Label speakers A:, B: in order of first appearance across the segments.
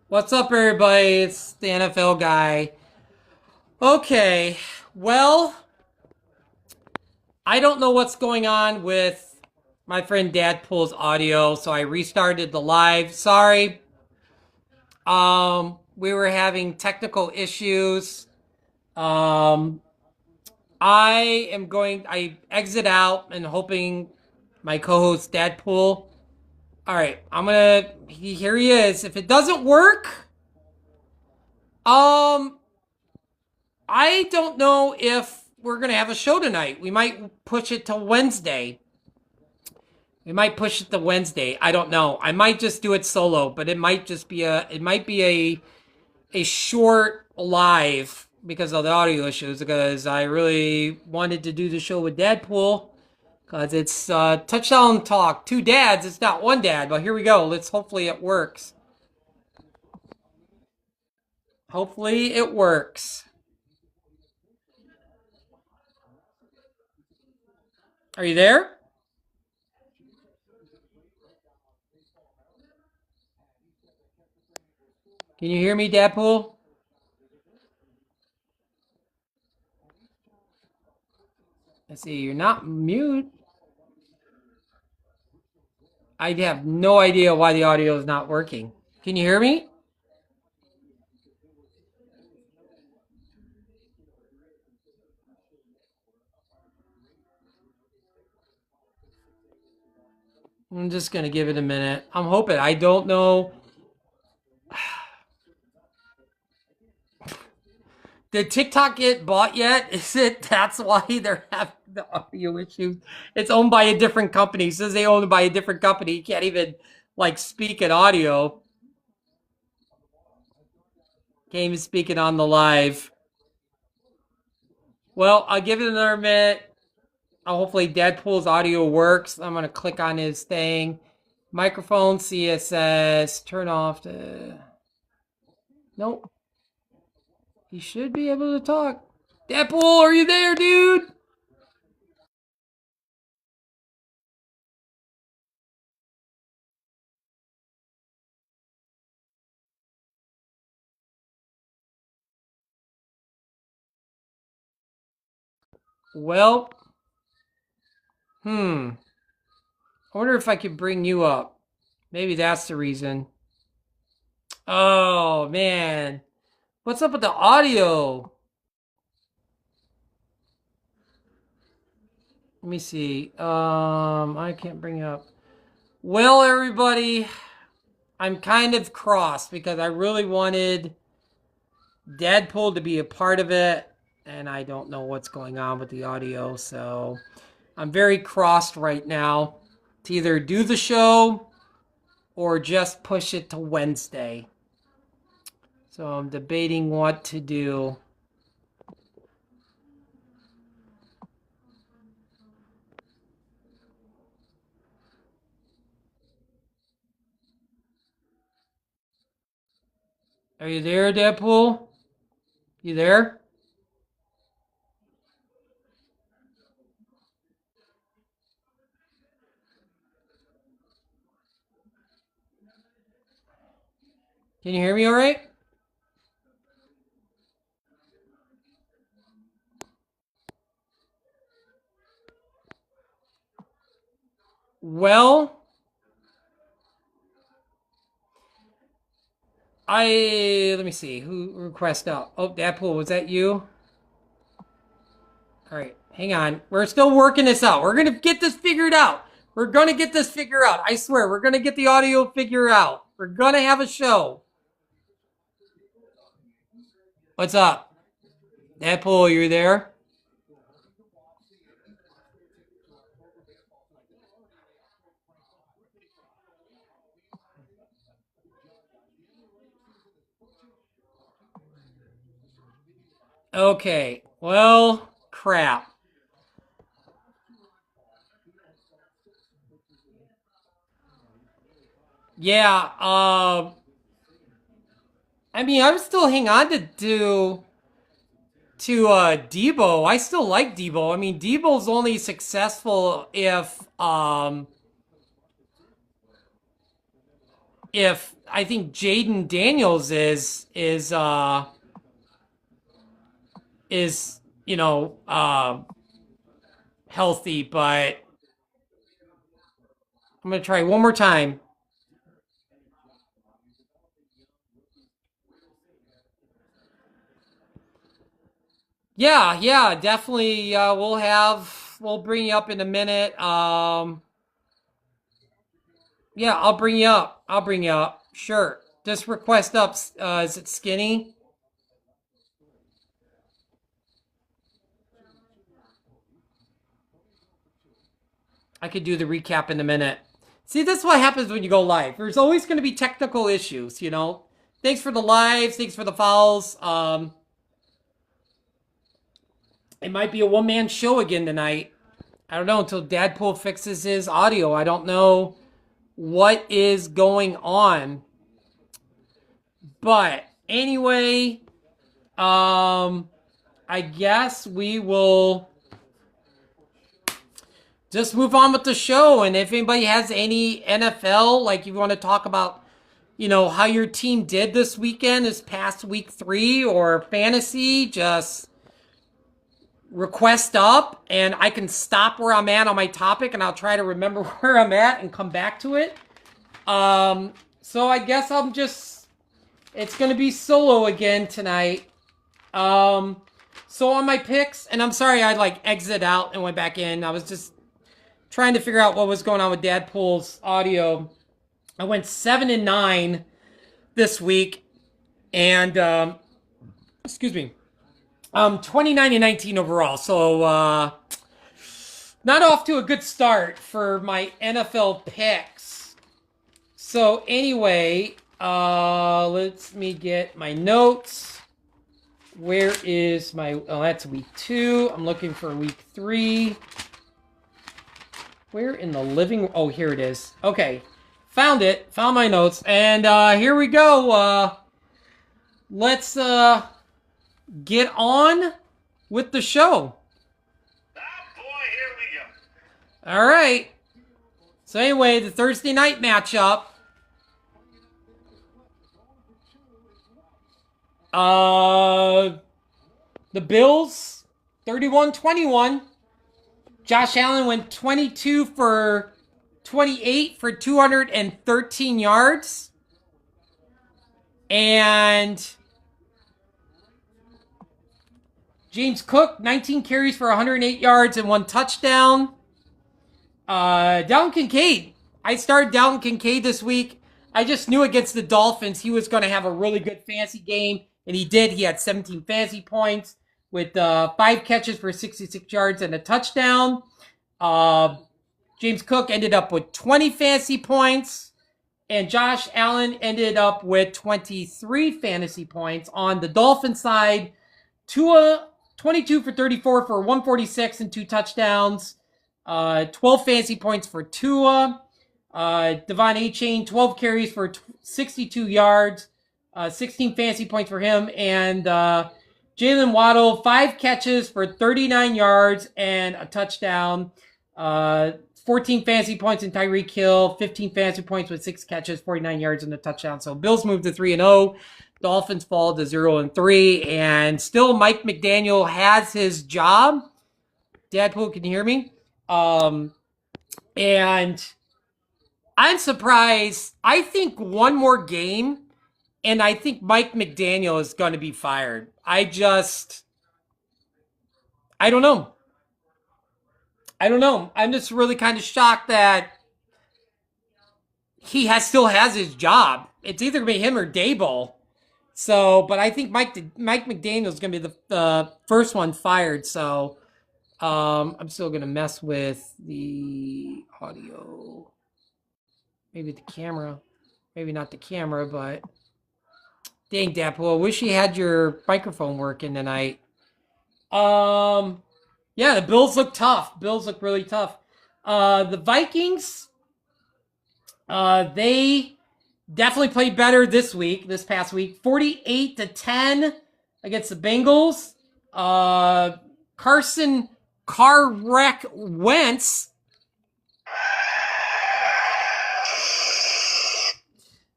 A: What's up, everybody? It's the NFL guy. Okay, well, I don't know what's going on with my friend Dadpool's audio, so I restarted the live. Sorry. We were having technical issues. Um, I exit out and hoping my co-host Dadpool. All right, here he is. If it doesn't work, um, I don't know if we're going to have a show tonight. We might push it to Wednesday. We might push it to Wednesday. I don't know. I might just do it solo, but it might be a short live because of the audio issues because I really wanted to do the show with Dadpool because it's touchdown talk. Two dads. It's not one dad, but here we go. Hopefully it works. Hopefully it works. Are you there? Can you hear me, Dadpool? Let's see, you're not mute. I have no idea why the audio is not working. Can you hear me? I'm just gonna give it a minute. I'm hoping. I don't know. Did TikTok get bought yet? Is it that's why they're having the audio issues? It's owned by a different company. It says they own it by a different company. You can't even like speak in audio. Can't even speak it on the live. Well, I'll give it another minute. Hopefully Deadpool's audio works. I'm gonna click on his thing. Microphone CSS. Turn off the. Nope. He should be able to talk. Deadpool, are you there, dude? Well, I wonder if I could bring you up. Maybe that's the reason. Oh man, what's up with the audio? Let me see. I can't bring it up. Well, everybody, I'm kind of cross because I really wanted Deadpool to be a part of it, and I don't know what's going on with the audio, so I'm very crossed right now to either do the show or just push it to Wednesday. So I'm debating what to do. Are you there, Deadpool? You there? Can you hear me all right? Well, let me see who requested out. Oh, Deadpool, was that you? All right, hang on. We're still working this out. We're gonna get this figured out. We're gonna get this figured out. I swear, we're gonna get the audio figured out. We're gonna have a show. What's up, Deadpool? You there? Okay. Well, crap. Yeah. I mean, I'm still hanging on to Debo. I still like Debo. I mean, Debo's only successful if I think Jaden Daniels is healthy, but I'm gonna try one more time. Yeah, definitely. We'll bring you up in a minute. Yeah, I'll bring you up. I'll bring you up. Sure. Just request up. Is it Skinny? I could do the recap in a minute. See, that's what happens when you go live. There's always going to be technical issues, you know. Thanks for the lives. Thanks for the follows. It might be a one-man show again tonight. I don't know until Dadpool fixes his audio. I don't know what is going on. But anyway, I guess we will just move on with the show. And if anybody has any NFL, like you want to talk about, how your team did this weekend, this past week 3, or fantasy, just request up and I can stop where I'm at on my topic and I'll try to remember where I'm at and come back to it. So I guess it's going to be solo again tonight. So on my picks, and I'm sorry I exit out and went back in. I was just trying to figure out what was going on with Dadpool's audio. I went 7-9 this week, and excuse me, 29-19 overall. So not off to a good start for my NFL picks. So anyway, let me get my notes. Where is my? Oh, that's week 2. I'm looking for week 3. Where in the living? Oh, here it is. Okay, found it. Found my notes, and here we go. Let's get on with the show.
B: Ah, boy, here we go.
A: All right. So anyway, the Thursday night matchup. The Bills, 31-21. Josh Allen went 22 for 28 for 213 yards. And James Cook, 19 carries for 108 yards and 1 touchdown. Dalton Kincaid. I started Dalton Kincaid this week. I just knew against the Dolphins he was going to have a really good fantasy game, and he did. He had 17 fantasy points with 5 catches for 66 yards and a touchdown. James Cook ended up with 20 fantasy points, and Josh Allen ended up with 23 fantasy points. On the Dolphin side, Tua, 22 for 34 for 146 and 2 touchdowns. 12 fantasy points for Tua. Devon A-Chain, 12 carries for 62 yards. 16 fantasy points for him. And Jalen Waddle, 5 catches for 39 yards and a touchdown. 14 fantasy points in Tyreek Hill. 15 fantasy points with 6 catches, 49 yards and a touchdown. So Bills moved to 3-0. Dolphins fall to 0-3. And still Mike McDaniel has his job. Dadpool, can you hear me? And I'm surprised. I think one more game, and I think Mike McDaniel is going to be fired. I don't know. I'm just really kind of shocked that he still has his job. It's either going to be him or Daboll. So, but I think Mike McDaniel is going to be the first one fired. So, I'm still going to mess with the audio. Maybe the camera. Maybe not the camera, but dang, Dadpool, I wish you had your microphone working tonight. Yeah, the Bills look tough. Bills look really tough. The Vikings, they definitely played better this past week. 48-10 against the Bengals. Carson Car Wreck Wentz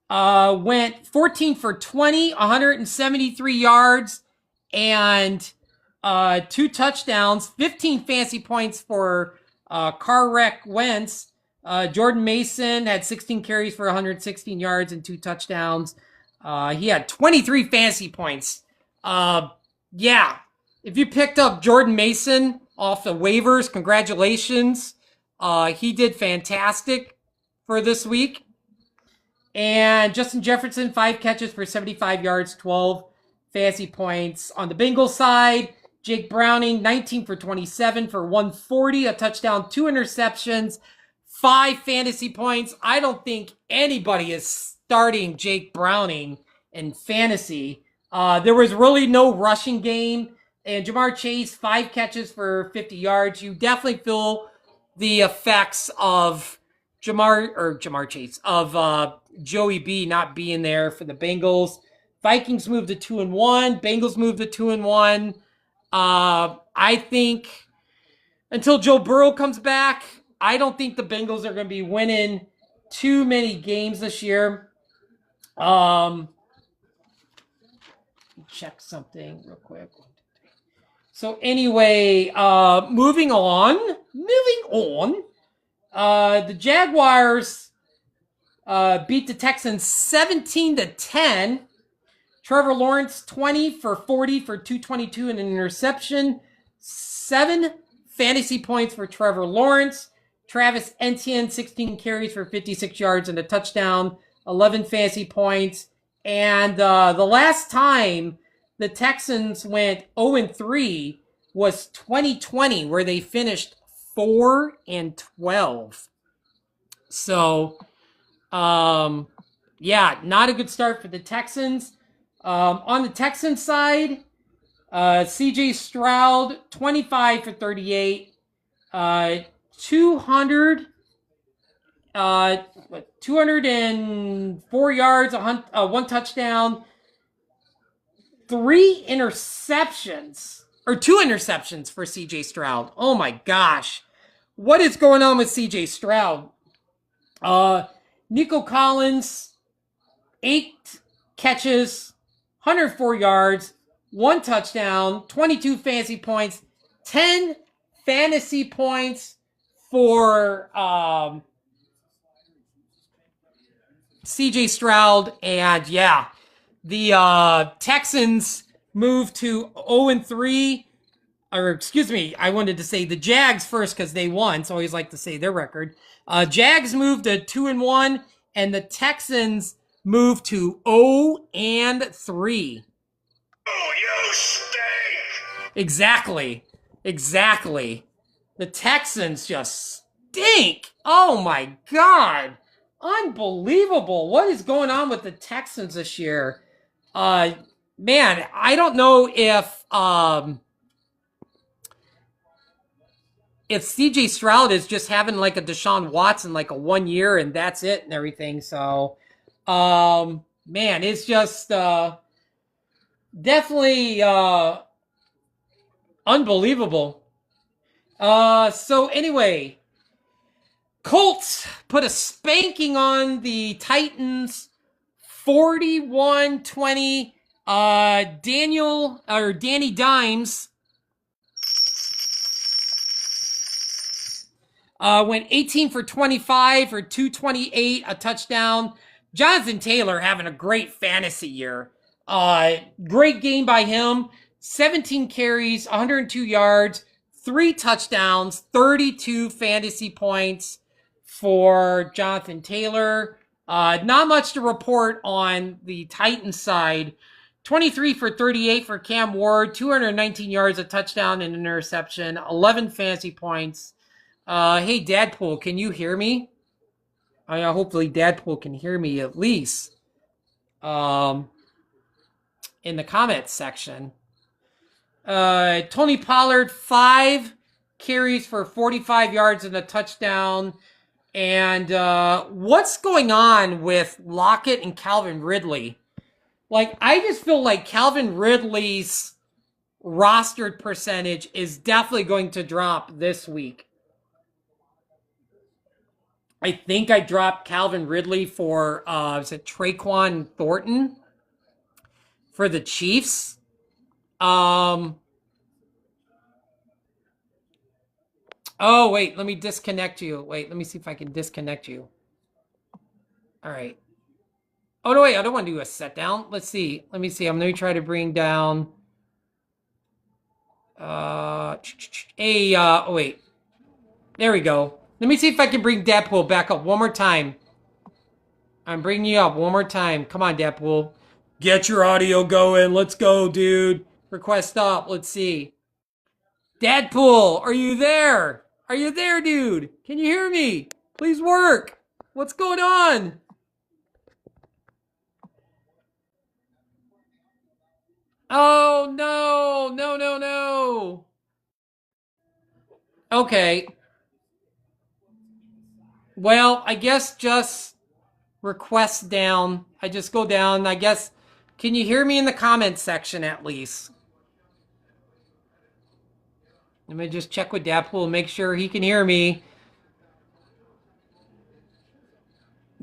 A: went 14 for 20, 173 yards, and 2 touchdowns, 15 fantasy points for car wreck Wentz. Jordan Mason had 16 carries for 116 yards and 2 touchdowns. He had 23 fantasy points. Yeah, if you picked up Jordan Mason off the waivers, congratulations. He did fantastic for this week. And Justin Jefferson, 5 catches for 75 yards, 12 fantasy points. On the Bengals side, Jake Browning, 19 for 27 for 140, a touchdown, 2 interceptions, 5 fantasy points. I don't think anybody is starting Jake Browning in fantasy. There was really no rushing game. And Jamar Chase, 5 catches for 50 yards. You definitely feel the effects of Jamar Chase, of Joey B not being there for the Bengals. Vikings moved to 2-1. Bengals moved to 2-1. I think until Joe Burrow comes back, I don't think the Bengals are going to be winning too many games this year. Check something real quick. So anyway, moving on. The Jaguars beat the Texans 17-10. Trevor Lawrence, 20 for 40 for 222 and an interception. 7 fantasy points for Trevor Lawrence. Travis Etienne, 16 carries for 56 yards and a touchdown. 11 fantasy points. And the last time the Texans went 0-3 was 2020, where they finished 4-12. So, yeah, not a good start for the Texans. On the Texans side, CJ Stroud, 25 for 38, 204 yards, 1 touchdown, 2 interceptions for CJ Stroud. Oh my gosh. What is going on with CJ Stroud? Nico Collins, 8 catches, 104 yards, 1 touchdown, 22 fantasy points, 10 fantasy points for CJ Stroud. And yeah, the Texans moved to 0-3. Or excuse me, I wanted to say the Jags first because they won, so I always like to say their record. Jags moved to 2-1, and the Texans moved to 0-3.
B: Oh, you stink!
A: Exactly. The Texans just stink. Oh my God. Unbelievable. What is going on with the Texans this year? Man, I don't know if CJ Stroud is just having like a Deshaun Watson, like a 1 year and that's it and everything. So, man, it's just definitely unbelievable. So anyway, Colts put a spanking on the Titans, 41-20. Danny Dimes went 18 for 25 for 228, a touchdown. Jonathan Taylor having a great fantasy year. Great game by him. 17 carries, 102 yards, 3 touchdowns, 32 fantasy points for Jonathan Taylor. Not much to report on the Titans side. 23 for 38 for Cam Ward, 219 yards, a touchdown, and an interception, 11 fantasy points. Hey, Dadpool, can you hear me? Hopefully Dadpool can hear me at least. In the comments section. Tony Pollard, 5 carries for 45 yards and a touchdown. And what's going on with Lockett and Calvin Ridley? Like, I just feel like Calvin Ridley's rostered percentage is definitely going to drop this week. I think I dropped Calvin Ridley for is it Traquan Thornton for the Chiefs. Um oh wait, let me disconnect you. Wait, let me see if I can disconnect you. All right. Oh no, wait, I don't want to do a set down. Let's see. Let me see. I'm gonna try to bring down oh wait. There we go. Let me see if I can bring Dadpool back up one more time. I'm bringing you up one more time. Come on, Dadpool. Get your audio going. Let's go, dude. Request up. Let's see. Dadpool, are you there? Are you there, dude? Can you hear me? Please work. What's going on? Oh, no. No, no, no. Okay. Well, I guess just request down. I just go down. I guess. Can you hear me in the comments section at least? Let me just check with Dadpool and make sure he can hear me.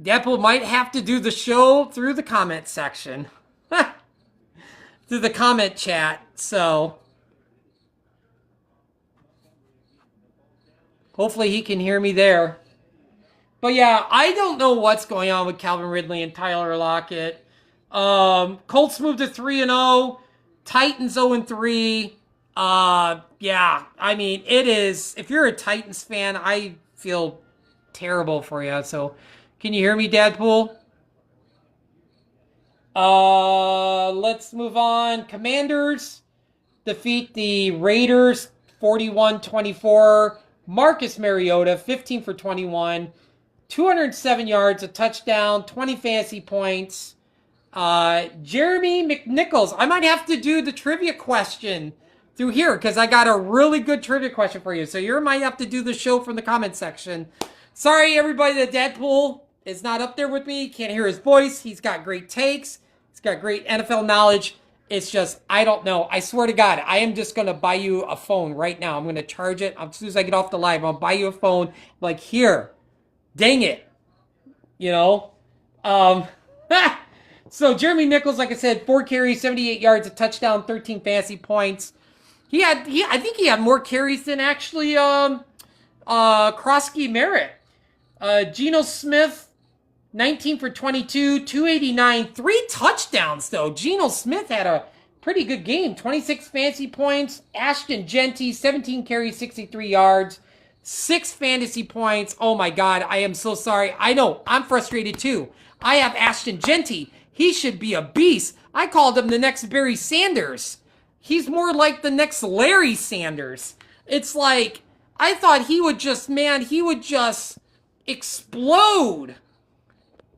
A: Dadpool might have to do the show through the comment section. Through the comment chat. So hopefully he can hear me there. But yeah, I don't know what's going on with Calvin Ridley and Tyler Lockett. Colts moved to 3-0. Titans 0-3. Yeah, I mean, it is. If you're a Titans fan, I feel terrible for you. So, can you hear me, Dadpool? Let's move on. Commanders defeat the Raiders 41-24. Marcus Mariota 15 for 21. 207 yards, a touchdown, 20 fantasy points. Jeremy McNichols. I might have to do the trivia question through here because I got a really good trivia question for you. So you might have to do the show from the comment section. Sorry, everybody, that Dadpool is not up there with me. Can't hear his voice. He's got great takes. He's got great NFL knowledge. It's just, I don't know. I swear to God, I am just going to buy you a phone right now. I'm going to charge it. As soon as I get off the live, I'll buy you a phone. Like, here. Dang it. You know? So Jeremy Nichols, like I said, 4 carries, 78 yards, a touchdown, 13 fantasy points. I think he had more carries than actually Krosky Merritt. Geno Smith, 19 for 22, 289, 3 touchdowns though. Geno Smith had a pretty good game, 26 fantasy points. Ashton Genty, 17 carries, 63 yards. 6 fantasy points. Oh my God, I am so sorry. I know, I'm frustrated too. I have Ashton Genty. He should be a beast. I called him the next Barry Sanders. He's more like the next Larry Sanders. It's like, I thought he would just, man, he would just explode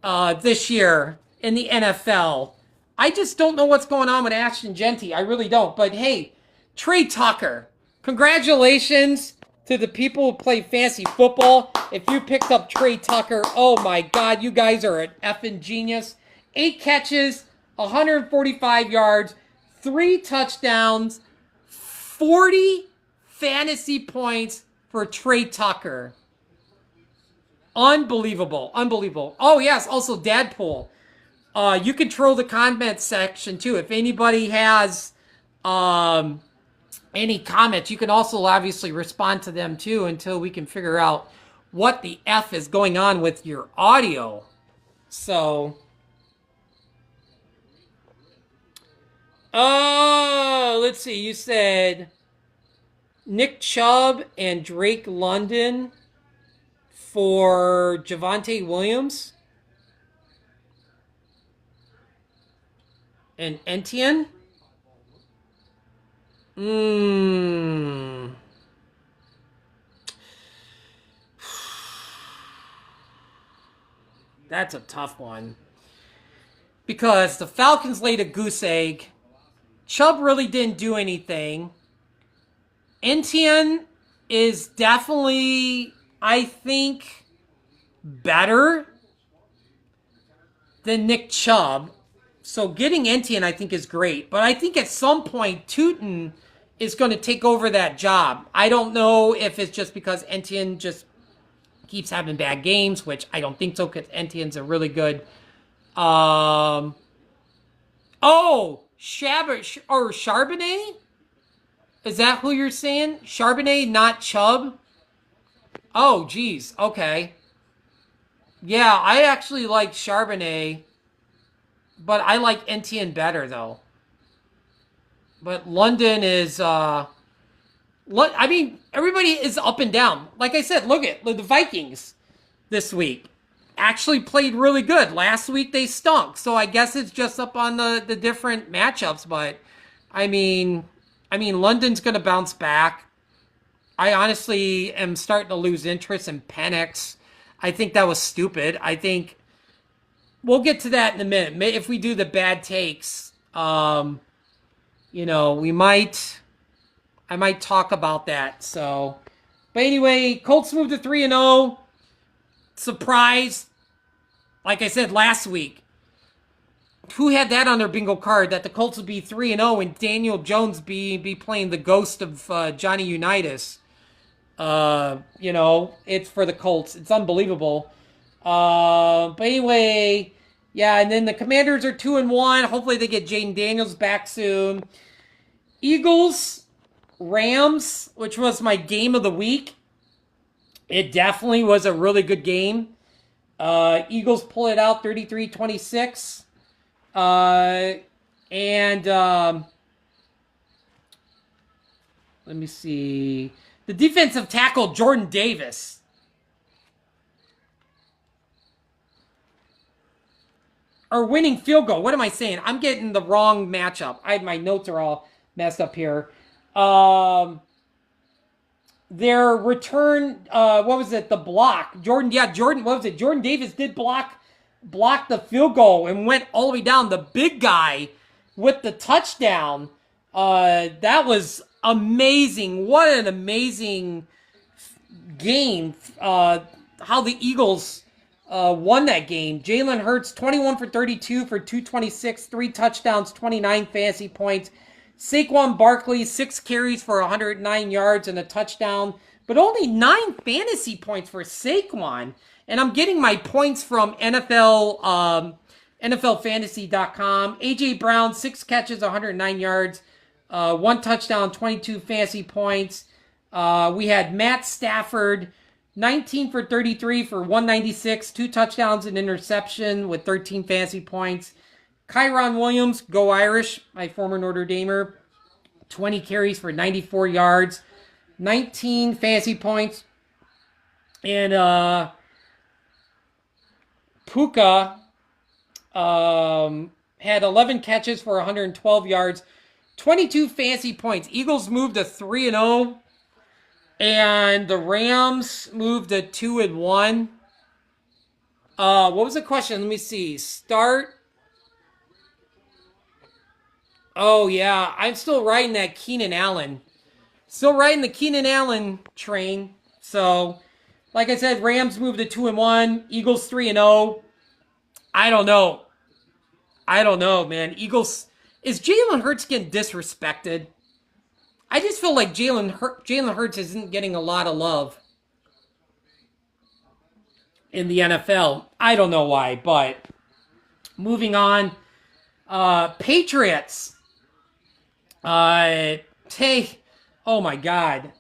A: this year in the NFL. I just don't know what's going on with Ashton Genty. I really don't. But hey, Trey Tucker, congratulations to the people who play fantasy football. If you picked up Trey Tucker, oh my God, you guys are an effing genius. 8 catches, 145 yards, 3 touchdowns, 40 fantasy points for Trey Tucker. Unbelievable. Unbelievable. Oh, yes, also Dadpool. You control the comment section, too. If anybody has any comments, you can also obviously respond to them, too, until we can figure out what the F is going on with your audio. So, let's see. You said Nick Chubb and Drake London for Javonte Williams and Etienne. That's a tough one. Because the Falcons laid a goose egg. Chubb really didn't do anything. Etienne is definitely, I think, better than Nick Chubb. So getting Etienne, I think, is great. But I think at some point, Tootin is going to take over that job. I don't know if it's just because Etienne just keeps having bad games, which I don't think so because Etienne's a really good. Um, oh, Charbonnet? Is that who you're saying? Charbonnet, not Chubb? Oh, geez. Okay. Yeah, I actually like Charbonnet, but I like Etienne better though. But London is I mean, everybody is up and down. Like I said, look at the Vikings this week. Actually played really good. Last week they stunk. So I guess it's just up on the different matchups, but I mean London's going to bounce back. I honestly am starting to lose interest in Penix. I think that was stupid. I think we'll get to that in a minute. If we do the bad takes, we might I might talk about that. So, but anyway, Colts moved to 3-0. Surprise. Like I said last week, who had that on their bingo card that the Colts would be 3-0 and Daniel Jones be playing the ghost of Johnny Unitas? It's for the Colts. It's unbelievable. But anyway, yeah, and then the Commanders are 2-1. Hopefully they get Jaden Daniels back soon. Eagles, Rams, which was my game of the week. It definitely was a really good game. Eagles pull it out 33-26. Let me see. The defensive tackle, Jordan Davis. Or winning field goal. What am I saying? I'm getting the wrong matchup. My notes are all messed up here. Their return, what was it? The block. Jordan, what was it? Jordan Davis did block the field goal and went all the way down. The big guy with the touchdown. That was amazing. What an amazing game. How the Eagles won that game. Jalen Hurts, 21 for 32 for 226, 3 touchdowns, 29 fantasy points. Saquon Barkley, 6 carries for 109 yards and a touchdown, but only 9 fantasy points for Saquon. And I'm getting my points from NFLfantasy.com. A.J. Brown, 6 catches, 109 yards, 1 touchdown, 22 fantasy points. We had Matt Stafford, 19 for 33 for 196, 2 touchdowns and interception with 13 fantasy points. Kyron Williams, go Irish, my former Notre Damer, 20 carries for 94 yards, 19 fantasy points. And Puka had 11 catches for 112 yards, 22 fantasy points. Eagles moved to 3-0, and the Rams moved to 2-1. What was the question? Let me see. Oh, yeah. I'm still riding that Keenan Allen. Still riding the Keenan Allen train. So, like I said, Rams moved to 2-1. Eagles 3-0. I don't know, man. Eagles. Is Jalen Hurts getting disrespected? I just feel like Jalen Hurts isn't getting a lot of love in the NFL. I don't know why, but moving on. Patriots. Oh my God.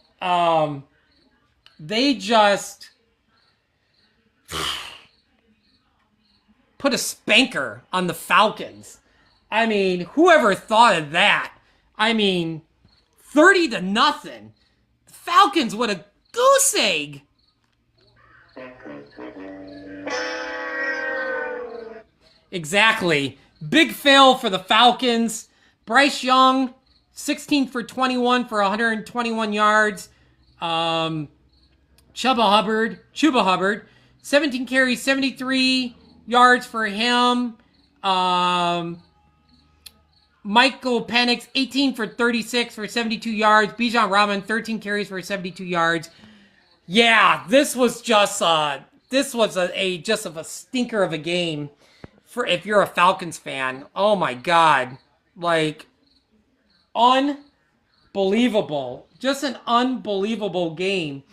A: They just put a spanker on the Falcons. I mean, whoever thought of that? I mean, 30-0. The Falcons, what a goose egg. Exactly. Big fail for the Falcons. Bryce Young, 16 for 21 for 121 yards. Chuba Hubbard, 17 carries, 73 yards for him. Michael Penix, 18 for 36 for 72 yards. Bijan Rahman, 13 carries for 72 yards. Yeah, this was just a stinker of a game for if you're a Falcons fan. Oh my God. Like, unbelievable. Just an unbelievable game.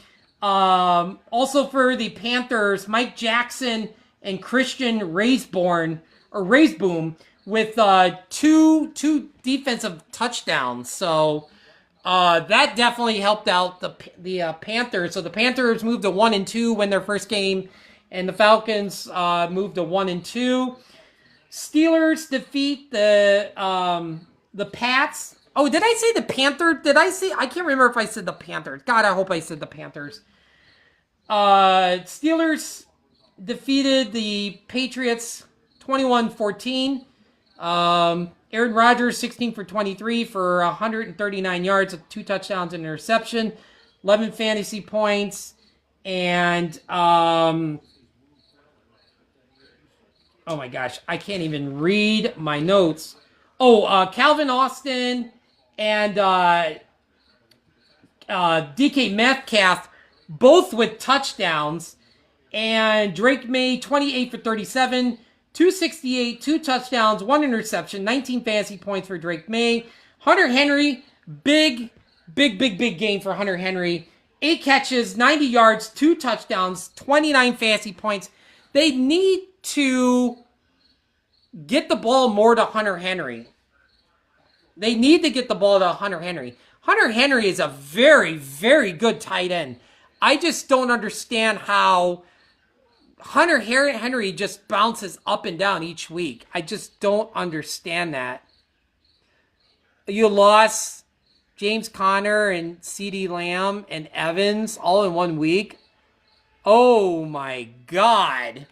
A: Also for the Panthers, Mike Jackson and Christian Raiseboom with two defensive touchdowns. So that definitely helped out the Panthers. So the Panthers moved to 1-2 win their first game, and the Falcons moved to 1-2. Steelers defeat the Pats. Oh, did I say the Panthers? Did I say? I can't remember if I said the Panthers. God, I hope I said the Panthers. Steelers defeated the Patriots 21-14. Aaron Rodgers 16 for 23 for 139 yards with 2 touchdowns and interception, 11 fantasy points, and oh my gosh, I can't even read my notes. Oh, Calvin Austin and DK Metcalf both with touchdowns, and Drake May 28 for 37, 268, 2 touchdowns, 1 interception, 19 fantasy points for Drake May. Hunter Henry, big game for Hunter Henry. 8 catches, 90 yards, 2 touchdowns, 29 fantasy points. They need to get the ball more to Hunter Henry. They need to get the ball to Hunter Henry. Hunter Henry is a very good tight end. I just don't understand how Hunter Henry just bounces up and down each week. I just don't understand that. You lost James Conner and CeeDee Lamb and Evans all in 1 week. Oh my God.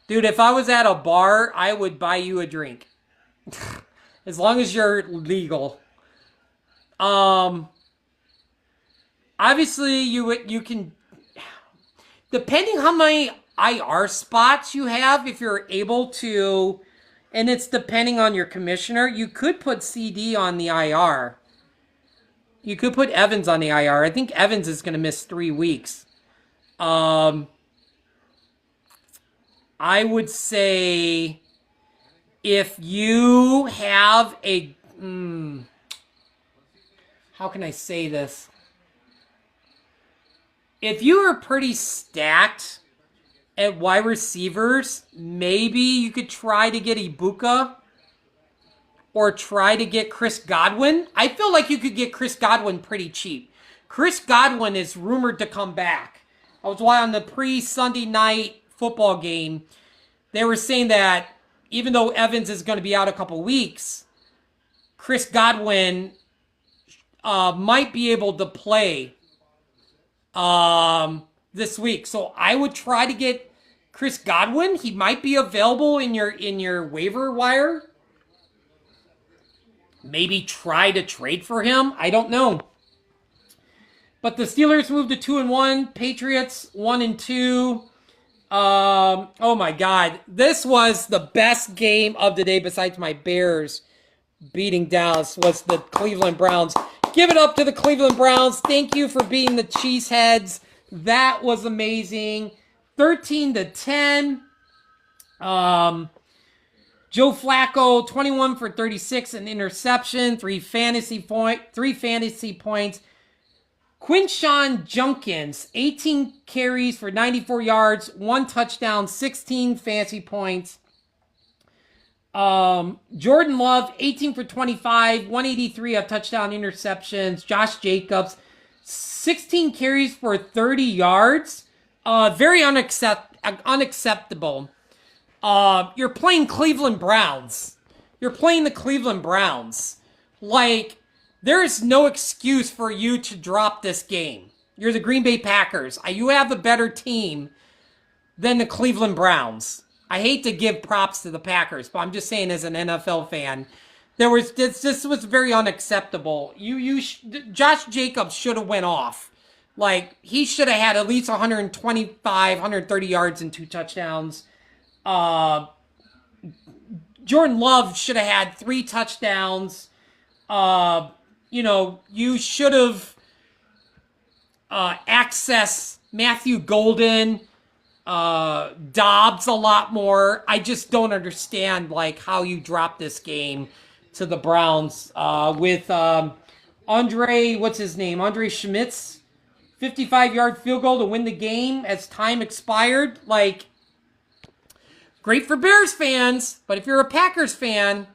A: Dude, if I was at a bar, I would buy you a drink. As long as you're legal. Obviously, you can, depending how many IR spots you have, if you're able to, and it's depending on your commissioner, you could put CD on the IR. You could put Evans on the IR. I think Evans is going to miss 3 weeks. I would say if you have a, how can I say this? If you are pretty stacked at wide receivers, maybe you could try to get Ibuka or try to get Chris Godwin. I feel like you could get Chris Godwin pretty cheap. Chris Godwin is rumored to come back. I was watching on the pre-Sunday night football game. They were saying that even though Evans is going to be out a couple weeks, Chris Godwin might be able to play this week. So I would try to get Chris Godwin. He might be available in your waiver wire. Maybe try to trade for him. I don't know. But the Steelers moved to 2-1. Patriots 1-2. Oh my God. This was the best game of the day besides my Bears beating Dallas was the Cleveland Browns. Give it up to the Cleveland Browns. Thank you for beating the Cheeseheads. That was amazing. 13-10. Joe Flacco, 21 for 36, an interception, 3 fantasy points. Quinshawn Junkins, 18 carries for 94 yards, 1 touchdown, 16 fantasy points. Jordan Love, 18 for 25, 183, a touchdown, interceptions. Josh Jacobs, 16 carries for 30 yards. Very unacceptable. You're playing Cleveland Browns. You're playing the Cleveland Browns. Like, there's no excuse for you to drop this game. You're the Green Bay Packers. You have a better team than the Cleveland Browns. I hate to give props to the Packers, but I'm just saying as an NFL fan, this was very unacceptable. Josh Jacobs should have went off. Like, he should have had at least 125, 130 yards and 2 touchdowns. Jordan Love should have had 3 touchdowns. You should have accessed Matthew Golden, Dobbs a lot more. I just don't understand like how you drop this game to the Browns with Andre Schmitz 55-yard field goal to win the game as time expired. Like, great for Bears fans, but if you're a Packers fan,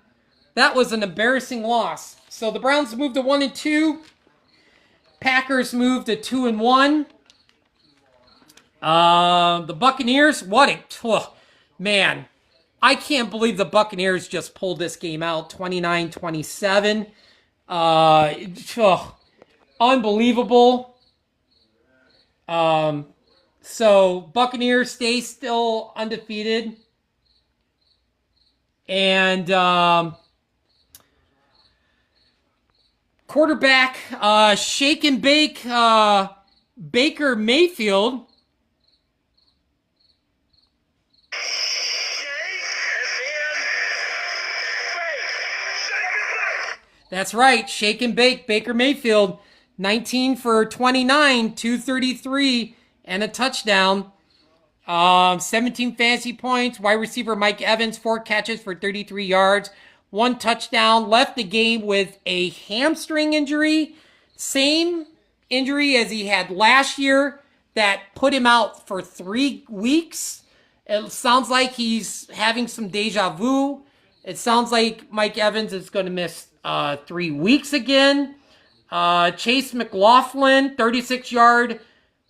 A: that was an embarrassing loss. So the Browns moved to 1-2. Packers moved to 2-1. The Buccaneers, man, I can't believe the Buccaneers just pulled this game out 29-27. Unbelievable. So Buccaneers stay still undefeated. And quarterback, shake and bake, Baker Mayfield. That's right, shake and bake, Baker Mayfield. 19 for 29, 233, and a touchdown. 17 fantasy points. Wide receiver Mike Evans, 4 catches for 33 yards. 1 touchdown. Left the game with a hamstring injury. Same injury as he had last year that put him out for 3 weeks. It sounds like he's having some deja vu. It sounds like Mike Evans is going to miss 3 weeks again. Chase McLaughlin, 36-yard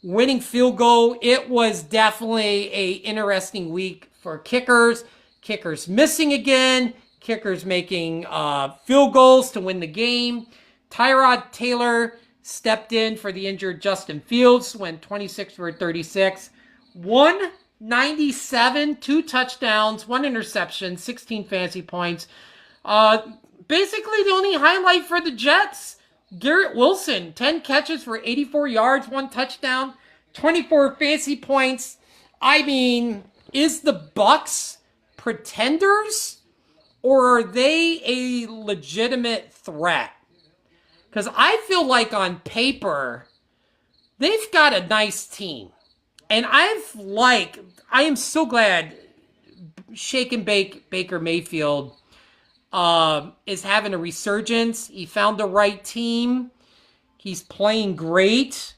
A: winning field goal. It was definitely a interesting week for kickers. Kickers missing again. Kickers making field goals to win the game. Tyrod Taylor stepped in for the injured Justin Fields, went 26 for 36. 197, 2 touchdowns, 1 interception, 16 fantasy points. Basically, the only highlight for the Jets, Garrett Wilson, 10 catches for 84 yards, 1 touchdown, 24 fantasy points. I mean, is the Bucs pretenders, or are they a legitimate threat? Because I feel like on paper, they've got a nice team. And I am so glad Shake and Bake Baker Mayfield is having a resurgence. He found the right team. He's playing great.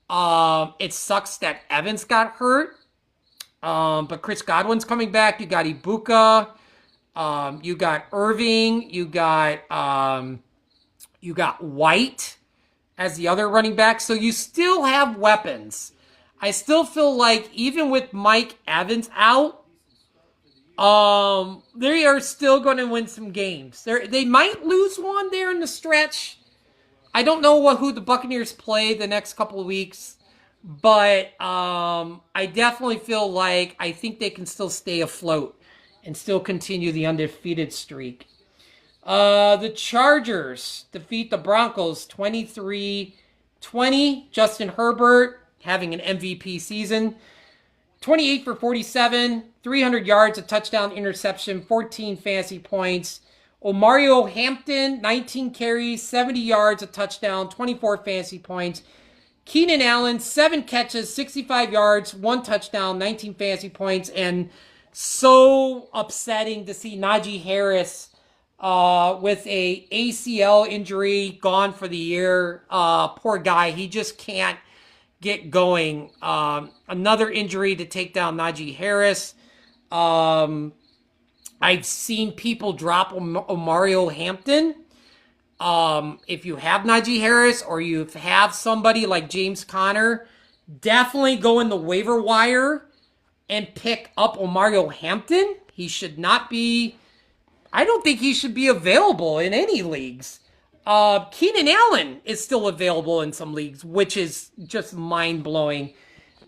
A: It sucks that Evans got hurt. But Chris Godwin's coming back. You got Ibuka. You got Irving. You got White as the other running back. So you still have weapons. I still feel like even with Mike Evans out, they are still going to win some games. They might lose one there in the stretch. I don't know who the Buccaneers play the next couple of weeks, but I definitely feel like I think they can still stay afloat and still continue the undefeated streak. The Chargers defeat the Broncos 23-20. Justin Herbert having an MVP season. 28 for 47, 300 yards, a touchdown, interception, 14 fantasy points. Omario Hampton, 19 carries, 70 yards, a touchdown, 24 fantasy points. Keenan Allen, 7 catches, 65 yards, 1 touchdown, 19 fantasy points. And so upsetting to see Najee Harris with a ACL injury, gone for the year. Poor guy, he just can't get going. Another injury to take down Najee Harris. I've seen people drop Omario Hampton. If you have Najee Harris or you have somebody like James Conner, definitely go in the waiver wire and pick up Omario Hampton. He should not be, I don't think he should be available in any leagues. Keenan Allen is still available in some leagues, which is just mind-blowing.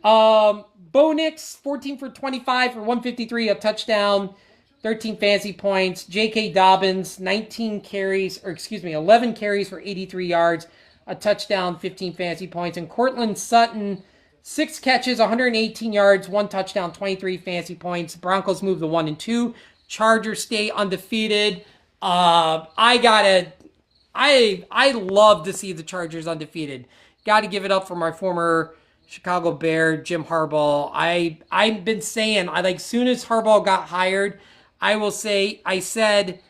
A: Bo Nix, 14 for 25 for 153, a touchdown, 13 fantasy points. J.K. Dobbins, 11 carries for 83 yards, a touchdown, 15 fantasy points. And Cortland Sutton, 6 catches, 118 yards, 1 touchdown, 23 fantasy points. Broncos move to 1-2. Chargers stay undefeated. I love to see the Chargers undefeated. Got to give it up for my former Chicago Bear, Jim Harbaugh. I've been saying, soon as Harbaugh got hired, I said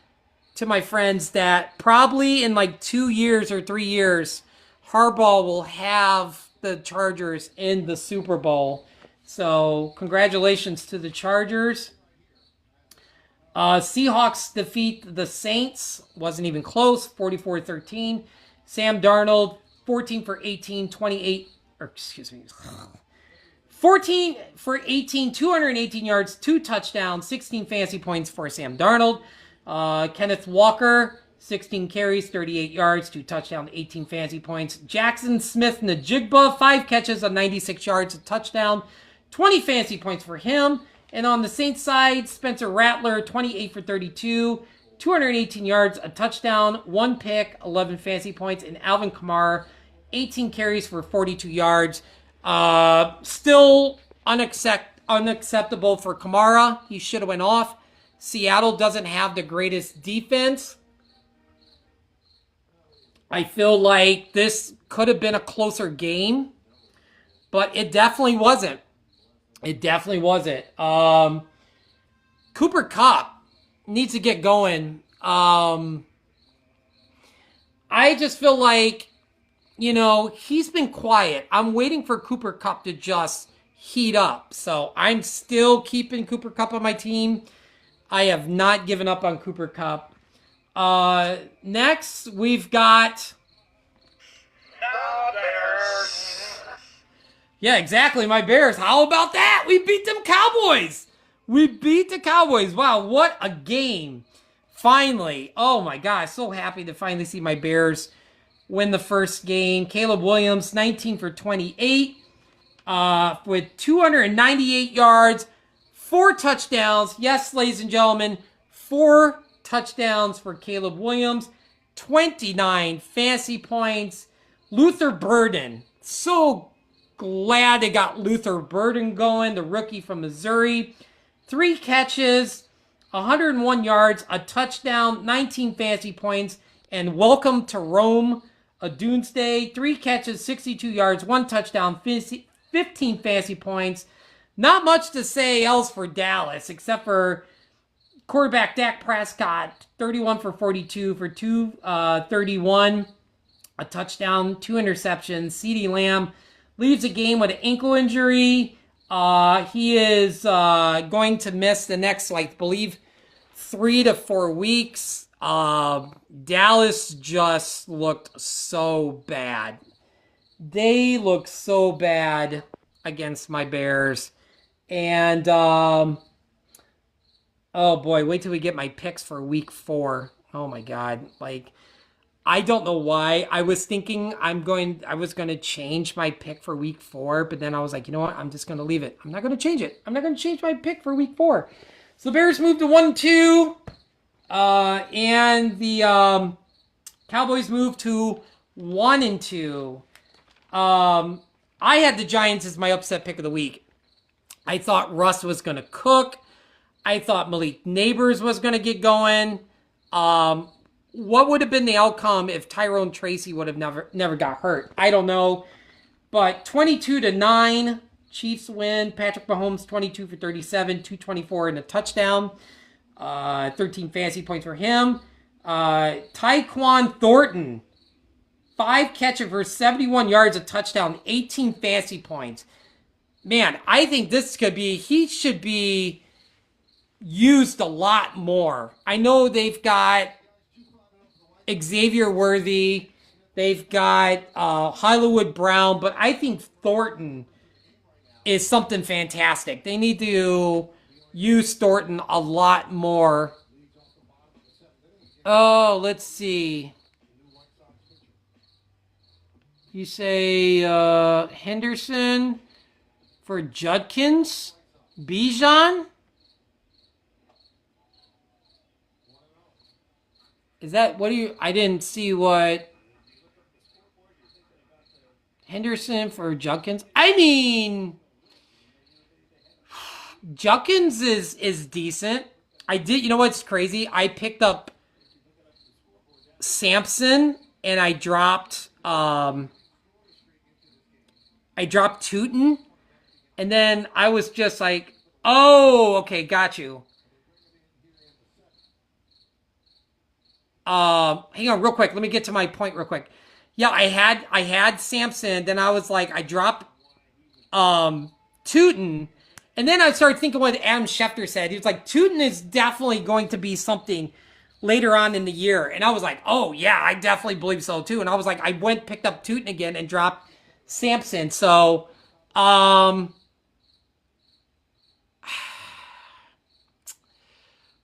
A: to my friends that probably in 2 years or 3 years, Harbaugh will have the Chargers in the Super Bowl. So congratulations to the Chargers. Seahawks defeat the Saints. Wasn't even close. 44-13. Sam Darnold, 14 for 18, 28, or excuse me, 14 for 18, 218 yards, 2 touchdowns, 16 fantasy points for Sam Darnold. Kenneth Walker, 16 carries, 38 yards, 2 touchdowns, 18 fantasy points. Jackson Smith Najigba, 5 catches on 96 yards, a touchdown, 20 fantasy points for him. And on the Saints side, Spencer Rattler, 28 for 32, 218 yards, a touchdown, 1 pick, 11 fantasy points. And Alvin Kamara, 18 carries for 42 yards. Still unacceptable for Kamara. He should have went off. Seattle doesn't have the greatest defense. I feel like this could have been a closer game, but it definitely wasn't. It definitely wasn't. Cooper Kupp needs to get going. I just feel like, he's been quiet. I'm waiting for Cooper Kupp to just heat up. So I'm still keeping Cooper Kupp on my team. I have not given up on Cooper Kupp. Next, we've got...
B: Bears.
A: Yeah, exactly, my Bears. How about that? We beat them Cowboys. We beat the Cowboys. Wow, what a game. Finally. Oh, my God. So happy to finally see my Bears win the first game. Caleb Williams, 19 for 28 with 298 yards, 4 touchdowns. Yes, ladies and gentlemen, 4 touchdowns for Caleb Williams, 29 fantasy points. Luther Burden. So glad they got Luther Burden going, the rookie from Missouri. 3 catches, 101 yards, a touchdown, 19 fantasy points, and welcome to Rome, a Doomsday. 3 catches, 62 yards, 1 touchdown, 15 fantasy points. Not much to say else for Dallas, except for quarterback Dak Prescott, 31 for 42 for 231, a touchdown, 2 interceptions. CeeDee Lamb leaves the game with an ankle injury. He is going to miss the next, I believe, 3 to 4 weeks. Dallas just looked so bad. They looked so bad against my Bears. And, oh boy, wait till we get my picks for week 4. Oh my God. I don't know why. I was thinking I was going to change my pick for week 4, but then I was like, you know what? I'm just going to leave it. I'm not going to change it. I'm not going to change my pick for week 4. So the Bears moved to 1-2, and the Cowboys moved to 1-2. I had the Giants as my upset pick of the week. I thought Russ was going to cook. I thought Malik Neighbors was going to get going. What would have been the outcome if Tyrone Tracy would have never got hurt? I don't know. But 22-9, Chiefs win. Patrick Mahomes, 22 for 37, 224 and a touchdown. 13 fantasy points for him. Tyquan Thornton, 5 catches for 71 yards, a touchdown, 18 fantasy points. Man, I think he should be used a lot more. I know they've got Xavier Worthy, they've got Hollywood Brown, but I think Thornton is something fantastic. They need to use Thornton a lot more. Oh, let's see. You say Henderson for Judkins? Bijan? Is that, I didn't see what. Henderson for Judkins? I mean, Judkins is decent. You know what's crazy? I picked up Sampson and I dropped Tootin, and then I was just like, oh, okay, got you. Hang on real quick. Let me get to my point real quick. Yeah, I had Samson. Then I was like, I dropped Tootin, and then I started thinking what Adam Schefter said. He was like, Tootin is definitely going to be something later on in the year, and I was like, oh yeah, I definitely believe so too. And I was like, I went picked up Tootin again and dropped Samson. So, um,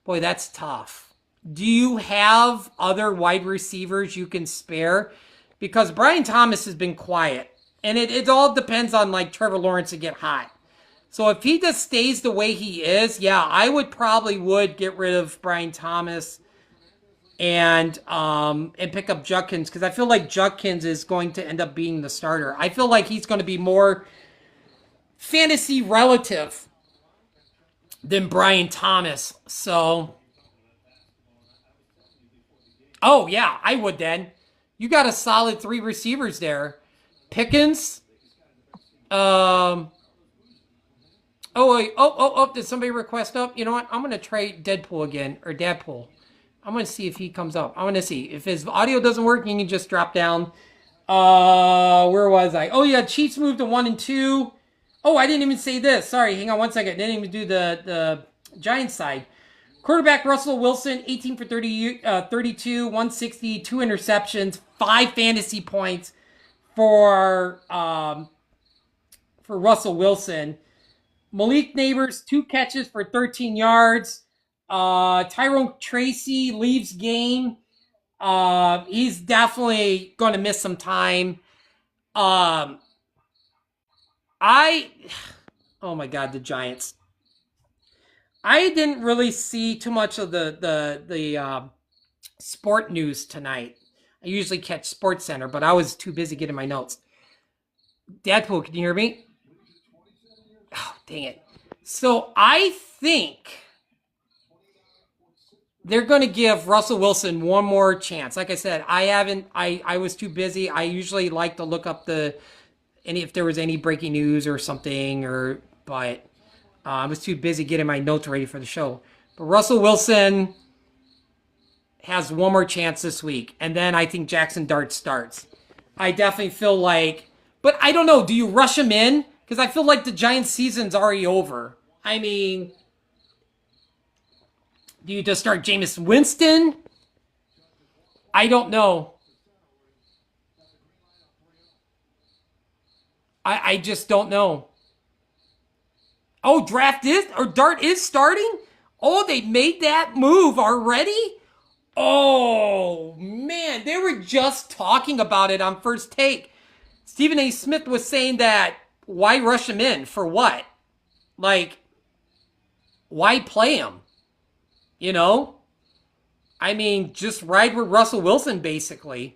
A: boy, that's tough. Do you have other wide receivers you can spare? Because Brian Thomas has been quiet. And it all depends on like Trevor Lawrence to get hot. So if he just stays the way he is, yeah, I would get rid of Brian Thomas and pick up Judkins because I feel like Judkins is going to end up being the starter. I feel like he's going to be more fantasy relative than Brian Thomas. So, oh yeah, I would then. You got a solid three receivers there. Pickens. Oh wait. Oh. Did somebody request up? You know what? I'm gonna try Deadpool again or Dadpool. I'm gonna see if he comes up. I'm gonna see if his audio doesn't work. You can just drop down. Where was I? Oh yeah, Chiefs moved to 1-2. Oh, I didn't even say this. Sorry, hang on one second. Didn't even do the Giants side. Quarterback Russell Wilson, 18 for 32, 160, two interceptions, 5 fantasy points for Russell Wilson. Malik Neighbors, 2 catches for 13 yards. Tyrone Tracy leaves game. He's definitely going to miss some time. Oh my God, the Giants. I didn't really see too much of the sport news tonight. I usually catch Sports Center, but I was too busy getting my notes. Dadpool, can you hear me? Oh, dang it. So I think they're going to give Russell Wilson one more chance. Like I said, I was too busy. I usually like to look up if there was any breaking news or something, but I was too busy getting my notes ready for the show. But Russell Wilson has one more chance this week, and then I think Jackson Dart starts. I definitely feel like, but I don't know. Do you rush him in? Because I feel like the Giants' season's already over. I mean, do you just start Jameis Winston? I don't know. I just don't know. Oh, Dart is starting? Oh, they made that move already? Oh, man. They were just talking about it on First Take. Stephen A. Smith was saying that why rush him in? For what? Like, why play him? You know? I mean, just ride with Russell Wilson, basically.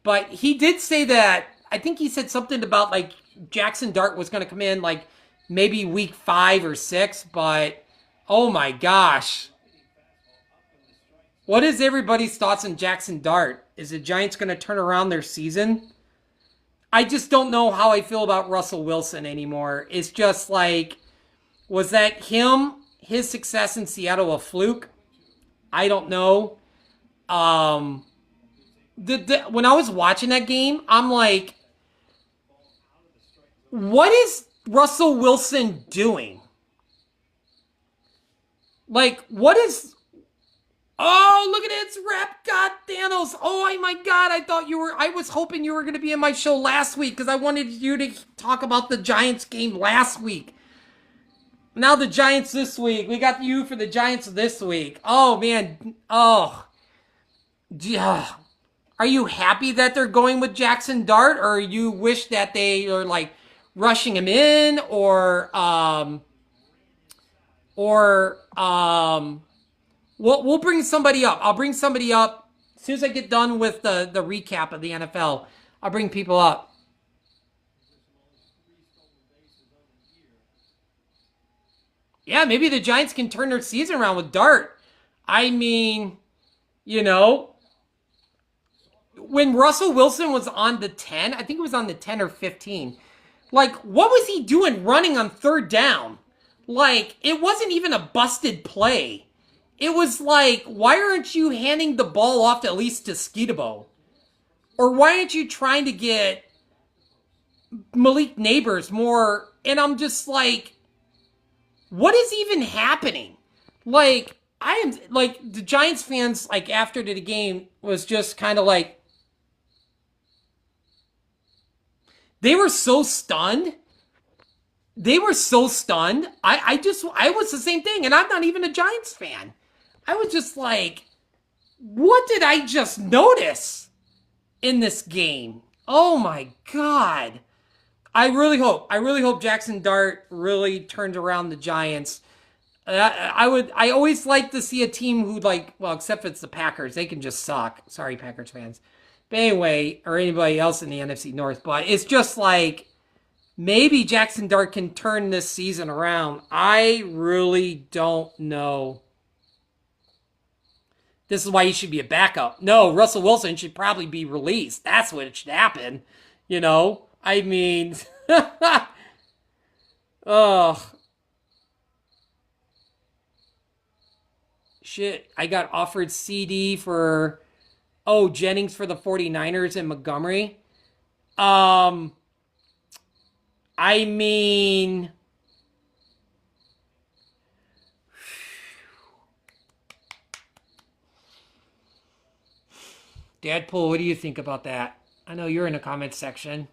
A: But he did say that, I think he said something about, like, Jackson Dart was going to come in, like, maybe week 5 or 6, but, oh my gosh. What is everybody's thoughts on Jackson Dart? Is the Giants going to turn around their season? I just don't know how I feel about Russell Wilson anymore. It's just like, was that his success in Seattle a fluke? I don't know. When I was watching that game, I'm like, what is Russell Wilson doing? Like, what is... Oh, look at it. It's Rap God Thanos. Oh my God. I was hoping you were going to be in my show last week because I wanted you to talk about the Giants game last week. Now the Giants this week. We got you for the Giants this week. Oh, man. Oh. Yeah. Are you happy that they're going with Jackson Dart, or you wish that they are like rushing him in, or we'll bring somebody up. I'll bring somebody up as soon as I get done with the recap of the NFL. I'll bring people up. Yeah, maybe the Giants can turn their season around with Dart. I mean, you know, when Russell Wilson was on the 10, I think it was on the 10 or 15, like, what was he doing running on third down? Like, it wasn't even a busted play. It was like, why aren't you handing the ball off at least to Skeetabo? Or why aren't you trying to get Malik Neighbors more? And I'm just like, what is even happening? Like, I am like the Giants fans, like after the game was just kind of like they were so stunned. They were so stunned. I was the same thing, and I'm not even a Giants fan. I was just like, what did I just notice in this game? Oh my God. I really hope Jackson Dart really turned around the Giants. I always like to see a team who like, well, except if it's the Packers, they can just suck. Sorry, Packers fans. But anyway, or anybody else in the NFC North, but it's just like maybe Jackson Dart can turn this season around. I really don't know. This is why he should be a backup. No, Russell Wilson should probably be released. That's what it should happen. You know, I mean, ugh. Shit, I got offered CD for, oh, Jennings for the 49ers and Montgomery. I mean, Dadpool, what do you think about that? I know you're in the comments section.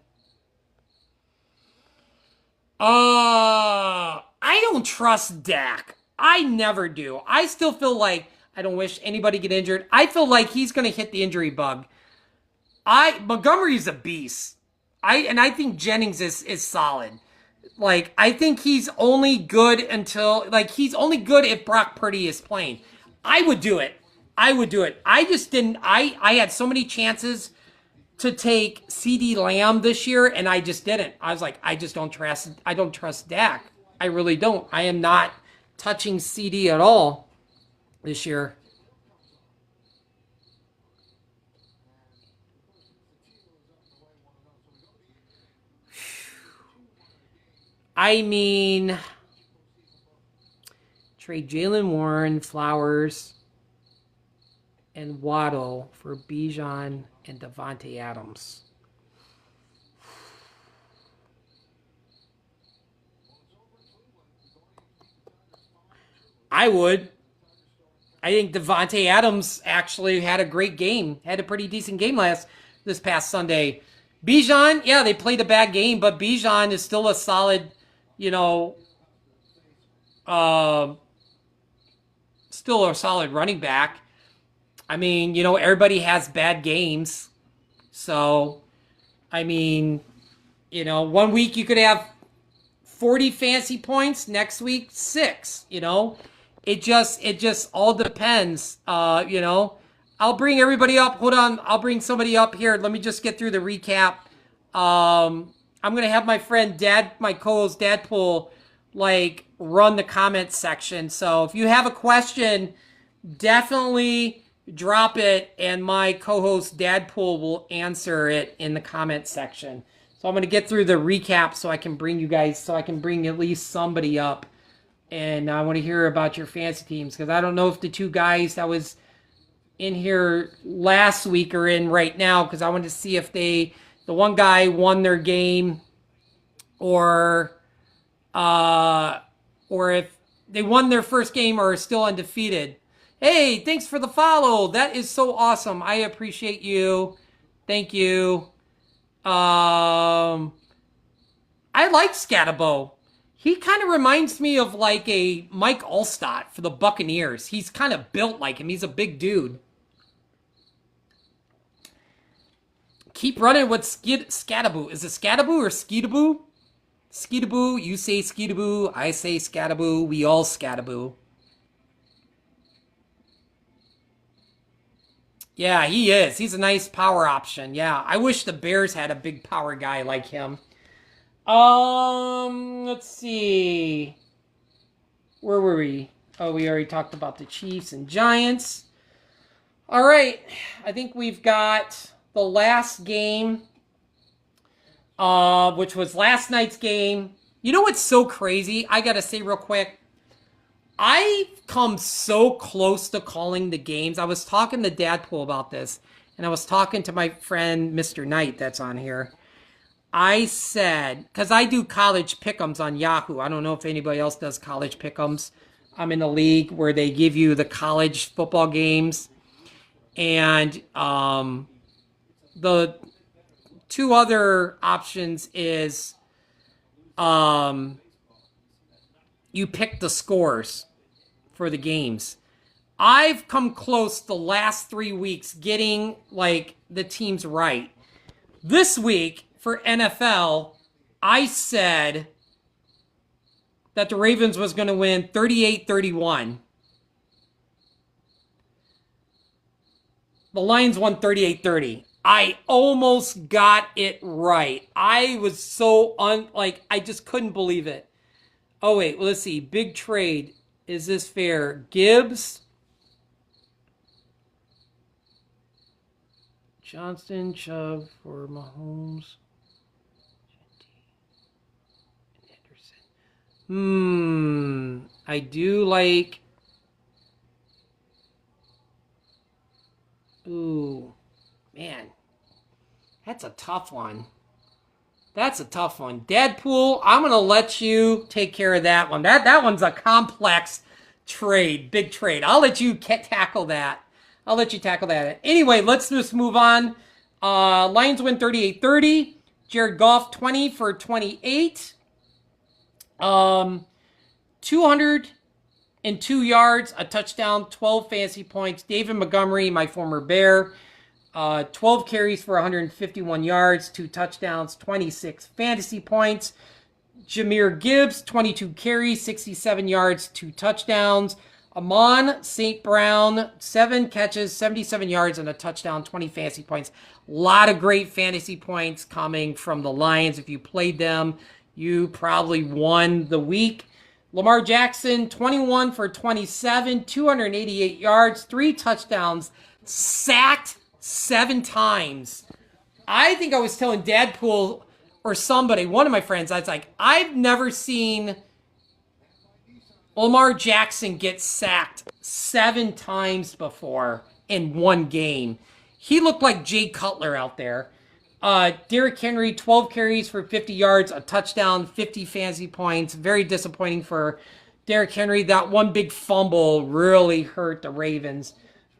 A: I don't trust Dak. I never do. I still feel like I don't wish anybody get injured. I feel like he's going to hit the injury bug. Montgomery's a beast. I think Jennings is solid. Like I think he's only good until like he's only good if Brock Purdy is playing. I would do it. I would do it. I just didn't. I had so many chances to take CD Lamb this year, and I just didn't. I was like, I just don't trust. I don't trust Dak. I really don't. I am not touching CD at all this year. I mean, trade Jalen Warren, Flowers, and Waddle for Bijan and Devontae Adams. I would. I think Devontae Adams actually had a great game. Had a pretty decent game this past Sunday. Bijan, yeah, they played a bad game, but Bijan is still a solid, you know, still a solid running back. I mean, you know, everybody has bad games. So, I mean, you know, one week you could have 40 fancy points, next week 6, you know. It just all depends. You know. I'll bring everybody up. Hold on. I'll bring somebody up here. Let me just get through the recap. I'm gonna have my friend my co-host Dadpool, like run the comments section. So if you have a question, definitely drop it, and my co-host Dadpool will answer it in the comment section. So I'm gonna get through the recap so I can bring at least somebody up, and I want to hear about your fantasy teams because I don't know if the two guys that was in here last week are in right now because I wanted to see if the one guy won their game or if they won their first game or are still undefeated. Hey, thanks for the follow. That is so awesome. I appreciate you. Thank you. I like Scatabo. He kind of reminds me of like a Mike Allstott for the Buccaneers. He's kind of built like him. He's a big dude. Keep running with Scatabo. Is it Scatabo or Skeetaboo? Skeetaboo. You say Skeetaboo. I say Scatabo. We all Scatabo. Yeah, he is. He's a nice power option. Yeah, I wish the Bears had a big power guy like him. Let's see. Where were we? Oh, we already talked about the Chiefs and Giants. All right. I think we've got the last game, which was last night's game. You know what's so crazy? I got to say real quick. I've come so close to calling the games. I was talking to Dadpool about this, and I was talking to my friend Mr. Knight that's on here. I said, because I do college pick'ems on Yahoo. I don't know if anybody else does college pick'ems. I'm in a league where they give you the college football games, and the two other options is you pick the scores for the games. I've come close the last 3 weeks getting like the teams right. This week for NFL, I said that the Ravens was going to win 38-31. The Lions won 38-30. I almost got it right. I was so I just couldn't believe it. Oh wait, well, let's see. Big trade. Is this fair? Gibbs, Johnston, Chubb for Mahomes, Henderson. I do like. Ooh, man, that's a tough one. That's a tough one. Dadpool, I'm going to let you take care of that one. That one's a complex trade, big trade. I'll let you tackle that. I'll let you tackle that. Anyway, let's just move on. Lions win 38-30. Jared Goff, 20 for 28. 202 yards, a touchdown, 12 fantasy points. David Montgomery, my former Bear, 12 carries for 151 yards, 2 touchdowns, 26 fantasy points. Jahmyr Gibbs, 22 carries, 67 yards, 2 touchdowns. Amon St. Brown, 7 catches, 77 yards, and a touchdown, 20 fantasy points. A lot of great fantasy points coming from the Lions. If you played them, you probably won the week. Lamar Jackson, 21 for 27, 288 yards, 3 touchdowns, sacked 7 times. I think I was telling Dadpool or somebody, one of my friends, I was like, I've never seen Lamar Jackson get sacked 7 times before in one game. He looked like Jay Cutler out there. Derrick Henry, 12 carries for 50 yards, a touchdown, 50 fantasy points. Very disappointing for Derrick Henry. That one big fumble really hurt the Ravens.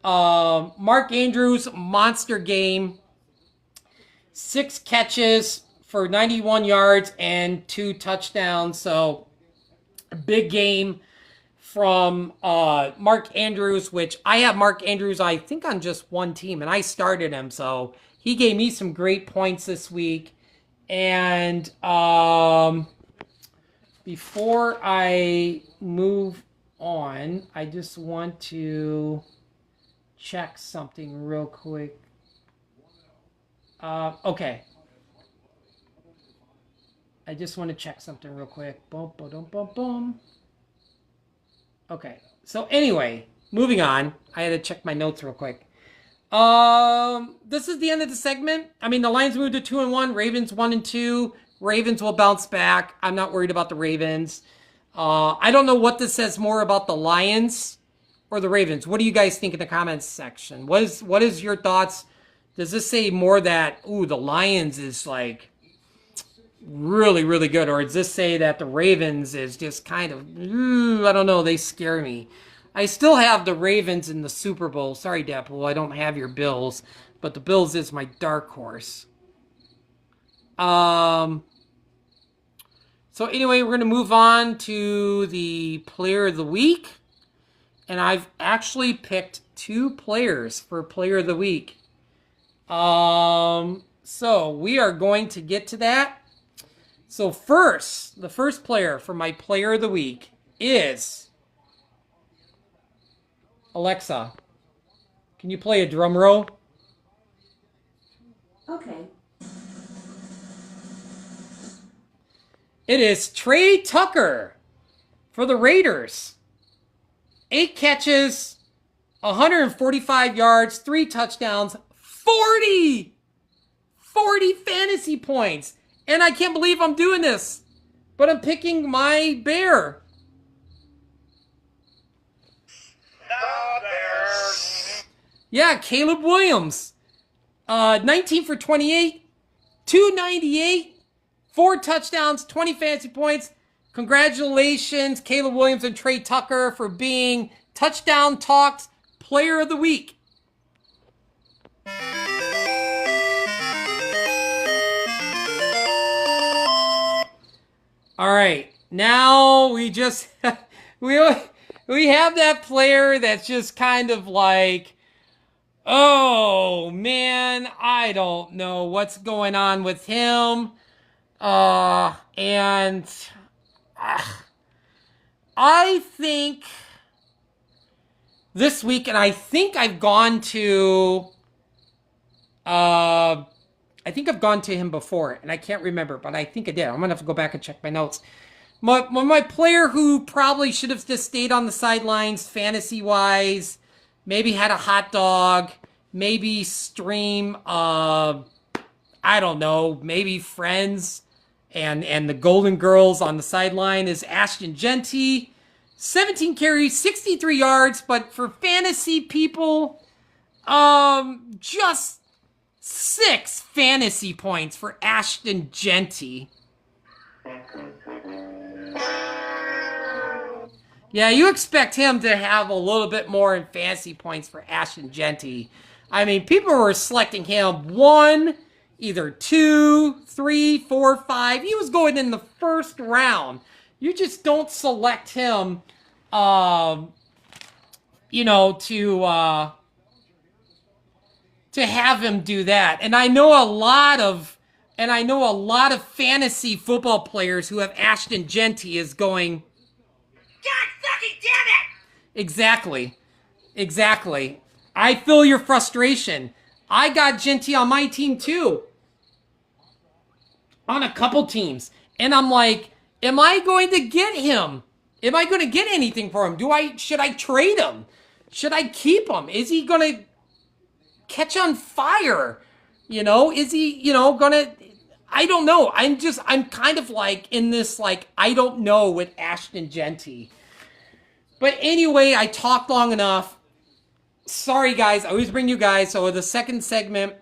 A: Mark Andrews, monster game. 6 catches for 91 yards and 2 touchdowns. So, a big game from Mark Andrews, which I have Mark Andrews, I think, on just one team, and I started him. So, he gave me some great points this week. And before I move on, I just want to check something real quick. Okay. I just want to check something real quick. Boom, boom, boom, boom. Okay. So anyway, moving on. I had to check my notes real quick. This is the end of the segment. I mean, the Lions moved to 2-1, Ravens 1-2. Ravens will bounce back. I'm not worried about the Ravens. I don't know what this says more about the Lions or the Ravens. What do you guys think in the comments section? What is your thoughts? Does this say more that, ooh, the Lions is like really, really good? Or does this say that the Ravens is just kind of, I don't know, they scare me. I still have the Ravens in the Super Bowl. Sorry, Dadpool, I don't have your Bills, but the Bills is my dark horse. So anyway, we're going to move on to the Player of the Week. And I've actually picked 2 players for Player of the Week. So we are going to get to that. So first, the first player for my Player of the Week is... Alexa, can you play a drum roll?
C: Okay.
A: It is Trey Tucker for the Raiders. 8 catches, 145 yards, 3 touchdowns, 40 fantasy points. And I can't believe I'm doing this, but I'm picking my Bear. Yeah, Caleb Williams. 19 for 28, 298, 4 touchdowns, 20 fantasy points. Congratulations, Caleb Williams and Trey Tucker, for being Touchdown Talks Player of the Week. All right, now we just we have that player that's just kind of like, oh man, I don't know what's going on with him. And I think this week, and I think I've gone to him before, and I can't remember, but I think I did. I'm gonna have to go back and check my notes. My player who probably should have just stayed on the sidelines fantasy wise, maybe had a hot dog, maybe stream I don't know, maybe Friends and the Golden Girls on the sideline, is Ashton Genty. 17 carries, 63 yards, but for fantasy people, just 6 fantasy points for Ashton Genty. Yeah, you expect him to have a little bit more in fantasy points for Ashton Genty. I mean, people were selecting him 1, either 2, 3, 4, 5. He was going in the first round. You just don't select him, to have him do that. And I know a lot of fantasy football players who have Ashton Genty is going,
B: God fucking damn it!
A: Exactly. I feel your frustration. I got Genty on my team too. On a couple teams. And I'm like, am I going to get him? Am I going to get anything for him? Should I trade him? Should I keep him? Is he going to catch on fire? Is he, gonna, I don't know. I'm kind of like in this, like, I don't know with Ashton Genty. But anyway, I talked long enough. Sorry, guys. I always bring you guys. So the second segment,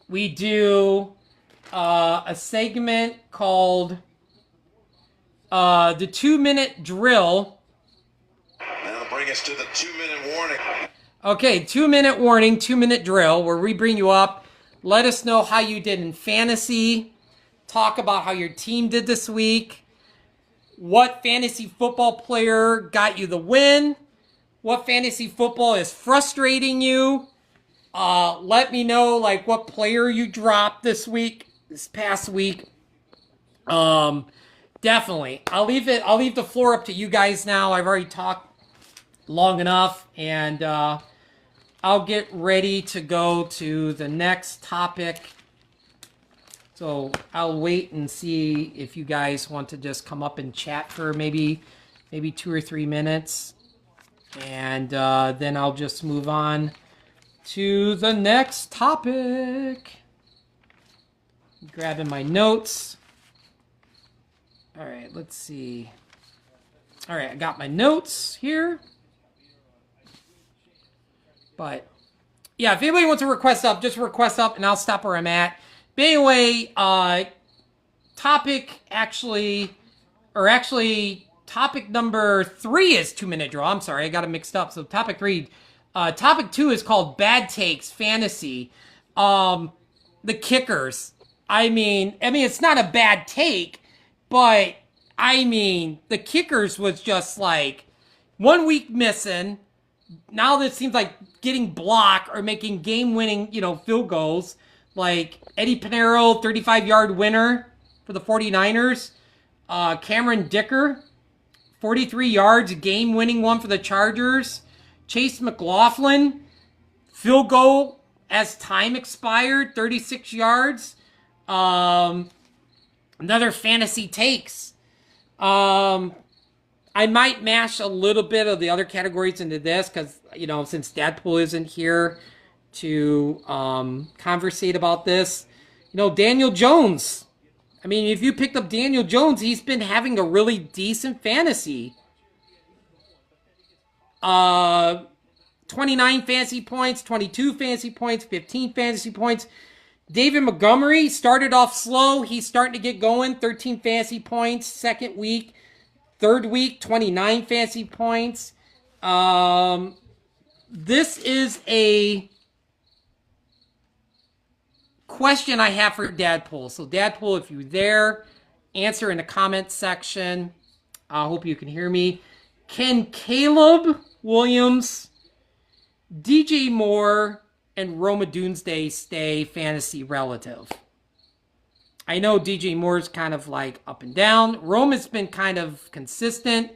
A: we do a segment called the 2-minute drill.
B: That'll bring us to the 2-minute warning.
A: Okay, 2-minute warning, 2-minute drill, where we bring you up. Let us know how you did in fantasy. Talk about how your team did this week. What fantasy football player got you the win? What fantasy football is frustrating you? Let me know, like, what player you dropped this past week. Definitely. I'll leave the floor up to you guys now. I've already talked long enough, and I'll get ready to go to the next topic. So I'll wait and see if you guys want to just come up and chat for maybe 2 or 3 minutes. And then I'll just move on to the next topic. Grabbing my notes. All right, let's see. All right, I got my notes here. But yeah, if anybody wants to request up, just request up and I'll stop where I'm at. But anyway, topic number 3 is 2-minute draw. I'm sorry, I got it mixed up. So topic 3, topic 2 is called Bad Takes Fantasy. The kickers. I mean, it's not a bad take, but I mean, the kickers was just like 1 week missing. Now this seems like getting blocked or making game-winning, field goals. Like Eddie Pinheiro, 35-yard winner for the 49ers. Cameron Dicker, 43 yards, game-winning one for the Chargers. Chase McLaughlin, field goal as time expired, 36 yards. Another fantasy takes. I might mash a little bit of the other categories into this because, since Dadpool isn't here to conversate about this. Daniel Jones. I mean, if you picked up Daniel Jones, he's been having a really decent fantasy. 29 fantasy points, 22 fantasy points, 15 fantasy points. David Montgomery started off slow. He's starting to get going. 13 fantasy points, second week. Third week, 29 fantasy points. This is a question I have for Dadpool. So, Dadpool, if you're there, answer in the comment section. I hope you can hear me. Can Caleb Williams, DJ Moore, and Roma Doomsday stay fantasy relative? I know DJ Moore's kind of like up and down. Roma's been kind of consistent.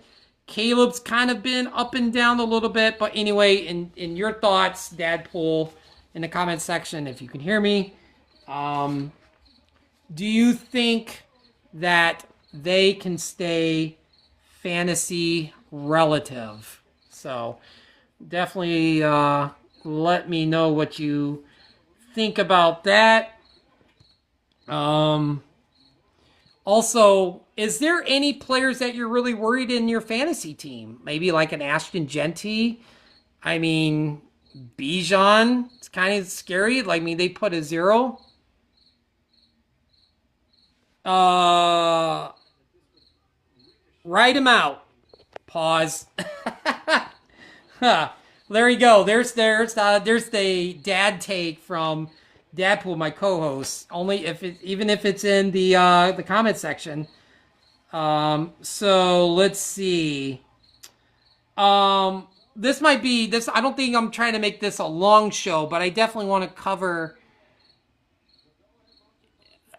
A: Caleb's kind of been up and down a little bit. But anyway, in your thoughts, Dadpool, in the comment section, if you can hear me, do you think that they can stay fantasy relative? So definitely let me know what you think about that. Also, is there any players that you're really worried in your fantasy team? Maybe like an Ashton Genty. I mean, Bijan. It's kind of scary. Like, I mean, they put a 0. Write him out. Pause. Huh. There you go. There's the dad take from Dadpool, my co-host. Only even if it's in the comment section. So let's see. This might be this. I don't think I'm trying to make this a long show, but I definitely want to cover.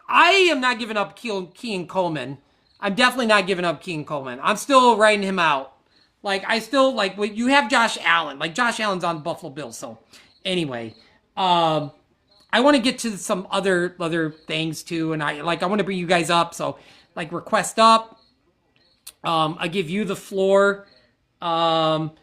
A: I am not giving up Kean Coleman. I'm definitely not giving up Kean Coleman. I'm still writing him out. Like, I still, like, you have Josh Allen. Like, Josh Allen's on the Buffalo Bills. So, anyway, I want to get to some other things, too. And I want to bring you guys up. So, like, request up. I give you the floor. Topic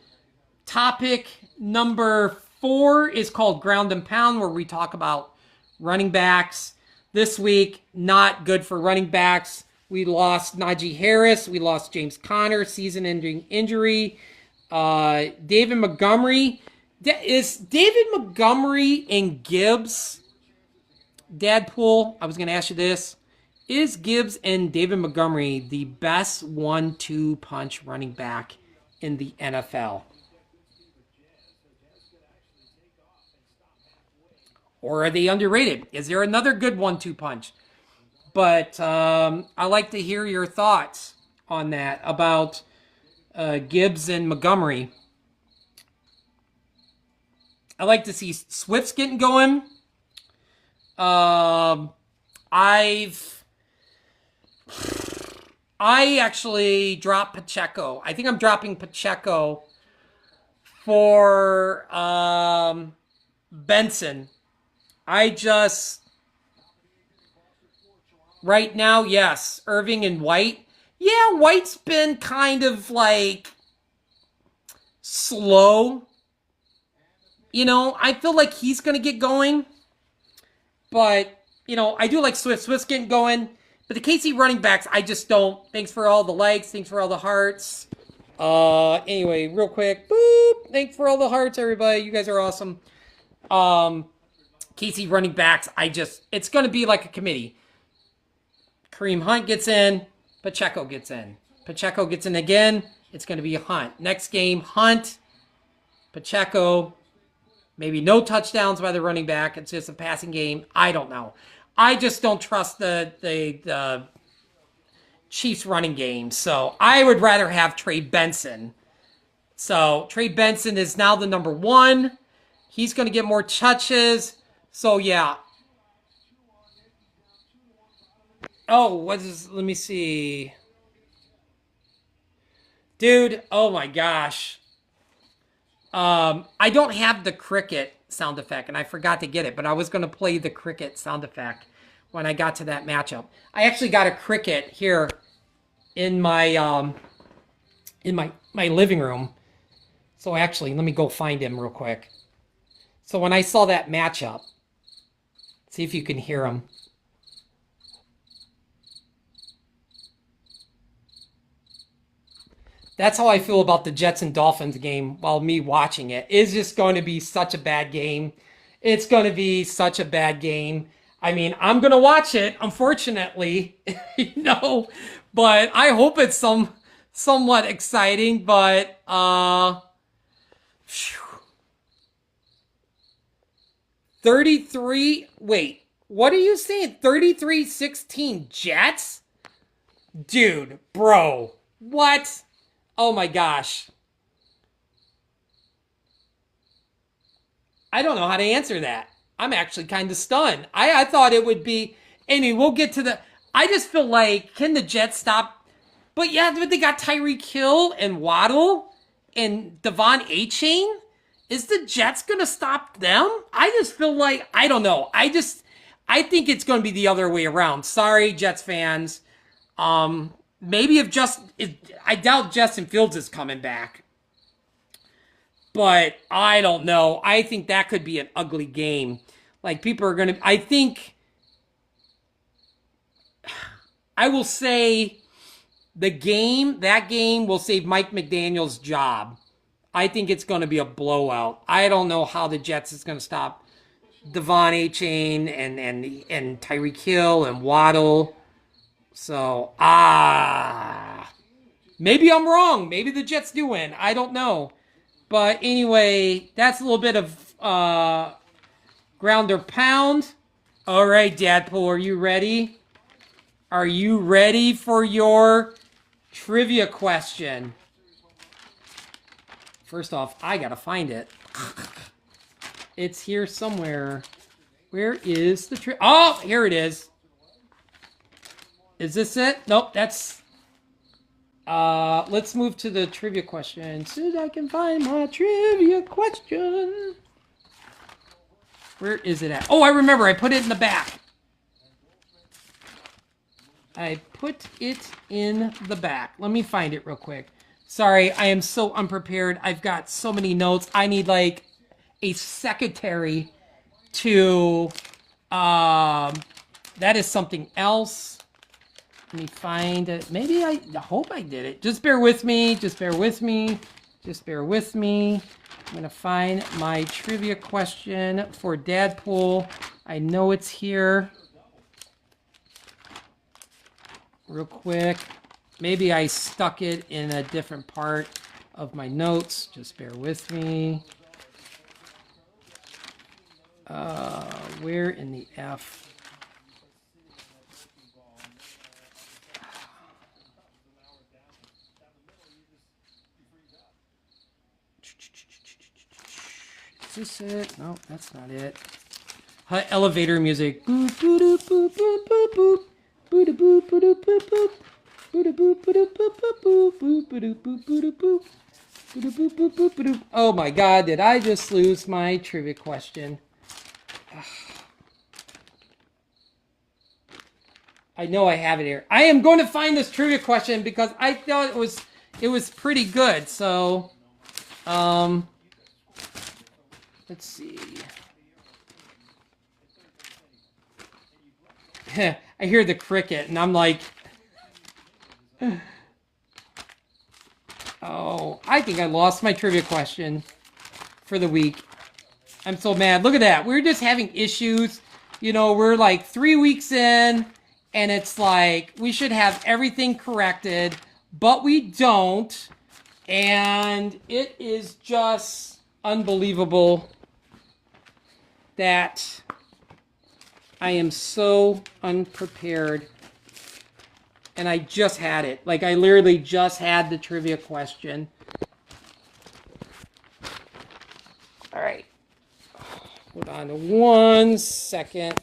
A: number 4 is called Ground and Pound, where we talk about running backs. This week, not good for running backs. We lost Najee Harris. We lost James Conner, season-ending injury. David Montgomery. Is David Montgomery and Gibbs, Dadpool, I was going to ask you this. Is Gibbs and David Montgomery the best 1-2 punch running back in the NFL? Or are they underrated? Is there another good 1-2 punch? But I like to hear your thoughts on that about Gibbs and Montgomery. I like to see Swift's getting going. I actually dropped Pacheco. I think I'm dropping Pacheco for Benson. Right now, yes, Irving and White. Yeah, White's been kind of like slow. You know, I feel like he's going to get going. But, you know, I do like Swift. Swift's getting going. But the KC running backs, I just don't. Thanks for all the likes. Thanks for all the hearts. Anyway, real quick. Boop. Thanks for all the hearts, everybody. You guys are awesome. KC running backs, it's going to be like a committee. Kareem Hunt gets in. Pacheco gets in. Pacheco gets in again. It's going to be a Hunt. Next game, Hunt. Pacheco. Maybe no touchdowns by the running back. It's just a passing game. I don't know. I just don't trust the Chiefs running game. So I would rather have Trey Benson. So Trey Benson is now the number 1. He's going to get more touches. So yeah. Oh, let me see. Dude, oh my gosh. I don't have the cricket sound effect, and I forgot to get it, but I was going to play the cricket sound effect when I got to that matchup. I actually got a cricket here in my living room. So actually, let me go find him real quick. So when I saw that matchup, see if you can hear him. That's how I feel about the Jets and Dolphins game while me watching it. It's just going to be such a bad game. It's going to be such a bad game. I mean, I'm going to watch it, unfortunately, but I hope it's somewhat exciting, but phew. 33, wait, what are you saying? 33-16 Jets? Dude, bro. What? Oh my gosh. I don't know how to answer that. I'm actually kind of stunned. I thought it would be. Anyway, we'll get to the. I just feel like, can the Jets stop? But yeah, but they got Tyreek Hill and Waddle and Devon A-Chain. Is the Jets going to stop them? I just feel like, I don't know. I think it's going to be the other way around. Sorry, Jets fans. Maybe I doubt Justin Fields is coming back. But I don't know. I think that could be an ugly game. Like, people are going to, I will say that game will save Mike McDaniel's job. I think it's going to be a blowout. I don't know how the Jets is going to stop Devon A-Chain and Tyreek Hill and Waddle. So, maybe I'm wrong. Maybe the Jets do win. I don't know. But anyway, that's a little bit of ground or pound. All right, Dadpool, are you ready? Are you ready for your trivia question? First off, I gotta find it. It's here somewhere. Where is the Oh, here it is. Is this it? Nope, that's... let's move to the trivia question. As soon as I can find my trivia question. Where is it at? Oh, I remember. I put it in the back. I put it in the back. Let me find it real quick. Sorry, I am so unprepared. I've got so many notes. I need like a secretary to... that is something else. Let me find it. Maybe I hope I did it. Just bear with me. Just bear with me. Just bear with me. I'm going to find my trivia question for Dadpool. I know it's here. Real quick. Maybe I stuck it in a different part of my notes. Just bear with me. Where in the F? Is this it? No, that's not it. Elevator music. Boop, boop, boop, boop, boop, boop, boop. Boop, boop, boop, boop, boop, boop. Boop, boop, boop, boop, boop, boop, boop, boop, boop, boop, boop. Boop, boop, boop, boop, boop. Oh my God, did I just lose my trivia question? I know I have it here. I am going to find this trivia question because I thought it was pretty good. So, let's see. I hear the cricket, and I'm like, oh, I think I lost my trivia question for the week. I'm so mad. Look at that. We're just having issues. You know, we're like 3 weeks in, and it's like we should have everything corrected, but we don't. And it is just unbelievable that I am so unprepared. And I just had it. Like, I literally just had the trivia question. All right. Hold on 1 second.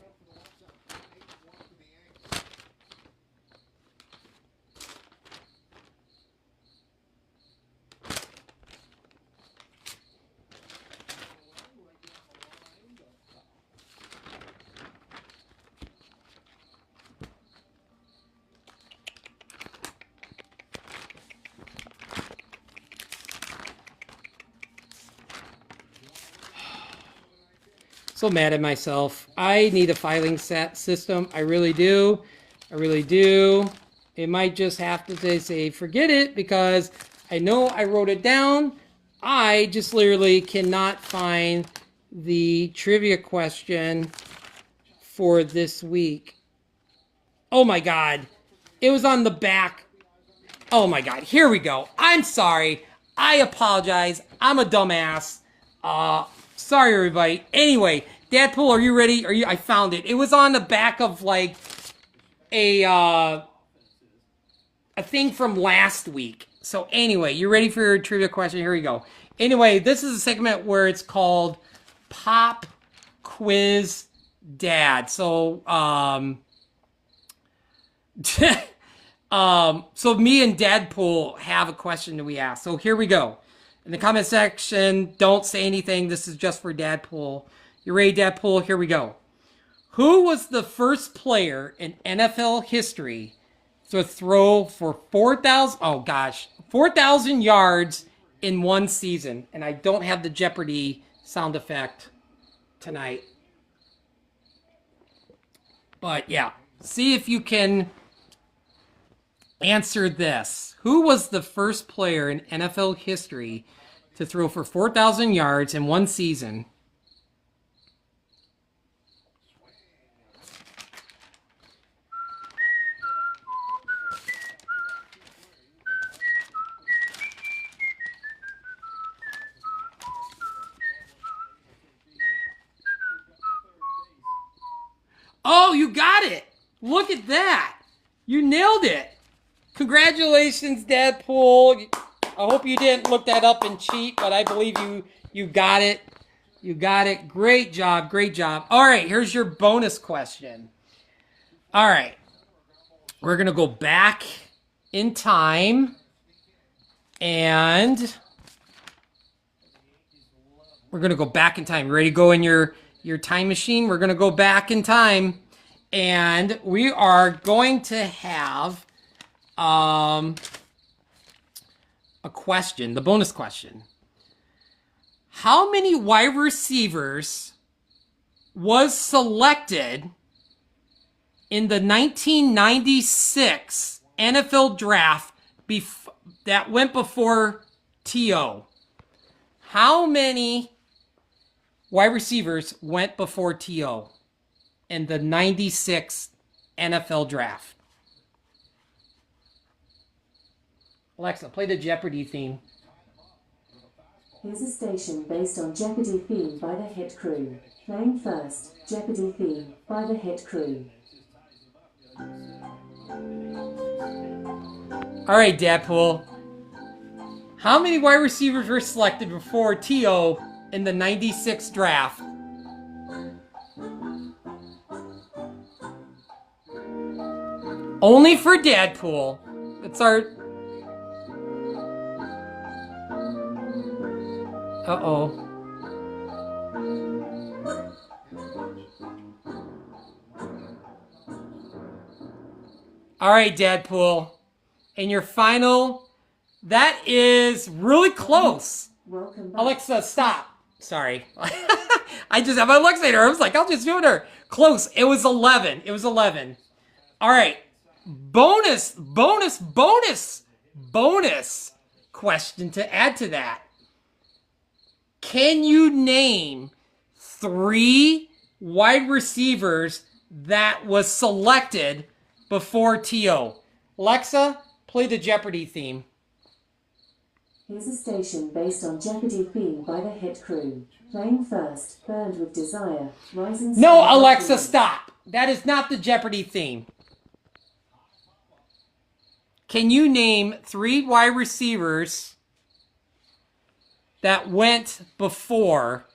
A: So mad at myself. I need a filing system. I really do. I really do. It might just have to say forget it because I know I wrote it down. I just literally cannot find the trivia question for this week. Oh my God. It was on the back. Oh my God. Here we go. I'm sorry. I apologize. I'm a dumbass. Sorry everybody. Anyway, Dadpool, are you ready? I found it. It was on the back of like a thing from last week. So anyway, you ready for your trivia question? Here we go. Anyway, this is a segment where it's called Pop Quiz Dad. So so me and Dadpool have a question that we ask. So here we go. In the comment section, don't say anything. This is just for Dadpool. You ready, Dadpool? Here we go. Who was the first player in NFL history to throw for 4,000 yards in one season? And I don't have the Jeopardy sound effect tonight. But yeah, see if you can answer this. Who was the first player in NFL history to throw for 4,000 yards in one season? Oh, you got it. Look at that. You nailed it. Congratulations, Dadpool. I hope you didn't look that up and cheat, but I believe you got it. You got it. Great job. Great job. All right, here's your bonus question. All right. We're going to go back in time and we're going to go back in time. You ready to go in your time machine? We're going to go back in time and we are going to have a question, the bonus question. How many wide receivers was selected in the 1996 NFL draft that went before T.O.? How many wide receivers went before T.O. in the 96 NFL draft? Alexa, play the Jeopardy theme.
C: Here's a station based on Jeopardy theme by the Hit Crew. Playing first, Jeopardy theme by the Hit Crew.
A: All right, Dadpool. How many wide receivers were selected before T.O. in the 96 draft? Only for Dadpool. It's our... Uh-oh. All right, Dadpool. And your final... That is really close.
C: Welcome back.
A: Alexa, stop. Sorry. I just have my Alexa here. I was like, I'll just do it her. Close. It was 11. It was 11. All right. Bonus question to add to that. Can you name 3 wide receivers that was selected before T.O.? Alexa, play the Jeopardy theme.
C: Here's a station based on Jeopardy theme by the Hit Crew. Playing first, Burned with Desire, Rising
A: No,
C: Star.
A: Alexa, stop. That is not the Jeopardy theme. Can you name 3 wide receivers that went before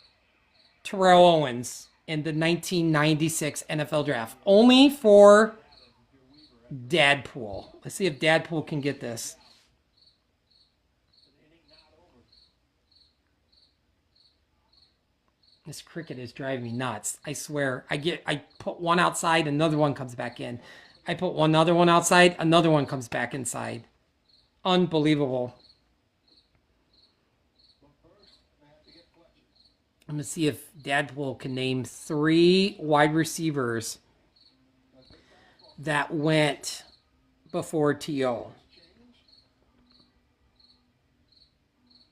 A: Terrell Owens in the 1996 NFL Draft? Only for Dadpool. Let's see if Dadpool can get this. This cricket is driving me nuts. I swear. I put one outside, another one comes back in. I put another one outside, another one comes back inside. Unbelievable. I'm going to see if Dadpool can name 3 wide receivers that went before T.O.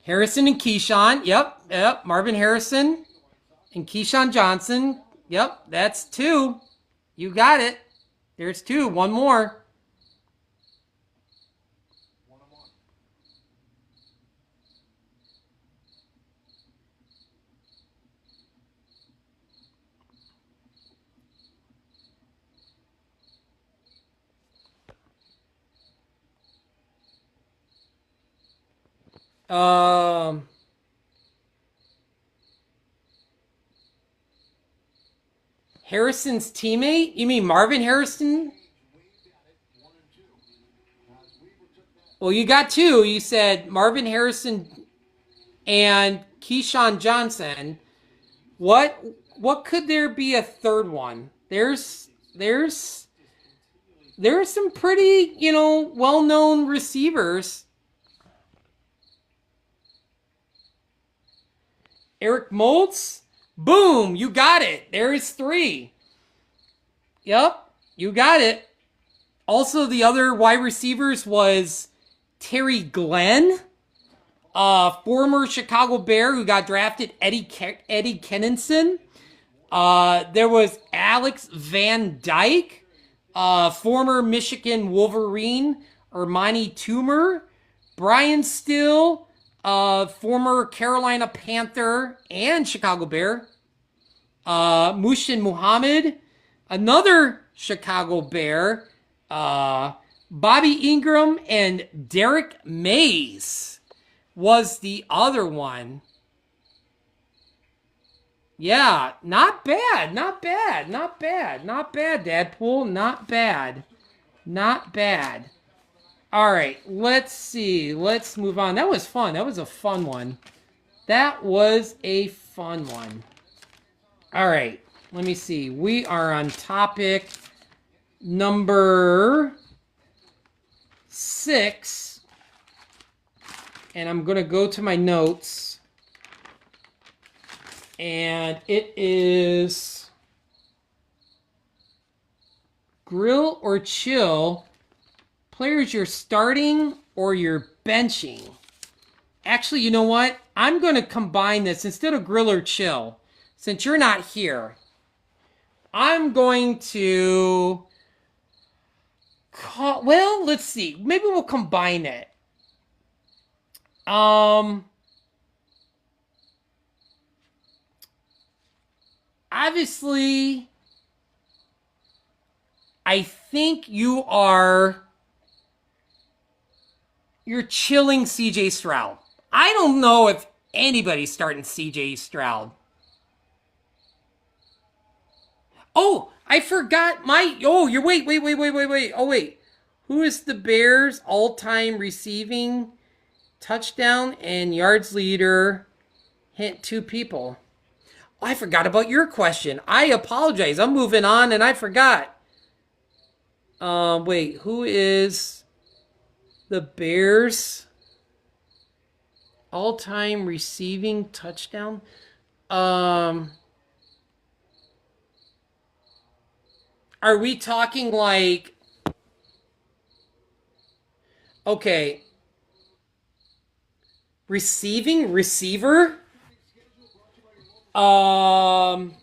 A: Harrison and Keyshawn. Yep. Marvin Harrison and Keyshawn Johnson. Yep, that's two. You got it. There's two. One more. Harrison's teammate? You mean Marvin Harrison? Well, you got two. You said Marvin Harrison and Keyshawn Johnson. What could there be a third one? There's some pretty, well-known receivers. Eric Moulds? Boom, you got it. There's three. Yep, you got it. Also, the other wide receivers was Terry Glenn, former Chicago Bear who got drafted, Eddie Kenninson. There was Alex Van Dyke, former Michigan Wolverine, Armani Toomer, Brian Still, former Carolina Panther and Chicago Bear, Mushin Muhammad, another Chicago Bear, Bobby Ingram, and Derek Mays was the other one. Yeah, not bad, Dadpool, not bad. All right, let's see. Let's move on. That was fun. That was a fun one. All right, let me see. We are on topic number 6. And I'm going to go to my notes. And it is grill or chill. Players you're starting or you're benching. Actually, you know what? I'm going to combine this. Instead of grill or chill, since you're not here, I'm going to call, well, let's see. Maybe we'll combine it. Obviously, I think you're chilling CJ Stroud. I don't know if anybody's starting CJ Stroud. Oh, I forgot you're wait. Oh, wait. Who is the Bears' all-time receiving touchdown and yards leader? Hint 2 people. Oh, I forgot about your question. I apologize. I'm moving on and I forgot. Wait, who is the Bears' all-time receiving touchdown? Are we talking like, okay, receiver? And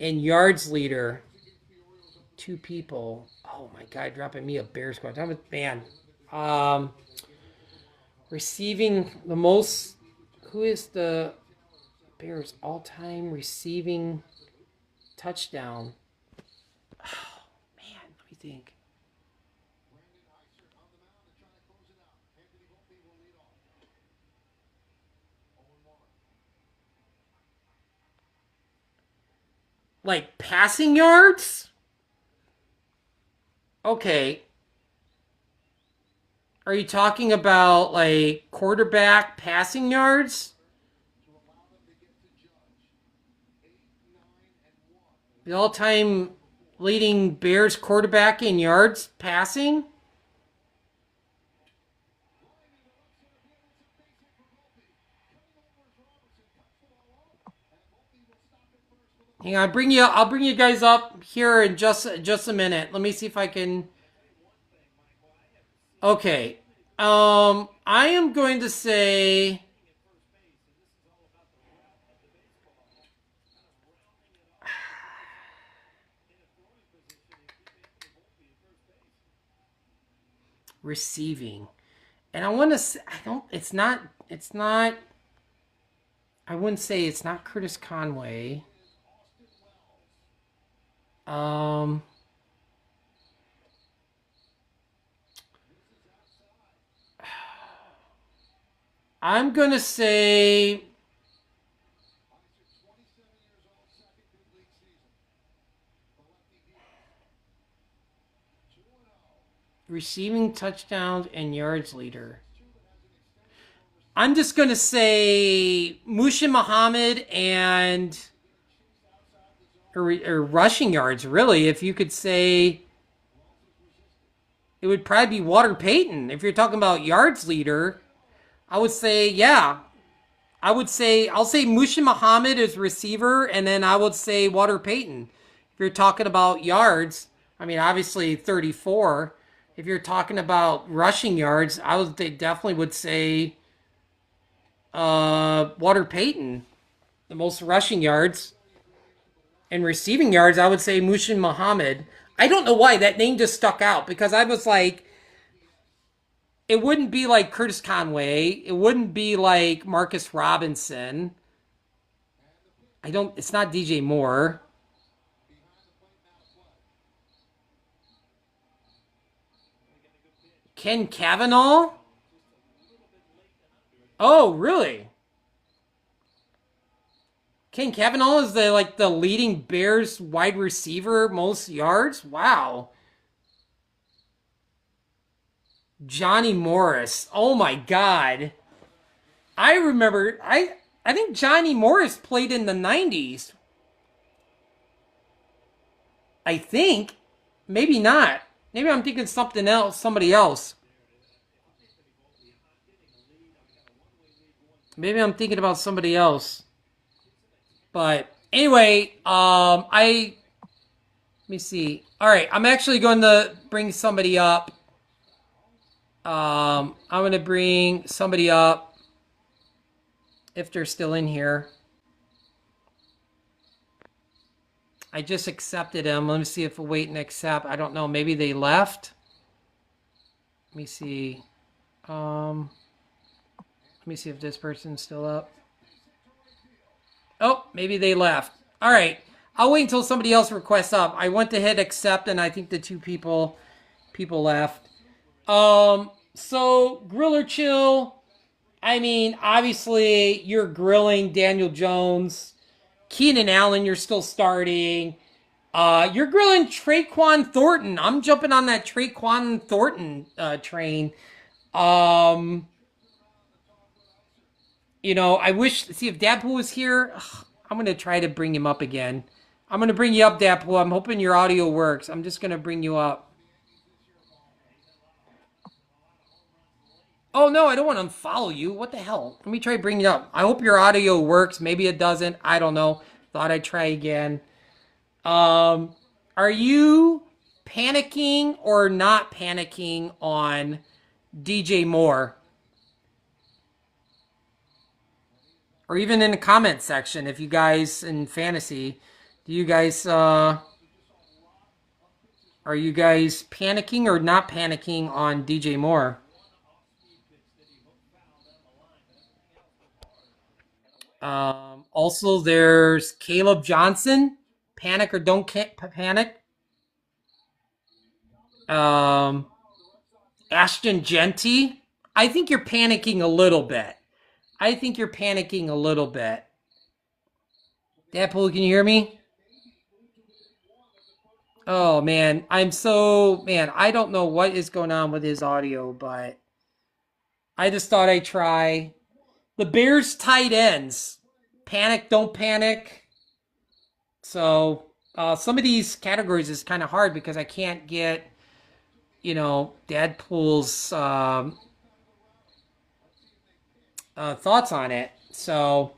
A: yards leader, 2 people. Oh my God, dropping me a Bears question. Man. Receiving the most. Who is the Bears' all-time receiving touchdown? Oh man, let me think. Like passing yards? Okay. Are you talking about like quarterback passing yards? The all-time leading Bears quarterback in yards passing? Hang on, I'll bring you guys up here in just a minute. Let me see if I can. Okay. I am going to say receiving. And I want to say, it's not, I wouldn't say it's not Curtis Conway. I'm going to say receiving touchdowns and yards leader. I'm just going to say Mushin Muhammad and or rushing yards, really. If you could say, it would probably be Walter Payton. If you're talking about yards leader, I would say, yeah. I'll say Mushin Muhammad as receiver, and then I would say Walter Payton. If you're talking about yards, I mean, obviously 34. If you're talking about rushing yards, they definitely would say Walter Payton, the most rushing yards. And receiving yards, I would say Mushin Muhammad. I don't know why that name just stuck out, because I was like, it wouldn't be like Curtis Conway. It wouldn't be like Marcus Robinson. It's not DJ Moore. Ken Kavanaugh? Oh, really? Ken Kavanaugh is the leading Bears wide receiver, most yards? Wow. Johnny Morris. Oh my God. I remember, I think Johnny Morris played in the 90s. I think. Maybe not. Maybe I'm thinking somebody else. Maybe I'm thinking about somebody else. But anyway, let me see. All right, I'm actually going to bring somebody up. I'm going to bring somebody up if they're still in here. I just accepted him. Let me see if we'll wait and accept. I don't know. Maybe they left. Let me see. Let me see if this person's still up. Oh, maybe they left. All right. I'll wait until somebody else requests up. I went to hit accept, and I think the two people left. So Griller Chill. I mean, obviously you're grilling Daniel Jones. Keenan Allen, you're still starting. You're grilling Traquan Thornton. I'm jumping on that Traquan Thornton train. You know, I wish, see if Dadpool was here. Ugh, I'm going to try to bring him up again. I'm going to bring you up, Dadpool. I'm hoping your audio works. I'm just going to bring you up. Oh, no, I don't want to unfollow you. What the hell? Let me try bringing you up. I hope your audio works. Maybe it doesn't. I don't know. Thought I'd try again. Are you panicking or not panicking on DJ Moore? Or even in the comment section, if you guys in fantasy, do you guys, are you guys panicking or not panicking on DJ Moore? Also, there's Caleb Johnson. Panic or don't panic. Ashton Genty. I think you're panicking a little bit. Dadpool, can you hear me? Oh, man. I don't know what is going on with his audio, but I just thought I'd try. The Bears tight ends. Panic, don't panic. So, some of these categories is kind of hard because I can't get, Dadpool's thoughts on it. So,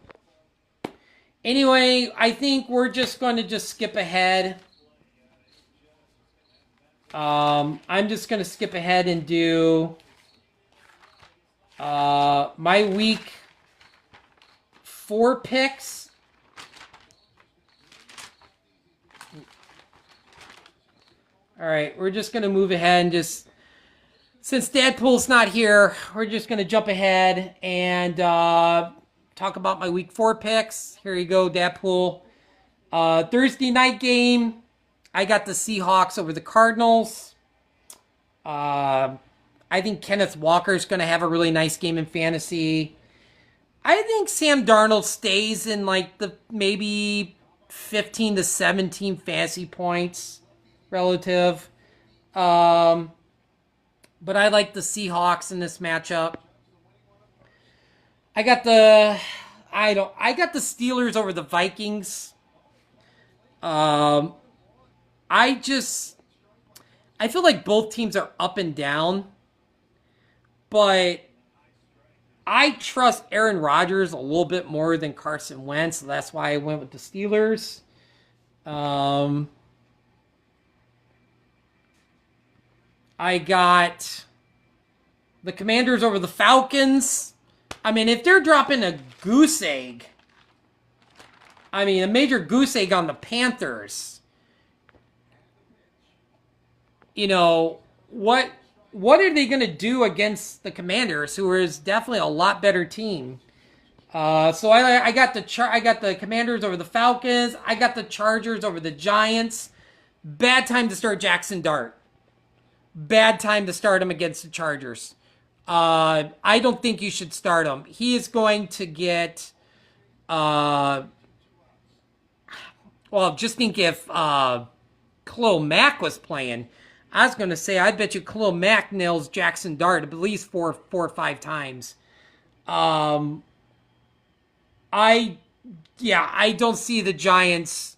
A: anyway, I think we're just going to just skip ahead. I'm just going to skip ahead and do My week 4 picks. All right, we're just going to move ahead and just, since Dadpool's not here, we're just going to jump ahead and talk about my week 4 picks. Here you go, Dadpool. Thursday night game, I got the Seahawks over the Cardinals. I think Kenneth Walker's going to have a really nice game in fantasy. I think Sam Darnold stays in like the maybe 15 to 17 fantasy points relative. But I like the Seahawks in this matchup. I got the Steelers over the Vikings. I feel like both teams are up and down, but I trust Aaron Rodgers a little bit more than Carson Wentz, so that's why I went with the Steelers. I got the Commanders over the Falcons. I mean, if they're dropping a goose egg, a major goose egg on the Panthers, what are they going to do against the Commanders, who is definitely a lot better team? So I got the Commanders over the Falcons. I got the Chargers over the Giants. Bad time to start Jackson Dart. Bad time to start him against the Chargers. I don't think you should start him. He is going to get. Just think if Khalil Mack was playing. I was going to say, I bet you Khalil Mack nails Jackson Dart at least four or 5 times. I don't see the Giants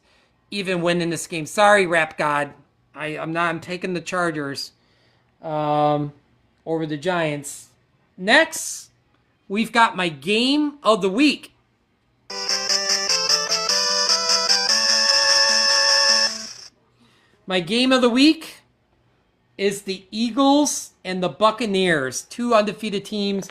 A: even winning this game. Sorry, Rap God. I'm taking the Chargers over the Giants. Next, we've got my game of the week. My game of the week is the Eagles and the Buccaneers. 2 undefeated teams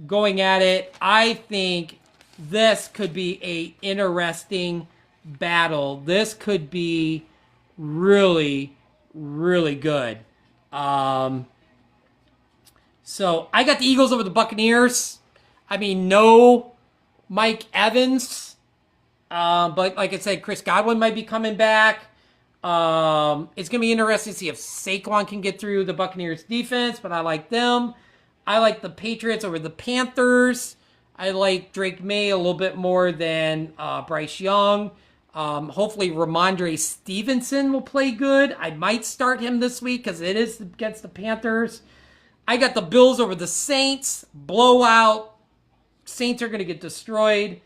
A: going at it. I think this could be an interesting battle. This could be really, really good. So I got the Eagles over the Buccaneers. No Mike Evans. But like I said, Chris Godwin might be coming back. It's going to be interesting to see if Saquon can get through the Buccaneers defense, but I like them. I like the Patriots over the Panthers. I like Drake May a little bit more than Bryce Young. Hopefully Ramondre Stevenson will play good. I might start him this week because it is against the Panthers. I got the Bills over the Saints. Blowout. Saints are going to get destroyed.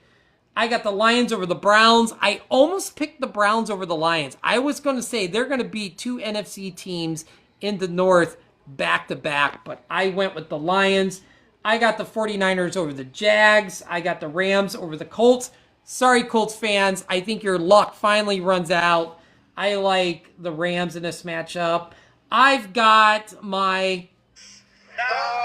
A: I got the Lions over the Browns. I almost picked the Browns over the Lions. I was going to say they're going to be 2 NFC teams in the North back-to-back, but I went with the Lions. I got the 49ers over the Jags. I got the Rams over the Colts. Sorry, Colts fans. I think your luck finally runs out. I like the Rams in this matchup. I've got my...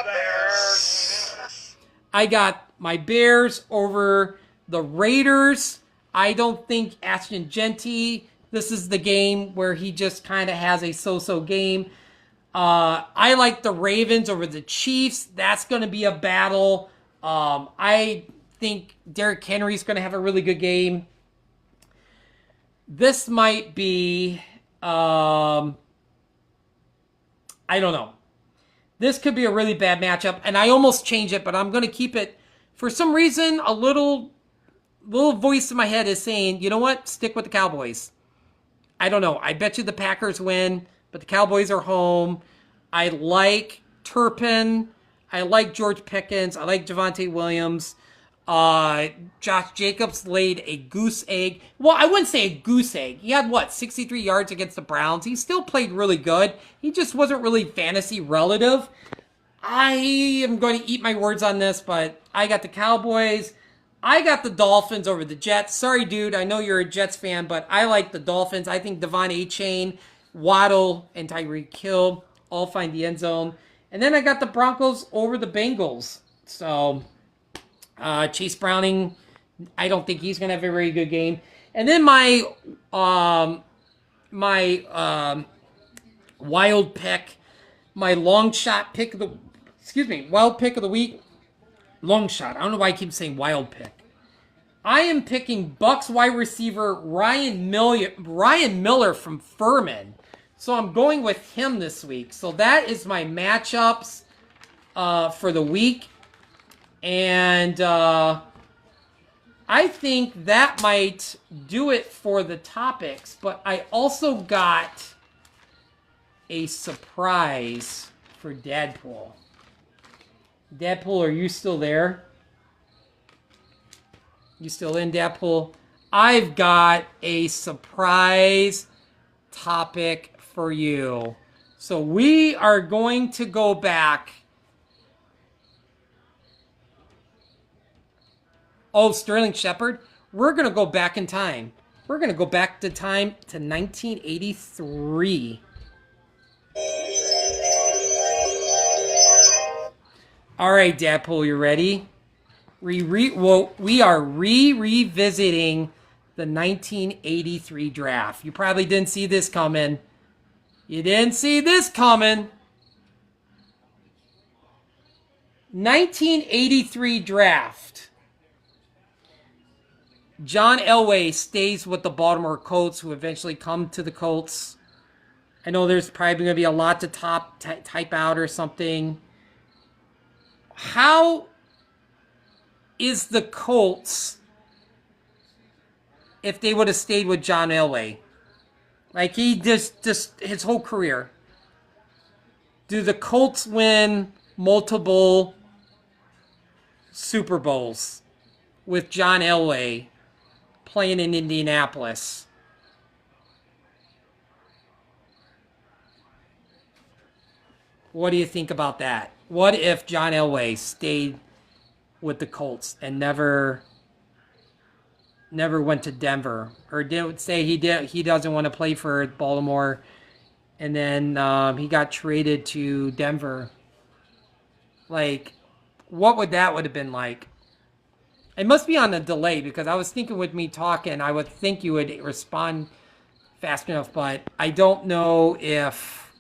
B: Bears.
A: I got my Bears over the Raiders. I don't think Ashton Genty, this is the game where he just kind of has a so-so game. I like the Ravens over the Chiefs. That's going to be a battle. I think Derrick Henry's going to have a really good game. This might be, I don't know. This could be a really bad matchup, and I almost changed it, but I'm going to keep it. For some reason, a little voice in my head is saying, you know what? Stick with the Cowboys. I don't know. I bet you the Packers win, but the Cowboys are home. I like Turpin. I like George Pickens. I like Javonte Williams. Josh Jacobs laid a goose egg. Well, I wouldn't say a goose egg. He had, 63 yards against the Browns. He still played really good. He just wasn't really fantasy relative. I am going to eat my words on this, but I got the Cowboys. I got the Dolphins over the Jets. Sorry, dude. I know you're a Jets fan, but I like the Dolphins. I think Devon Achane, Waddle, and Tyreek Hill all find the end zone. And then I got the Broncos over the Bengals. So Chase Browning, I don't think he's going to have a very good game. And then my wild pick, my long shot pick of the, wild pick of the week, long shot. I don't know why I keep saying wild pick. I am picking Bucks wide receiver Ryan Miller from Furman. So I'm going with him this week. So that is my matchups for the week. And I think that might do it for the topics. But I also got a surprise for Dadpool. Dadpool, are you still there? You still in, Dadpool? I've got a surprise topic for you. So we are going to go back. Oh, Sterling Shepard. We're going to go back in time. We're going to go back to time to 1983. All right, Dadpool, you ready? We are revisiting the 1983 draft. You probably didn't see this coming. You didn't see this coming. 1983 draft. John Elway stays with the Baltimore Colts, who eventually come to the Colts. I know there's probably going to be a lot to type out or something. How is the Colts if they would have stayed with John Elway? Like he just his whole career. Do the Colts win multiple Super Bowls with John Elway playing in Indianapolis? What do you think about that? What if John Elway stayed with the Colts and never went to Denver, or didn't say he doesn't want to play for Baltimore, and then he got traded to Denver? Like, what would have been like? It must be on a delay, because I was thinking with me talking, I would think you would respond fast enough, but I don't know if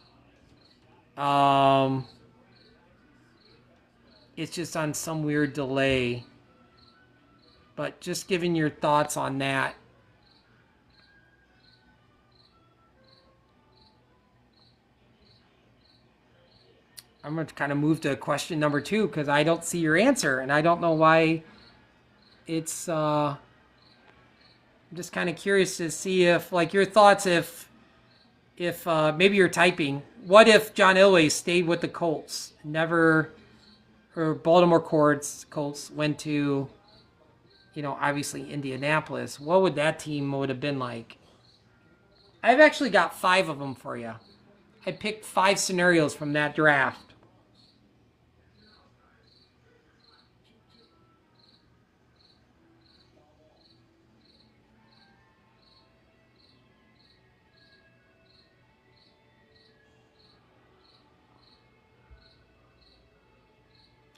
A: it's just on some weird delay. But just giving your thoughts on that. I'm going to kind of move to question number 2, because I don't see your answer, and I don't know why. It's I'm just kind of curious to see if, like, your thoughts, if maybe you're typing, what if John Elway stayed with the Colts, or Baltimore Colts went to, obviously Indianapolis? What would that team would have been like? I've actually got 5 of them for you. I picked 5 scenarios from that draft.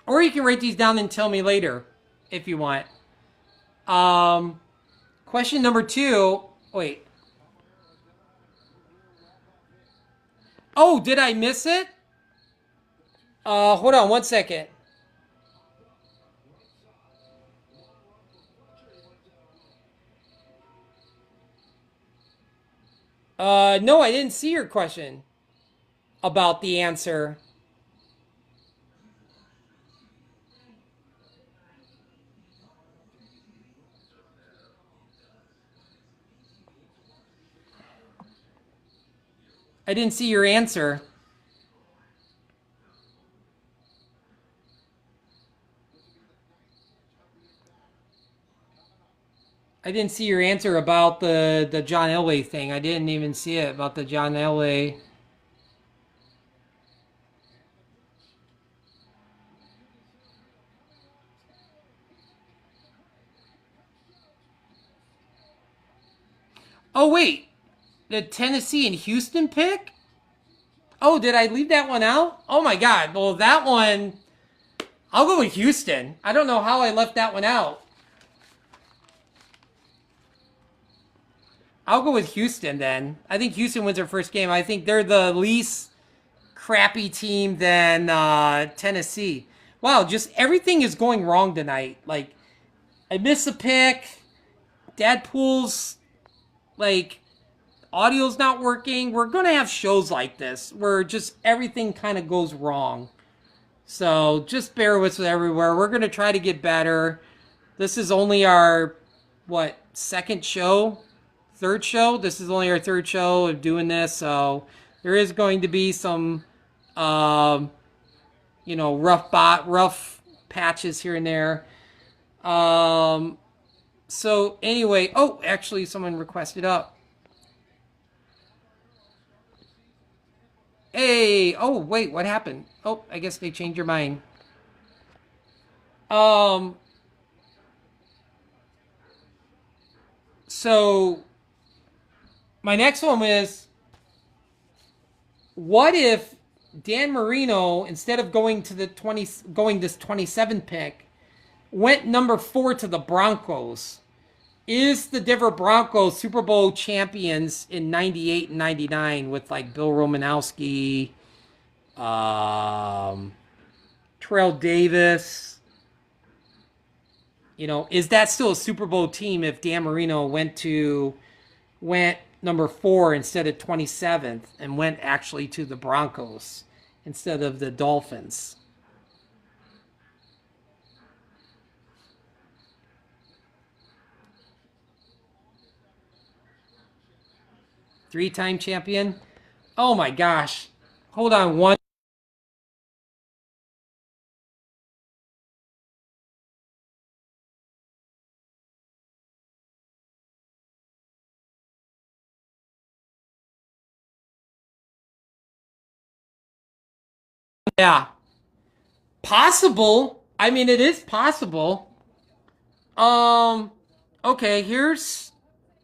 A: Or you can write these down and tell me later if you want. Question number 2. Wait. Oh, did I miss it? Hold on 1 second. No, I didn't see your question about the answer. I didn't see your answer. I didn't see your answer about the John Elway thing. I didn't even see it about the John Elway. Oh, wait. The Tennessee and Houston pick? Oh, did I leave that one out? Oh, my God. Well, that one, I'll go with Houston. I don't know how I left that one out. I'll go with Houston then. I think Houston wins their first game. I think they're the least crappy team than Tennessee. Wow, just everything is going wrong tonight. Like, I miss a pick. Dadpool's, like, audio's not working. We're going to have shows like this where just everything kind of goes wrong. So just bear with us everywhere. We're going to try to get better. This is only our, second show? Third show? This is only our third show of doing this. So there is going to be some, rough patches here and there. So anyway, actually someone requested up. Hey, wait, what happened? I guess they changed your mind. So my next one is, what if Dan Marino, instead of going this 27th pick, went number 4 to the Broncos? Is the Denver Broncos Super Bowl champions in 98 and 99 with like Bill Romanowski, Terrell Davis? Is that still a Super Bowl team if Dan Marino went number 4 instead of 27th and went actually to the Broncos instead of the Dolphins? Three-time champion? Oh my gosh. Hold on one. Yeah. Possible. I mean, it is possible. Okay, here's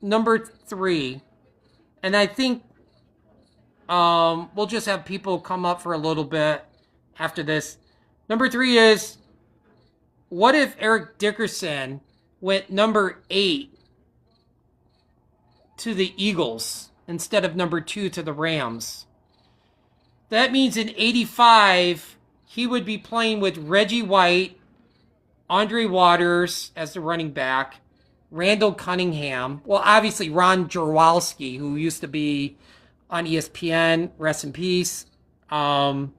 A: number 3. And I think we'll just have people come up for a little bit after this. Number 3 is, what if Eric Dickerson went number 8 to the Eagles instead of number 2 to the Rams? That means in 85, he would be playing with Reggie White, Andre Waters as the running back, Randall Cunningham. Well, obviously Ron Jaworski, who used to be on ESPN, rest in peace. What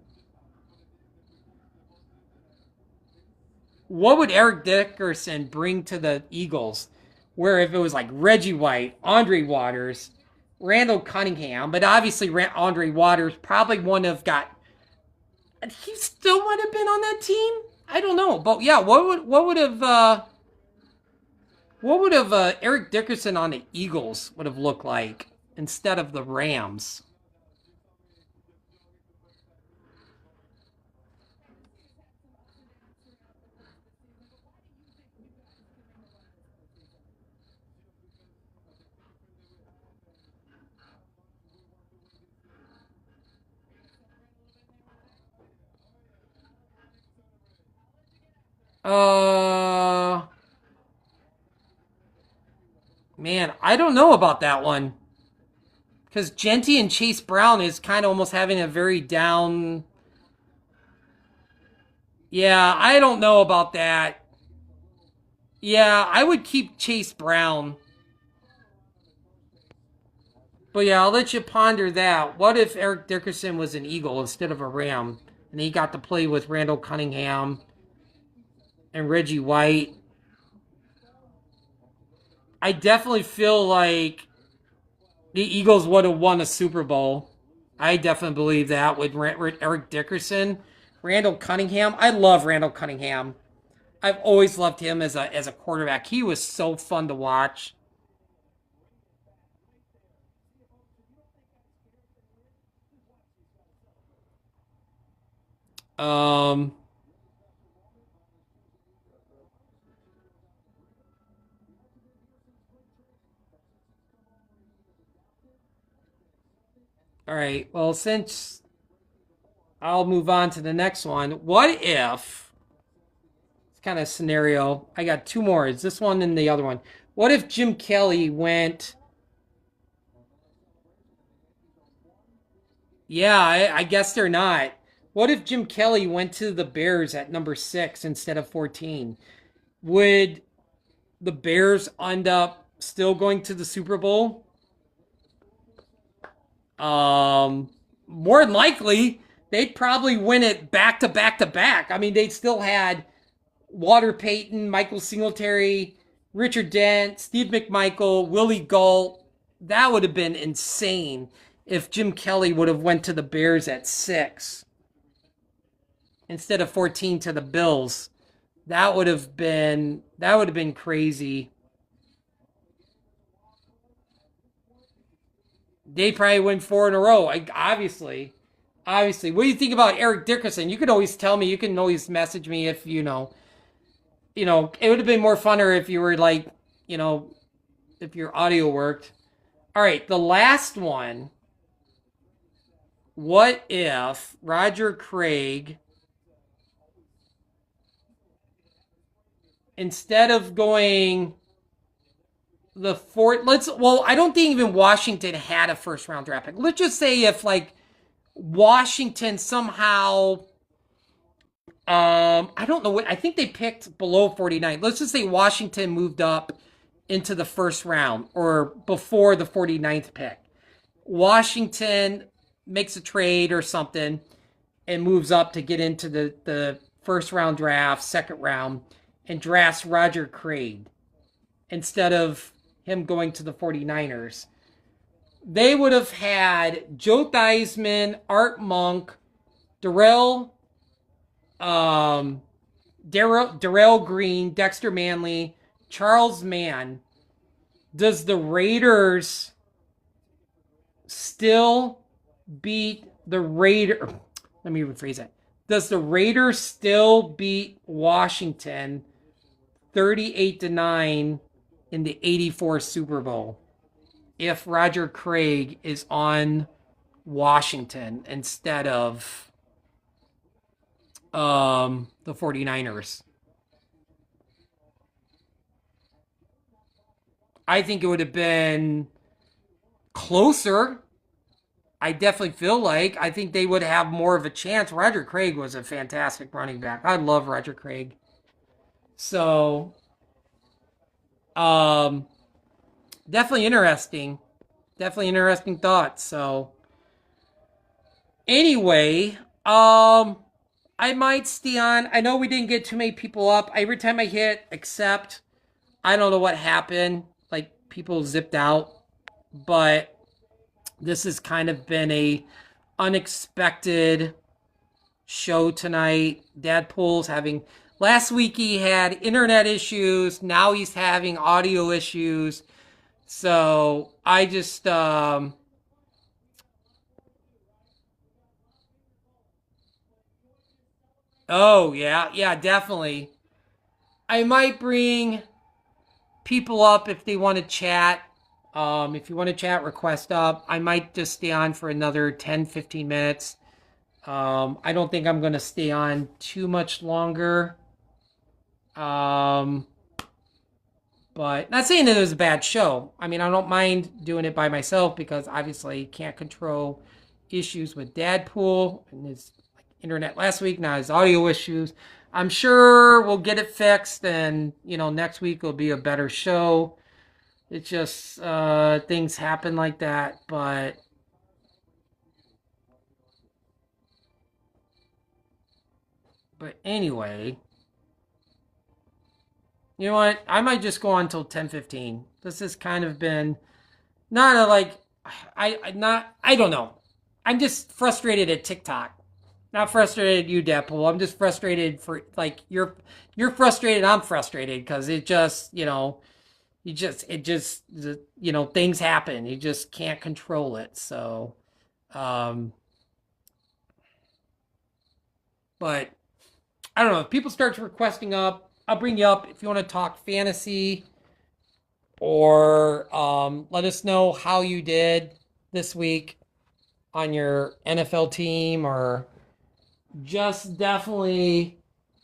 A: would Eric Dickerson bring to the Eagles? Where if it was like Reggie White, Andre Waters, Randall Cunningham, but obviously Andre Waters probably wouldn't have got. He still would have been on that team. I don't know, but yeah, what would have Eric Dickerson on the Eagles would have looked like instead of the Rams? Man, I don't know about that one. Because Genty and Chase Brown is kind of almost having a very down. Yeah, I don't know about that. Yeah, I would keep Chase Brown. But yeah, I'll let you ponder that. What if Eric Dickerson was an Eagle instead of a Ram? And he got to play with Randall Cunningham and Reggie White. I definitely feel like the Eagles would have won a Super Bowl. I definitely believe that with Eric Dickerson. Randall Cunningham. I love Randall Cunningham. I've always loved him as a quarterback. He was so fun to watch. All right. Well, since I'll move on to the next one. What if kind of scenario. I got two more. It's this one and the other one. What if Jim Kelly went? Yeah, I guess they're not. What if Jim Kelly went to the Bears at number 6 instead of 14? Would the Bears end up still going to the Super Bowl? More than likely, they'd probably win it back to back to back. I mean, they still had Walter Payton, Michael Singletary, Richard Dent, Steve McMichael, Willie Gault. That would have been insane if Jim Kelly would have went to the Bears at 6 instead of 14 to the Bills. That would have been crazy. They probably win 4 in a row. Obviously. What do you think about Eric Dickerson? You can always tell me. You can always message me if you know. It would have been more funner if you were like, if your audio worked. All right, the last one. What if Roger Craig, instead of going the fourth, I don't think even Washington had a first round draft pick. Let's just say if like Washington somehow, I don't know I think they picked below 49. Let's just say Washington moved up into the first round or before the 49th pick. Washington makes a trade or something and moves up to get into the first round draft, second round, and drafts Roger Craig instead of him going to the 49ers. They would have had Joe Theismann, Art Monk, Darrell Green, Dexter Manley, Charles Mann. Does the Raiders still beat the Raiders? Let me rephrase it. Does the Raiders still beat Washington 38-9 in the 84 Super Bowl if Roger Craig is on Washington instead of the 49ers? I think it would have been closer. I definitely feel like I think they would have more of a chance. Roger Craig was a fantastic running back. I love Roger Craig. So, definitely interesting. Definitely interesting thoughts. So, anyway, I might stay on. I know we didn't get too many people up. Every time I hit accept, I don't know what happened. Like people zipped out, but this has kind of been a unexpected show tonight. Dadpool's having, last week he had internet issues. Now he's having audio issues. So I just, oh yeah, definitely. I might bring people up if they want to chat. If you want to chat, request up. I might just stay on for another 10, 15 minutes. I don't think I'm going to stay on too much longer. But not saying that it was a bad show. I mean, I don't mind doing it by myself because obviously can't control issues with Dadpool and his internet last week. Now his audio issues. I'm sure we'll get it fixed and, next week will be a better show. It's just things happen like that, but anyway, you know what? I might just go on until 10:15. This has kind of been not a I don't know. I'm just frustrated at TikTok. Not frustrated at you, Dadpool. I'm just frustrated for you're frustrated. I'm frustrated because it just things happen. You just can't control it. So, but I don't know. If people start requesting up, I'll bring you up if you want to talk fantasy or let us know how you did this week on your NFL team or just definitely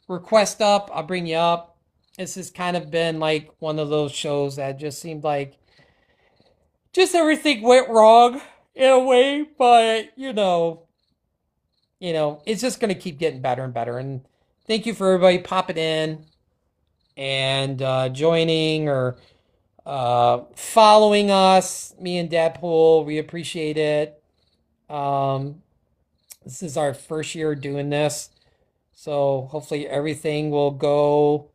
A: request up, I'll bring you up. This has kind of been like one of those shows that just seemed like just everything went wrong in a way, but it's just going to keep getting better and better. And thank you for everybody popping in and joining or following us, me and Dadpool. We appreciate it. This is our first year doing this, so hopefully everything will go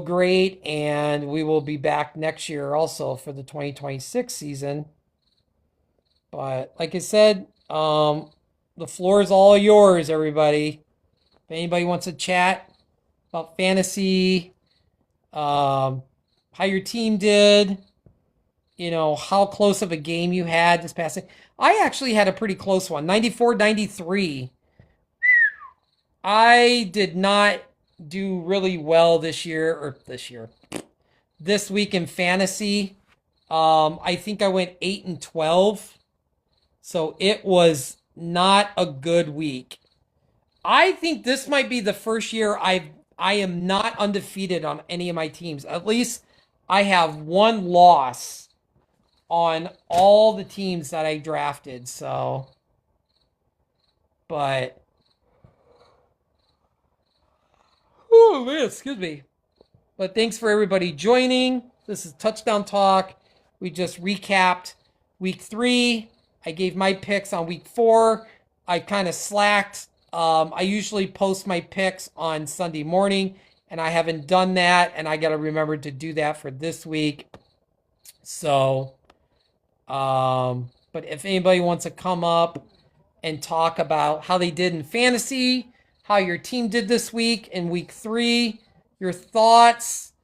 A: great, and we will be back next year also for the 2026 season. But like I said, the floor is all yours, everybody. If anybody wants to chat about fantasy, how your team did, how close of a game you had this past. I actually had a pretty close one, 94-93. I did not do really well this week in fantasy. I think I went 8-12. So it was not a good week. I think this might be the first year I am not undefeated on any of my teams. At least I have one loss on all the teams that I drafted. So, but oh man, excuse me. But thanks for everybody joining. This is Touchdown Talk. We just recapped week 3. I gave my picks on week 4. I kind of slacked. I usually post my picks on Sunday morning, and I haven't done that, and I got to remember to do that for this week. So, but if anybody wants to come up and talk about how they did in fantasy, how your team did this week in week 3, your thoughts.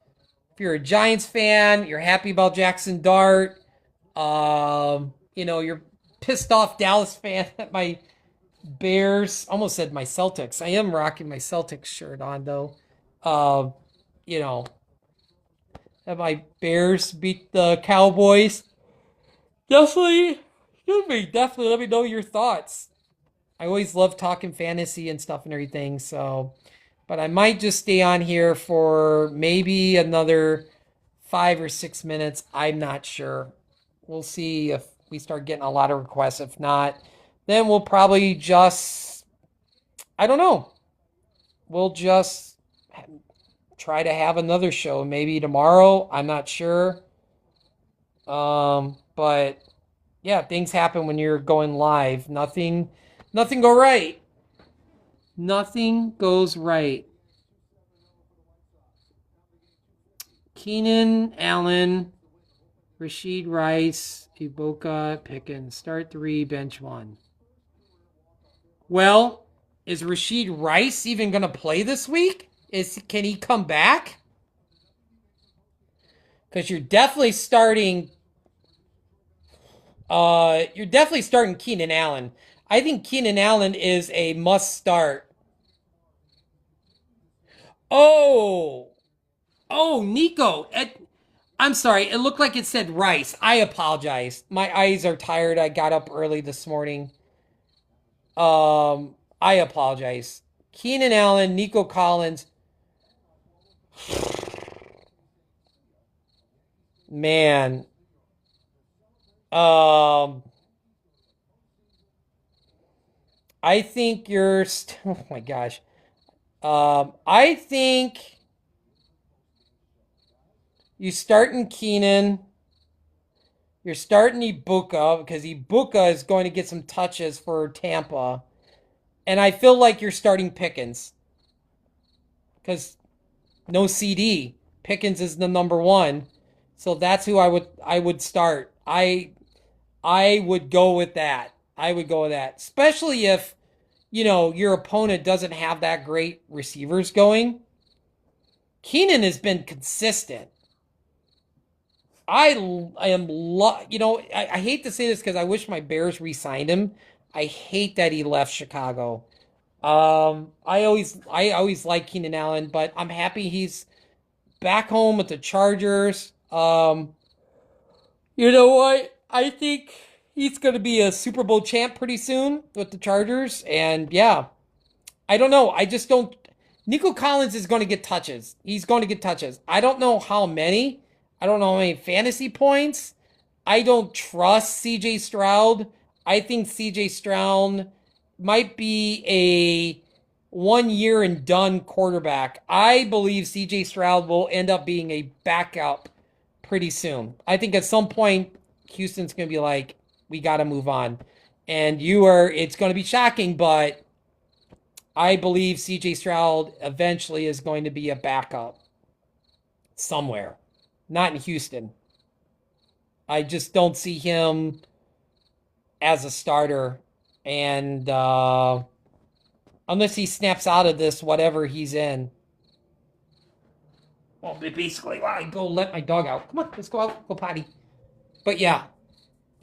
A: If you're a Giants fan, you're happy about Jackson Dart. You're pissed off Dallas fan that my Bears, almost said my Celtics. I am rocking my Celtics shirt on though. That my Bears beat the Cowboys. Definitely let me know your thoughts. I always love talking fantasy and stuff and everything, so but I might just stay on here for maybe another 5 or 6 minutes. I'm not sure. We'll see if we start getting a lot of requests. If not, then we'll probably just, I don't know. We'll just try to have another show maybe tomorrow. I'm not sure. But yeah, things happen when you're going live. Nothing go right. Nothing goes right. Keenan Allen, Rashid Rice, Iboka, Pickens. Start 3, bench 1. Well, is Rashid Rice even going to play this week? Can he come back? Because you're definitely starting Keenan Allen. I think Keenan Allen is a must start. Oh, Nico. I'm sorry. It looked like it said Rice. I apologize. My eyes are tired. I got up early this morning. I apologize. Keenan Allen, Nico Collins. Man. I think you're. Oh my gosh. I think you starting Keenan. You're starting Ibuka because Ibuka is going to get some touches for Tampa. And I feel like you're starting Pickens. Because no CD. Pickens is the number 1. So that's who I would start. I would go with that. Especially if, your opponent doesn't have that great receivers going. Keenan has been consistent. I hate to say this because I wish my Bears re-signed him. I hate that he left Chicago. I always like Keenan Allen, but I'm happy he's back home with the Chargers. You know what? I think he's going to be a Super Bowl champ pretty soon with the Chargers. And yeah, I don't know. I just don't. Nico Collins is going to get touches. He's going to get touches. I don't know how many. I don't know how many fantasy points. I don't trust CJ Stroud. I think CJ Stroud might be a 1 year and done quarterback. I believe CJ Stroud will end up being a backup pretty soon. I think at some point, Houston's going to be like, we got to move on. And it's going to be shocking, but I believe CJ Stroud eventually is going to be a backup somewhere. Not in Houston. I just don't see him as a starter. And unless he snaps out of this, whatever he's in. Well, basically, I go let my dog out. Come on, let's go out, go potty. But yeah,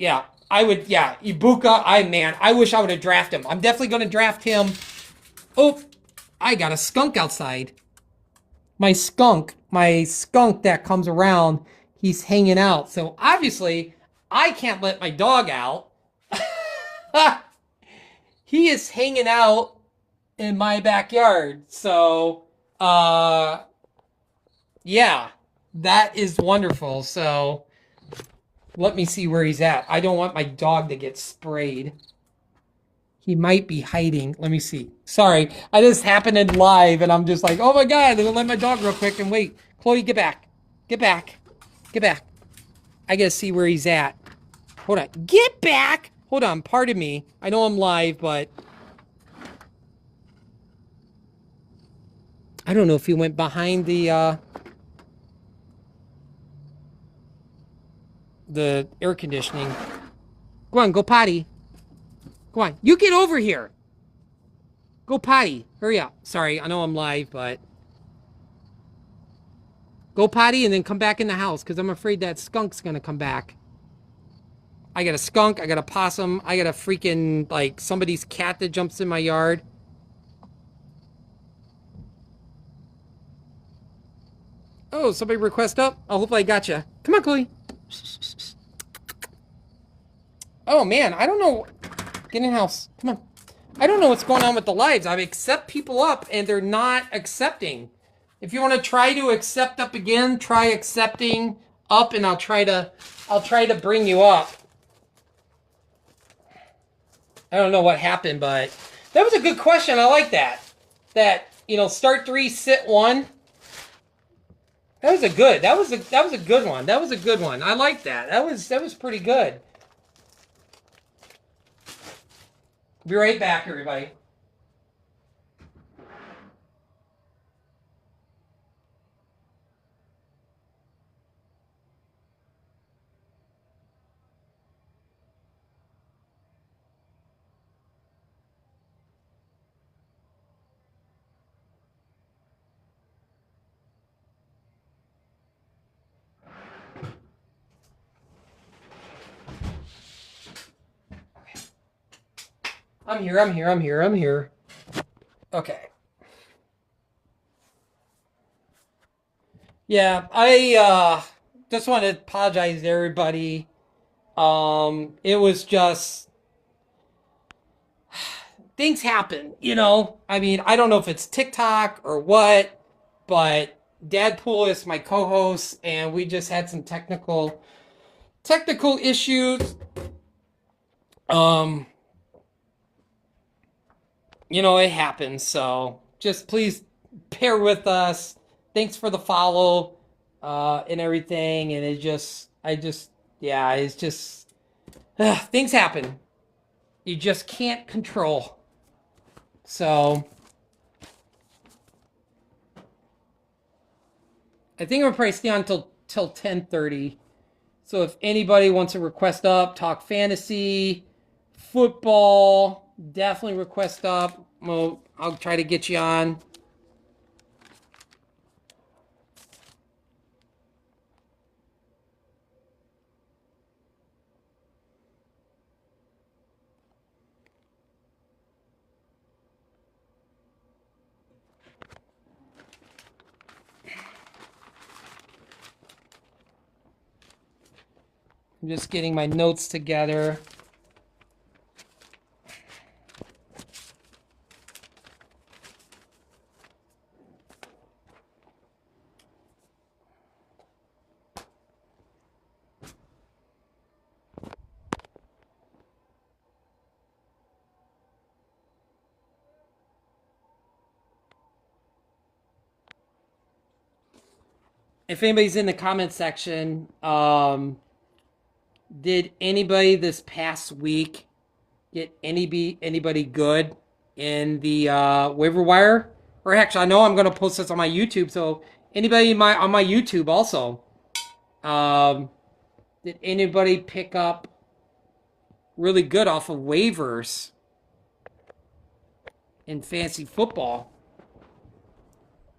A: Ibuka, I wish I would have drafted him. I'm definitely going to draft him. Oh, I got a skunk outside. My skunk that comes around, he's hanging out. So obviously, I can't let my dog out. He is hanging out in my backyard. So, yeah, that is wonderful. So, let me see where he's at. I don't want my dog to get sprayed. He might be hiding. Let me see. Sorry, I just happened in live, and I'm just like, oh my god, I'm gonna let my dog real quick and wait. Chloe, get back. Get back. Get back. I gotta see where he's at. Hold on. Get back! Hold on, pardon me. I know I'm live, but I don't know if he went behind the air conditioning. Go on, go potty. Go on. You get over here. Go potty. Hurry up. Sorry, I know I'm live, but go potty and then come back in the house because I'm afraid that skunk's going to come back. I got a skunk. I got a possum. I got a freaking, like, somebody's cat that jumps in my yard. Oh, somebody request up? Oh, hopefully I got you. Come on, Chloe. Oh, man. I don't know. Get in the house. Come on. I don't know what's going on with the lives. I accept people up, and they're not accepting. If you want to try to accept up again, try accepting up, and I'll try to bring you up. I don't know what happened, but that was a good question. I like that. That, start 3, sit 1. That was a good one. That was a good one. I like that. That was pretty good. Be right back, everybody. I'm here. Okay. Yeah, I just want to apologize to everybody. It was just things happen, I mean, I don't know if it's TikTok or what, but Dadpool is my co-host, and we just had some technical issues. It happens, so just please bear with us. Thanks for the follow, and everything, and it's just, things happen. You just can't control. So, I think I'm gonna probably stay on till 10:30. So if anybody wants to request up, talk fantasy, football, definitely request up. Well, I'll try to get you on. I'm just getting my notes together. if anybody's in the comment section, did anybody this past week get anybody good in the waiver wire? Or actually, I know I'm going to post this on my YouTube, so anybody on my YouTube also. Did anybody pick up really good off of waivers in fantasy football?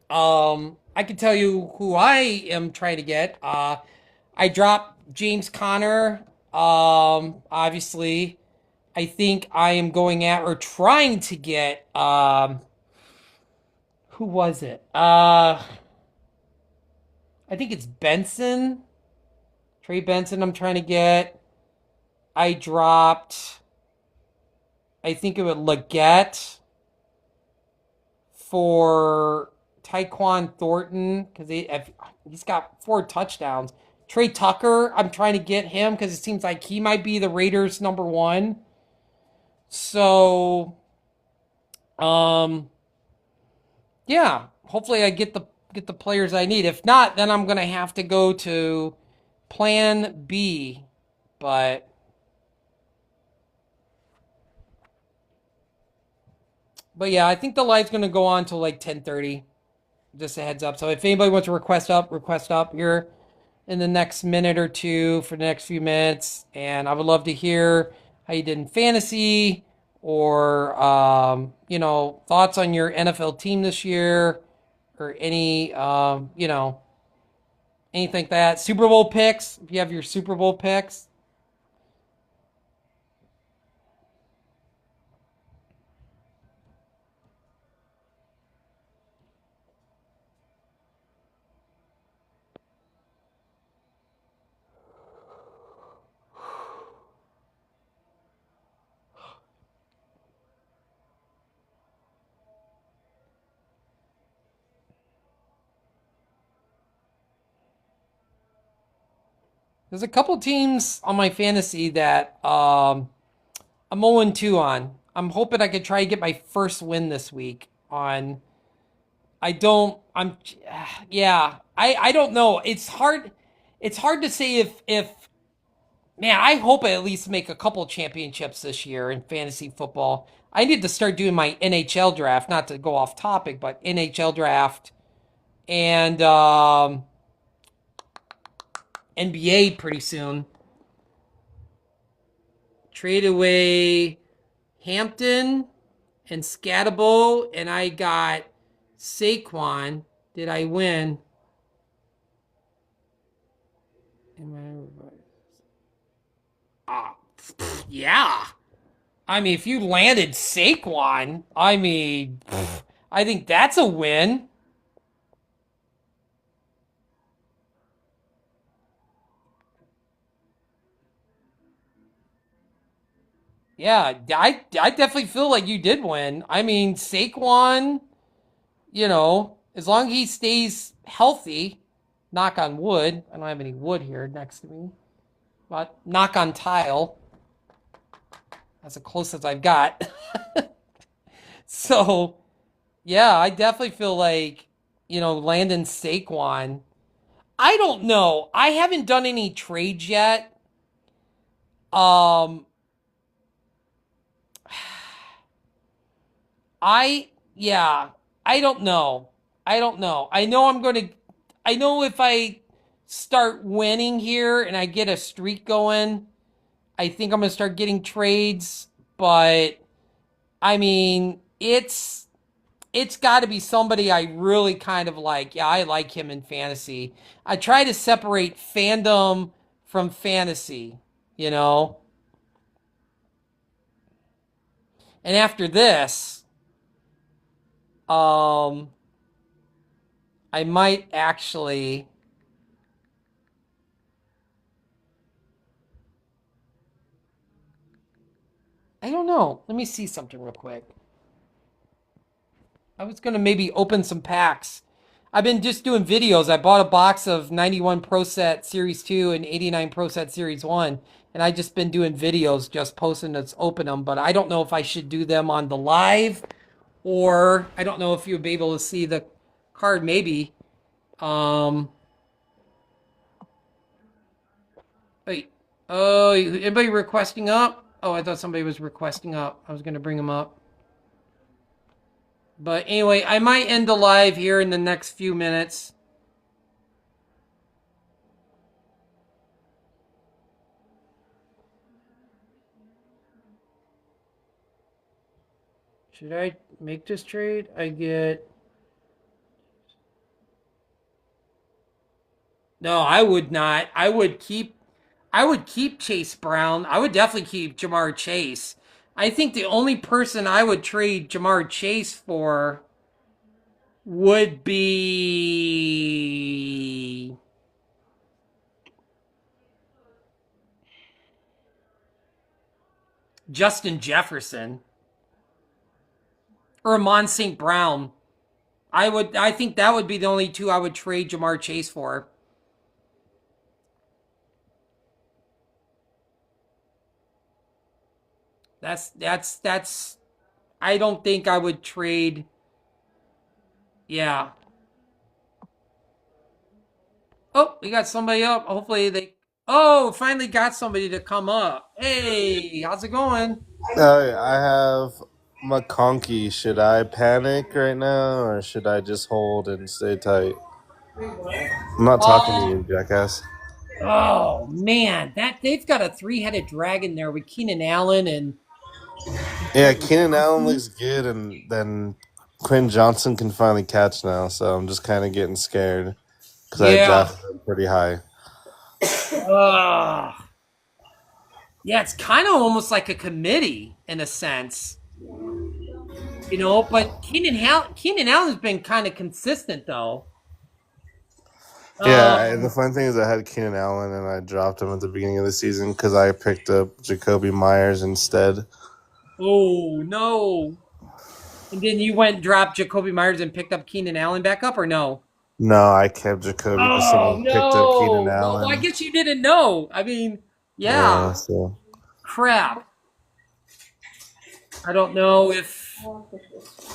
A: I can tell you who I am trying to get. I dropped James Conner. Obviously, I think I am going at or trying to get. Who was it? I think it's Benson. Trey Benson. I'm trying to get. I dropped. I think it was Leggett for Tyquan Thornton because he's got 4 touchdowns. Trey Tucker, I'm trying to get him because it seems like he might be the Raiders' number 1. So, yeah, hopefully I get the players I need. If not, then I'm gonna have to go to Plan B. But yeah, I think the live's gonna go on till like 10:30. Just a heads up. So if anybody wants to request up here in the next minute or two for the next few minutes. And I would love to hear how you did in fantasy or, thoughts on your NFL team this year or any, anything like that. Super Bowl picks, if you have your Super Bowl picks. There's a couple teams on my fantasy that I'm 0-2 on. I'm hoping I could try to get my first win this week on. I don't. I'm. Yeah. I don't know. It's hard. It's hard to say if. Man, I hope I at least make a couple championships this year in fantasy football. I need to start doing my NHL draft. Not to go off topic, but NHL draft and NBA pretty soon. Trade away Hampton and Scatabo, and I got Saquon. Did I win? Yeah. I mean, if you landed Saquon, I think that's a win. Yeah, I definitely feel like you did win. I mean, Saquon, as long as he stays healthy, knock on wood. I don't have any wood here next to me, but knock on tile. That's the closest I've got. So, yeah, I definitely feel like, Landon Saquon. I don't know. I haven't done any trades yet. Yeah, I don't know. I don't know. I know if I start winning here and I get a streak going, I think I'm going to start getting trades, but I mean, it's got to be somebody I really kind of like. Yeah, I like him in fantasy. I try to separate fandom from fantasy, And after this, I might actually. I don't know. Let me see something real quick. I was going to maybe open some packs. I've been just doing videos. I bought a box of 91 Pro Set Series 2 and 89 Pro Set Series 1. And I just been doing videos, just posting to open them. But I don't know if I should do them on the live. Or I don't know if you'll be able to see the card maybe. Wait. Oh, anybody requesting up? Oh, I thought somebody was requesting up. I was gonna bring him up. But anyway, I might end the live here in the next few minutes. Should I make this trade? I get. No, I would not. I would keep. I would keep Chase Brown. I would definitely keep Jamar Chase. I think the only person I would trade Jamar Chase for would be Justin Jefferson or Amon St. Brown. I think that would be the only two I would trade Jamar Chase for. That's I don't think I would trade. Yeah. Oh, we got somebody up. Hopefully they. Oh, finally got somebody to come up. Hey, how's it going?
D: I have McConkey. Should I panic right now, or should I just hold and stay tight? I'm not talking to
A: Oh,
D: you, jackass.
A: oh man, that they've got a three-headed dragon there with Keenan Allen and
D: Yeah, Keenan Allen looks good, and then Quinn Johnson can finally catch now. So I'm just kind of getting scared because I
A: yeah.
D: drafted him pretty high.
A: Uh, yeah, it's kind of almost like a committee in a sense, but Keenan Allen's been kind of consistent though.
D: Yeah, and the
A: Um,
D: fun thing is I had Keenan Allen, and I dropped him at the beginning of the season because I picked up Jacoby Myers instead.
A: oh no. And then you went and dropped Jacoby Myers and picked up Keenan Allen back up or no?
D: No, I kept Jacoby because
A: Oh
D: someone picked up Keenan
A: no. Well, I
D: Allen.
A: guess you didn't know. I mean,
D: Yeah,
A: yeah.
D: so.
A: Crap. I don't know if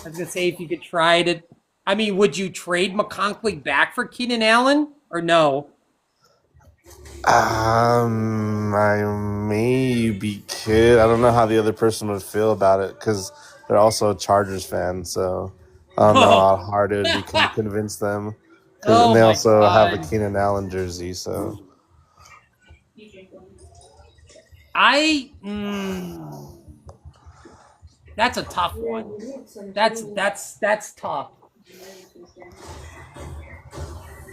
A: I was gonna say if you could try to. I mean, would you trade McConkley back for Keenan Allen or no?
D: I maybe could. I don't know how the other person would feel about it because they're also a Chargers fan. So I don't know how
A: Oh,
D: hard it would be to convince them. Cause, and
A: oh
D: they
A: my
D: also have a
A: god.
D: Keenan Allen jersey. So
A: I. That's a tough one. That's tough.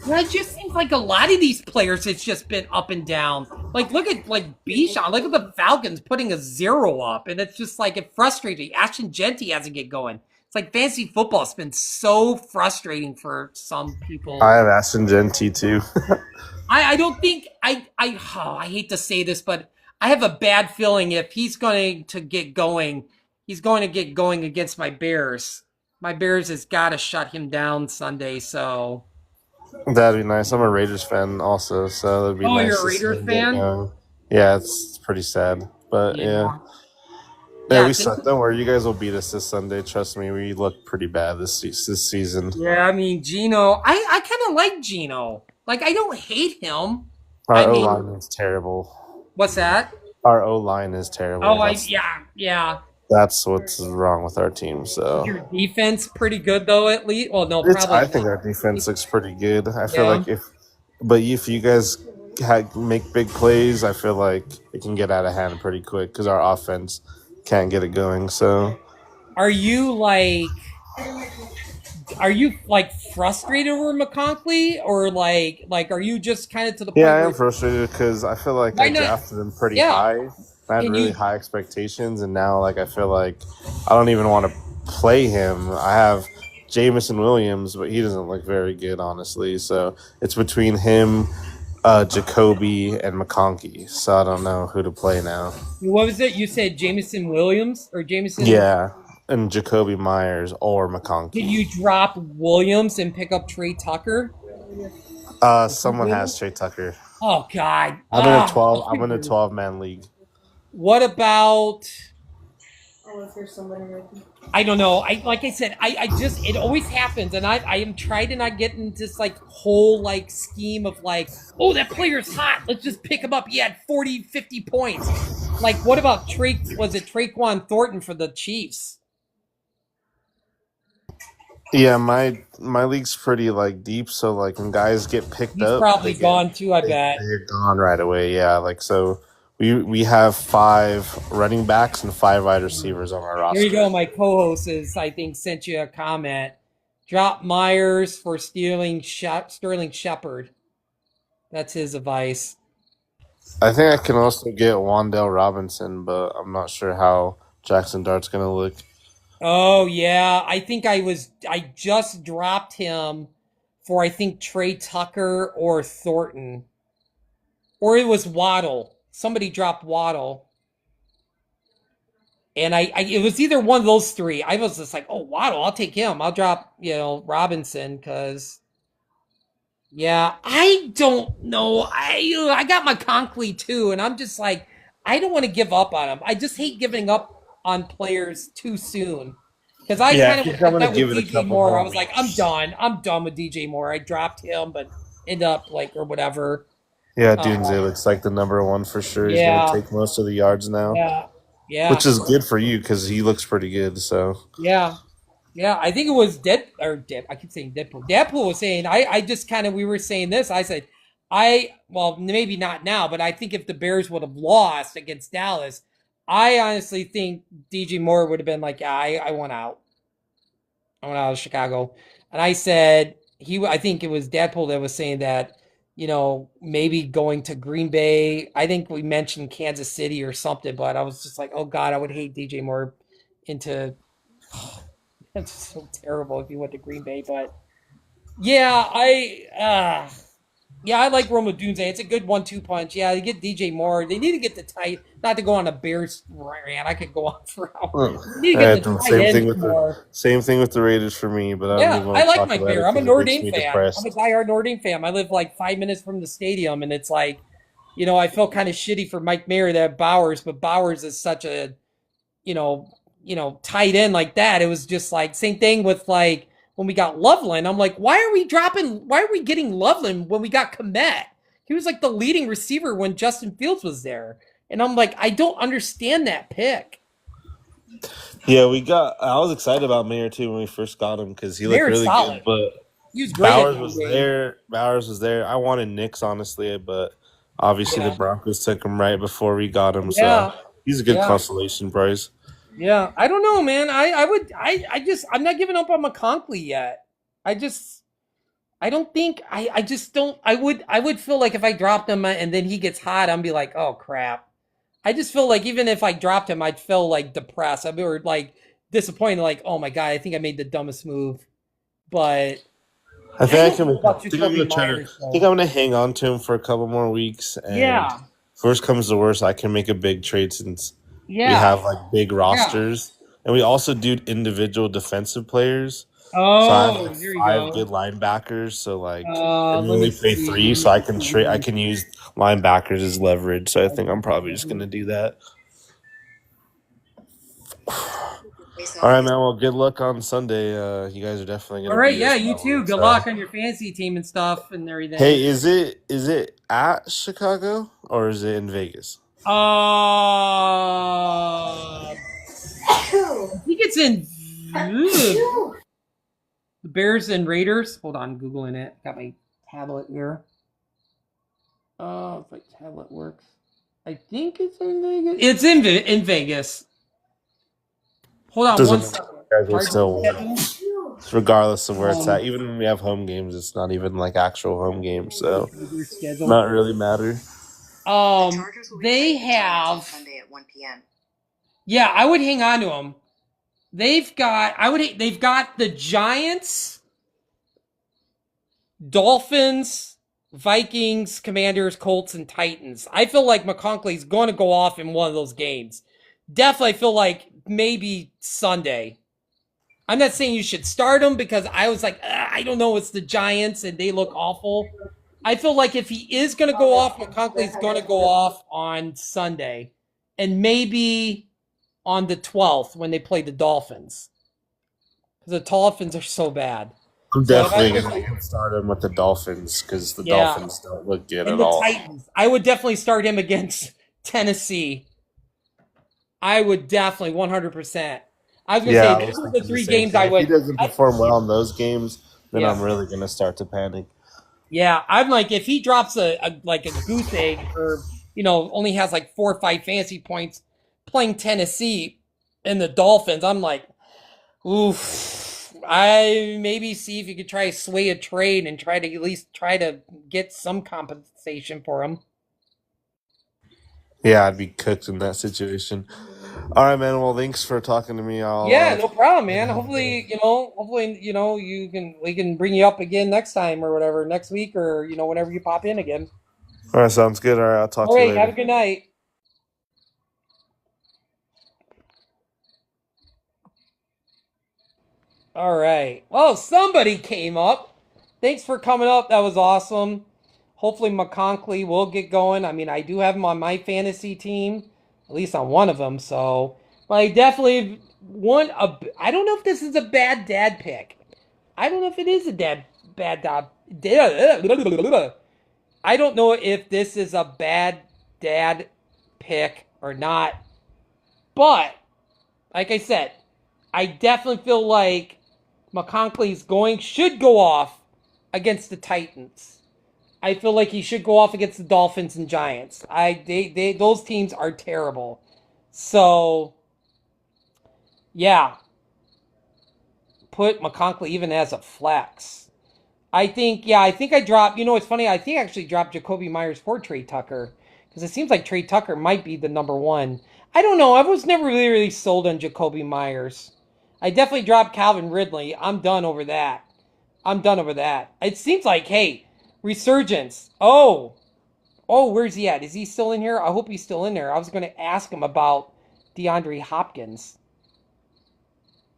A: Yeah, it just seems like a lot of these players, it's just been up and down. Like, look at Bijan. Look at the Falcons putting a zero up, and it's just like it frustrates me. Ashton Genty hasn't get going. It's like fantasy football. It's been so frustrating for some
D: I
A: people.
D: have Ashton Genty too.
A: I don't think I hate to say this, but I have a bad feeling if he's going to get going, he's going to get going against my Bears. My Bears has got to shut him down Sunday. So,
D: That'd be nice. I'm a Raiders fan also, so that'd be
A: oh,
D: nice
A: you're a
D: to see
A: Raiders
D: him get
A: fan?
D: going. Yeah, it's pretty sad, but yeah.
A: Yeah.
D: Yeah,
A: Yeah,
D: we suck. Don't worry, you guys will beat us this Sunday. Trust me, we look pretty bad this season.
A: yeah. I mean, Gino. I kind of like Gino. Like, I don't hate him. I
D: Our O
A: mean,
D: line is terrible.
A: what's that?
D: Our O line is terrible.
A: Oh, yeah.
D: That's what's wrong with our team.
A: Is
D: So
A: your defense pretty good though? At least, well, no,
D: it's.
A: probably
D: I think
A: not.
D: our defense looks pretty good. I feel
A: Yeah.
D: like if you guys make big plays, I feel like it can get out of hand pretty quick because our offense can't get it going. So
A: Are you like? Are you like frustrated over McConkley, or like are you just kind of to the
D: yeah,
A: point
D: I
A: where
D: am frustrated because I feel like
A: why
D: I
A: not?
D: drafted him pretty
A: Yeah.
D: high. I had
A: Can
D: really
A: you?
D: high expectations, and now like I feel like I don't even want to play him. I have Jamison Williams, but he doesn't look very good, honestly. So it's between him, Jacoby, and McConkey. So I don't know who to play now.
A: What was it? You said Jamison Williams or Jamison?
D: Yeah, and Jacoby Myers or
A: Did
D: McConkey.
A: you drop Williams and pick up Trey Tucker?
D: Someone has Trey Tucker.
A: Oh God.
D: I'm in a
A: Ah,
D: 12. I'm in a 12-man league.
A: what about? I don't know. Like I said, I just it always happens, and I am trying to not get into this like whole like scheme of like, oh, that player's hot. Let's just pick him up. He had 40, 50 points. Like, what about Traquan Thornton for the Chiefs?
D: Yeah, my league's pretty like deep, so like when guys get picked
A: He's
D: up,
A: probably gone too, I bet.
D: they're gone right away. Yeah, like so we have 5 running backs and 5 wide receivers on our
A: Here you
D: roster.
A: go. My co-host I think, sent you a comment. Drop Myers for Sterling Shepard. That's his advice.
D: I think I can also get Wandale Robinson, but I'm not sure how Jackson Dart's gonna look.
A: Oh yeah, I just dropped him for I think Trey Tucker or Thornton. Or it was Waddle. Somebody dropped Waddle. And it was either one of those three. I was just like, oh, Waddle, I'll take him. I'll drop, Robinson because yeah, I don't know. I got my Conklin too, and I'm just like, I don't want to give up on him. I just hate giving up on players too soon. Because I
D: Yeah,
A: kind
D: I
A: of
D: think
A: went
D: I'm
A: like
D: gonna
A: that
D: give
A: with
D: it a
A: DJ
D: couple
A: Moore.
D: more
A: I was like, I'm
D: weeks.
A: done. I'm done with DJ Moore. I dropped him, but end up like or whatever.
D: Yeah, Dunze looks like the number one for sure. He's
A: Yeah,
D: gonna take most of the yards now,
A: yeah, yeah,
D: which is good for you because he looks pretty good. So
A: yeah. Yeah, I think it was I keep saying Deadpool. Deadpool was saying I just kind of we were saying this. I said well maybe not now, but I think if the Bears would have lost against Dallas, I honestly think DJ Moore would have been like, yeah, I want out. I went out of Chicago, and I said I think it was Deadpool that was saying that maybe going to Green Bay. I think we mentioned Kansas City or something, but I was just like, oh God, I would hate DJ Moore into. That's so terrible if you went to Green Bay, but yeah, I like Roma Dunze. It's a good 1-2 punch. Yeah, they get DJ Moore. They need to get the tight, not to go on a Bears rant. I could go on for hours. They need to get the tight ends more.
D: same thing with the Raiders for me, but I don't
A: Yeah,
D: even want
A: I
D: to
A: like
D: talk
A: Mike
D: about it
A: Bear. I'm a
D: because
A: Notre
D: it makes
A: Dame
D: me
A: fan.
D: depressed.
A: I'm a diehard Notre Dame fan. I live like 5 minutes from the stadium, and it's like, I feel kind of shitty for Mike Mayer that Bowers, but Bowers is such a, tight end like that. It was just like same thing with like when we got Loveland. I'm like, why are we getting Loveland when we got Komet? He was like the leading receiver when Justin Fields was there. And I'm like, I don't understand that pick.
D: Yeah, I was excited about Mayer too when we first got him because he looked
A: Mayer's
D: really
A: solid.
D: good. But
A: He was great
D: Bowers
A: at
D: was
A: Notre Dame.
D: there. Bowers was there. I wanted Knicks honestly, but obviously
A: Yeah.
D: the Broncos took him right before we got him.
A: Yeah.
D: So he's a good
A: Yeah.
D: consolation prize.
A: Yeah, I don't know, man. I'm not giving up on McConkley yet. I don't think I just don't I would feel like if I dropped him and then he gets hot, I'd be like, oh crap. I just feel like even if I dropped him, I'd feel like depressed. I'd be like disappointed, like, oh my God, I think I made the dumbest move. But
D: I think I'm gonna hang on to him for a couple more weeks. And
A: yeah.
D: Worst comes to worst, I can make a big trade since we
A: Yeah.
D: have like big rosters, and we also do individual defensive players. So I
A: Oh,
D: have
A: there you
D: 5
A: go.
D: good linebackers. So like,
A: Let
D: and we
A: me
D: only play
A: see.
D: 3, so I can trade. I can use linebackers as leverage. So I think I'm probably just gonna do that. All right, man. Well, good luck on Sunday. You guys are definitely gonna.
A: All right,
D: beat
A: yeah,
D: us
A: you
D: probably,
A: too. Good
D: so.
A: luck on your fantasy team and stuff and everything.
D: Hey, is it at Chicago or is it in Vegas?
A: I think it's in the Bears and Raiders. Hold on, I'm Googling it. Got my tablet here. If my tablet works. I think it's in Vegas. It's in Vegas. Hold on one second.
D: Guys will still win, regardless of where it's at. Even when we have home games, it's not even like actual home games, so not really matter.
A: They have Sunday at 1 p.m. Yeah, I would hang on to them. They've got the Giants, Dolphins, Vikings, Commanders, Colts, and Titans. I feel like McConkley's going to go off in one of those games. Definitely feel like maybe Sunday. I'm not saying you should start him because I was like, I don't know, it's the Giants and they look awful. I feel like if he is going to go off, McConkley's going to go off on Sunday. And maybe on the 12th when they play the Dolphins. The Dolphins are so bad.
D: I'm
A: So if I
D: definitely
A: was,
D: going to start him with the Dolphins because the
A: yeah,
D: Dolphins don't look good
A: and
D: at
A: the
D: all.
A: Titans, I would definitely start him against Tennessee. I would definitely 100%. I was gonna
D: Yeah,
A: say
D: I
A: those
D: was
A: are the
D: thinking the
A: three
D: same
A: games I
D: thing. If he
A: would.
D: doesn't perform well in those games, then I'm
A: Yeah,
D: really going to start to panic.
A: yeah. I'm like, if he drops like a goose egg, or only has like 4 or 5 fantasy points playing Tennessee and the Dolphins, I'm like, oof. I maybe see if you could try to sway a trade and try to at least try to get some compensation for him.
D: Yeah, I'd be cooked in that situation. All right, man. Well, thanks for talking to me.
A: Yeah,
D: I'll
A: no problem,
D: try to
A: man.
D: have a good
A: Hopefully,
D: one.
A: we can bring you up again next time or whatever, next week or whenever you pop in again.
D: All right, sounds good. All right, I'll talk
A: All
D: to you
A: right, have a
D: later.
A: good night. All right. Well, somebody came up. Thanks for coming up. That was awesome. Hopefully McConkley will get going. I mean, I do have him on my fantasy team, at least on one of them. So, but I definitely want a. I don't know if this is a bad dad pick. I don't know if it is a bad dad. I don't know if this is a bad dad pick or not. But like I said, I definitely feel like McConkley's should go off against the Titans. I feel like he should go off against the Dolphins and Giants. Those teams are terrible. So yeah, put McConkley even as a flex. I think I dropped. It's funny. I think I actually dropped Jacoby Myers for Trey Tucker because it seems like Trey Tucker might be the number one. I don't know. I was never really sold on Jacoby Myers. I definitely dropped Calvin Ridley. I'm done over that. I'm done over that. It seems like, hey, resurgence. Where's he at? Is he still in here? I hope he's still in there. I was going to ask him about DeAndre Hopkins.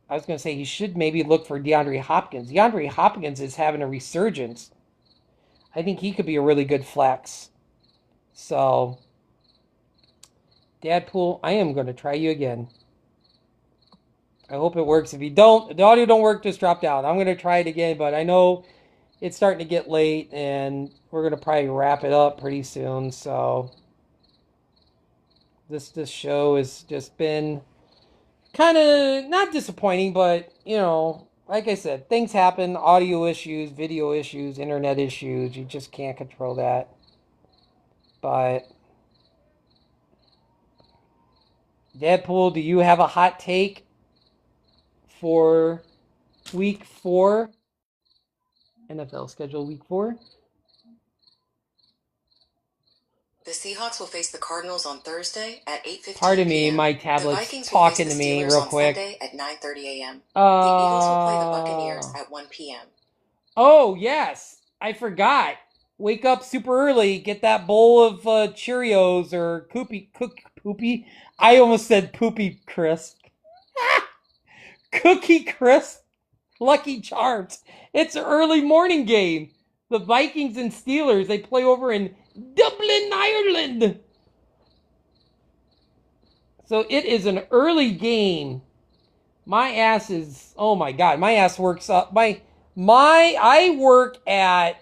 A: I was going to say he should maybe look for DeAndre Hopkins. DeAndre Hopkins is having a resurgence. I think he could be a really good flex. So, Dadpool, I am going to try you again. I hope it works. If the audio don't work, just drop down. I'm going to try it again, but I know it's starting to get late, and we're going to probably wrap it up pretty soon. So, this show has just been kind of not disappointing, but like I said, things happen, audio issues, video issues, internet issues. You just can't control that. But Deadpool, do you have a hot take for week 4? NFL schedule week 4?
E: The Seahawks will face the Cardinals on Thursday at 8:15
A: Pardon me,
E: p.m.
A: my
E: The
A: tablet's
E: Vikings will face
A: talking
E: the
A: to me
E: Steelers
A: real
E: on
A: quick.
E: Sunday at 9:30 a.m. The Eagles will play the Buccaneers at 1 p.m.
A: Oh, yes. I forgot. Wake up super early, get that bowl of Cheerios or Poopy. I almost said Poopy Crisp. Cookie Crisp. Lucky Charms. It's an early morning game. The Vikings and Steelers, they play over in Dublin, Ireland. So it is an early game. My ass is, oh my God, my ass works up. I work at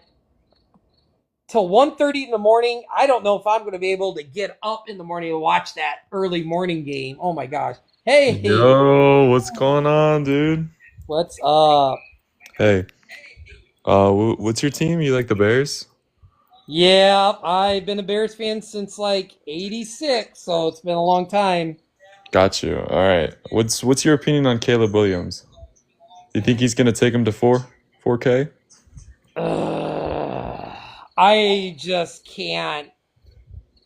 A: till 1:30 in the morning. I don't know if I'm going to be able to get up in the morning to watch that early morning game. Oh my gosh. Hey,
F: Yo, what's going on, dude?
A: what's up?
F: Hey, what's your team? You like the Bears?
A: Yeah, I've been a Bears fan since like 86, so it's been a long time.
F: Got you. All right. What's your opinion on Caleb Williams? You think he's gonna take him to 4K?
A: I just can't.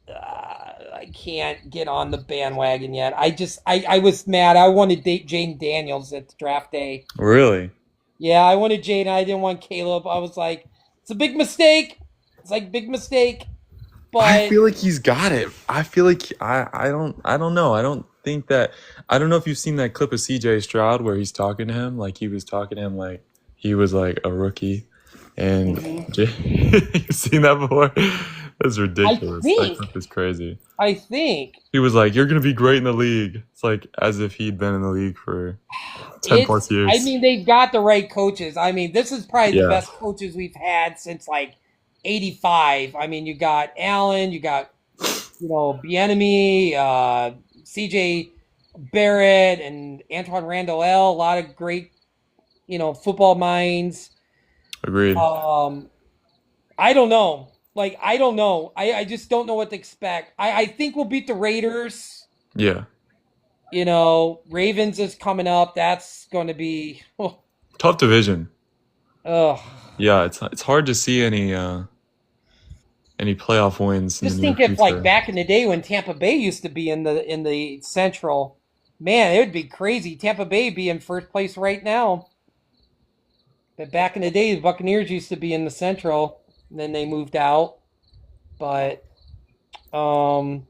A: I can't get on the bandwagon yet. I was mad. I wanted Jane Daniels at the draft day.
F: Really?
A: Yeah, I wanted Jane. I didn't want Caleb. I was like, it's a big mistake. It's like big mistake.
F: I
A: But
F: feel like he's got it. I feel like I don't know. I don't know if you've seen that clip of CJ Stroud where he's talking to him like he was talking to him like he was like a rookie. And
A: Mhm.
F: you've seen that before? That's ridiculous. That
A: think,
F: clip is crazy.
A: I think
F: He was like, "You're gonna be great in the league." It's like as if he'd been in the league for 10 plus
A: I
F: years.
A: mean, they've got the right coaches. I mean, this is probably the
F: Yeah,
A: best coaches we've had since like '85. I mean, you got Allen, you got Bieniemy, CJ Barrett, and Antoine Randall L. A lot of great football minds.
F: agreed.
A: Um, I don't know. Like, I don't know. I just don't know what to expect. I think we'll beat the Raiders.
F: Yeah,
A: Ravens is coming up. That's going to be,
F: tough division.
A: ugh.
F: Yeah, it's hard to see any playoff wins in the
A: Just
F: near
A: think if like
F: future.
A: back in the day when Tampa Bay used to be in the Central, man, it would be crazy. Tampa Bay be in first place right now. But back in the day, the Buccaneers used to be in the Central, and then they moved out. But um,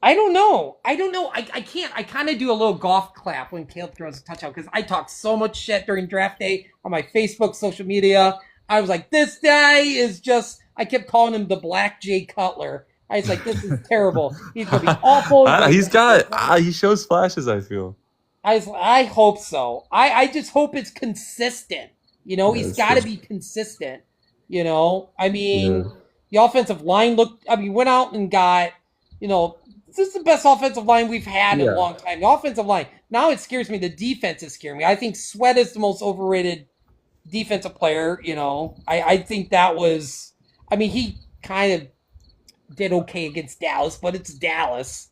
A: I don't know. I don't know. I can't. I kind of do a little golf clap when Caleb throws a touchdown because I talk so much shit during draft day on my Facebook, social media. I was like, this guy is just. I kept calling him the Black Jay Cutler. I was like, this is terrible. He's gonna be awful.
F: He shows flashes. I feel.
A: I hope so. I just hope it's consistent.
F: Yeah,
A: He's
F: that's
A: got to
F: true.
A: be consistent. I
F: Yeah,
A: mean, the offensive line looked. I mean, went out and got. You know, this is the best offensive line we've had in a
F: yeah,
A: long time. The offensive line. Now it scares me. The defense is scaring me. I think Sweat is the most overrated defensive player. I think that was. I mean, he kind of did okay against Dallas, but it's Dallas.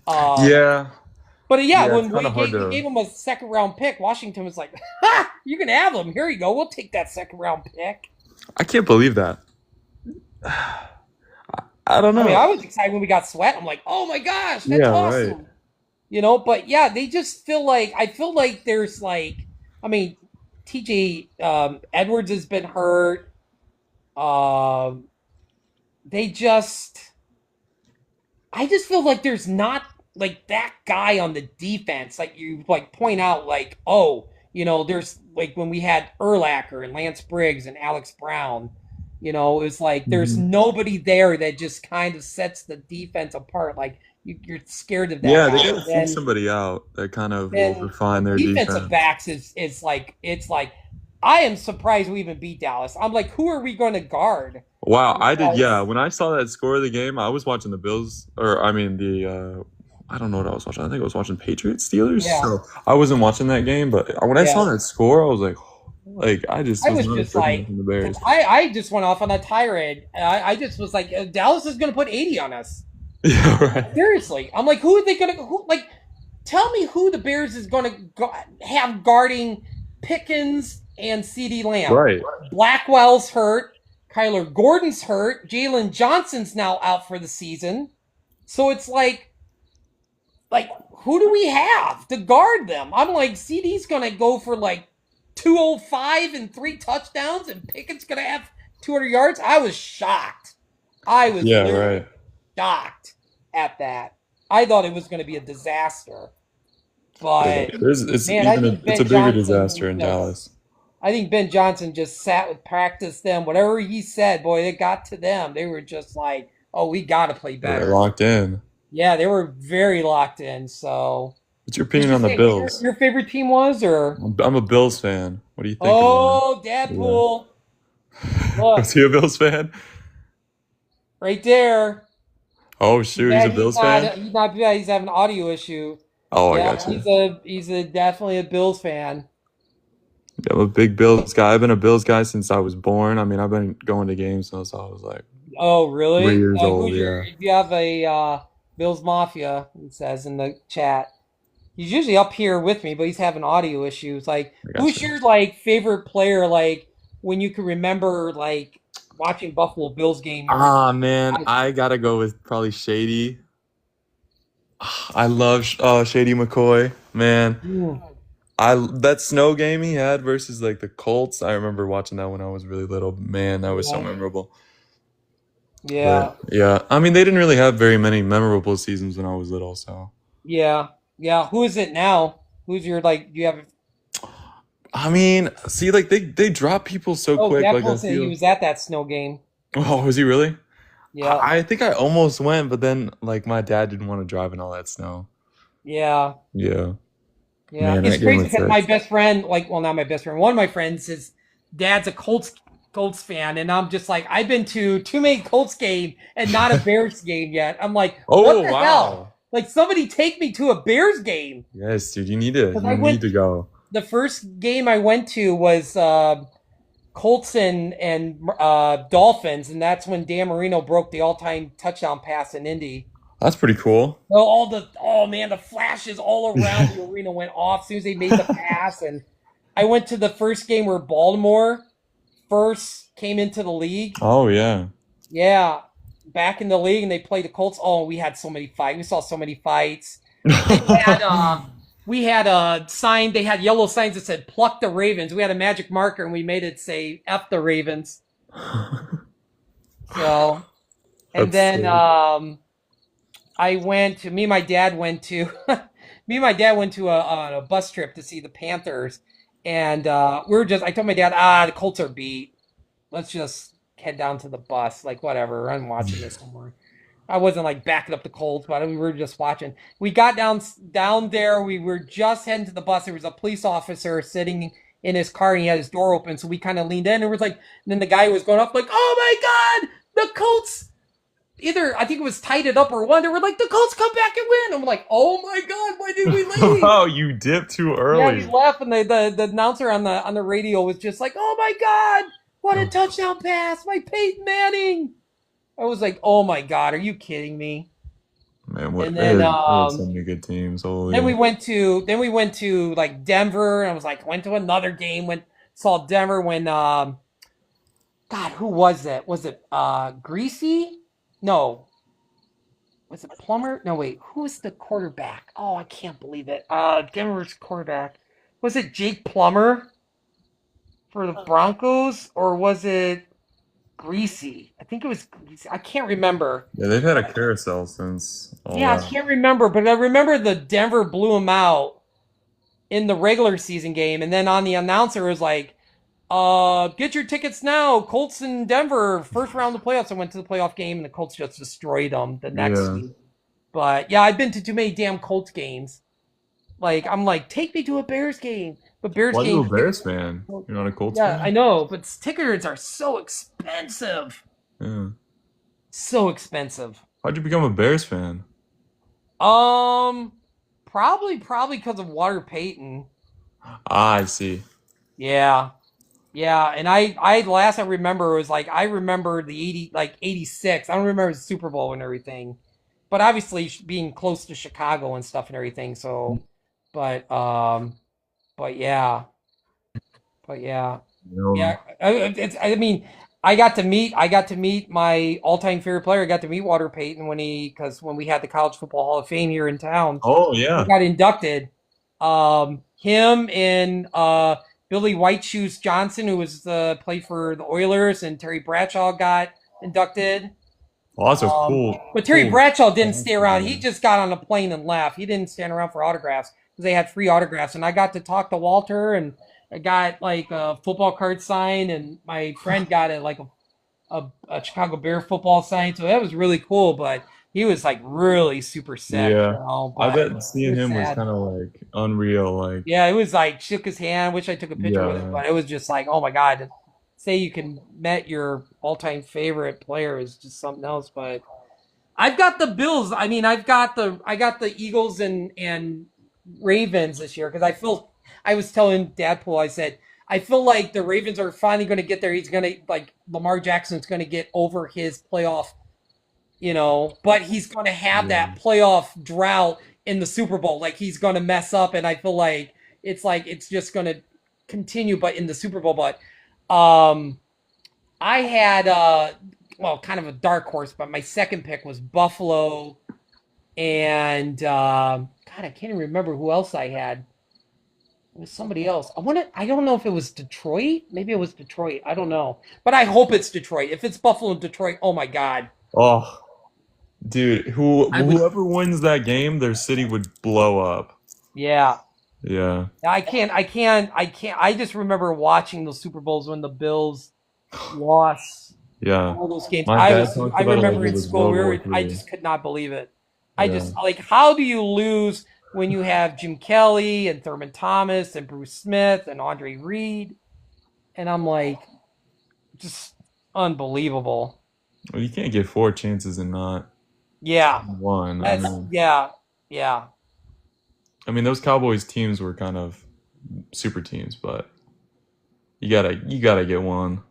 A: Um,
F: yeah,
A: but yeah,
F: yeah. It's
A: when
F: kind of hard
A: we
F: to.
A: gave him a second round pick, Washington was like, "Ha, you can have him. Here you go. We'll take that second round pick."
F: I can't believe that. I don't
A: I mean,
F: know.
A: I was excited when we got Sweat. I'm like, "Oh my gosh, that's
F: Yeah, right.
A: awesome." But yeah, they just feel like I feel like there's like, I mean, TJ Edwards has been hurt. Um, they just I just feel like there's not like that guy on the defense. Like you like point out like, oh, there's like when we had Erlacher and Lance Briggs and Alex Brown, it was like there's
F: Mhm.
A: nobody there that just kind of sets the defense apart. Like you're scared of that
F: Yeah, they
A: guy.
F: gotta seek somebody out that kind of will
A: Then
F: refine their
A: defensive
F: defense.
A: backs is like it's like I am surprised we even beat Dallas. I'm like, who are we going to guard?
F: Wow, I did. Yeah,
A: Because
F: when I saw that score of the game, I was watching the Bills, or I mean the. I don't know what I was watching. I think I was watching Patriots Steelers.
A: yeah,
F: So I wasn't watching that game, but when I
A: yeah.
F: saw that score, I was like I just
A: I
F: was
A: was
F: not
A: just
F: expecting that
A: like,
F: from the Bears.
A: I just went off on a tirade. I just was like, Dallas is going to put 80 on us.
F: Yeah, right.
A: Seriously. I'm like, who are they going to, like, tell me who the Bears is going to have guarding Pickens and CD Lamb.
F: Right.
A: Blackwell's hurt. Kyler Gordon's hurt. Jalen Johnson's now out for the season. So it's like who do we have to guard them? I'm like, CD's going to go for like 205 and 3 touchdowns, and Pickett's going to have 200 yards. I was shocked. I was
F: Yeah,
A: literally
F: right.
A: shocked at that. I thought it was going to be a disaster.
F: Yeah,
A: But man, I think
F: it's a
A: Ben
F: bigger
A: Johnson
F: disaster in
A: just
F: Dallas.
A: I think Ben Johnson just sat with practice them. Whatever he said, boy, it got to them. They were just like, "Oh, we got to play
F: They're
A: better."
F: locked in.
A: Yeah, they were very locked in. So,
F: What's your
A: did
F: opinion
A: you
F: on the
A: say who your,
F: Bills?
A: your favorite team was, or
F: I'm a Bills fan. What do you think of them?
A: oh,
F: Yeah.
A: Dadpool? Look
F: Is he a Bills fan?
A: right there.
F: Oh shoot, he's
A: Yeah,
F: a Bills fan.
A: he's not bad. He's having an audio issue.
F: Oh, I
A: Yeah,
F: got you.
A: he's a definitely a Bills fan.
F: Yeah, I'm a big Bills guy. I've been a Bills guy since I was born. I mean, I've been going to games since I was like
A: Oh,
F: three
A: really?
F: years old.
A: Who's your?
F: Yeah,
A: If you have a Bills Mafia, it says in the chat. He's usually up here with me, but he's having audio issues. Like,
F: I got
A: who's
F: you.
A: your like favorite player? Like when you can remember like watching Buffalo Bills game.
F: Ah man,
A: I,
F: I gotta go with probably Shady. I love Shady McCoy. Man,
A: Mm,
F: I that snow game he had versus like the Colts. I remember watching that when I was really little. Man, that was so
A: yeah,
F: memorable.
A: yeah,
F: But yeah, I mean, they didn't really have very many memorable seasons when I was little. So
A: yeah, yeah. Who is it now? Who's your like? Do you have?
F: I mean, see, like they drop people so
A: Oh,
F: quick. Like I
A: Dadpool said he
F: feel.
A: was at that snow game.
F: Oh, was he really?
A: Yeah,
F: I think I almost went, but then like my dad didn't want to drive in all that snow.
A: yeah,
F: Yeah,
A: yeah.
F: man,
A: It's
F: that game
A: crazy
F: was
A: because my
F: sick.
A: best friend, like, well, not my best friend, one of my friends, his dad's a Colts fan, and I'm just like, I've been to too many Colts game and not a Bears game yet. I'm like, what
F: Oh
A: the hell?
F: wow.
A: Like, somebody take me to a Bears game
F: Yes, dude, you
A: because I went.
F: need to go.
A: The first game I went to was Colts and Dolphins, and that's when Dan Marino broke the all-time touchdown pass in Indy.
F: That's pretty cool.
A: So oh man, the flashes all around the arena went off as soon as they made the pass. And I went to the first game where Baltimore first came into the league.
F: Oh yeah.
A: Yeah, back in the league, and they played the Colts. Oh, we had so many fights. We saw so many fights. They had we had a sign. They had yellow signs that said "Pluck the Ravens." We had a magic marker, and we made it say "F the Ravens." So, and
F: That's
A: then
F: sick.
A: I went to me and my dad went to me and my dad went to a bus trip to see the Panthers, and we were just I told my dad, the Colts are beat. Let's just head down to the bus, like whatever. I'm watching this somewhere. I wasn't like backing up the Colts, but we were just watching. We got down there. We were just heading to the bus. There was a police officer sitting in his car, and he had his door open. So we kind of leaned in, and it was like, and then the guy was going up, like, "Oh my God, the Colts!" Either I think it was tied it up or one. They were like, "The Colts come back and win." I'm like, "Oh my God, why did we leave?"
F: Wow, you dipped too
A: Yeah, we
F: early.
A: left, and the announcer on the radio was just like, "Oh my God, what a touchdown pass by Peyton Manning!" I was like, "Oh my God, are you kidding me?"
F: Man,
A: And
F: what
A: then
F: they had so many good teams. Holy.
A: then we went to like Denver, and I was like, went to another game, went saw Denver when God, who was that? Was it Greasy? No. Was it Plummer? No, wait, who was the quarterback? Oh, I can't believe it. Denver's quarterback. Was it Jake Plummer for the Broncos, or was it Greasy? I think it was Greasy. I can't remember.
F: Yeah, they've had a carousel since all
A: Yeah, I
F: that.
A: can't remember, but I remember the Denver blew him out in the regular season game, and then on the announcer it was like, get your tickets now. Colts in Denver, first round of the playoffs. I went to the playoff game, and the Colts just destroyed them the next
F: Yeah.
A: week. But yeah, I've been to too many damn Colts games. Like I'm like, take me to a Bears game, but Bears
F: Why are you a
A: games.
F: Bears fan? You're not a Colts
A: Yeah, I
F: fan?
A: know, but tickets are so expensive,
F: Yeah.
A: so expensive.
F: How'd you become a Bears fan?
A: Um, probably because of Water Payton.
F: Ah, I see.
A: Yeah, yeah, and I last I remember was like I remember the 80 like 86. I don't remember the Super Bowl and everything, but obviously being close to Chicago and stuff and everything. So, but but yeah, but yeah,
F: No.
A: yeah. I mean, I got to meet my all time favorite player. I got to meet Walter Payton when because when we had the College Football Hall of Fame here in town,
F: Oh
A: he
F: yeah.
A: got inducted. Him and Billy White Shoes Johnson, who was played for the Oilers, and Terry Bradshaw got inducted.
F: Well, that's a
A: But Terry
F: cool.
A: Bradshaw didn't stay around. He just got on a plane and left. He didn't stand around for autographs because they had free autographs. And I got to talk to Walter, and I got like a football card signed, and my friend got it like a Chicago Bear football sign. So that was really cool. But he was like really super sick,
F: Yeah. I
A: But
F: bet
A: it
F: seeing
A: was
F: him was
A: sad.
F: kind of like unreal. Like,
A: Yeah, it was like shook his hand. Wish I took a picture with him,
F: yeah.
A: but it was just like, oh my God, to say you can met your all-time favorite player is just something else. But I've got the Bills. I mean, I got the Eagles and Ravens this year because I was telling Dadpool, I said I feel like the Ravens are finally going to get there. He's going to like Lamar Jackson's going to get over his playoff, but he's going to have
F: Yeah.
A: that playoff drought in the Super Bowl. Like he's going to mess up, and I feel like it's just going to continue, but in the Super Bowl. But um, I had well, kind of a dark horse, but my second pick was Buffalo, and God, I can't even remember who else I had. It was somebody else. I don't know if it was Detroit. Maybe it was Detroit. I don't know, but I hope it's Detroit. If it's Buffalo and Detroit, oh my God,
F: Oh, dude,
A: I would.
F: whoever wins that game, their city would blow up.
A: Yeah,
F: Yeah.
A: I can't. I just remember watching those Super Bowls when the Bills lost.
F: Yeah.
A: All those games.
F: My dad talked
A: I
F: about it like
A: remember
F: it
A: in
F: was
A: school
F: World War
A: I
F: Three.
A: just could not believe it. I
F: Yeah.
A: just like, how do you lose when you have Jim Kelly and Thurman Thomas and Bruce Smith and Andre Reed? And I'm like, just unbelievable.
F: Well, you can't get 4 chances and not
A: Yeah.
F: one.
A: That's yeah. Yeah.
F: I mean, those Cowboys teams were kind of super teams, but you gotta get one.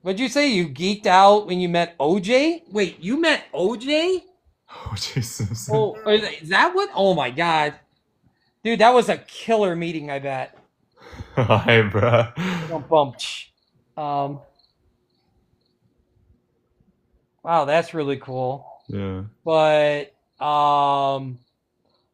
A: What'd you say? You geeked out when you met OJ? Wait, you met OJ?
F: Oh, Jesus.
A: Oh, is that what? Oh my God. Dude, that was a killer meeting, I bet.
F: Hi, bruh.
A: Bump, bump. Um, wow, that's really cool.
F: Yeah.
A: But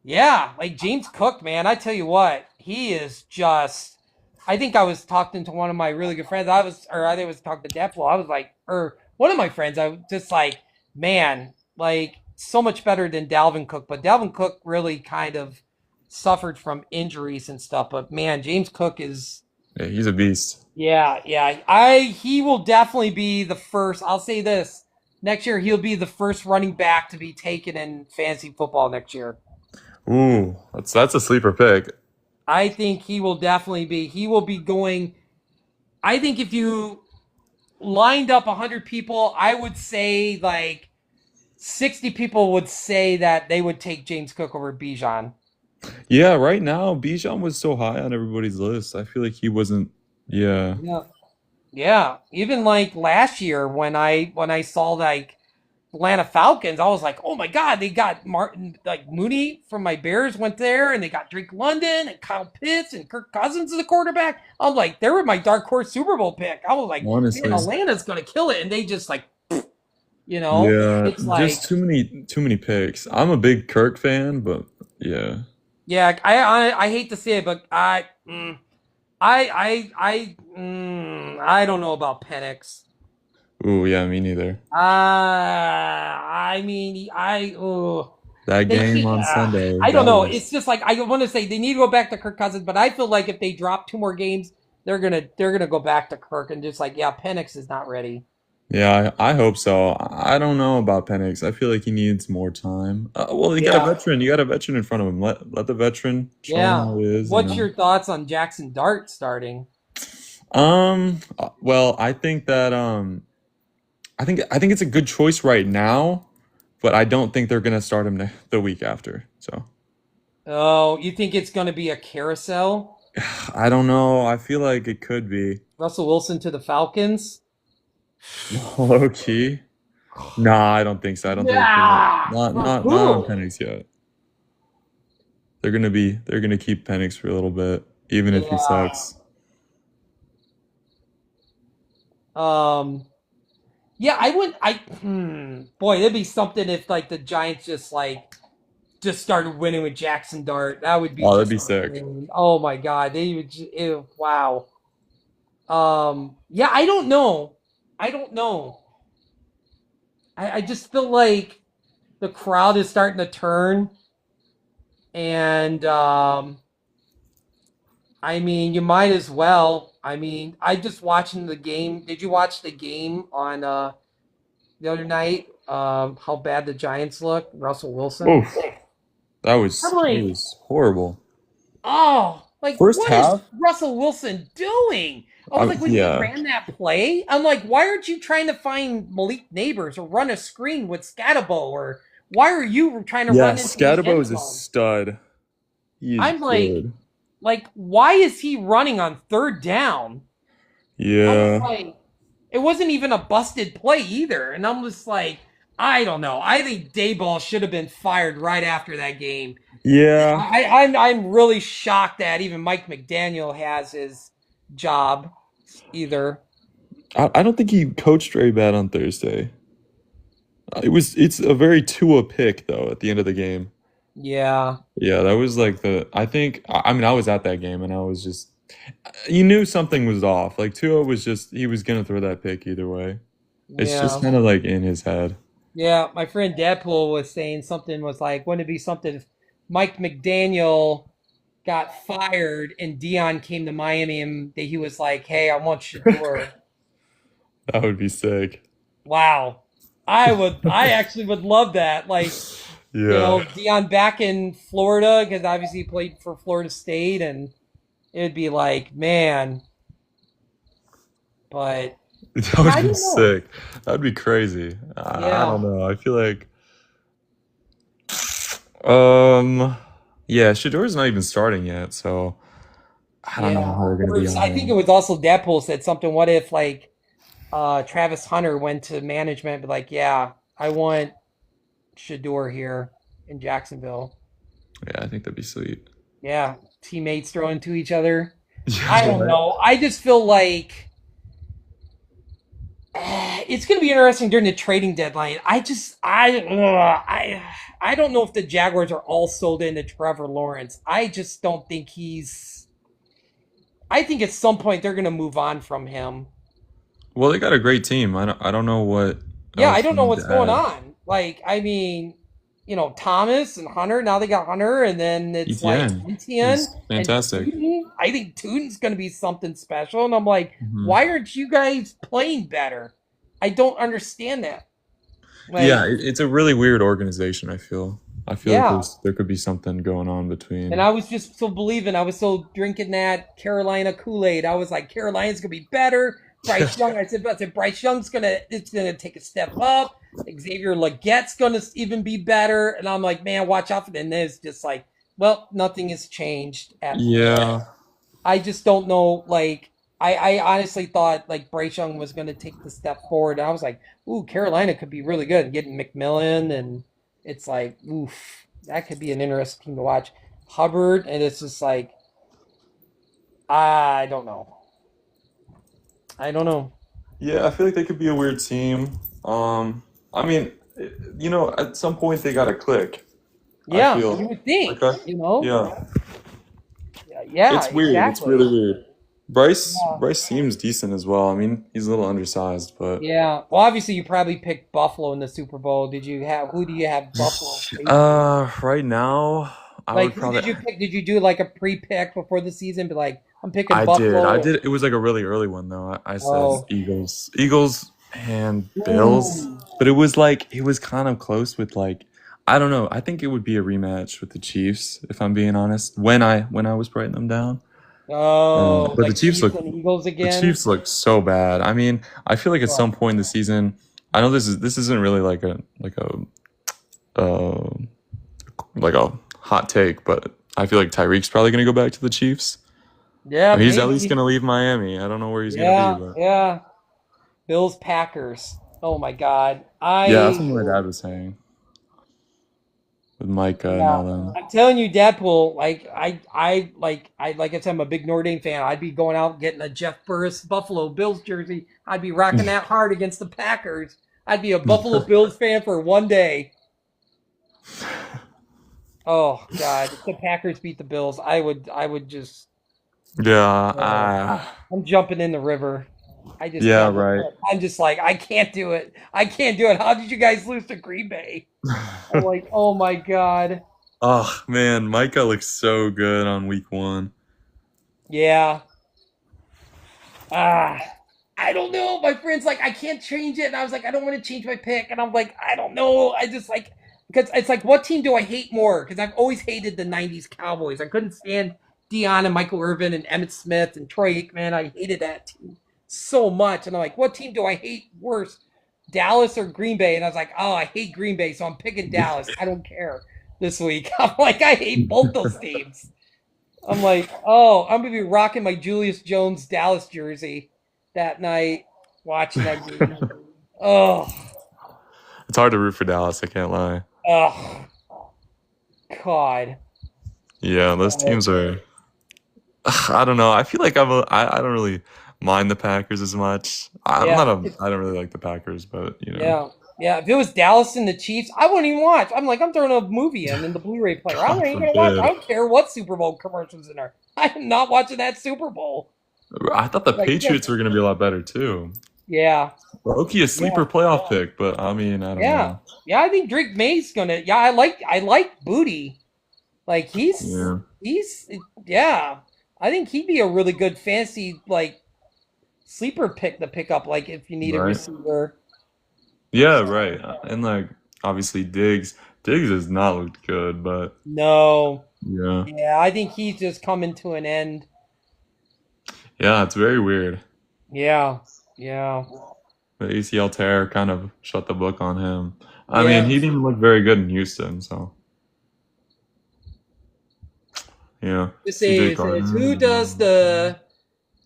A: yeah, like James Cook, man, I tell you what, he is just. I think I was talking to one of my really good friends. I think I was talking to Dadpool. I was like, or one of my friends. I was just like, man, like so much better than Dalvin Cook. But Dalvin Cook really kind of suffered from injuries and stuff. But man, James Cook is.
F: Yeah, he's a beast.
A: Yeah, yeah. He will definitely be the first. I'll say this. Next year he'll be the first running back to be taken in fantasy football next year.
F: Ooh, that's a sleeper pick.
A: I think he will be going. I think if you lined up 100 people, I would say like 60 people would say that they would take James Cook over Bijan.
F: Yeah, right now Bijan was so high on everybody's list. I feel like he wasn't. Yeah.
A: Yeah. Yeah. Even like last year when I saw like Atlanta Falcons, I was like, oh my God, they got Martin, like Mooney from my Bears went there, and they got Drake London and Kyle Pitts and Kirk Cousins as a quarterback. I'm like, they were my dark horse Super Bowl pick. I was like, man,
F: Honestly.
A: Atlanta's gonna kill it, and they just like,
F: Yeah,
A: it's like,
F: just too many picks. I'm a big Kirk fan, but yeah.
A: yeah, I hate to say it, but I don't know about Penix.
F: Ooh, yeah, me neither.
A: I mean,
F: That
A: they
F: game
A: can't,
F: on Sunday,
A: I don't
F: that
A: know.
F: was
A: It's just like I want to say they need to go back to Kirk Cousins, but I feel like if they drop two more games, they're gonna go back to Kirk and just like, yeah, Penix is not ready.
F: yeah, I hope so. I don't know about Penix. I feel like he needs more time. Well, you got a
A: Yeah,
F: veteran. You got a veteran in front of him. Let the veteran show him
A: yeah.
F: how it is.
A: What's your thoughts on Jackson Dart starting?
F: Well, I think it's a good choice right now, but I don't think they're gonna start him the week after. So
A: Oh, you think it's gonna be a carousel?
F: I don't know. I feel like it could be
A: Russell Wilson to the Falcons?
F: low key. Nah, I don't think so. I don't think
A: Yeah.
F: not on Penix yet. They're gonna keep Penix for a little bit, even if he
A: Yeah.
F: sucks.
A: Yeah, I wouldn't. Boy, that'd be something if like the Giants just started winning with Jackson Dart. That would be
F: Oh, that'd
A: just
F: be sick.
A: insane. Oh my God, they would. Wow. Yeah, I don't know. I don't know. I just feel like the crowd is starting to turn, and I mean, you might as well. I mean, I just watching the game. Did you watch the game on the other night? How bad the Giants look. Russell Wilson.
F: Oof,
A: I'm
F: that
A: like,
F: was horrible.
A: oh, like
F: First
A: what is
F: half,
A: Russell Wilson doing? I was like, when he
F: yeah,
A: ran that play, I'm like, why aren't you trying to find Malik Neighbors or run a screen with Scatabo, or why are you trying to
F: yeah.
A: run into the
F: Scatabo
A: end
F: is a
A: zone?
F: stud. He is
A: I'm
F: good.
A: like, why is he running on third down? I was
F: Yeah,
A: like, it wasn't even a busted play either, and I'm just like, I don't know. I think Dayball should have been fired right after that game.
F: yeah.
A: I'm really shocked that even Mike McDaniel has his job either.
F: I don't think he coached very bad on Thursday. It's a very Tua pick though at the end of the game.
A: Yeah,
F: Yeah, that was like I mean I was at that game and I was just you knew something was off. Like Tua was just he was gonna throw that pick either way. It's just
A: yeah,
F: kind of like in his head.
A: yeah. My friend Dadpool was saying something was like, wouldn't it be something if Mike McDaniel got fired and Dion came to Miami and he was like, hey, I want Shador.
F: That would be sick.
A: Wow. I actually would love that. Like,
F: Yeah.
A: Dion back in Florida, because obviously he played for Florida State, and it'd be like, man, but
F: That
A: yeah,
F: would
A: I
F: be
A: don't know.
F: sick. That'd be crazy. I don't
A: Yeah.
F: know. I feel like um yeah, Shador's not even starting yet, so I don't know
A: Yeah.
F: how they're gonna be on
A: I think it
F: him.
A: was also Dadpool said something. What if like Travis Hunter went to management, but like, yeah, I want Shador here in Jacksonville.
F: Yeah, I think that'd be sweet.
A: Yeah, teammates throwing to each other. I
F: Yeah,
A: don't
F: right.
A: know. I just feel like it's going to be interesting during the trading deadline. I don't know if the Jaguars are all sold into Trevor Lawrence. I just don't think he's. I think at some point they're going to move on from him.
F: Well, they got a great team. I don't know what
A: Yeah, I
F: else
A: don't
F: they
A: know
F: need
A: what's
F: to
A: going
F: add.
A: on. Like, I mean, Thomas and Hunter. Now they got Hunter, and then it's like
F: ETN.
A: Etienne
F: He's
A: and
F: fantastic.
A: Tootin. I think Tootin's going to be something special, and I'm like,
F: Hmm.
A: why aren't you guys playing better? I don't understand that.
F: Yeah,
A: Like,
F: it's a really weird organization, I feel. I feel like
A: yeah.
F: there could be something going on
A: And
F: between.
A: I was just so believing. I was so drinking that Carolina Kool-Aid. I was like, Carolina's gonna be better. Bryce Young. I said Bryce Young's gonna take a step up. Xavier Leggette's gonna even be better. And I'm like, man, watch out for that. And it's just like, well, nothing has changed at all.
F: Yeah.
A: I just don't know. Like, I honestly thought like Bryce Young was gonna take the step forward. And I was like, ooh, Carolina could be really good. Getting McMillan, and it's like, oof, that could be an interesting team to watch. Hubbard, and it's just like, I don't know. I don't know.
F: Yeah, I feel like they could be a weird team. I mean, at some point they gotta click. I
A: Yeah, you
F: feel
A: would
F: like
A: think,
F: yeah,
A: Yeah, yeah,
F: it's weird. It's really
A: exactly.
F: weird. Bryce
A: Yeah.
F: Bryce seems decent as well. I mean, he's a little undersized, but
A: Yeah. Well, obviously, you probably picked Buffalo in the Super Bowl. Who do you have Buffalo facing?
F: right now I
A: Like,
F: would
A: who
F: probably
A: did you pick? Did you do like a pre-pick before the season? Be like, I'm picking
F: I
A: Buffalo.
F: did. It was like a really early one though. I said
A: Oh,
F: Eagles and Bills,
A: ooh.
F: but it was kind of close with like I don't know. I think it would be a rematch with the Chiefs if I'm being honest. When I was writing them down,
A: Oh,
F: but
A: like Chiefs and Eagles
F: The
A: again?
F: Chiefs look so bad. I mean, I feel like at
A: Oh,
F: some point in the season, I know this isn't really uh, like a hot take, but I feel like Tyreek's probably going to go back to the Chiefs.
A: yeah,
F: Or he's at least going
A: maybe.
F: to leave Miami. I don't know where he's going to be,
A: Yeah,
F: but
A: yeah. Bills Packers. Oh my God.
F: yeah, that's what my dad was saying with Micah and
A: Yeah.
F: all them.
A: I'm telling you, Deadpool. Like I said, I'm a big Notre Dame fan. I'd be going out getting a Jeff Burris Buffalo Bills jersey. I'd be rocking that hard against the Packers. I'd be a Buffalo Bills fan for one day. Oh God, if the Packers beat the Bills, I would just,
F: Yeah,
A: oh, I'm jumping in the river. I just
F: yeah,
A: can't.
F: right.
A: I'm just like, I can't do it. I can't do it. How did you guys lose to Green Bay? I'm like, oh my God.
F: Oh man, Micah looks so good on week one.
A: Yeah. Ah, I don't know. My friend's like, I can't change it. And I was like, I don't want to change my pick. And I'm like, I don't know. I just like, because it's like, what team do I hate more? Because I've always hated the 90s Cowboys. I couldn't stand Dion and Michael Irvin and Emmett Smith and Troy Aikman. I hated that team so much. And I'm like, what team do I hate worse? Dallas or Green Bay? And I was like, oh, I hate Green Bay. So I'm picking Dallas. I don't care this week. I'm like, I hate both those teams. I'm like, oh, I'm gonna be rocking my Julius Jones Dallas jersey that night, watching that game. Oh,
F: It's hard to root for Dallas. I can't lie.
A: oh, God.
F: Yeah, those
A: But,
F: teams are. I don't know. I feel like I don't really mind the Packers as much.
A: yeah,
F: I don't really like the Packers, but
A: yeah, yeah. If it was Dallas and the Chiefs, I wouldn't even watch. I'm like, I'm throwing a movie in the Blu-ray player. I'm
F: God
A: not even gonna watch. I
F: forbid.
A: don't care what Super Bowl commercials in there. I'm not watching that Super Bowl.
F: I thought the
A: Like,
F: Patriots were going to be a lot better too.
A: yeah,
F: Loki a
A: yeah.
F: sleeper playoff pick, but I mean, I don't
A: Yeah.
F: know.
A: Yeah, I think Drake May's gonna. Yeah, I like Booty. Like
F: Yeah,
A: he's yeah. I think he'd be a really good fantasy like sleeper pick to pick up. Like if you need a
F: right.
A: receiver.
F: Yeah, right. And like obviously Diggs has not looked good, but
A: No.
F: yeah.
A: Yeah, I think he's just coming to an end.
F: Yeah, it's very weird.
A: Yeah. Yeah.
F: The ACL tear kind of shut the book on him. I mean,
A: Yeah.
F: he didn't even look very good in Houston, so yeah.
A: This
F: CJ
A: says
F: Gardner.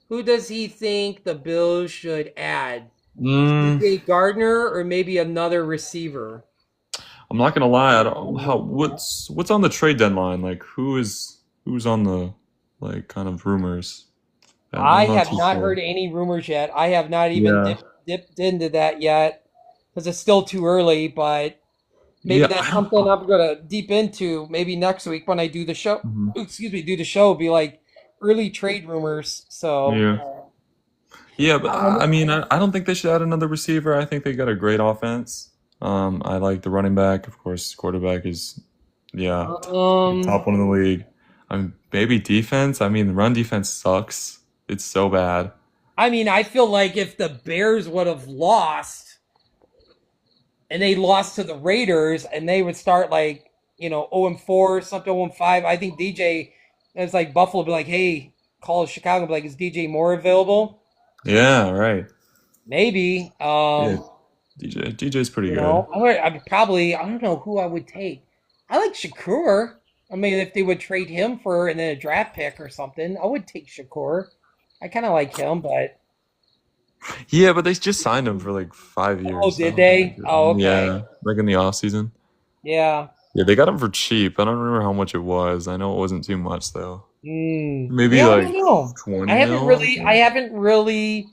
A: who does he think the Bills should add?
F: Mm,
A: CJ Gardner or maybe another receiver?
F: I'm not gonna lie. I don't how what's on the trade deadline? Like who's on the like kind of rumors? I'm
A: I
F: not
A: have
F: too
A: not
F: sure.
A: heard any rumors yet. I have not even
F: Yeah.
A: dipped into that yet because it's still too early, but maybe
F: Yeah,
A: that's
F: I don't.
A: something I'm gonna deep into maybe next week when I do the show.
F: Mhm.
A: Excuse me, do the show. Be like early trade rumors. So,
F: Yeah. Yeah, but
A: um,
F: I mean, I don't think they should add another receiver. I think they got a great offense. I like the running back, of course. Quarterback is, yeah,
A: um,
F: top one in the league. Maybe defense. I mean, the run defense sucks. It's so bad.
A: I mean, I feel like if the Bears would have lost and they lost to the Raiders and they would start like 0-4, something 0-5, I think DJ. It's like Buffalo would be like, hey, call Chicago, and be like, is DJ Moore available?
F: Yeah, right.
A: Maybe.
F: Yeah, DJ's pretty
A: You
F: good.
A: know, I would probably, I don't know who I would take. I like Shakur. I mean, if they would trade him for and then a draft pick or something, I would take Shakur. I kind of like him, but
F: Yeah, but they just signed him for like 5 years,
A: oh, did
F: so
A: they? Oh, okay.
F: yeah, like in the off season.
A: Yeah.
F: Yeah, they got him for cheap. I don't remember how much it was. I know it wasn't too much though. Maybe
A: Yeah, I don't
F: like
A: know. I
F: 20
A: haven't
F: mil, I
A: really, I
F: think.
A: haven't really,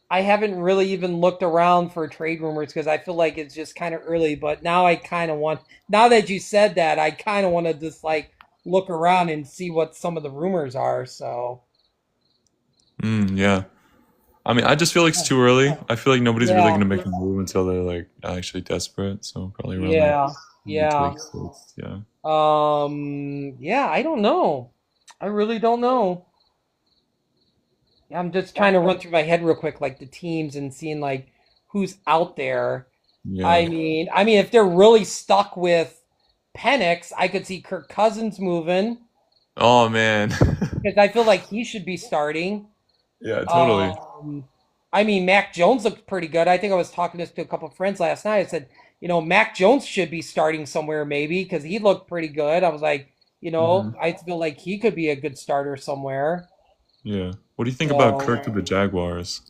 A: I haven't really even looked around for trade rumors because I feel like it's just kind of early. But now I kind of want, now that you said that, I kind of want to just like look around and see what some of the rumors are. So,
F: Yeah. I mean, I just feel like it's too early. I feel like nobody's really
A: yeah,
F: gonna make a move until they're like actually desperate. So probably around that,
A: yeah,
F: maybe to
A: yeah.
F: like six. Yeah.
A: Yeah, I don't know. I really don't know. I'm just trying to run through my head real quick, like the teams and seeing like who's out there.
F: Yeah.
A: I mean, if they're really stuck with Penix, I could see Kirk Cousins moving
F: Oh man.
A: because I feel like he should be starting.
F: Yeah, totally.
A: Um, I mean, Mac Jones looked pretty good. I think I was talking this to a couple of friends last night. I said, Mac Jones should be starting somewhere maybe because he looked pretty good. I was like,
F: Hmm.
A: I feel like he could be a good starter somewhere.
F: Yeah. What do you think about Kirk to
A: So,
F: the Jaguars?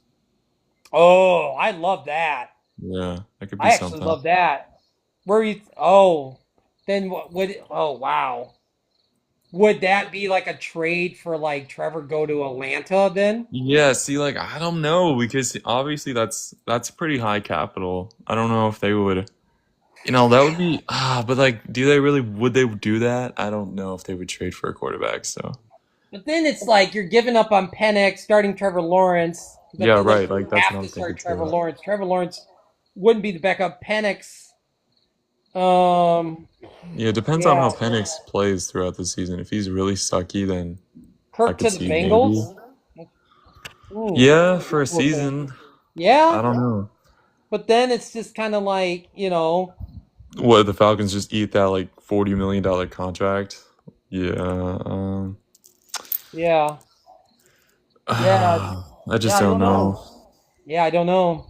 A: oh, I love that.
F: Yeah, that could be
A: I actually
F: something.
A: love that. Where you? Oh, then what would? Oh, wow. Would that be like a trade for like Trevor go to Atlanta then?
F: Yeah, see, like I don't know because obviously that's pretty high capital. I don't know if they would, that would be but like, do they really would they do that? I don't know if they would trade for a quarterback. So
A: But then it's like you're giving up on Penix, starting Trevor Lawrence. But
F: yeah,
A: then like
F: right. Like
A: you
F: that's what
A: have to
F: I'm thinking
A: start Trevor
F: too.
A: Lawrence. Trevor Lawrence wouldn't be the backup. Penix, um,
F: Yeah, it depends on how
A: yeah,
F: Penix plays throughout the season. If he's really sucky, then I
A: Kirk
F: could
A: to the
F: see maybe.
A: Bengals. Ooh,
F: Yeah, for a
A: okay.
F: season. I
A: Yeah,
F: don't know.
A: but then it's just kind of like
F: What the Falcons just eat that like $40 million contract? Yeah.
A: yeah, yeah,
F: I
A: yeah.
F: just
A: I
F: don't
A: don't know.
F: know.
A: Yeah, I don't know.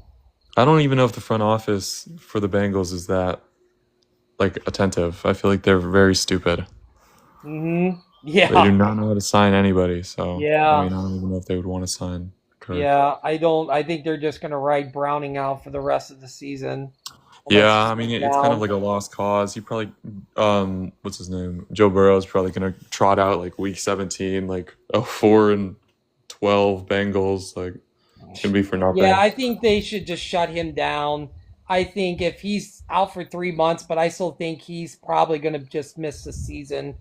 F: I don't even know if the front office for the Bengals is that like attentive. I feel like they're very stupid. They do
A: Yeah,
F: not know how to sign anybody. So I
A: yeah,
F: mean, I don't even know if they would want to sign Kirk.
A: yeah. I don't. I think they're just gonna ride Browning out for the rest of the season,
F: Yeah,
A: unless he
F: I mean,
A: goes
F: it's kind of
A: down.
F: like a lost cause. He probably, what's his name? Joe Burrow's probably gonna trot out like week 17, like a 4-12 Bengals. Like it's gonna be for
A: Yeah,
F: nothing.
A: I think they should just shut him down. I think if he's out for 3 months, but I still think he's probably going to just miss the season.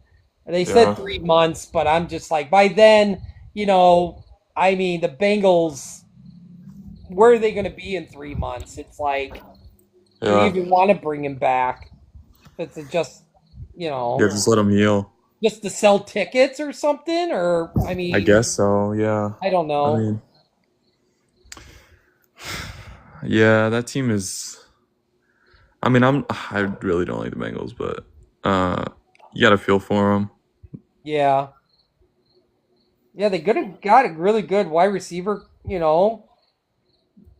A: They said
F: Yeah,
A: 3 months, but I'm just like, by then, I mean, the Bengals, where are they going to be in 3 months? It's like, do you
F: yeah,
A: even want to bring him back? It's just, you
F: yeah.
A: know,
F: Just let him heal.
A: just to sell tickets or something? Or, I
F: I
A: mean,
F: guess so. Yeah.
A: I don't
F: I
A: know.
F: mean, yeah. That team is. I mean, I really don't like the Bengals, but you got to feel for them.
A: Yeah. Yeah, they could have got a really good wide receiver,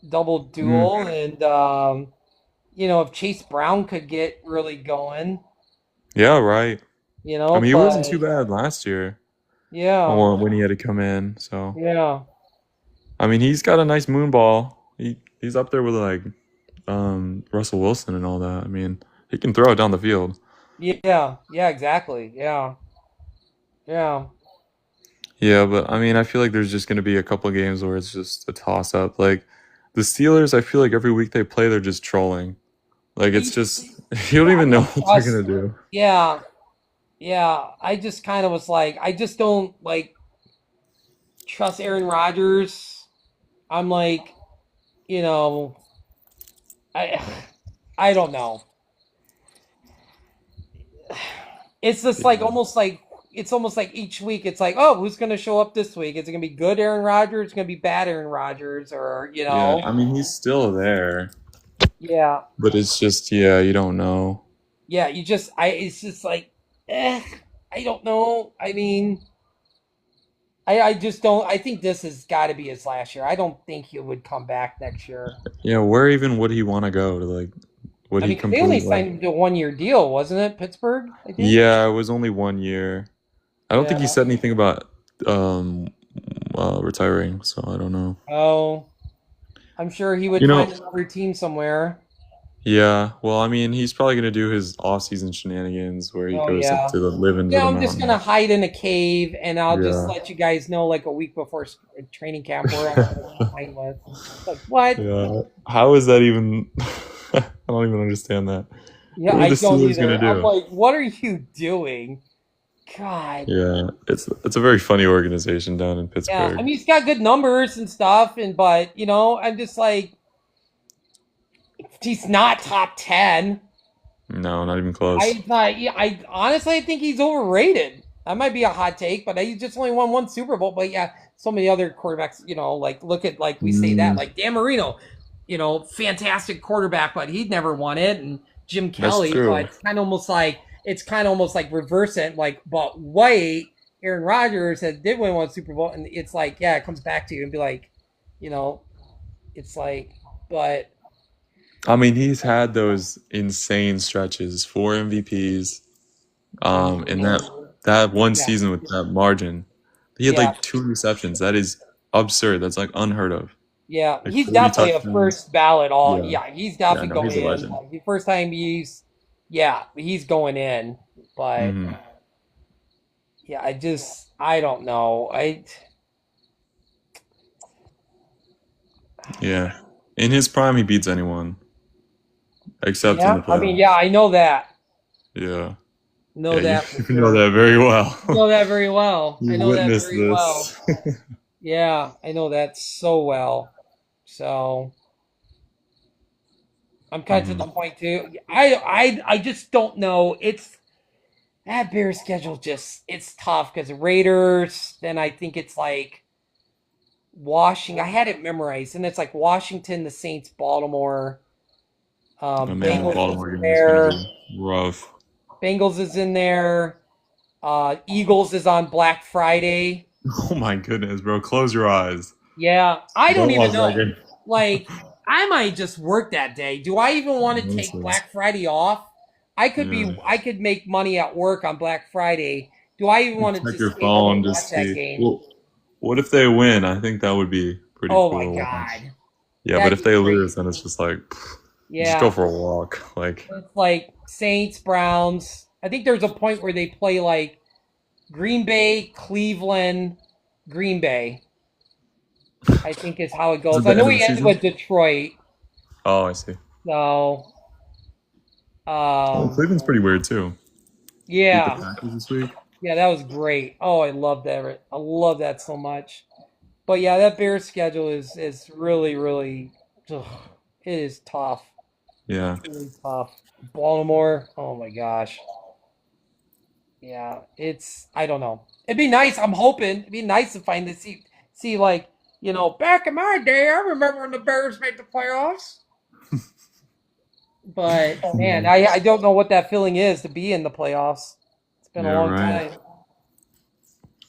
A: double
F: Mm,
A: duel. And, if Chase Brown could get really going,
F: yeah, right. I mean, he wasn't too
A: but
F: bad last year,
A: yeah,
F: or when he had to come in. So,
A: yeah,
F: I mean, he's got a nice moon ball. He's up there with like Russell Wilson and all that. I mean, he can throw it down the field.
A: yeah, yeah, exactly. Yeah, yeah.
F: Yeah, but I mean, I feel like there's just going to be a couple of games where it's just a toss up. Like the Steelers, I feel like every week they play, they're just trolling. Like it's just you don't
A: Yeah, I
F: even know
A: don't
F: what they're
A: trust.
F: gonna do.
A: Yeah, yeah. I just kind of was like, I just don't like trust Aaron Rodgers. I'm like, you know, I, I don't know. It's just like
F: Yeah.
A: almost like it's almost like each week it's like, oh, who's going to show up this week? Is it going to be good Aaron Rodgers? It's going to be bad Aaron Rodgers, or
F: Yeah, I mean he's still there,
A: yeah,
F: but it's just yeah, you don't know.
A: yeah. It's just like, I don't know. I mean, I just don't. I think this has got to be his last year. I don't think he would come back next year.
F: Yeah, where even would he want to go to like would
A: I
F: he
A: mean, 'cause they only
F: complete like
A: signed him to a 1 year deal, wasn't it? Pittsburgh, I think.
F: yeah, it was only 1 year. I don't think he
A: Yeah.
F: said anything about um retiring, so I don't know.
A: Oh, I'm sure he would
F: You know,
A: find another team somewhere.
F: yeah, well, I mean, he's probably gonna do his off-season shenanigans where he
A: Oh
F: goes up
A: yeah.
F: to the live into
A: Yeah,
F: the
A: I'm just gonna
F: mountains.
A: hide in a cave, and I'll just
F: Yeah.
A: let you guys know like a week before training camp where I'm gonna sign with. Like what?
F: Yeah. How is that even? I don't even understand that.
A: Yeah,
F: What are
A: I
F: the
A: don't
F: Steelers gonna
A: either. I'm
F: do?
A: like, what are you doing? God.
F: Yeah, it's a very funny organization down in
A: Yeah, I
F: Pittsburgh.
A: mean he's got good numbers and stuff, and but I'm just like he's not top 10.
F: No, not even close.
A: I thought, yeah, I honestly think he's overrated. That might be a hot take, but he just only won one Super Bowl. But yeah, so many other quarterbacks, like look at like we say that
F: Mm,
A: like Dan Marino, fantastic quarterback, but he'd never won it, and Jim
F: that's
A: Kelly. But
F: true.
A: it's kind of almost like reverse it, like but wait, Aaron Rodgers did win one Super Bowl, and it's like yeah, it comes back to you and be like, you know, it's like, but
F: I mean, he's had those insane stretches, 4 MVPs. In that one
A: yeah,
F: season with that margin, he had
A: yeah.
F: like 2 receptions. That is absurd. That's like unheard of.
A: Yeah,
F: Like
A: he's
F: 40
A: definitely a
F: touchdowns.
A: first ballot. All
F: Yeah,
A: yeah, he's
F: yeah.
A: definitely
F: No, he's
A: going
F: a
A: in.
F: legend.
A: Like the first time yeah, he's going in. But
F: Hmm.
A: yeah, I don't know.
F: Yeah, in his prime, he beats anyone except in
A: Yeah,
F: the
A: I mean, yeah,
F: playoffs.
A: I know that,
F: Yeah.
A: know
F: Yeah, you,
A: that for
F: you know
A: sure.
F: that very well.
A: Know that very well. I
F: You
A: know that
F: witnessed
A: very well.
F: this.
A: Yeah, I know that so well. So I'm kind of to the
F: Hmm.
A: point too. I just don't know. It's that Bears schedule just it's tough because Raiders. Then I think it's like Washington. I had it memorized, and it's like Washington, the Saints, Baltimore,
F: Oh man, the
A: Bengals is
F: Baltimore
A: in
F: game is gonna
A: there.
F: be rough.
A: Bengals is in there. Eagles is on Black Friday.
F: Oh my goodness, bro! Close your eyes.
A: Yeah, I don't
F: Don't
A: even
F: watch that
A: know.
F: game.
A: Like, I might just work that day. Do I even want to take
F: Nonsense.
A: Black Friday off?
F: Yeah.
A: I could make money at work on Black Friday. Do I even want to
F: Check
A: just
F: your
A: stay home and
F: phone,
A: watch
F: just
A: that
F: see.
A: game?
F: Well, what if they win? I think that would be pretty
A: Oh my
F: cool to watch.
A: God,
F: Yeah, but
A: that'd
F: if
A: be
F: they lose, then it's
A: crazy.
F: just like just go
A: Yeah,
F: for a walk. Like,
A: it's like Saints, Browns. I think there's a point where they play like Green Bay, Cleveland, Green Bay. I think is how it
F: is it
A: goes. I
F: the
A: know
F: end of the
A: we ended
F: season?
A: with Detroit,
F: Oh, I see.
A: so
F: Oh,
A: um,
F: Cleveland's pretty weird too. Beat the
A: yeah,
F: Packers this week.
A: yeah, that was great. Oh, I love that. I love that so much. But yeah, that Bears schedule is really really, ugh, it is tough.
F: Yeah.
A: It's really tough. Baltimore. Oh my gosh. Yeah, it's I don't know. It'd be nice. I'm hoping it'd be nice to find to see like back in my day. I remember when the Bears made the playoffs. But man, I don't know what that feeling is to be in the playoffs. It's been a
F: Yeah,
A: long
F: right.
A: time.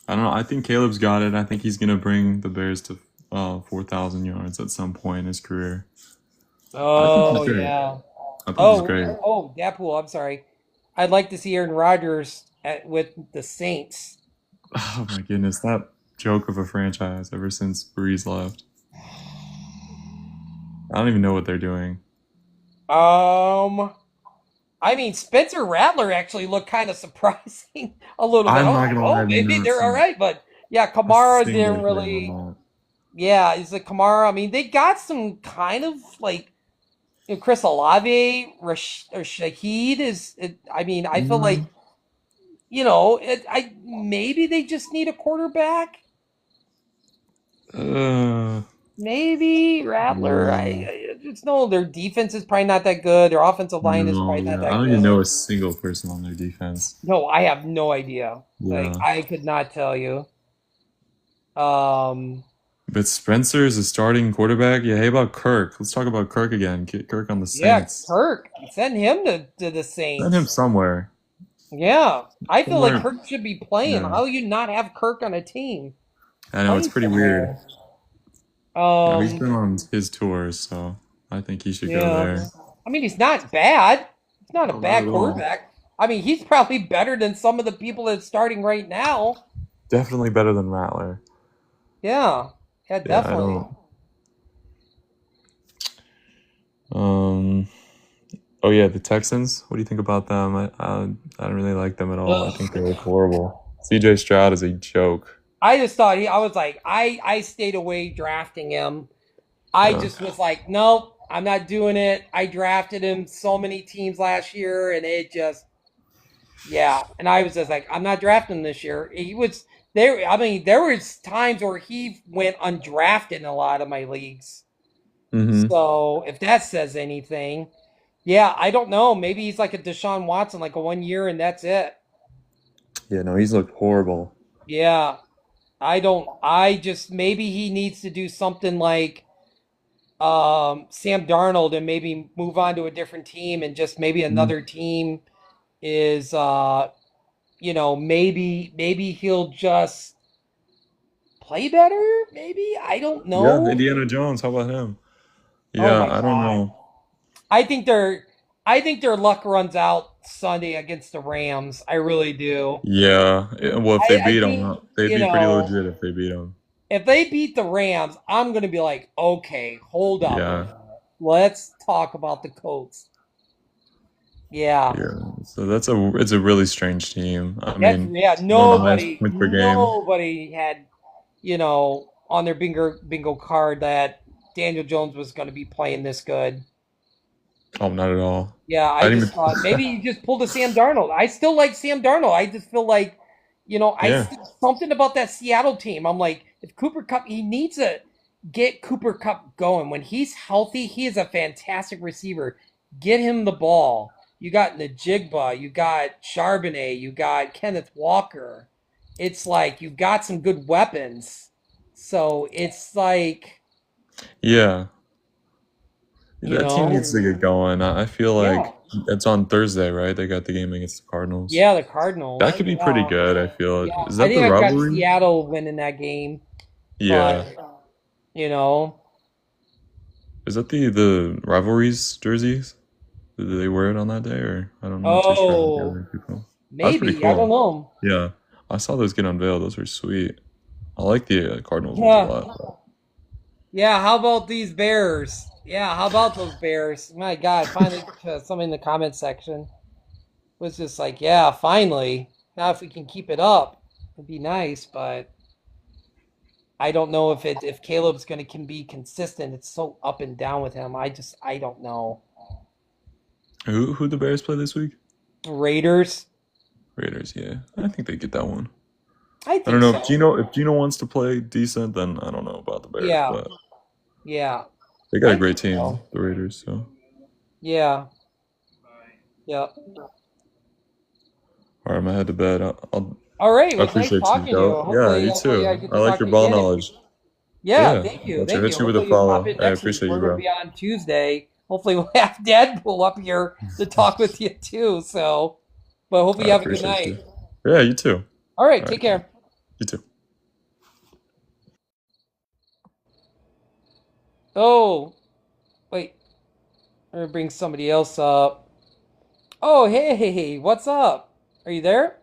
F: I don't know. I think Caleb's got it. I think he's gonna bring the Bears to 4,000 yards at some point in his career. I think he's
A: Oh
F: great.
A: yeah.
F: I think he's great.
A: Dadpool. I'm sorry. I'd like to see Aaron Rodgers with the Saints.
F: Oh my goodness, that joke of a franchise ever since Breeze left. I don't even know what they're doing.
A: Um, I mean, Spencer Rattler actually looked kind of surprising a little bit. I
F: I'm
A: was
F: not
A: like,
F: gonna lie,
A: oh,
F: I've
A: maybe
F: never
A: they're all
F: seen
A: right. But yeah,
F: a
A: Kamara
F: single
A: didn't
F: play on
A: really.
F: that.
A: Yeah, is it Kamara? I mean, they got some kind of like Chris Olave, or Shaheed is. I mean, I feel like
F: Mm,
A: I maybe they just need a quarterback.
F: uh,
A: Maybe Rattler.
F: yeah.
A: I just know their defense is probably not that good. Their offensive line is
F: No,
A: probably not
F: yeah. I
A: that
F: don't even
A: good.
F: know a single person on their defense.
A: No, I have no idea. Like
F: Yeah.
A: I could not tell you. Um,
F: But Spencer's a starting quarterback. Yeah, hey about Kirk. Let's talk about Kirk again. Get Kirk on the
A: yeah,
F: Saints.
A: Kirk. Send him to the
F: Send him
A: Saints.
F: somewhere.
A: Yeah, I feel like
F: Somewhere.
A: Kirk should be playing.
F: Yeah.
A: How do you not have Kirk on a team?
F: I know it's
A: Play
F: pretty weird.
A: somewhere.
F: He's
A: Um,
F: been on his tours, so I think he should go
A: yeah.
F: there.
A: I mean, he's not bad. He's not a
F: Oh, not
A: bad
F: at all.
A: quarterback. I mean, he's probably better than some of the people that's starting right now.
F: Definitely better than Rattler.
A: Yeah, yeah,
F: Yeah, I
A: definitely.
F: don't. Um. Oh yeah, the Texans. What do you think about them? I don't really like them at all. I think they look horrible. C.J. Stroud is a joke.
A: I just thought I was like, I stayed away drafting him. I
F: Yeah.
A: just was like, nope, I'm not doing it. I drafted him so many teams last year, and it just, yeah. And I was just like, I'm not drafting him this year. He was there. I mean, there was times where he went undrafted in a lot of my leagues.
F: Mm-hmm.
A: So if that says anything, yeah, I don't know. Maybe he's like a Deshaun Watson, like a 1 year, and that's it.
F: Yeah, no, he's looked horrible.
A: Yeah, I don't. I just maybe he needs to do something like Sam Darnold and maybe move on to a different team and just maybe
F: Mhm.
A: another team is maybe he'll just play better, maybe. I don't
F: Yeah,
A: know.
F: Indiana Jones. How about him?
A: Oh
F: Yeah,
A: my
F: I don't
A: god.
F: know.
A: I think their I think their luck runs out Sunday against the Rams. I really do.
F: Yeah, well, if they
A: I
F: beat
A: think,
F: them, they'd be pretty legit if they beat them.
A: if they beat the Rams, I'm going to be like, "Okay, hold up.
F: Yeah,
A: Let's talk about the Colts." Yeah.
F: yeah. So it's a really strange team. I
A: That's
F: mean,
A: yeah.
F: one of the highest points per game.
A: Nobody had on their bingo card that Daniel Jones was going to be playing this good.
F: Oh, not at all.
A: Yeah,
F: I
A: I
F: didn't
A: just
F: even.
A: thought maybe he just pulled a Sam Darnold. I still like Sam Darnold. I just feel like,
F: Yeah,
A: something about that Seattle team. I'm like, if Cooper Cup, he needs to get Cooper Cup going. When he's healthy, he is a fantastic receiver. Get him the ball. You got Najigba, you got Charbonnet, you got Kenneth Walker. It's like you got some good weapons. So it's like,
F: yeah.
A: you
F: That team
A: know,
F: needs to get going. I feel
A: yeah.
F: like it's on Thursday, right? They got the game against the Cardinals.
A: Yeah, the Cardinals.
F: That could be pretty
A: Yeah.
F: good. I feel.
A: Yeah.
F: Is
A: I
F: that the
A: think I've got
F: rivalry?
A: Seattle winning that game.
F: Yeah.
A: But you know,
F: Is that the rivalries jerseys? Did they wear it on that day, or I'm not too sure about the
A: oh,
F: other people. That's pretty
A: maybe I don't
F: cool.
A: know.
F: Yeah, I saw those get unveiled. Those were sweet. I like the Cardinals ones a
A: Yeah,
F: lot.
A: yeah. How about these Bears? Yeah, how about those Bears? My God, finally, somebody in the comment section was just like, yeah, finally. Now, if we can keep it up, it'd be nice. But I don't know if Caleb's gonna can be consistent. It's so up and down with him. I don't know.
F: Who the Bears play this week?
A: Raiders.
F: Raiders. Yeah, I think they get that one.
A: I
F: I don't
A: think
F: know
A: so.
F: if Gino wants to play decent, then I don't know about the Bears,
A: Yeah,
F: but
A: yeah.
F: they got a
A: I
F: great
A: think
F: team,
A: so.
F: the Raiders. So
A: Yeah, yeah.
F: all right, I'm gonna head to bed.
A: All right, it
F: I
A: was nice
F: appreciate you,
A: talking to you.
F: Joe. Yeah, you
A: Hopefully I
F: too.
A: get
F: I
A: to
F: like
A: talk
F: your
A: to you
F: ball
A: again.
F: knowledge.
A: Yeah,
F: Yeah,
A: thank you,
F: I'll
A: thank you.
F: hit you with a
A: Hopefully you pop
F: follow.
A: in
F: I
A: next week.
F: appreciate
A: We're
F: you,
A: gonna
F: bro.
A: be on Tuesday. hopefully we'll have Dadpool up here to talk with you too. So, but hopefully you
F: I
A: have a good
F: appreciate
A: night.
F: you. Yeah, you too.
A: All right,
F: All
A: take
F: right,
A: care.
F: you too.
A: Oh, wait. I'm gonna bring somebody else up. Oh, hey, what's up? Are you there?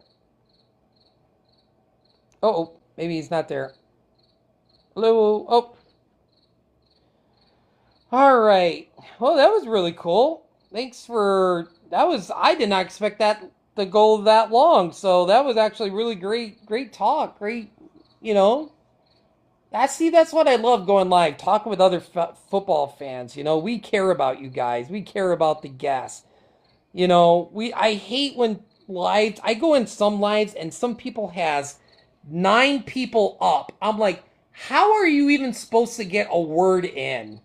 A: Oh, maybe he's not there. Hello. Oh, all right. Well, that was really cool. Thanks for that. Was I did not expect that to go that long. So that was actually really great talk. Great, you know. That's what I love going live, talking with other football fans. You know, we care about you guys. We care about the guests. You know, I hate when lives. I go in some lives and some people has 9 people up. I'm like, how are you even supposed to get a word in?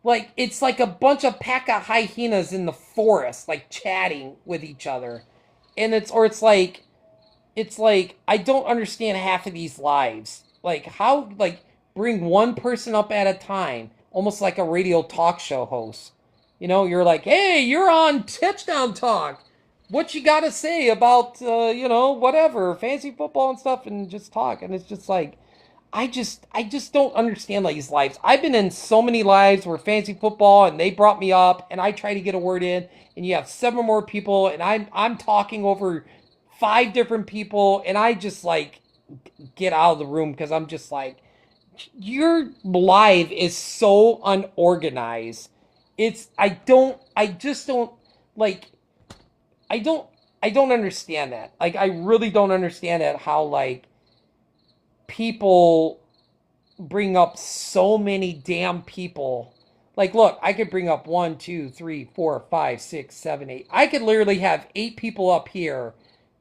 A: Like it's like a bunch of pack of hyenas in the forest, like chatting with each other, and it's like I don't understand half of these lives. Like how like bring one person up at a time, almost like a radio talk show host. You know, you're like, hey, you're on Touchdown Talk. What you got to say about you know whatever fantasy football and stuff, and just talk. And it's just like I just don't understand like these lives. I've been in so many lives where fantasy football and they brought me up and I try to get a word in and you have 7 more people and I'm talking over 5 different people and I just like get out of the room because I'm just like your live is so unorganized. It's I just don't like I don't I don't understand that. Like I really don't understand that how like people bring up so many damn people. Like, look, I could bring up 1, 2, 3, 4, 5, 6, 7, 8. I could literally have 8 people up here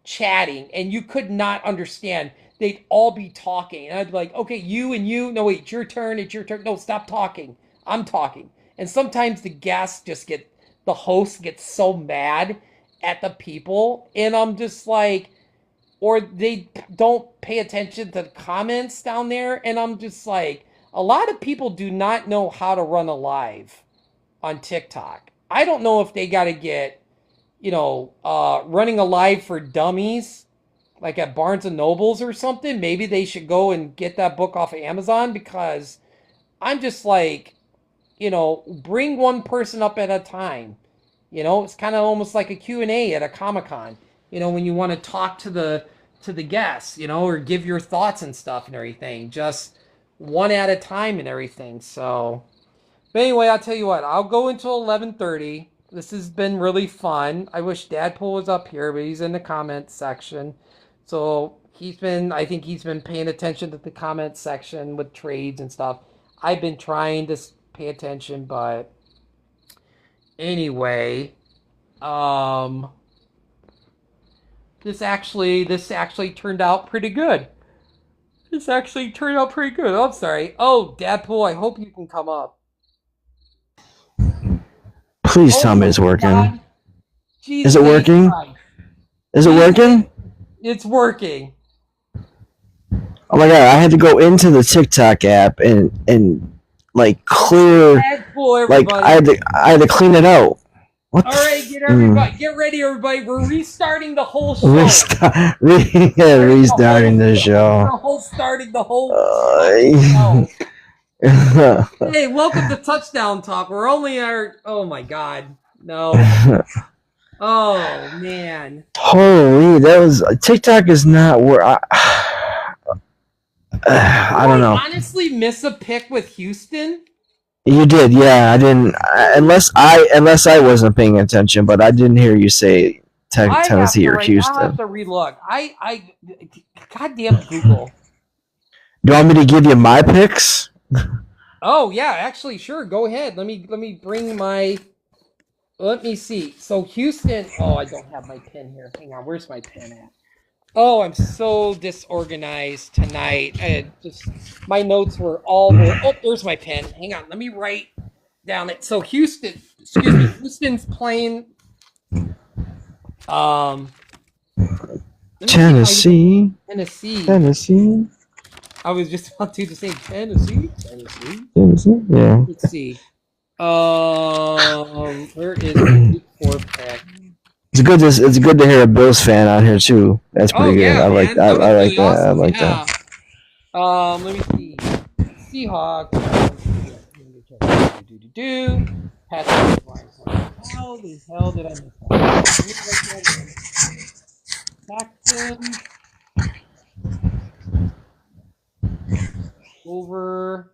A: chatting, and you could not understand. They'd all be talking, and I'd be like, okay, you and you. No, wait, it's your turn. It's your turn. No, stop talking. I'm talking. And sometimes the guests just get, the host gets so mad at the people, and I'm just like, or they don't pay attention to the comments down there. And I'm just like, a lot of people do not know how to run a live on TikTok. I don't know if they got to get, you know, running a live for dummies, like at Barnes and Nobles or something. Maybe they should go and get that book off of Amazon because I'm just like, you know, bring one person up at a time. You know, it's kind of almost like a Q&A at a Comic-Con. You know, when you want to talk to the guests, you know, or give your thoughts and stuff and everything, just one at a time and everything. So, but anyway, I'll tell you what, I'll go until 11:30. This has been really fun. I wish Dadpool was up here, but he's in the comments section. So I think he's been paying attention to the comment section with trades and stuff. I've been trying to pay attention, but anyway, this actually turned out pretty good. This actually turned out pretty good. Oh, I'm sorry. Oh, Dadpool, I hope you can come up.
G: Please
A: Oh
G: tell me it's
A: my
G: working.
A: God. Jeez,
G: Is it working?
A: Christ.
G: Is it
A: Jeez,
G: working?
A: It's working.
G: Oh my god, I had to go into the TikTok app and like clear
A: Dadpool,
G: like
A: everybody.
G: I had to clean it out. What
A: All right, get ready, everybody. We're restarting the whole show.
G: Restarting the show.
A: Starting the whole
G: Uh,
A: show. Hey, welcome to Touchdown Talk. We're only oh my God. No. Oh man.
G: Holy, that was TikTok is not where I don't know.
A: Honestly, miss a pick with Houston.
G: You did, yeah. I didn't unless I wasn't paying attention, but I didn't hear you say Tennessee or Houston.
A: I'll have to relook. I goddamn Google.
G: Do you want me to give you my picks?
A: Oh yeah, actually, sure. Go ahead. Let me bring my. Let me see. So Houston. Oh, I don't have my pen here. Hang on. Where's my pen at? Oh, I'm so disorganized tonight. My notes were all. Oh, there's my pen. Hang on. Let me write down it. So Houston. Excuse me. Houston's playing.
G: Tennessee.
A: I was just about to say Tennessee.
G: Yeah.
A: Let's see. Where is the week 4 pick?
G: It's good to hear a Bills fan on here too. That's
A: Oh
G: pretty good.
A: yeah, man. That
G: I
A: was
G: like
A: really
G: that. I
A: awesome.
G: like
A: Yeah.
G: that.
A: Let me see. Seahawks. Patrick. How the hell did I miss that? Texans over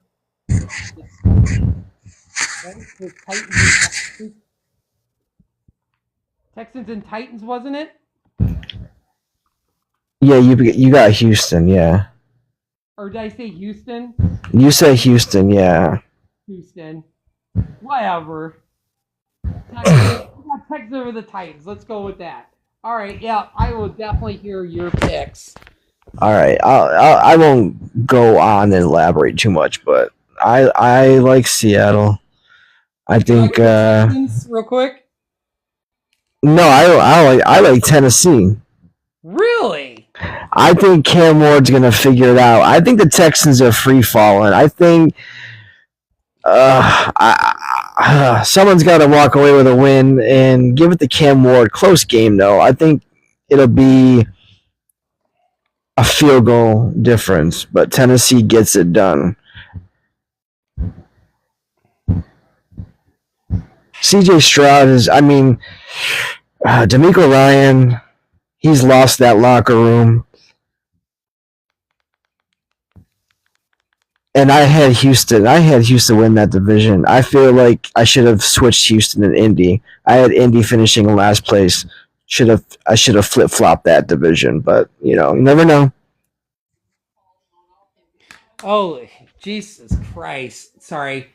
A: the Titans. Texans and Titans, wasn't it?
G: Yeah, you got Houston. Yeah,
A: Or did I say Houston?
G: you said Houston. Yeah.
A: Houston. Whatever. Texans over the Titans. Let's go with that. All right. Yeah, I will definitely hear your picks.
G: All right. I won't go on and elaborate too much, but I like Seattle. I think.
A: Texans, real quick.
G: No, I like Tennessee.
A: Really?
G: I think Cam Ward's gonna figure it out. I think the Texans are free falling. I think someone's got to walk away with a win and give it to Cam Ward. Close game though. I think it'll be a field goal difference, but Tennessee gets it done. CJ Stroud is. I mean, D'Amico Ryan. He's lost that locker room. And I had Houston. I had Houston win that division. I feel like I should have switched Houston and Indy. I had Indy finishing in last place. I should have flip flopped that division, but you never know.
A: Oh, Jesus Christ. Sorry.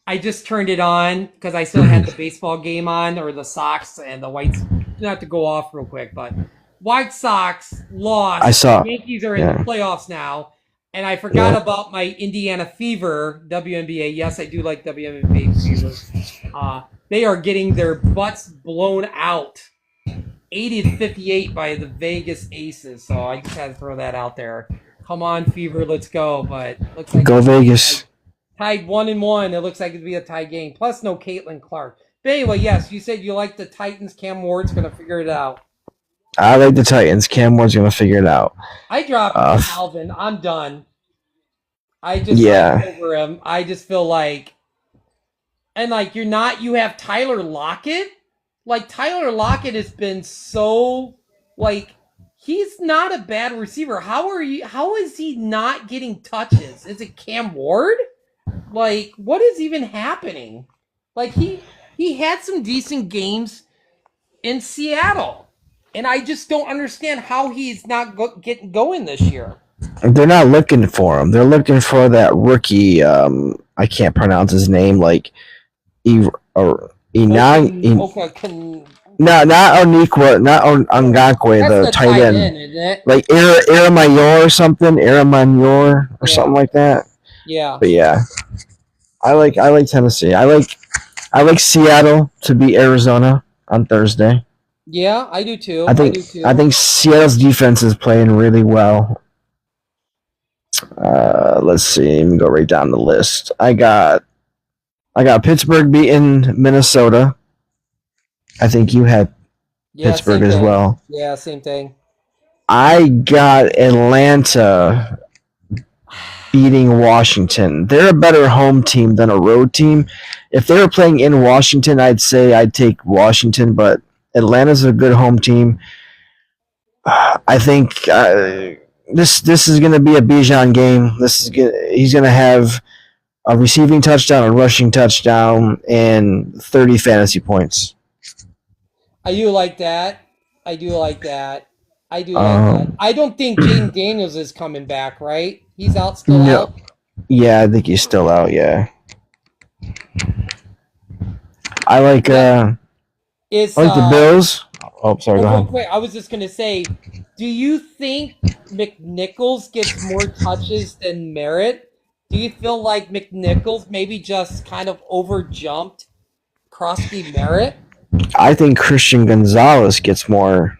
A: I just turned it on because I still had the baseball game on, or the Sox and the White Sox. You have to go off real quick, but White Sox lost.
G: I saw.
A: The Yankees are in the playoffs now. And I forgot about my Indiana Fever, WNBA. Yes, I do like WNBA Fever. They are getting their butts blown out, 80-58 by the Vegas Aces. So I just had to throw that out there. Come on, Fever, let's go. But looks like
G: Go Vegas.
A: Tied 1-1. It looks like it'd be a tie game. Plus no Caitlin Clark. But anyway, yes, you said you like the Titans. Cam Ward's gonna figure it out.
G: I like the Titans. Cam Ward's gonna figure it out.
A: I dropped Calvin. I'm done. I just over him. I just feel like, and like you have Tyler Lockett. Like Tyler Lockett has been so he's not a bad receiver. How is he not getting touches? Is it Cam Ward? Like what is even happening? Like he had some decent games in Seattle. And I just don't understand how he's not getting going this year.
G: They're not looking for him. They're looking for that rookie. I can't pronounce his name. Like, not Oniqua, not Ngakwe, the tight end.
A: Isn't it? Like
G: Iramayor or something, Iramayor or something like that.
A: Yeah.
G: But yeah, I like Tennessee. I like Seattle to beat Arizona on Thursday.
A: Yeah, I do too.
G: I think Seattle's defense is playing really well. Let's see. Let me go right down the list. I got Pittsburgh beating Minnesota. I think you had Pittsburgh as well.
A: Yeah, same thing.
G: I got Atlanta beating Washington. They're a better home team than a road team. If they were playing in Washington, I'd say I'd take Washington, but Atlanta's a good home team. I think this is going to be a Bijan game. He's going to have a receiving touchdown, a rushing touchdown, and 30 fantasy points.
A: I do like that. I don't think Jaden Daniels is coming back, right? He's out out?
G: Yeah, I think he's still out, yeah. I like the Bills. Oh, sorry, go ahead.
A: Wait, I was just going to say, do you think McNichols gets more touches than Merritt? Do you feel like McNichols maybe just kind of overjumped Krosky Merritt?
G: I think Christian Gonzalez gets more,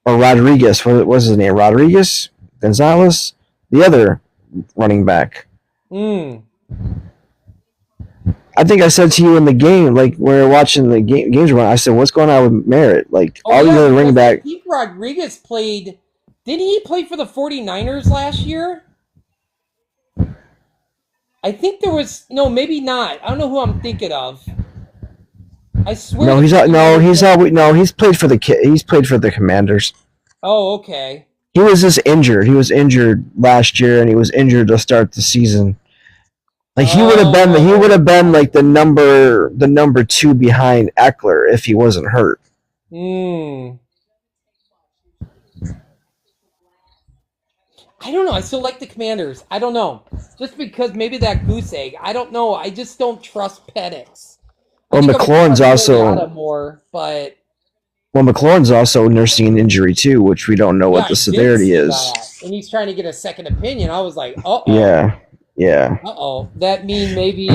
G: or Rodriguez. What was his name? Rodriguez? Gonzalez? The other running back. I think I said to you in the game, like when we were watching the games run, I said, "What's going on with Merritt? Like
A: Oh
G: all these
A: yeah,
G: other running
A: because I
G: back."
A: think Rodriguez played. Didn't he play for the 49ers last year? I think there was no, maybe not. I don't know who I'm thinking of. I swear
G: No,
A: the
G: he's out. No,
A: 49ers.
G: he's out. No, he's played for the He's played for the Commanders.
A: Oh, okay.
G: He was just injured. He was injured last year, and he was injured to start the season. Like he would have been. He would have been like the number two behind Eckler if he wasn't hurt.
A: Hmm. I don't know. I still like the Commanders. I don't know. Just because maybe that goose egg. I don't know. I just don't trust Penix. I
G: Well,
A: think I'm
G: McLaurin's
A: trust
G: also
A: Mariota more, but
G: McLaurin's also nursing an injury too, which we don't know
A: yeah,
G: what
A: I
G: the
A: did
G: severity
A: see
G: is.
A: that. And he's trying to get a second opinion. I was like, uh-oh.
G: Yeah, yeah.
A: Uh-oh. That mean maybe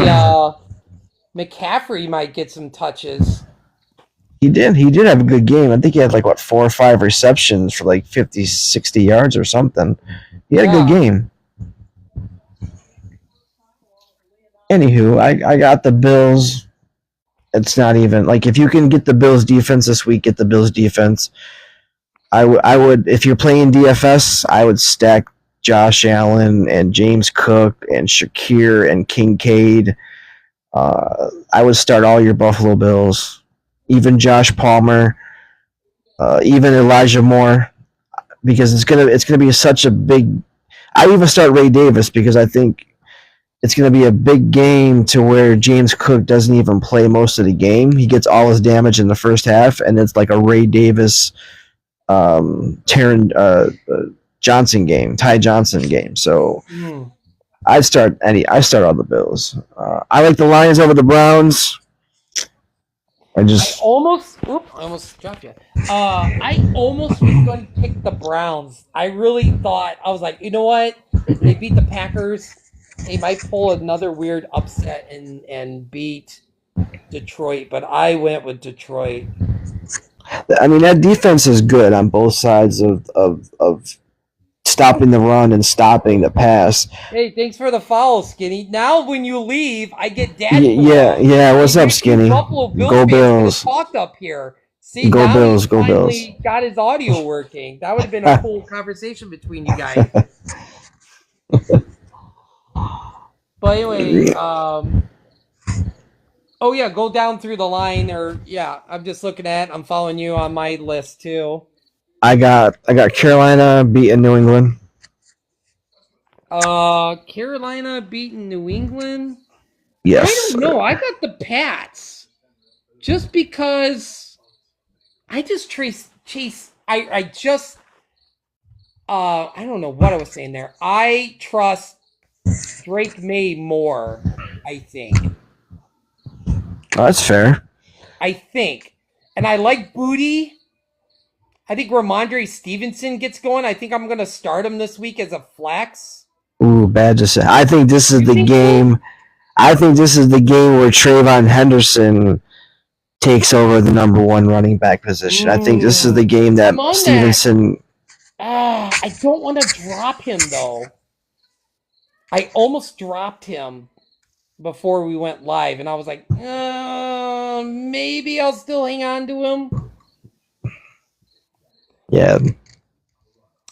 A: McCaffrey might get some touches.
G: He did. He did have a good game. I think he had like what 4 or 5 receptions for like 50, 60 yards or something. He had a good game. Anywho, I got the Bills. It's not even like if you can get the Bills defense this week, get the Bills defense. I would if you're playing DFS, I would stack Josh Allen and James Cook and Shakir and Kincaid. I would start all your Buffalo Bills, even Josh Palmer, even Elijah Moore, because it's gonna be such a big. I even start Ray Davis because I think it's going to be a big game to where James Cook doesn't even play most of the game. He gets all his damage in the first half, and it's like a Ray Davis, Taron Johnson game, Ty Johnson game. So I start all the Bills. I like the Lions over the Browns. I
A: almost dropped you. I almost was going to pick the Browns. I really thought I was like, you know what? They beat the Packers. They might pull another weird upset and beat Detroit, but I went with Detroit.
G: I mean, that defense is good on both sides of stopping the run and stopping the pass.
A: Hey, thanks for the follow, Skinny. Now when you leave, I get Dadpool.
G: Yeah. What's up, Skinny?
A: Buffalo Bills
G: Go Bills.
A: Talked up here. See,
G: Go
A: now
G: Bills.
A: he
G: Go
A: finally
G: Bills.
A: got his audio working. That would have been a cool conversation between you guys. But anyway, oh yeah, go down through the line, or yeah, I'm just looking at. I'm following you on my list too.
G: I got Carolina beating New England.
A: Carolina beating New England.
G: Yes.
A: I don't know. I got the Pats, just because I just chase. I just. I don't know what I was saying there. I trust Drake May more, I think.
G: Oh, that's fair.
A: I think. And I like Booty. I think Ramondre Stevenson gets going. I think I'm going to start him this week as a flex.
G: Ooh, bad to say. I think this is the game. I think this is the game where Trayvon Henderson takes over the number one running back position. I think this is the game that Stevenson.
A: I don't want to drop him, though. I almost dropped him before we went live, and I was like, maybe I'll still hang on to him.
G: Yeah.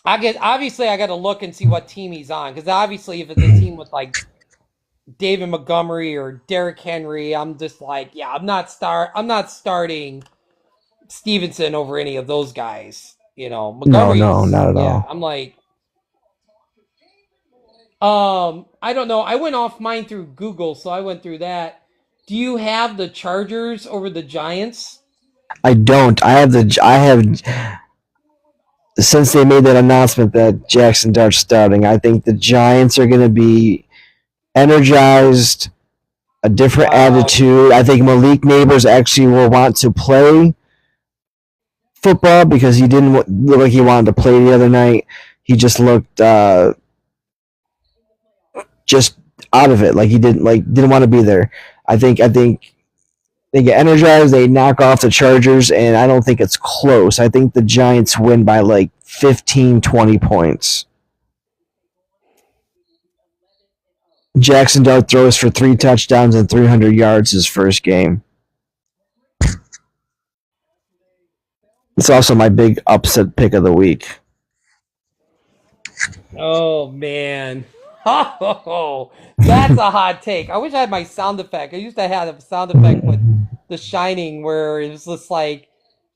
A: Obviously, I got to look and see what team he's on, because obviously, if it's a team with like David Montgomery or Derrick Henry, I'm just like, yeah, I'm not starting Stevenson over any of those guys. You know, Montgomery.
G: No, not at all.
A: I'm like, I don't know. I went off mine through Google, so I went through that. Do you have the Chargers over the Giants?
G: I don't. I have. Since they made that announcement that Jackson Dart's starting, I think the Giants are going to be energized, a different attitude. I think Malik Neighbors actually will want to play football because he didn't look like he wanted to play the other night. He just looked just out of it, like he didn't want to be there. I think they get energized, they knock off the Chargers, and I don't think it's close. I think the Giants win by like 15, 20 points. Jackson Dart throws for 3 touchdowns and 300 yards his first game. It's also my big upset pick of the week.
A: Oh man. Oh, that's a hot take. I wish I had my sound effect. I used to have a sound effect with The Shining where it was just like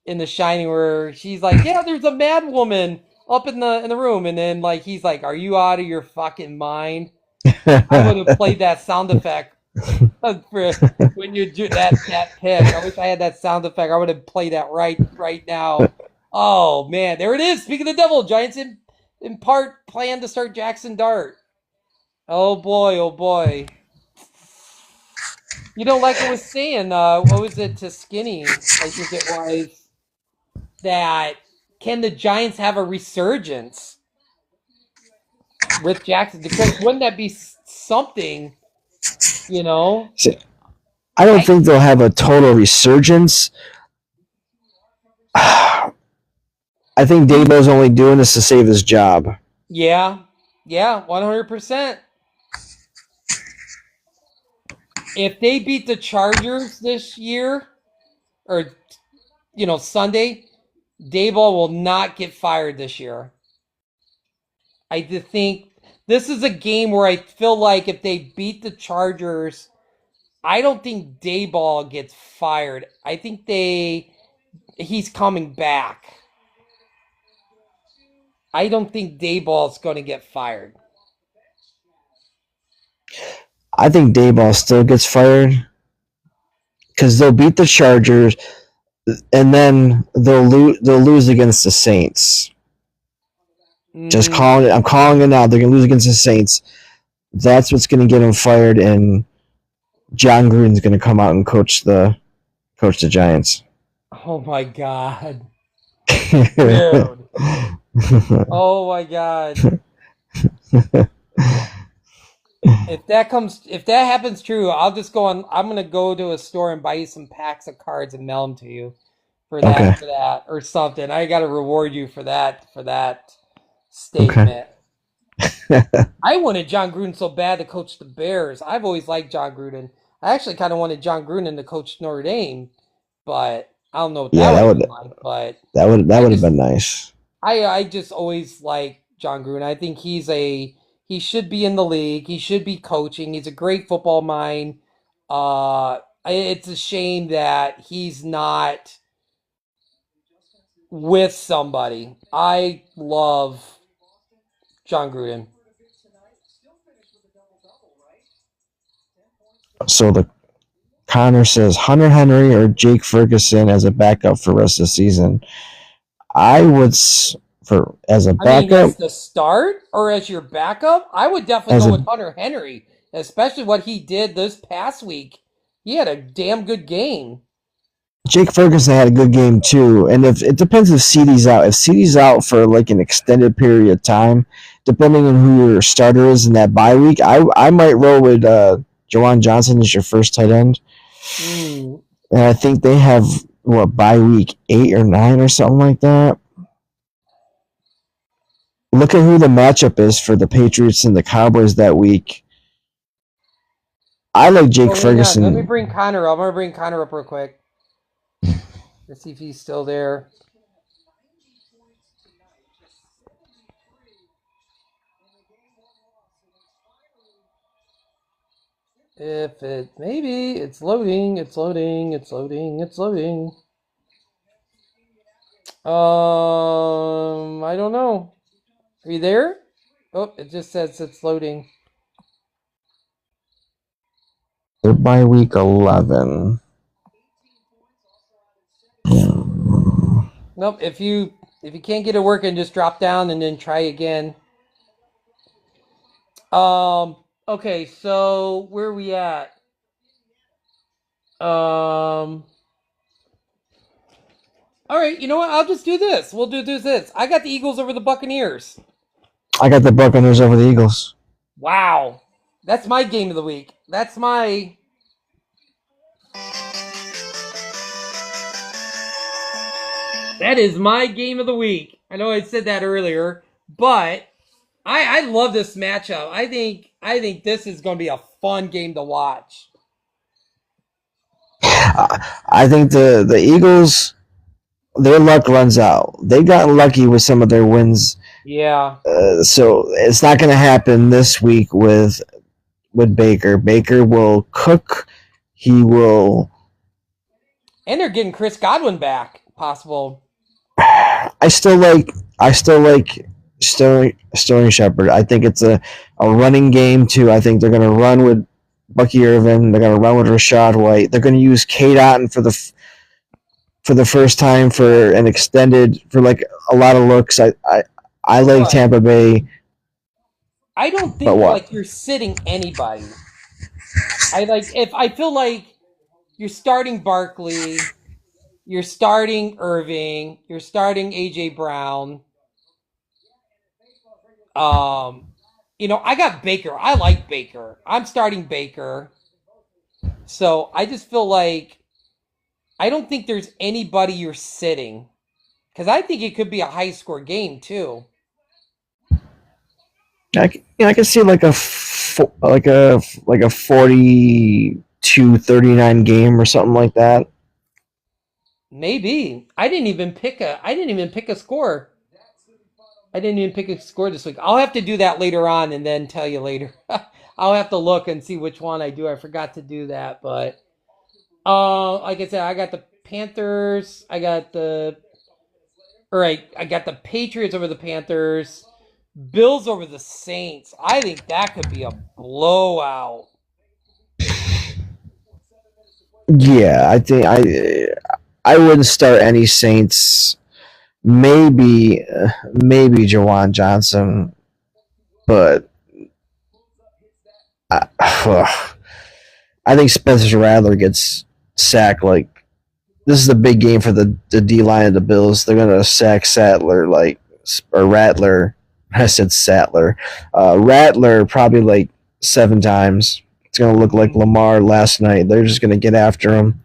A: in The Shining where she's like, "Yeah, there's a mad woman up in the room," and then like he's like, "Are you out of your fucking mind?" I would have played that sound effect for when you do that pick. I wish I had that sound effect. I would have played that right now. Oh man, there it is. Speaking of the devil, Giants in part plan to start Jackson Dart. Oh boy, oh boy. You know, like I was saying, what was it to Skinny? I think it was that can the Giants have a resurgence with Jackson? Because wouldn't that be something? You know,
G: See, I don't think they'll have a total resurgence. I think Dabo's only doing this to save his job.
A: yeah, 100%. If they beat the Chargers this year, or Sunday, Daboll will not get fired this year. I just think this is a game where I feel like if they beat the Chargers, I don't think Daboll gets fired. I think he's coming back. I don't think Daboll's going to get fired.
G: I think Daboll still gets fired because they'll beat the Chargers and then they'll lose against the Saints. Just calling it. I'm calling it now. They're gonna lose against the Saints. That's what's gonna get him fired, and John Gruden's gonna come out and coach the Giants.
A: Oh my god, dude! Oh my god! If that happens true, I'll just go on. I'm gonna go to a store and buy you some packs of cards and mail them to you for that or something. I got to reward you for that statement. I wanted John Gruden so bad to coach the Bears. I've always liked John Gruden. I actually kind of wanted John Gruden to coach Notre Dame, but I don't know what that would have been like. But
G: that would have been nice.
A: I just always like John Gruden. I think he should be in the league. He should be coaching. He's a great football mind. It's a shame that he's not with somebody. I love John Gruden.
G: So the Connor says Hunter Henry or Jake Ferguson as a backup for the rest of the season. I would as a backup.
A: As the start or as your backup, I would definitely go with Hunter Henry, especially what he did this past week. He had a damn good game.
G: Jake Ferguson had a good game too, and if it depends if CeeDee's out. If CeeDee's out for like an extended period of time, depending on who your starter is in that bye week, I might roll with Jawan Johnson as your first tight end. And I think they have bye week 8 or 9 or something like that. Look at who the matchup is for the Patriots and the Cowboys that week. I like Jake Ferguson.
A: Let me bring Connor up. I'm gonna bring Connor up real quick. Let's see if he's still there. Maybe it's loading. I don't know. Are you there? Oh, it just says it's loading.
G: They're by week 11.
A: Nope. If you can't get it working, just drop down and then try again. Okay, so where are we at? All right, you know what? I'll just do this. We'll do this. I got the Eagles over the Buccaneers.
G: I got the Buccaneers over the Eagles.
A: Wow. That's my game of the week. That is my game of the week. I know I said that earlier, but I love this matchup. I think this is going to be a fun game to watch.
G: I think the Eagles, their luck runs out. They've gotten lucky with some of their wins,
A: Yeah.
G: so it's not going to happen this week with Baker. Baker will cook. He will.
A: And they're getting Chris Godwin back. Possible.
G: I still like Sterling Shepard. I think it's a running game too. I think they're going to run with Bucky Irvin. They're going to run with Rashad White. They're going to use Kate Otten for the first time for an extended for like a lot of looks. I like
A: But
G: Tampa Bay.
A: I don't
G: But
A: think
G: what?
A: like you're sitting anybody. I feel like you're starting Barkley, you're starting Irving, you're starting AJ Brown. I got Baker. I like Baker. I'm starting Baker. So I just feel like I don't think there's anybody you're sitting. Because I think it could be a high score game too.
G: I can see like a 42-39 game or something like that.
A: Maybe. I didn't even pick a score. I didn't even pick a score this week. I'll have to do that later on and then tell you later. I'll have to look and see which one I do. I forgot to do that, but like I said, I got the Panthers. I got the Patriots over the Panthers. Bills over the Saints. I think that could be a blowout.
G: Yeah, I think I wouldn't start any Saints. Maybe Jawan Johnson, but I, I think Spencer Rattler gets sacked. Like this is the big game for the D line of the Bills. They're gonna sack Rattler. I said Sattler. Rattler probably like 7 times. It's gonna look like Lamar last night. They're just gonna get after him.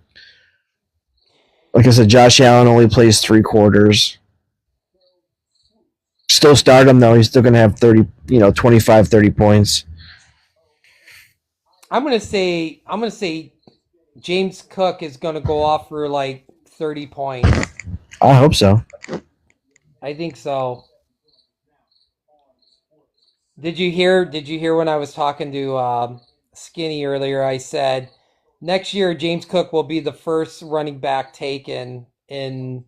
G: Like I said, Josh Allen only plays 3 quarters. Still start him though. He's still gonna have 25, 30 points.
A: I'm gonna say James Cook is gonna go off for like 30 points.
G: I hope so.
A: I think so. Did you hear when I was talking to Skinny earlier? I said next year James Cook will be the first running back taken in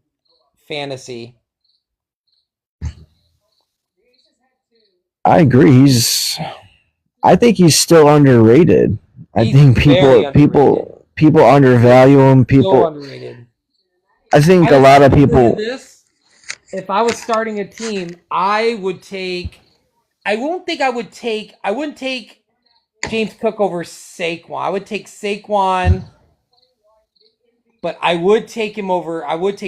A: fantasy.
G: I agree. I think he's still underrated. I
A: He's
G: think
A: very
G: people undervalue him.
A: So underrated.
G: I think a lot of people.
A: This, if I was starting a team, I wouldn't take James Cook over Saquon. I would take Saquon, but I would take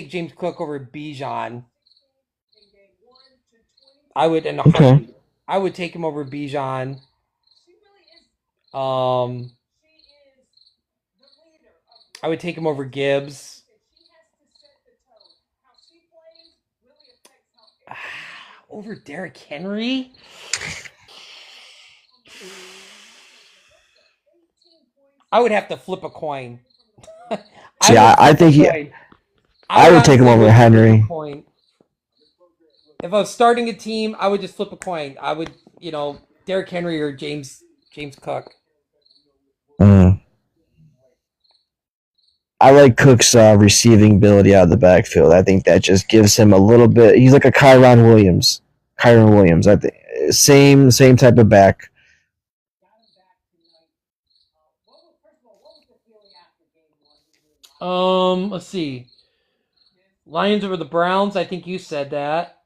A: James Cook over Bijan. I would in a heartbeat. I would take him over Bijan. I would take him over Gibbs. Over Derrick Henry? I would have to flip a coin.
G: I would take him over Henry.
A: If I was starting a team, I would just flip a coin. I would, Derrick Henry or James Cook.
G: I like Cook's receiving ability out of the backfield. I think that just gives him a little bit. He's like a Kyron Williams. I think same type of back.
A: Let's see. Lions over the Browns. I think you said that.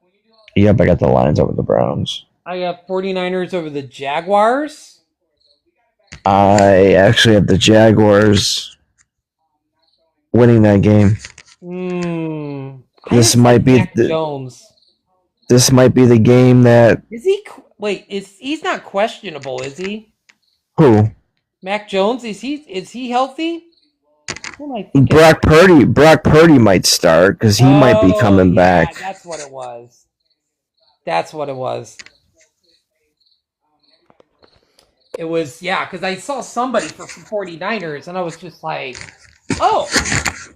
G: Yep, I got the Lions over the Browns.
A: I got 49ers over the Jaguars.
G: I actually have the Jaguars winning that game. This might be
A: Mac Jones.
G: This might be the game that.
A: Is he? Wait, he's not questionable? Is he?
G: Who?
A: Mac Jones. Is he healthy?
G: Brock Purdy might start because he might be coming back.
A: That's what it was. It was, yeah, because I saw somebody for 49ers, and I was just like, oh,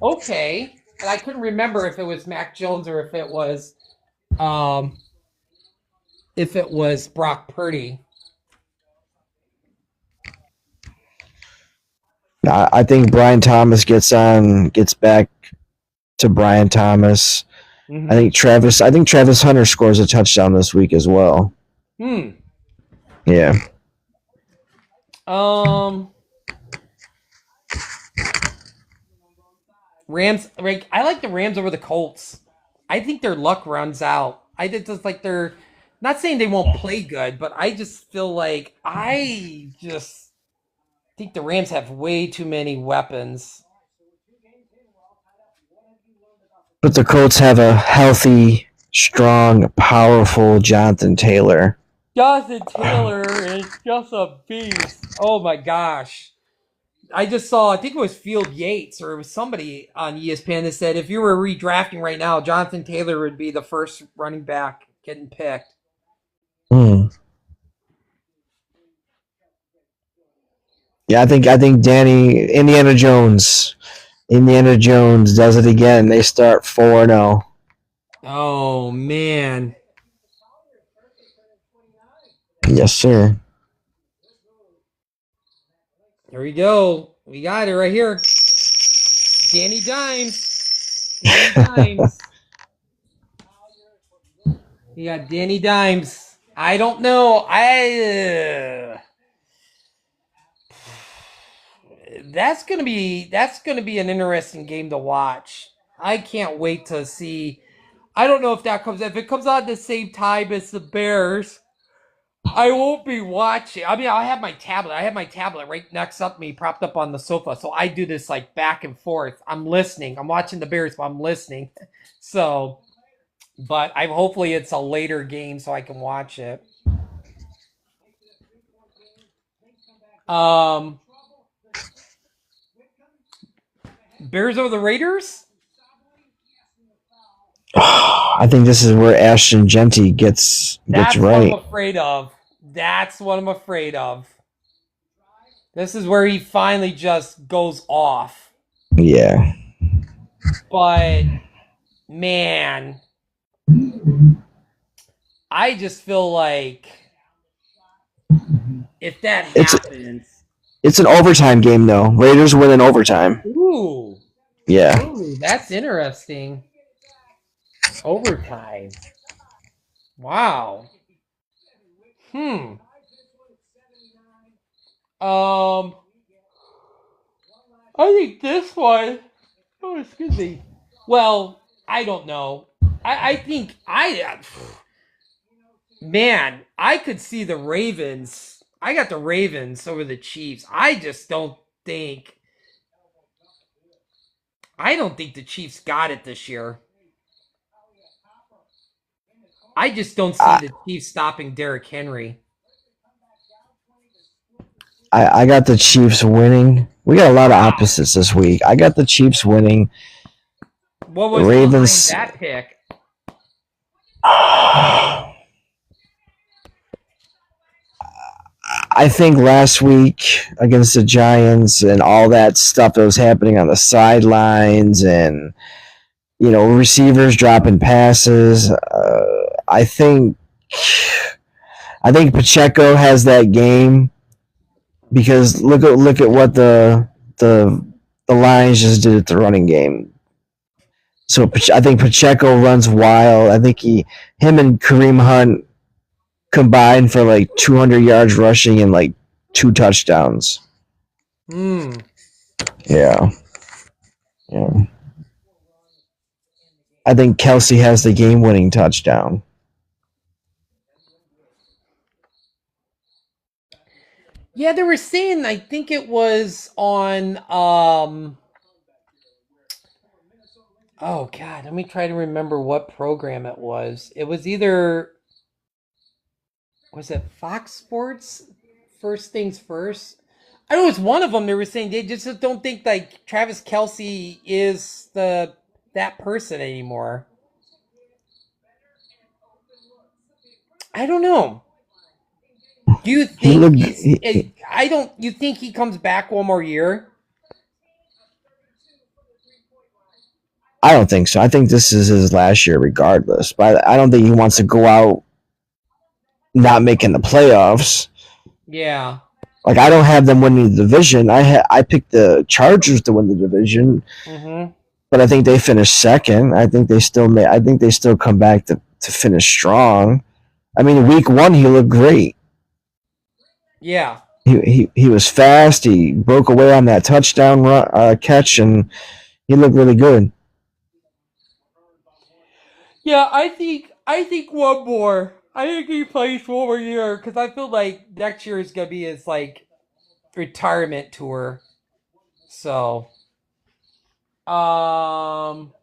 A: okay. And I couldn't remember if it was Mac Jones or um if it was Brock Purdy.
G: I think Brian Thomas gets back to Brian Thomas. I
A: Mm-hmm.
G: think Travis Hunter scores a touchdown this week as well.
A: Hmm.
G: Yeah.
A: Um. Rams. Like, I like the Rams over the Colts. I think their luck runs out. I just like they're not saying they won't play good, but I just feel like I just think the Rams have way too many weapons.
G: But the Colts have a healthy, strong, powerful Jonathan Taylor.
A: Jonathan Taylor is just a beast. Oh my gosh. I just saw, I think it was Field Yates or it was somebody on ESPN that said if you were redrafting right now, Jonathan Taylor would be the first running back getting picked.
G: Hmm. Yeah, I think Indiana Jones does it again. They start 4-0.
A: Oh man.
G: Yes, sir.
A: Here we go. We got it right here. Danny Dimes. Danny Dimes. You got Danny Dimes. I don't know. That's gonna be an interesting game to watch. I can't wait to see. I don't know if it comes out at the same time as the Bears. I won't be watching. I mean, I have my tablet. I have my tablet right next up to me, propped up on the sofa. So I do this like back and forth. I'm listening. I'm watching the Bears, but I'm listening. So, but I hopefully it's a later game so I can watch it. Um, Bears over the Raiders.
G: I think this is where Ashton Genty gets
A: That's what I'm
G: right.
A: afraid of. That's what I'm afraid of. This is where he finally just goes off.
G: Yeah.
A: But man, I just feel like if that
G: It's
A: happens,
G: it's an overtime game though. Raiders win in overtime.
A: ooh,
G: Yeah.
A: ooh, that's interesting. Overtime. Wow. Hmm. Um, I think this one. Oh, excuse me. Well, I don't know. I think man, I could see the Ravens. I got the Ravens over the Chiefs. Think. I don't think the Chiefs got it this year. I just don't see
G: I,
A: the Chiefs stopping Derrick Henry.
G: I got the Chiefs winning. We got a lot of
A: Wow.
G: opposites this week. I got the Chiefs winning.
A: What
G: The
A: was behind
G: Ravens.
A: that pick?
G: I think last week against the Giants and all that stuff that was happening on the sidelines and receivers dropping passes. I think Pacheco has that game because look at what the the Lions just did at the running game. So I think Pacheco runs wild. I think him and Kareem Hunt combined for like 200 yards rushing and like 2 touchdowns.
A: Hmm.
G: Yeah, yeah. I think Kelsey has the game-winning touchdown.
A: Yeah, they were saying. I think it was on. Oh God, let me try to remember what program it was. It was either was it Fox Sports? First things first. I know it was one of them. They were saying they just don't think like Travis Kelsey is that person anymore. I don't know. Do you
G: He
A: think
G: looked.
A: he's? I don't. You think he comes back one more year?
G: I don't think so. I think this is his last year, regardless. But I don't think he wants to go out not making the playoffs.
A: Yeah.
G: Like I don't have them winning the division. I picked the Chargers to win the division,
A: Mm-hmm.
G: but I think they finished second. I think they still may. I think they still come back to finish strong. I mean, week one he looked great.
A: Yeah.
G: He was fast. He broke away on that touchdown catch, and he looked really good.
A: Yeah. I think one more. I think he plays one more year because I feel like next year is gonna be his like retirement tour. So, um,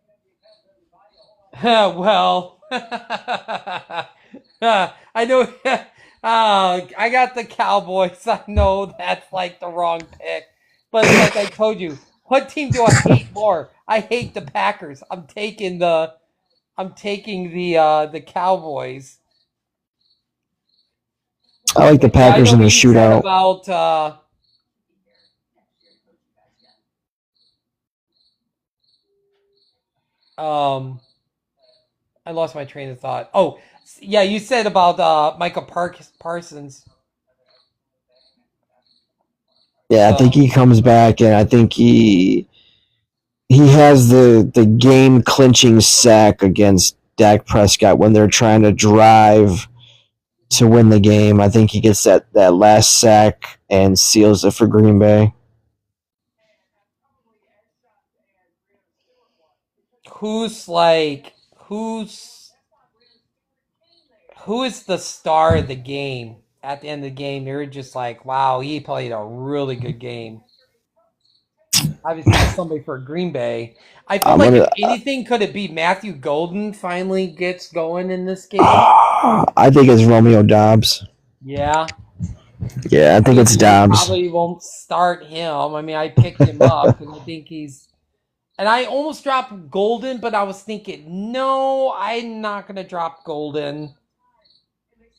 A: well, I know. I got the Cowboys. I know that's like the wrong pick, but it's like I told you, what team do I hate more? I hate the Packers. I'm taking the Cowboys.
G: I like the
A: Yeah, I
G: Packers
A: know
G: in the
A: what you said
G: shootout.
A: about um I lost my train of thought. Oh, yeah, you said about Michael Parsons.
G: Yeah, I think
A: So,
G: he comes back, and I think he has the game clinching sack against Dak Prescott when they're trying to drive to win the game. I think he gets that last sack and seals it for Green Bay.
A: who's like who's who is the star of the game at the end of the game? You're just like, wow, he played a really good game. Obviously, it's somebody for Green Bay. I feel
G: I'm
A: like if
G: gonna.
A: anything, could it be Matthew Golden finally gets going in this game?
G: I think it's Romeo Dobbs.
A: Yeah.
G: Yeah, I think it's
A: Obviously, they
G: Dobbs.
A: probably won't start him. I mean, I picked him up because I think he's. And I almost dropped Golden, but I was thinking, no, I'm not going to drop Golden.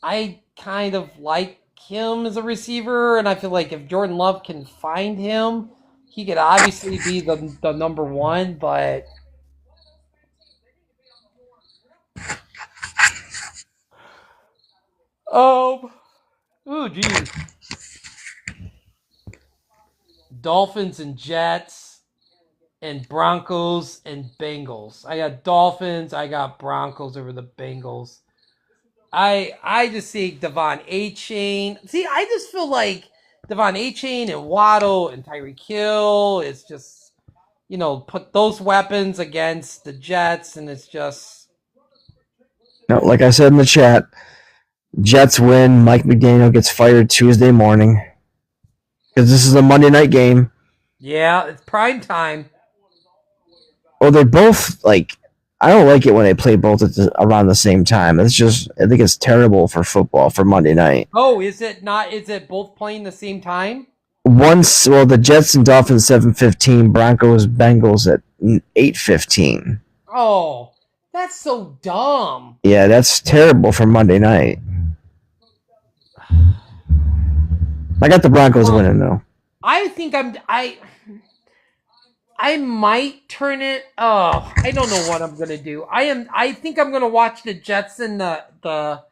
A: I kind of like him as a receiver, and I feel like if Jordan Love can find him, he could obviously be the number one, but. Oh, geez. Dolphins and Jets and Broncos and Bengals. I got Dolphins. I got Broncos over the Bengals. I just see Devon A Chain. See, I just feel like Devon A Chain and Waddle and Tyreek Hill is just put those weapons against the Jets, and it's just
G: No, like I said in the chat, Jets win. Mike McDaniel gets fired Tuesday morning because this is a Monday night game.
A: yeah, it's prime time.
G: Well, they're both like. I don't like it when they play both around the same time. It's just I think it's terrible for football for Monday night.
A: Oh, is it not? Is it both playing the same time?
G: Once, well, the Jets and Dolphins 7:15, Broncos Bengals at 8:15.
A: Oh, that's so dumb.
G: Yeah, that's terrible for Monday night. I got the Broncos winning though.
A: I think I might turn it. Oh, I don't know what I'm gonna do. I think I'm gonna watch the Jets and the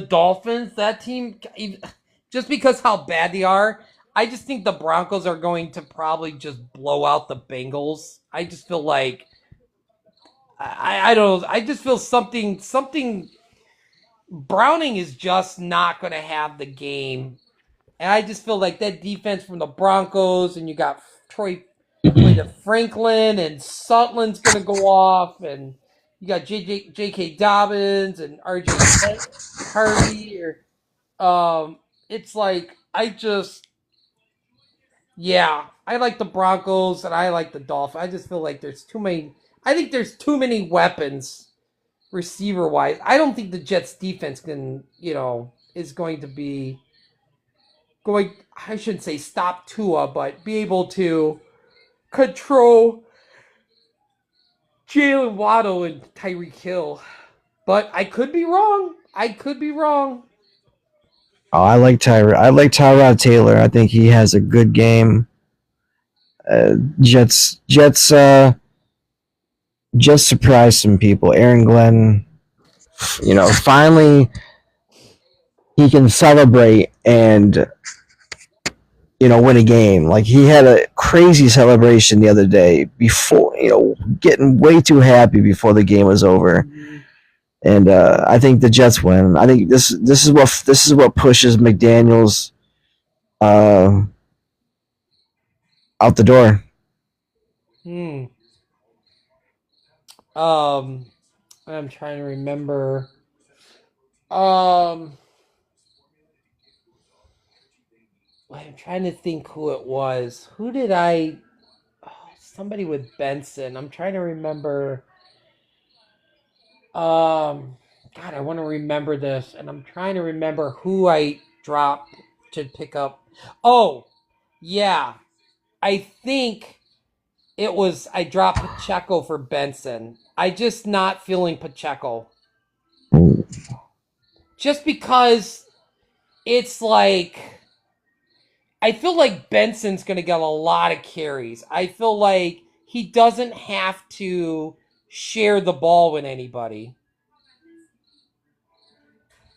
A: Dolphins. That team, just because how bad they are. I just think the Broncos are going to probably just blow out the Bengals. I just feel like I don't know. I just feel something. Browning is just not gonna have the game, and I just feel like that defense from the Broncos, and you got Troy Franklin and Sutton's gonna go off, and you got J.K. Dobbins and R.J. Harvey. It's like I like the Broncos and I like the Dolphins. I just feel like there's too many. I think there's too many weapons receiver wise. I don't think the Jets defense is going to be going. I shouldn't say stop Tua, but be able to control Jalen Waddle and Tyreek Hill. But I could be wrong. I could be wrong.
G: Oh, I like Tyrod Taylor. I think he has a good game. Jets surprised some people. Aaron Glenn, finally he can celebrate and win a game. Like he had a crazy celebration the other day before, getting way too happy before the game was over. And I think the Jets win. I think this is what pushes McDaniels uh, out the door.
A: Hmm. I'm trying to remember. Um, I'm trying to think who it was. Who did I? Oh, somebody with Benson. I'm trying to remember. God, I want to remember this, and I'm trying to remember who I dropped to pick up. Oh, yeah, I think it was I dropped Pacheco for Benson. I just not feeling Pacheco, just because it's like I feel like Benson's going to get a lot of carries. I feel like he doesn't have to share the ball with anybody.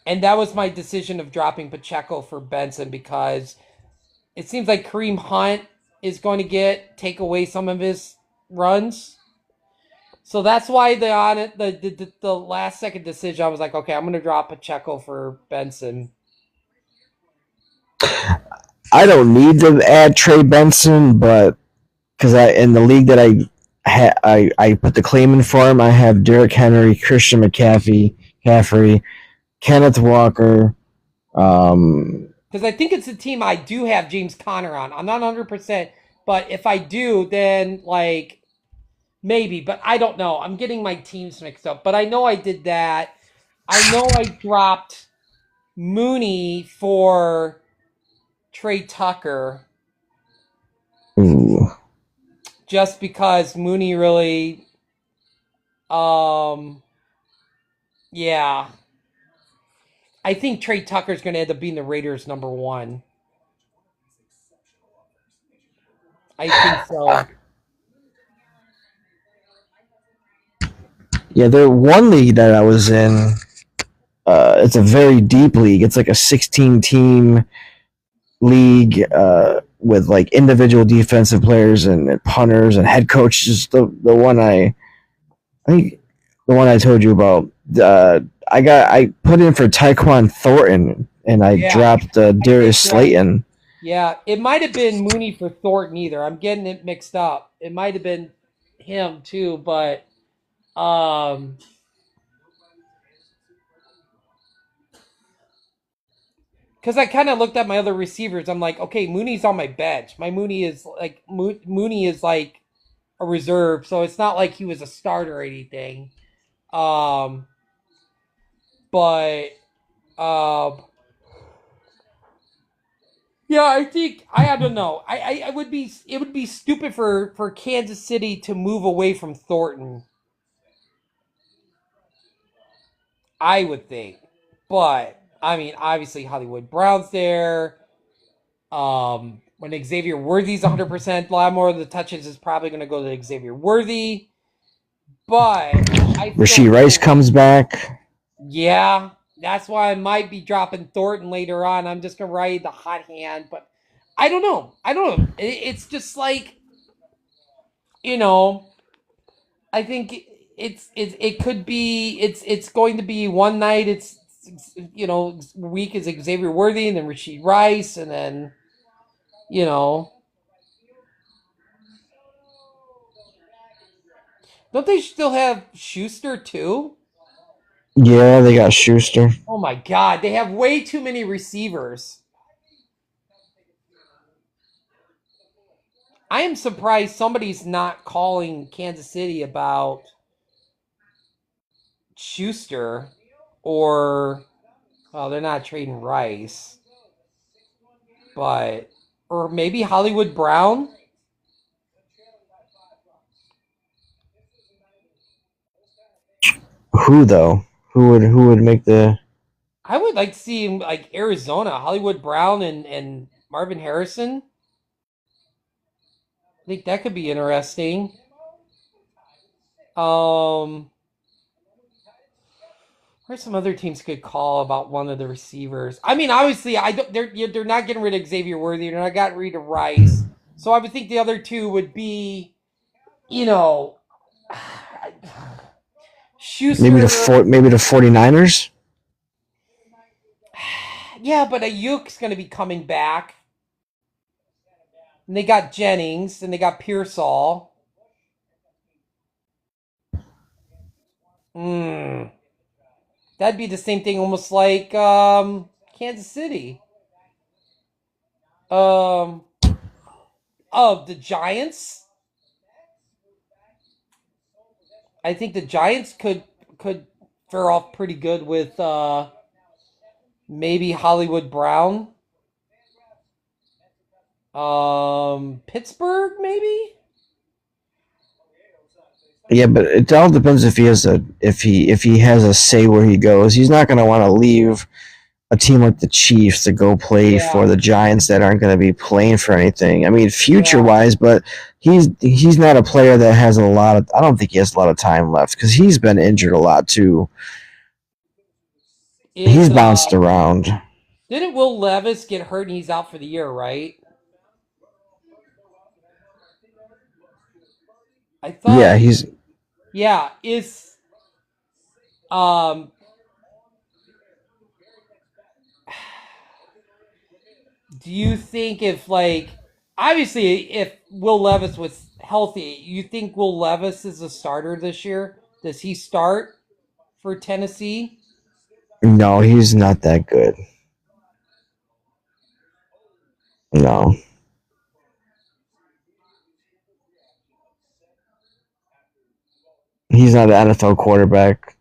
A: And that was my decision of dropping Pacheco for Benson because it seems like Kareem Hunt is going to take away some of his runs. So that's why the last second decision I was like, okay, I'm going to drop Pacheco for Benson.
G: I don't need to add Trey Benson, but because I in the league that I put the claim in for him, I have Derrick Henry, Christian McCaffrey, Kenneth Walker.
A: Because I think it's a team I do have James Conner on. I'm not 100%, but if I do, then like maybe, but I don't know. I'm getting my teams mixed up, but I know I did that. I know I dropped Mooney for Trey Tucker
G: Ooh.
A: just because Mooney really, um, yeah. I think Trey Tucker's going to end up being the Raiders' number one. I think so.
G: Yeah, there one league that I was in. It's a very deep league. It's like a 16 team league with like individual defensive players and punters and head coaches. The one I think the one I told you about. I put in for Tyquan Thornton and I
A: Yeah,
G: dropped
A: I did
G: Darius
A: drop.
G: Slayton.
A: Yeah, it might have been Mooney for Thornton either. I'm getting it mixed up. It might have been him too, but um because I kind of looked at my other receivers, I'm like, okay, Mooney's on my bench. My Mooney is like Mooney is like a reserve, so it's not like he was a starter or anything. Um, but um, yeah, I don't know. I would be it would be stupid for Kansas City to move away from Thornton. I would think, but I mean, obviously Hollywood Brown's there. When Xavier Worthy's 100%, a lot more of the touches is probably going to go to Xavier Worthy. But I still
G: Rasheed Rice
A: feel like,
G: comes back.
A: yeah, that's why I might be dropping Thornton later on. I'm just going to ride the hot hand. But I don't know. I don't know. It's just like, you know, I think it could be, it's going to be one night. Week is Xavier Worthy and then Rasheed Rice and then, you know, don't they still have Schuster too?
G: Yeah, they got Schuster.
A: Oh my God, they have way too many receivers. I am surprised somebody's not calling Kansas City about Schuster or, well, they're not trading Rice, but, or maybe Hollywood Brown.
G: Who though? Who would make the?
A: I would like to see him like Arizona, Hollywood Brown and Marvin Harrison. I think that could be interesting. Um, Where's some other teams could call about one of the receivers? I mean, obviously, I don't. They're not getting rid of Xavier Worthy. They're not getting rid of Rice. So I would think the other two would be, you know,
G: Maybe
A: Schuster.
G: maybe the 49ers.
A: Yeah, but Ayuk's going to be coming back. And they got Jennings and they got Pearsall. Hmm. That'd be the same thing, almost like Kansas City. Um, the Giants. I think the Giants could fare off pretty good with maybe Hollywood Brown. Pittsburgh maybe.
G: Yeah, but it all depends if he has a say where he goes. He's not going to want to leave a team like the Chiefs to go play for the Giants that aren't going to be playing for anything. I mean, future wise, but he's not a player that has a lot of. I don't think he has a lot of time left because he's been injured a lot too. He's bounced around.
A: Didn't Will Levis get hurt and he's out for the year, right? I thought.
G: Yeah, he's.
A: Yeah, is do you think if like obviously if Will Levis was healthy, you think Will Levis is a starter this year? Does he start for Tennessee?
G: No, he's not that good. No. He's not an NFL quarterback.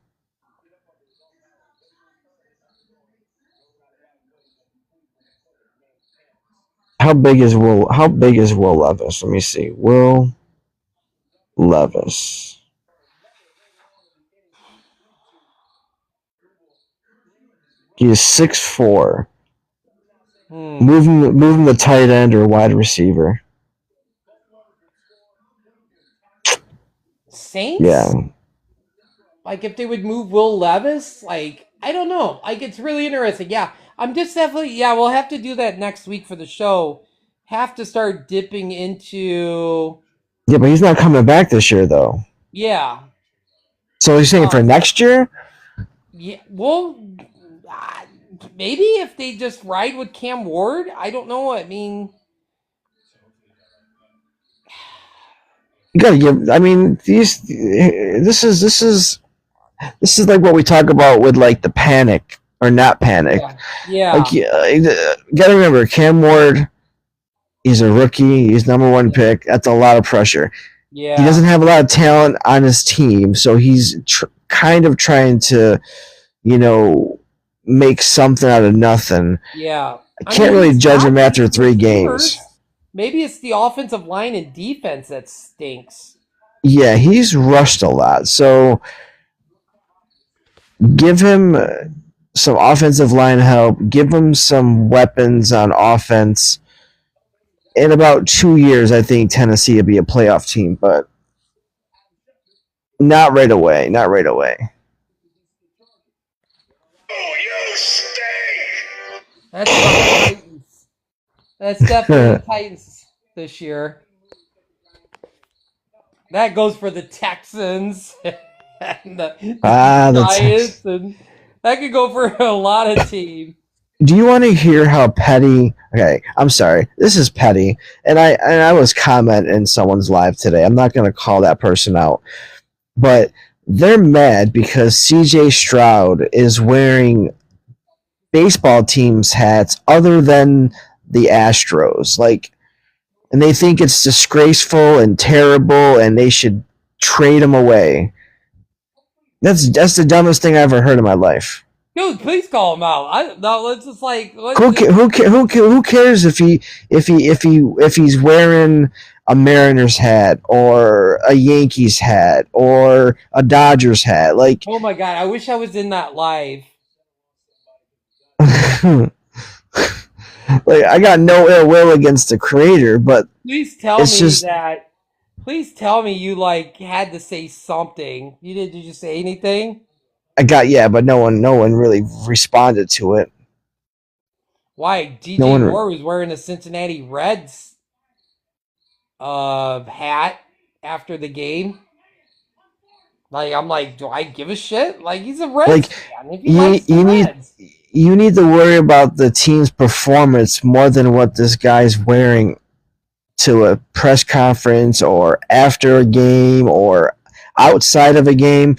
G: How big is Will Levis? Let me see. Will Levis. He is 6'4". Moving the tight end or wide receiver.
A: Saints?
G: Yeah.
A: Like if they would move Will Levis, like I don't know. Like it's really interesting. Yeah. I'm just definitely we'll have to do that next week for the show. Have to start dipping into
G: Yeah, but he's not coming back this year though.
A: yeah.
G: So he's saying for next year?
A: Yeah, well, maybe if they just ride with Cam Ward, I don't know. I mean,
G: You gotta give. I mean, these. This is like what we talk about with like the panic or not panic.
A: yeah,
G: Like, gotta remember, Cam Ward. He's a rookie. He's number one pick. That's a lot of pressure.
A: yeah.
G: He doesn't have a lot of talent on his team, so he's kind of trying to, make something out of nothing.
A: Yeah,
G: I can't really judge him after 3 games.
A: Maybe it's the offensive line and defense that stinks.
G: Yeah, he's rushed a lot. So give him some offensive line help. Give him some weapons on offense. In about 2 years, I think Tennessee will be a playoff team, but not right away. Not right away.
B: Oh, you stink!
A: That's the Titans. That's definitely the Titans this year. That goes for the Texans and the Giants, and that could go for a lot of teams.
G: Do you want to hear how petty? Okay, I'm sorry. This is petty, and I was commenting in someone's live today. I'm not going to call that person out, but they're mad because CJ Stroud is wearing baseball teams hats other than the Astros, and they think it's disgraceful and terrible, and they should trade him away. That's the dumbest thing I ever heard in my life.
A: Dude, please call him out. Let's just like
G: who cares if he's wearing a Mariners hat or a Yankees hat or a Dodgers hat? Like,
A: oh my god, I wish I was in that live.
G: Like, I got no ill will against the creator, but
A: Please tell
G: it's
A: me
G: just
A: that. Please tell me you like had to say something. You did? Did you say anything?
G: but no one really responded to it.
A: Why?
G: No
A: DJ
G: one.
A: Moore was wearing a Cincinnati Reds hat after the game. Like I'm like, do I give a shit? Like he's a Reds
G: Like,
A: fan. If he
G: you
A: likes the
G: you need
A: Reds.
G: you need to worry about the team's performance more than what this guy's wearing to a press conference or after a game or outside of a game.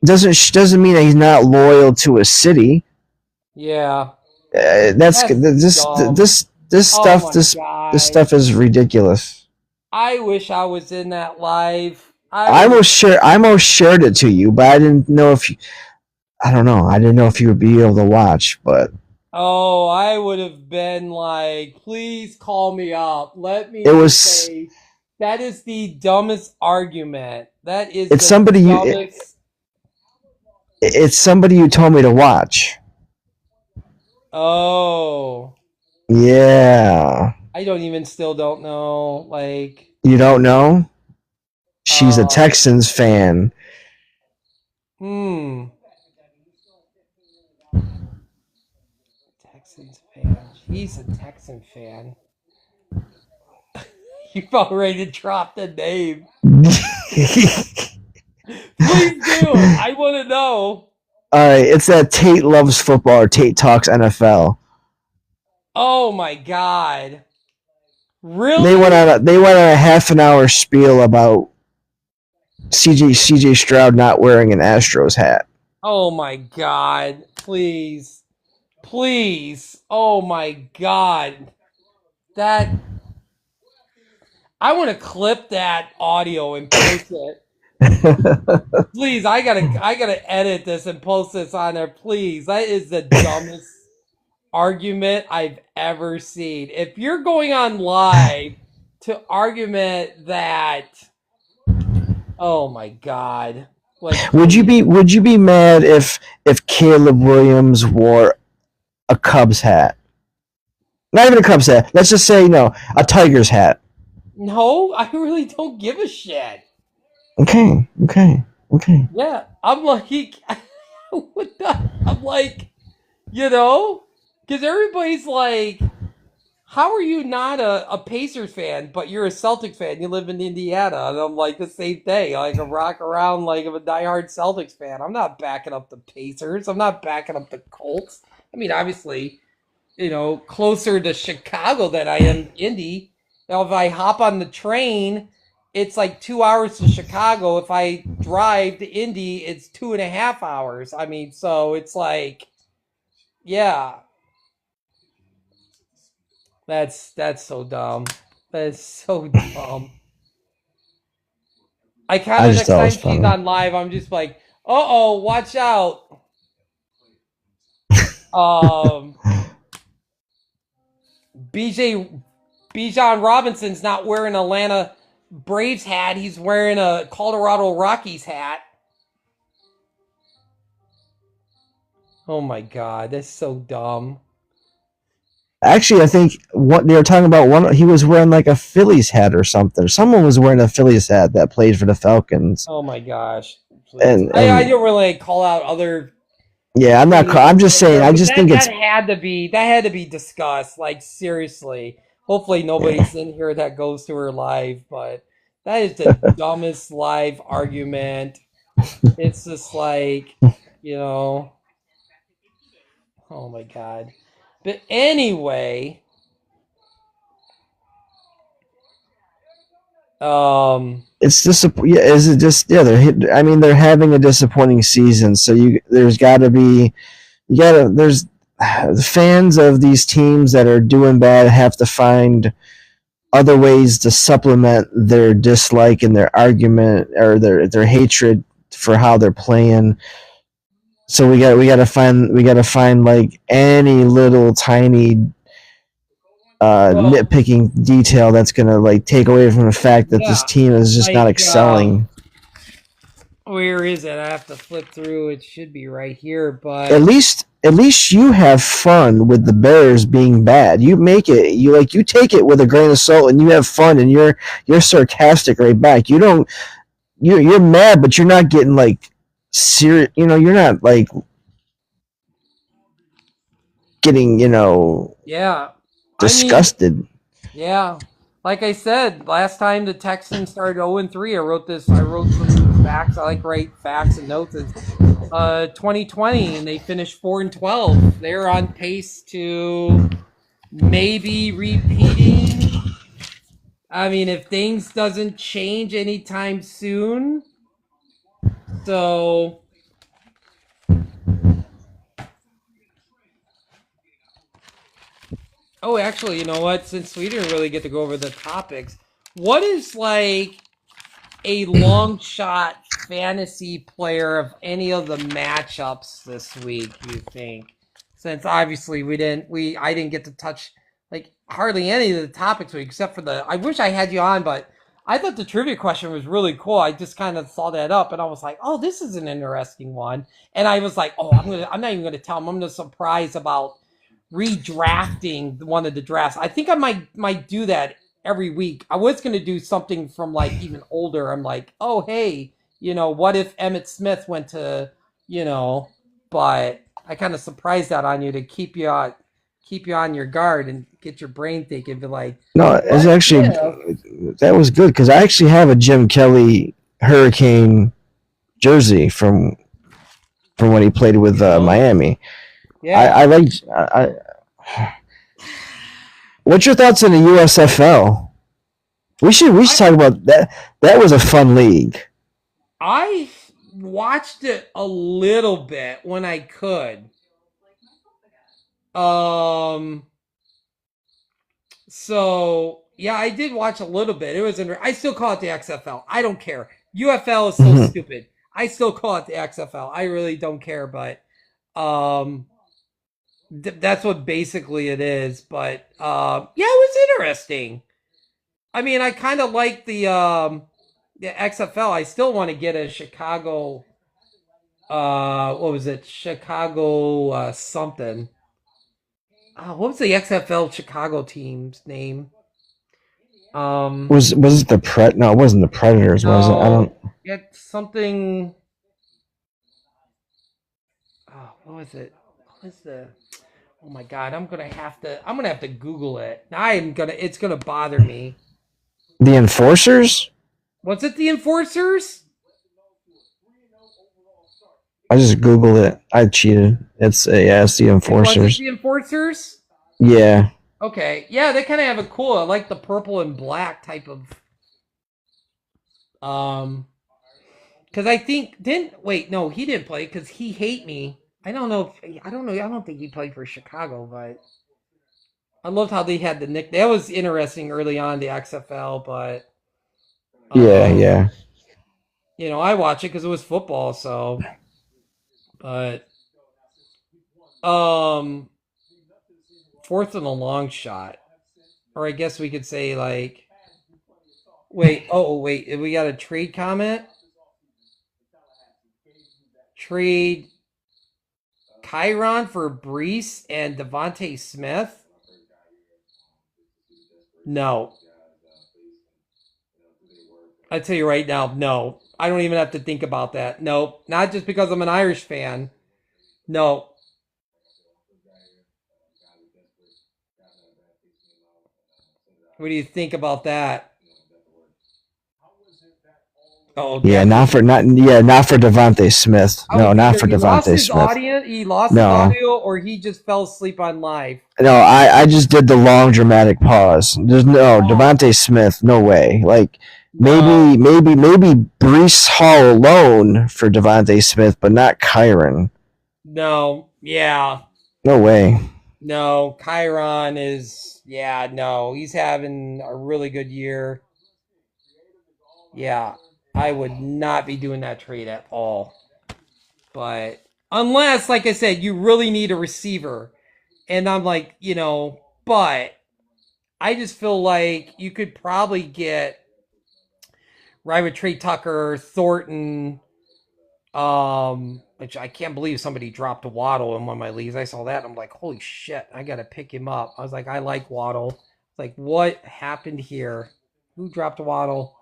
G: Doesn't mean that he's not loyal to a city.
A: Yeah.
G: That's
A: That's
G: this
A: dumb.
G: this this
A: Oh
G: stuff
A: my
G: this
A: god.
G: stuff is ridiculous.
A: I wish I was in that live.
G: I almost shared it to you, but I didn't know if you, I don't know. I didn't know if you would be able to watch, but
A: Oh, I would have been like, please call me up. Let
G: it
A: me just
G: was
A: say that is the dumbest argument. That is
G: it's
A: the
G: somebody
A: dumbest.
G: it's somebody you told me to watch.
A: Oh,
G: Yeah.
A: I don't even still don't know. Like,
G: You don't know? She's a
A: uh,
G: Texans fan.
A: hmm, Texans fan. She's a Texan fan. You've already dropped the name. Please do. I want to know.
G: All right, it's that Tate loves football or Tate talks NFL.
A: Oh my god.
G: They went
A: Really?
G: on a half an hour spiel about CJ Stroud not wearing an Astros hat.
A: Oh my god. Please. Please. Oh my god. That I want to clip that audio and post it. Please, I gotta edit this and post this on there. Please. That is the dumbest argument I've ever seen. If you're going on live to argument that oh my god. Like please.
G: Would you be mad if Caleb Williams wore a Cubs hat? Not even a Cubs hat. Let's just say no, a Tigers hat.
A: No, I really don't give a shit.
G: Okay.
A: Yeah, I'm like, what the? I'm like, you know, because everybody's like, how are you not a Pacers fan, but you're a Celtics fan? You live in Indiana, and I'm like the same thing. Like a rock around, like I'm a diehard Celtics fan. I'm not backing up the Pacers. I'm not backing up the Colts. I mean, obviously, closer to Chicago than I am Indy. Now, if I hop on the train, it's like 2 hours to Chicago. If I drive to Indy, it's 2.5 hours. I mean, so it's like, yeah, that's so dumb. That's so dumb. I kind
G: I
A: of
G: just
A: next
G: thought it was
A: time she's
G: funny.
A: on live, I'm just like, watch out. Um, Bijan Robinson's not wearing Atlanta Braves hat. He's wearing a Colorado Rockies hat. Oh my god, that's so dumb.
G: Actually, I think what they were talking about, one he was wearing like a Phillies hat or something. Someone was wearing a Phillies hat that played for the Falcons.
A: Oh my gosh. Please. I
G: And
A: don't really call out other
G: yeah, I'm
A: teams
G: just
A: right
G: saying.
A: there,
G: I
A: but
G: just
A: that
G: think it's
A: that had to be discussed. Like seriously. Hopefully nobody's in here that goes to her live, but that is the dumbest live argument. It's just like, you know, oh my god. But anyway,
G: it's yeah. Is it just yeah? I mean, they're having a disappointing season, so there's got to be there's the fans of these teams that are doing bad have to find other ways to supplement their dislike and their argument or their hatred for how they're playing. So we gotta find like any little tiny
A: well,
G: nitpicking detail that's gonna like take away from the fact that this
A: yeah,
G: team is just not
A: like
G: excelling.
A: where is it? I have to flip through. It should be right here,
G: At
A: but
G: least at least you have fun with the Bears being bad. You make it you take it with a grain of salt and you have fun and you're sarcastic right back. You don't you're mad, but you're not getting like serious. You're not like getting
A: Yeah. I mean,
G: disgusted.
A: yeah. Like I said, last time the Texans started 0-3, I wrote some facts. I like write facts and notes. It's 2020 and they finished 4-12. They're on pace to maybe repeating. I mean, if things doesn't change anytime soon. So oh, actually, you know what? Since we didn't really get to go over the topics, what is like a long shot fantasy player of any of the matchups this week, you think? Since obviously I didn't get to touch like hardly any of the topics except for the I wish I had you on, but I thought the trivia question was really cool. I just kind of saw that up and I was like, oh, this is an interesting one. And I was like, oh, I'm not even gonna tell him. I'm gonna surprise about redrafting one of the drafts. I think I might do that every week. I was going to do something from like even older. I'm like, oh hey, what if Emmett Smith went to, but I kind of surprised that on you to keep you on your guard and get your brain thinking. Be like,
G: No, it's
A: what
G: actually
A: if?
G: that was good because I actually have a Jim Kelly Hurricane jersey from when he played with Miami.
A: Yeah,
G: I like. What's your thoughts on the USFL? We should talk about that. That was a fun league.
A: I watched it a little bit when I could. Um, So yeah, I did watch a little bit. It was I still call it the XFL. I don't care. UFL is so
G: Mhm.
A: stupid. I still call it the XFL. I really don't care, but um, that's what basically it is. But yeah, it was interesting. I mean, I kind of like the XFL. I still want to get a Chicago. What was it? Chicago something. What was the XFL Chicago team's name? Um,
G: Was it the Pred? No, it wasn't the Predators. Was it? I don't.
A: No, it's something. Oh, what was it? What was the? Oh my god, I'm gonna have to Google it. It's gonna bother me.
G: The Enforcers.
A: Was it the Enforcers?
G: I just Googled it. I cheated. It's the
A: Was it
G: Enforcers.
A: the Enforcers?
G: Yeah.
A: Okay, yeah, they kind of have a cool. I like the purple and black type of. Um, because I think didn't wait. No, he didn't play because he hate me. I don't know. I don't know. I don't think he played for Chicago, but I loved how they had the nick. That was interesting early on the XFL, but
G: Yeah.
A: um,
G: Yeah.
A: I watch it because it was football. So, but um, fourth and a long shot, or I guess we could say like, wait, wait, we got a trade comment. Trade Chiron for Brees and Devontae Smith. No, I tell you right now, no. I don't even have to think about that. No, not just because I'm an Irish fan. No. What do you think about that? Oh,
G: Yeah.
A: definitely.
G: Not for Devontae Smith.
A: I
G: No,
A: was
G: not
A: either
G: for Devontae Smith.
A: he lost his
G: No.
A: audio, or he just fell asleep on live.
G: No, I just did the long dramatic pause. There's no
A: Oh,
G: Devontae Smith, no way. Like
A: no,
G: maybe Brees Hall alone for Devontae Smith, but not Kyron.
A: no, yeah,
G: No way.
A: no. Chiron is, yeah, no. He's having a really good year. Yeah, I would not be doing that trade at all. But unless, like I said, you really need a receiver, and I'm like, but I just feel like you could probably get right with Trey Tucker, Thornton, which I can't believe somebody dropped a Waddle in one of my leagues. I saw that. I'm like, holy shit, I got to pick him up. I was like, I like Waddle. Like, what happened here? Who dropped a Waddle?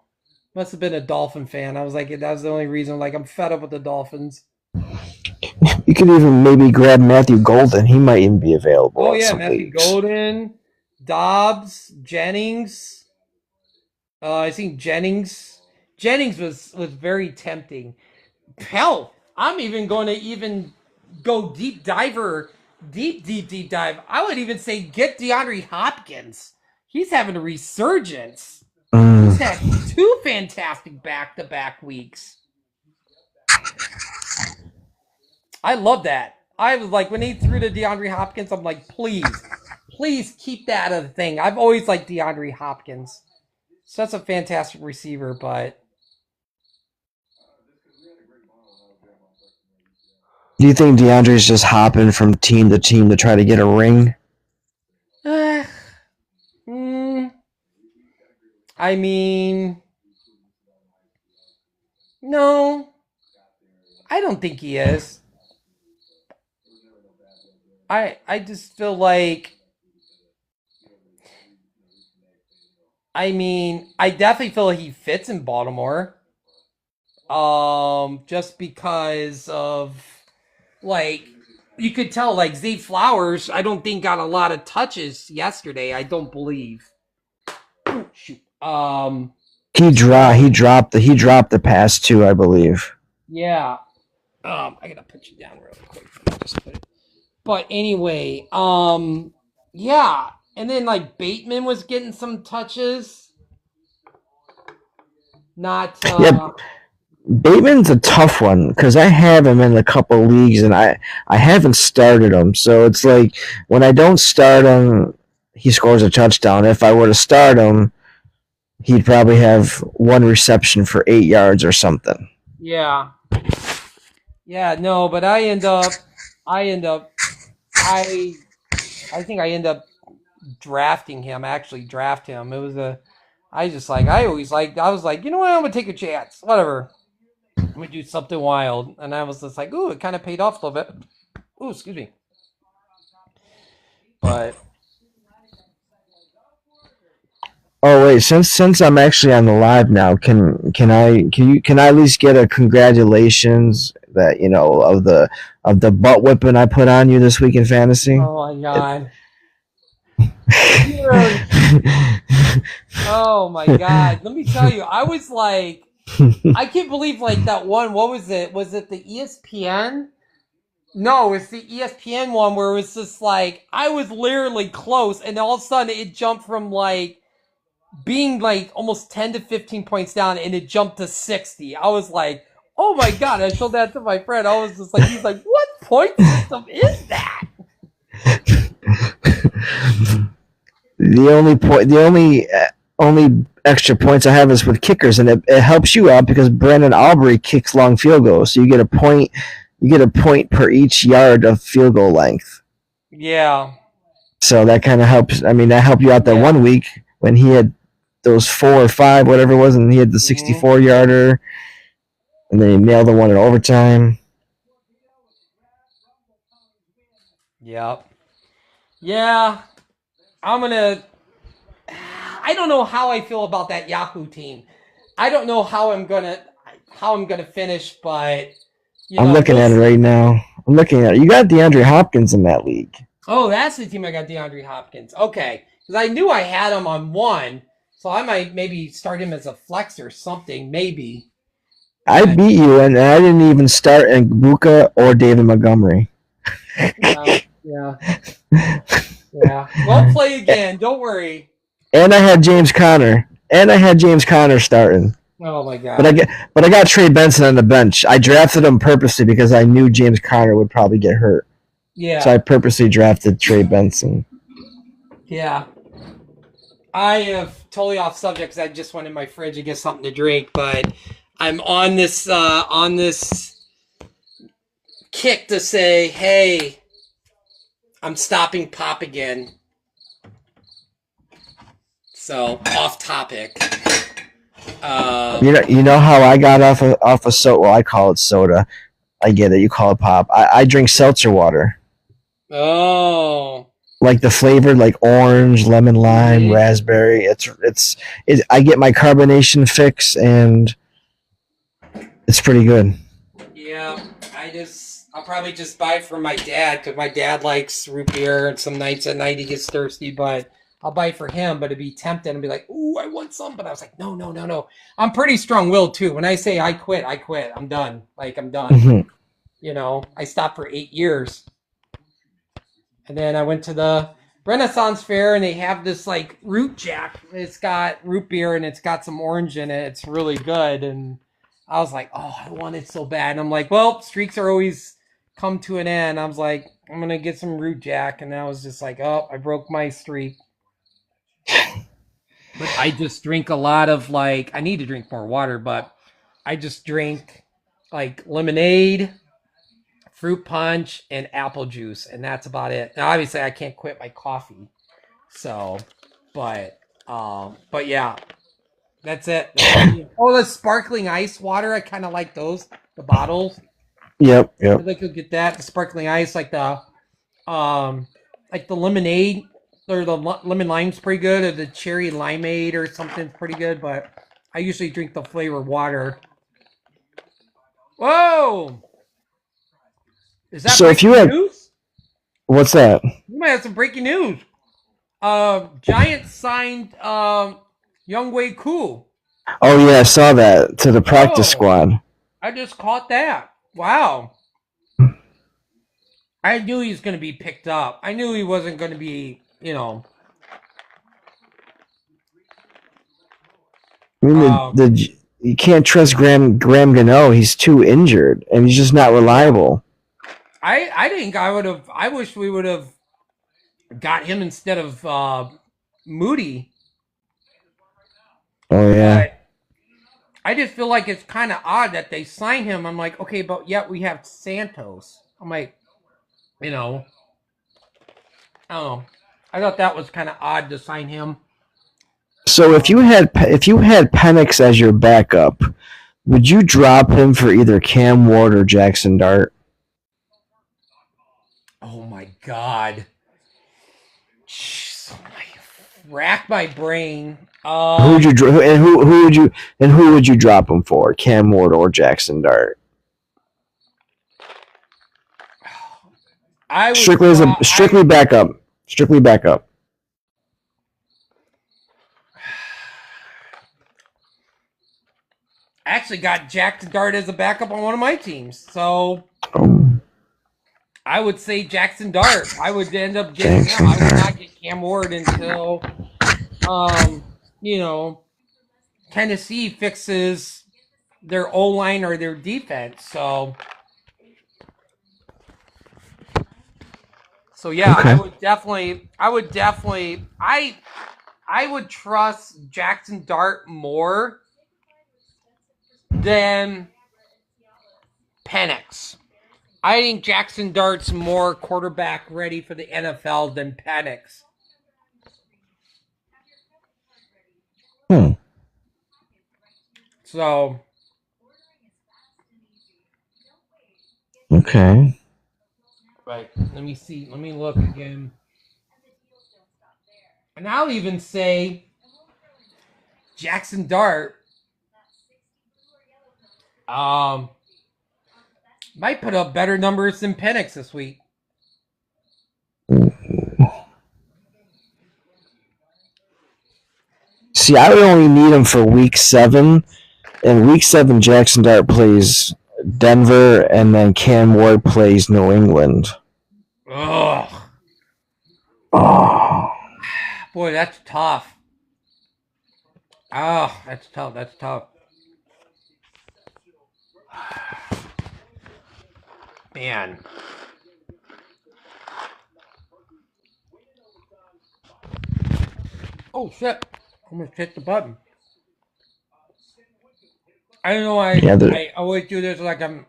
A: Must have been a Dolphin fan. I was like, that was the only reason. Like, I'm fed up with the Dolphins.
G: You could even maybe grab Matthew Golden. He might even be available.
A: Oh,
G: in
A: yeah,
G: some
A: Matthew
G: leagues.
A: Golden, Dobbs, Jennings. I think Jennings. Jennings was very tempting. Hell, I'm even going to even go deep dive. I would even say get DeAndre Hopkins. He's having a resurgence. He's had 2 fantastic back-to-back weeks. I love that. I was like, when he threw to DeAndre Hopkins, I'm like, please keep that a thing. I've always liked DeAndre Hopkins. Such a fantastic receiver, but
G: Do you think DeAndre's just hopping from team to team to try to get a ring?
A: I mean, no, I don't think he is. I just feel like, I mean, I definitely feel he fits in Baltimore. Just because of, like, you could tell, like, Zay Flowers, I don't think got a lot of touches yesterday. I don't believe. Shoot.
G: He dropped the pass too, I believe.
A: Yeah. I gotta put you down real quick. Just put it. But anyway, yeah. And then like Bateman was getting some touches. Not
G: Yep. Bateman's a tough one because I have him in a couple leagues and I haven't started him. So it's like when I don't start him, he scores a touchdown. If I were to start him, he'd probably have 1 reception for 8 yards or something.
A: Yeah. Yeah, no, but I think I end up drafting him, actually draft him. It was I was like, you know what, I'm gonna take a chance. Whatever. I'm gonna do something wild. And I was just like, ooh, it kind of paid off a little bit. Ooh, excuse me. But
G: oh wait, since I'm actually on the live now, can I at least get a congratulations that of the butt whipping I put on you this week in fantasy?
A: oh my god. Oh my god. Let me tell you, I was like, I can't believe like that one. What was it? Was it the ESPN? No, it's the ESPN one where it was just like I was literally close, and all of a sudden it jumped from like being like almost 10 to 15 points down, and it jumped to 60. I was like, oh my god! I showed that to my friend. I was just like, he's like, what point system is that?
G: The only extra points I have is with kickers, and it helps you out because Brandon Aubrey kicks long field goals, so you get a point. You get a point per each yard of field goal length.
A: Yeah.
G: So that kind of helps. I mean, that helped you out that 1 week when he had those 4 or 5, whatever it was, and he had the 64-yarder, and then he nailed the one in overtime.
A: Yep. Yeah. I don't know how I feel about that Yahoo team. I don't know how I'm gonna finish, but
G: I'm looking at it right now. I'm looking at it. You got DeAndre Hopkins in that league.
A: Oh, that's the team I got DeAndre Hopkins. Okay. Because I knew I had him on 1, so I might maybe start him as a flex or something, maybe.
G: I beat you, and I didn't even start Ngbuka or David Montgomery.
A: Yeah. We'll play again. Don't worry.
G: And I had James Conner. Starting.
A: Oh my god.
G: But I got Trey Benson on the bench. I drafted him purposely because I knew James Conner would probably get hurt.
A: Yeah.
G: So I purposely drafted Trey Benson.
A: Yeah. I have totally off subject because I just went in my fridge to get something to drink, but I'm on this kick to say, hey, I'm stopping pop again. So off topic.
G: You know how I got off of soda. Well, I call it soda. I get it. You call it pop. I drink seltzer water.
A: Oh.
G: Like the flavored, like orange, lemon, lime,
A: Mhm.
G: raspberry. I get my carbonation fix, and it's pretty good.
A: Yeah, I'll probably just buy it from my dad because my dad likes root beer, and some nights at night he gets thirsty. But I'll buy it for him. But it'd be tempting and be like, "Ooh, I want some," but I was like, "No, no, no, no." I'm pretty strong-willed too. When I say I quit, I quit. I'm done. Like I'm done.
G: Hmm.
A: I stopped for 8 years, and then I went to the Renaissance Fair, and they have this like root jack. It's got root beer and it's got some orange in it. It's really good, and I was like, oh, I want it so bad. And I'm like, well, streaks are always come to an end. I was like, I'm gonna get some root jack, and I was just like, oh, I broke my streak. But I just drink a lot of like, I need to drink more water, but I just drink like lemonade, fruit punch, and apple juice, and that's about it. Now, obviously, I can't quit my coffee, so, but yeah, that's it. Oh, the sparkling ice water, I kind of like those, the bottles.
G: Yep, yep.
A: I'd like to get that, the sparkling ice, like the lemonade or the lemon lime's pretty good, or the cherry limeade or something's pretty good. But I usually drink the flavored water. Whoa! Is that
G: So if you
A: breaking
G: had,
A: news?
G: what's that?
A: You might have some breaking news. Giants signed Young Wei Koo.
G: Oh yeah, I saw that to the practice
A: Whoa!
G: squad.
A: I just caught that. Wow. I knew he was going to be picked up. I knew he wasn't going to be,
G: I mean,
A: um,
G: you can't trust Graham Gano. He's too injured, and he's just not reliable.
A: I think I wish we would have got him instead of Moody.
G: Oh yeah.
A: But I just feel like it's kind of odd that they signed him. I'm like, okay, but yet we have Santos. I'm like, I don't know. I thought that was kind of odd to sign him.
G: So if you had Penix as your backup, would you drop him for either Cam Ward or Jackson Dart?
A: Oh my god. Jeez, rack my brain.
G: Who would you who would you drop him for? Cam Ward or Jackson Dart?
A: I would
G: Strictly backup. Strictly backup.
A: I actually got Jackson Dart as a backup on one of my teams, so I would say Jackson Dart. I would end up getting him. I would not get Cam Ward until, Tennessee fixes their O line or their defense. So yeah,
G: Okay.
A: I would trust Jackson Dart more than Penix. I think Jackson Dart's more quarterback ready for the NFL than Penix. So
G: Okay.
A: right, let me see. Let me look again. And I'll even say Jackson Dart might put up better numbers than Penix this week.
G: See, I would only need him for week 7. In week 7, Jackson Dart plays Denver, and then Cam Ward plays New England.
A: Ugh.
G: Oh.
A: Boy, that's tough. Oh, that's tough. That's tough. Man. Oh, shit. Almost hit the button. I don't know why I always do this like I'm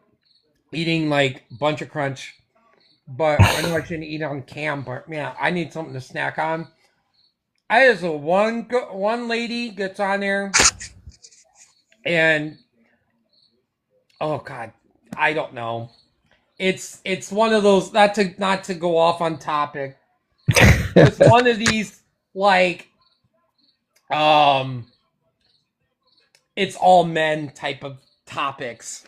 A: eating like Bunch of Crunch. But I know I shouldn't eat on cam, but man, I need something to snack on. I just one lady gets on there, and oh god, I don't know. it's one of those, not to go off on topic. It's one of these like it's all men type of topics,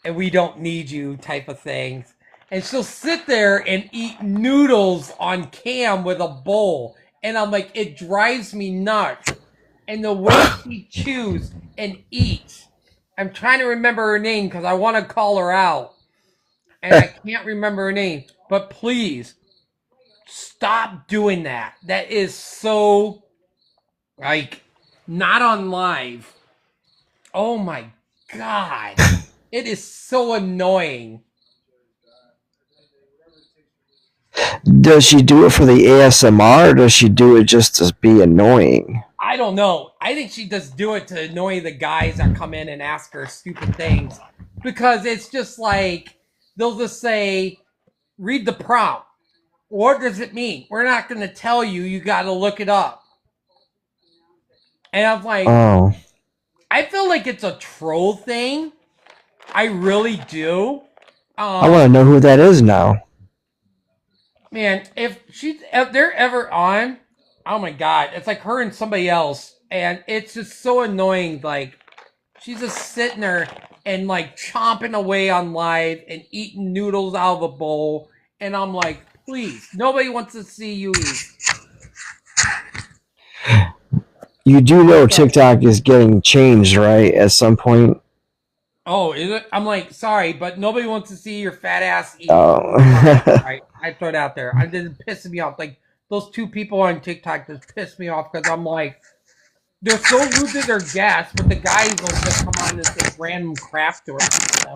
A: and we don't need you type of things. And she'll sit there and eat noodles on cam with a bowl, and I'm like, it drives me nuts. And the way she chews and eats, I'm trying to remember her name because I want to call her out, and I can't remember her name. But please stop doing that. That is so like not on live. Oh my god. It is so annoying.
G: Does she do it for the ASMR, or does she do it just to be annoying?
A: I don't know. I think she just do it to annoy the guys that come in and ask her stupid things. Because it's just like they'll just say, read the prompt. What does it mean? We're not gonna tell you, you gotta look it up. And I'm like,
G: Oh,
A: I feel like it's a troll thing. I really do.
G: I want to know who that is now.
A: Man, if they're ever on, oh my god, it's like her and somebody else, and it's just so annoying. Like she's just sitting there and like chomping away on live and eating noodles out of a bowl, and I'm like, please, nobody wants to see you eat.
G: You do know TikTok is getting changed, right? At some point.
A: Oh, is it? I'm like, sorry, but nobody wants to see your fat ass eat.
G: Oh.
A: I throw it out there. I didn't piss me off. Like those two people on TikTok just pissed me off because I'm like, they're so rude to their guests, but the guys will just come on and say random crap to them,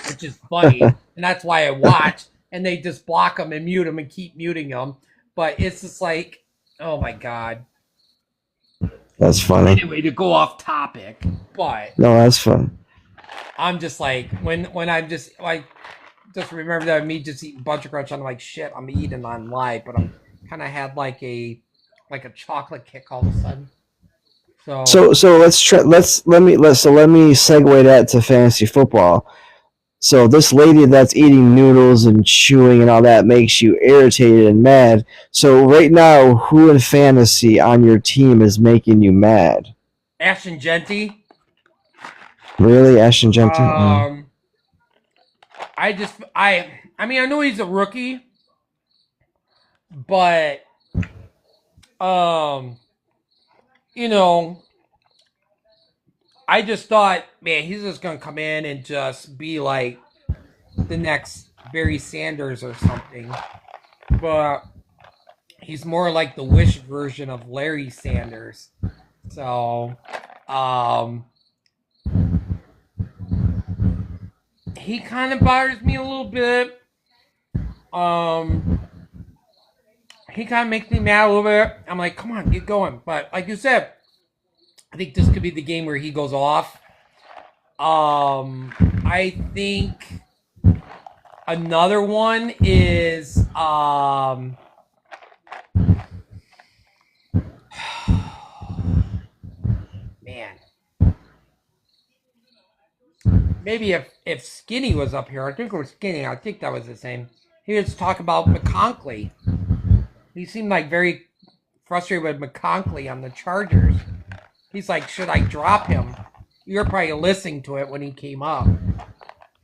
A: which is funny, and that's why I watch. And they just block them and mute them and keep muting them. But it's just like, oh my god.
G: That's funny.
A: Anyway, to go off topic, but
G: No, that's fun.
A: I'm just like when I'm just like just remember that me just eating Bunch Crunch. I'm like shit. I'm eating on live, but I'm kind of had like a chocolate kick all of a sudden.
G: So let's try. Let me segue that to fantasy football. So this lady that's eating noodles and chewing and all that makes you irritated and mad. So right now, who in fantasy on your team is making you mad?
A: Ashton Genty.
G: Really, Ashton Genty?
A: I mean I know he's a rookie, but you know, I just thought, man, he's just gonna come in and just be like the next Barry Sanders or something. But he's more like the Wish version of Larry Sanders. So, he kind of bothers me a little bit. He kind of makes me mad a little bit. I'm like, come on, get going. But like you said, I think this could be the game where he goes off. I think another one is man. Maybe if Skinny was up here, I think it was Skinny. I think that was the same. He was talking about McConkley. He seemed like very frustrated with McConkley on the Chargers. He's like, should I drop him? You're probably listening to it when he came up.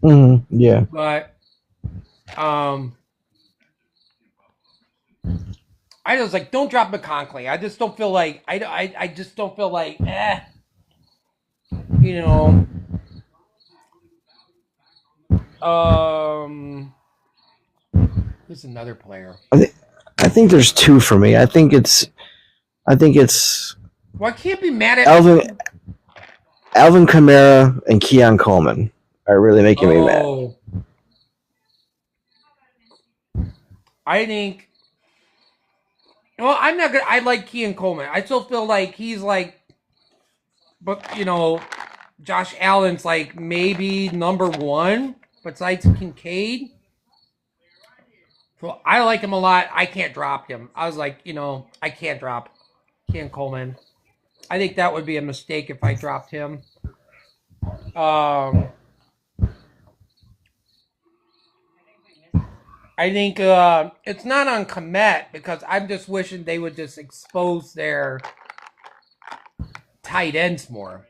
G: Yeah.
A: But I was like, don't drop McConkley. I just don't feel like I just don't feel like you know. Who's another player?
G: I think there's two for me. I think it's.
A: Well, I can't be mad at
G: Alvin Kamara and Keon Coleman are really making me mad.
A: I think. Well, I'm not gonna. I like Keon Coleman. I still feel like he's like, but you know, Josh Allen's like maybe number one besides Kincaid. So I like him a lot. I can't drop him. I was like, you know, I can't drop Keon Coleman. I think that would be a mistake if I dropped him. I think it's not on Komet because I'm just wishing they would just expose their tight ends more.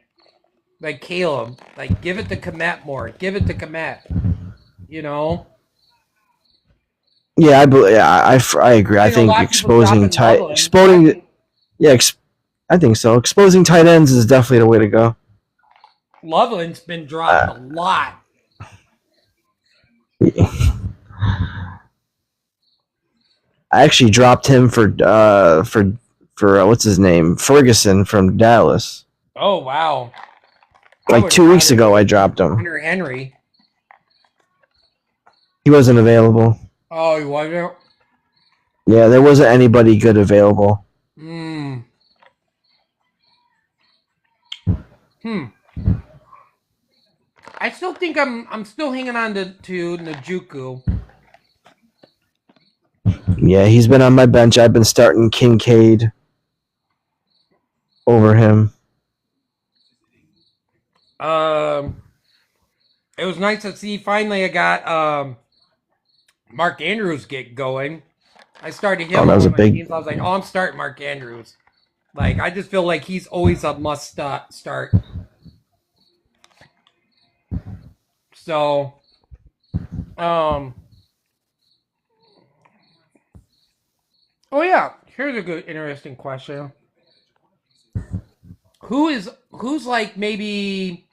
A: Like Caleb, like give it to Komet more. Give it to Komet. You know,
G: Yeah, I agree. I
A: I know a
G: think
A: lot of people dropping Loveland.
G: I think so. Exposing tight ends is definitely the way to go.
A: Loveland's been dropped a lot.
G: I actually dropped him for what's his name, Ferguson from Dallas.
A: Oh wow!
G: Like 2 weeks ago, I dropped him.
A: Hunter Henry.
G: He wasn't available.
A: Oh, he wasn't.
G: Yeah, there wasn't anybody good available.
A: Hmm. I still think I'm still hanging on to Njoku.
G: Yeah, he's been on my bench. I've been starting Kincaid over him.
A: It was nice to see finally I got Mark Andrews get going. I started him.
G: That was
A: on
G: a
A: my
G: big.
A: teams. I was like, oh, I'm starting Mark Andrews. Like I just feel like he's always a must start. So, oh yeah, here's a good, interesting question. Who's like maybe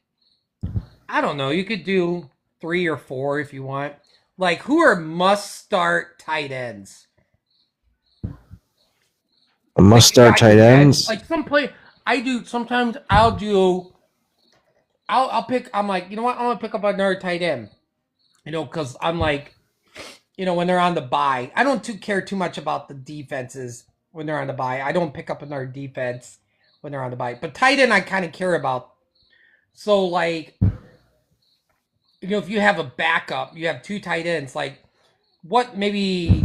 A: I don't know. You could do 3 or 4 if you want. Like who are must start tight ends?
G: Must start tight ends.
A: Like some play I do sometimes I'll pick I'm like, you know what, I'm gonna pick up another tight end. You know, because I'm like, you know, when they're on the bye. I don't care too much about the defenses when they're on the bye. I don't pick up another defense when they're on the bye. But tight end I kind of care about. So like, you know, if you have a backup, you have 2 tight ends, like what maybe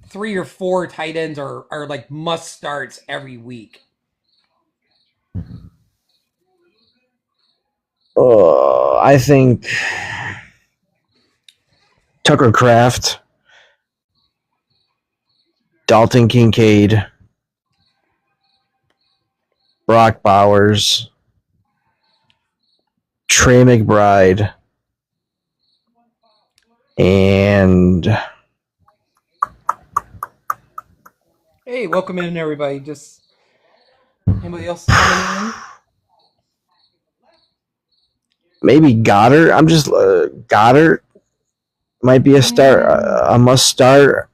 A: 3 or 4 tight ends are like must starts every week.
G: I think Tucker Kraft, Dalton Kincaid, Brock Bowers, Trey McBride, and
A: Hey, welcome in everybody. Just anybody else coming in?
G: maybe Goddard. I'm just Goddard might be a must start,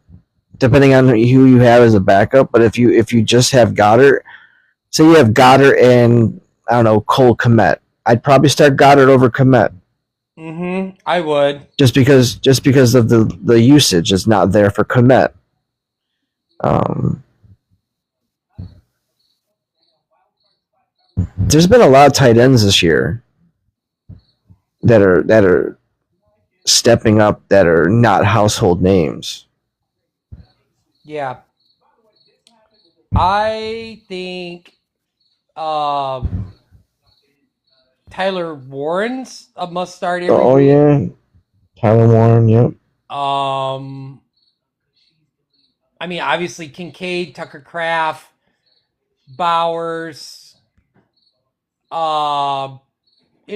G: depending on who you have as a backup. But if you just have Goddard, say you have Goddard and I don't know Cole Kmet, I'd probably start Goddard over Kmet.
A: I would.
G: Just because of the usage is not there for Kmet. There's been a lot of tight ends this year that are stepping up that are not household names.
A: Yeah. I think Tyler Warren's a must start every week.
G: Yeah. Tyler Warren, yep.
A: I mean, obviously Kincaid, Tucker Kraft, Bowers. You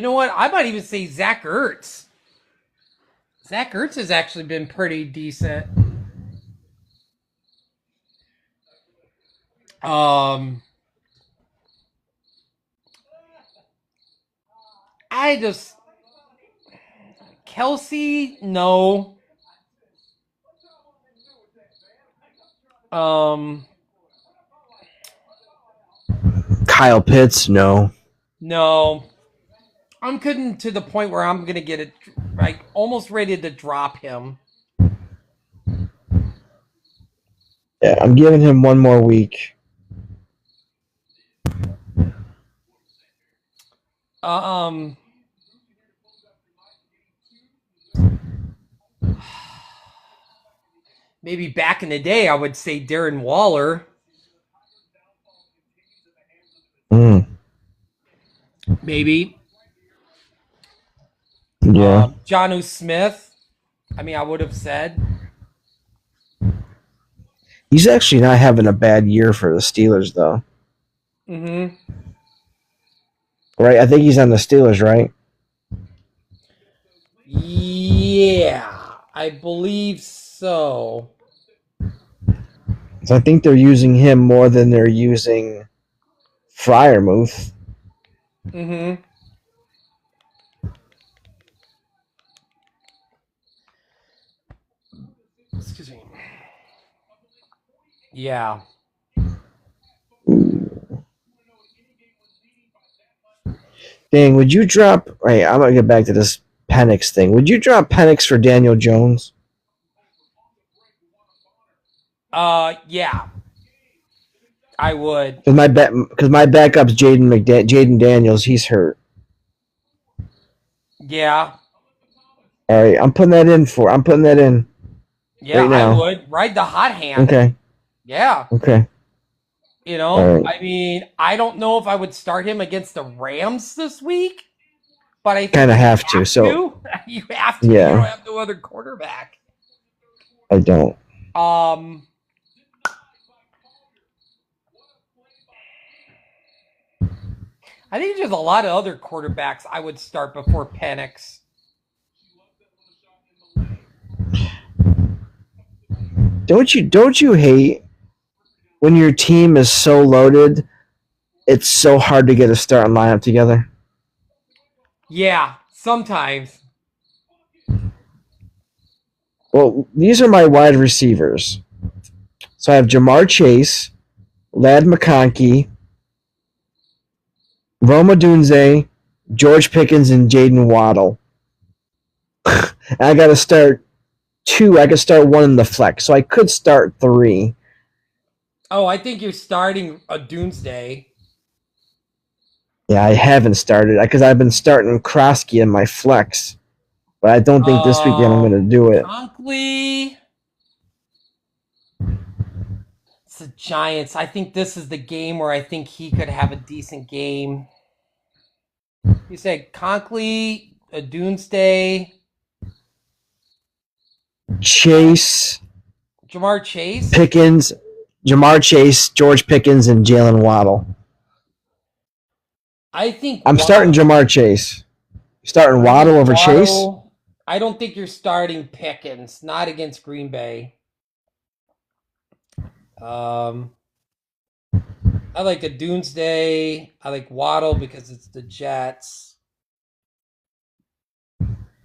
A: know what? I might even say Zach Ertz. Zach Ertz has actually been pretty decent. Kelsey, no.
G: Kyle Pitts, no.
A: No. I'm getting to the point where I'm gonna get it, like almost ready to drop him.
G: Yeah, I'm giving him one more week.
A: Maybe back in the day, I would say Darren Waller. Maybe.
G: Yeah.
A: Jonnu Smith. I mean, I would have said.
G: He's actually not having a bad year for the Steelers, though.
A: Mm-hmm.
G: Right? I think he's on the Steelers, right?
A: Yeah, I believe so.
G: So I think they're using him more than they're using Fryermuth.
A: Mm-hmm. Excuse me. Yeah.
G: Dang, would you drop? Right, I'm gonna get back to this Penix thing. Would you drop Penix for Daniel Jones?
A: Yeah, I would.
G: Because my backup's Jaden Daniels. He's hurt.
A: Yeah.
G: All right, I'm putting that in
A: Yeah,
G: right
A: I
G: now.
A: would. Ride the hot hand.
G: Okay.
A: Yeah.
G: Okay.
A: You know,
G: All right.
A: I mean, I don't know if I would start him against the Rams this week, but I think
G: Kind of
A: you
G: have to. So
A: You have to. You
G: yeah,
A: don't have no other quarterback.
G: I don't.
A: I think there's a lot of other quarterbacks I would start before Penix.
G: Don't you hate when your team is so loaded? It's so hard to get a starting lineup together.
A: Yeah, sometimes.
G: Well, these are my wide receivers. So I have Jamar Chase, Lad McConkey, Roma Dunze, George Pickens, and Jaden Waddle. And I got to start two. I could start one in the flex, so I could start three.
A: Oh, I think you're starting a Doomsday.
G: Yeah, I haven't started because I've been starting Krosky in my flex, but I don't think this weekend I'm going to do it.
A: Conklin. It's the Giants. I think this is the game where I think he could have a decent game. You said Conklin, a Doomsday,
G: Chase,
A: Jamar Chase,
G: Pickens, Jamar Chase, George Pickens, and Jalen Waddle.
A: I think
G: I'm starting Jamar Chase. Starting Waddle over Chase?
A: I don't think you're starting Pickens, not against Green Bay. I like a Doomsday. I like Waddle because it's the Jets.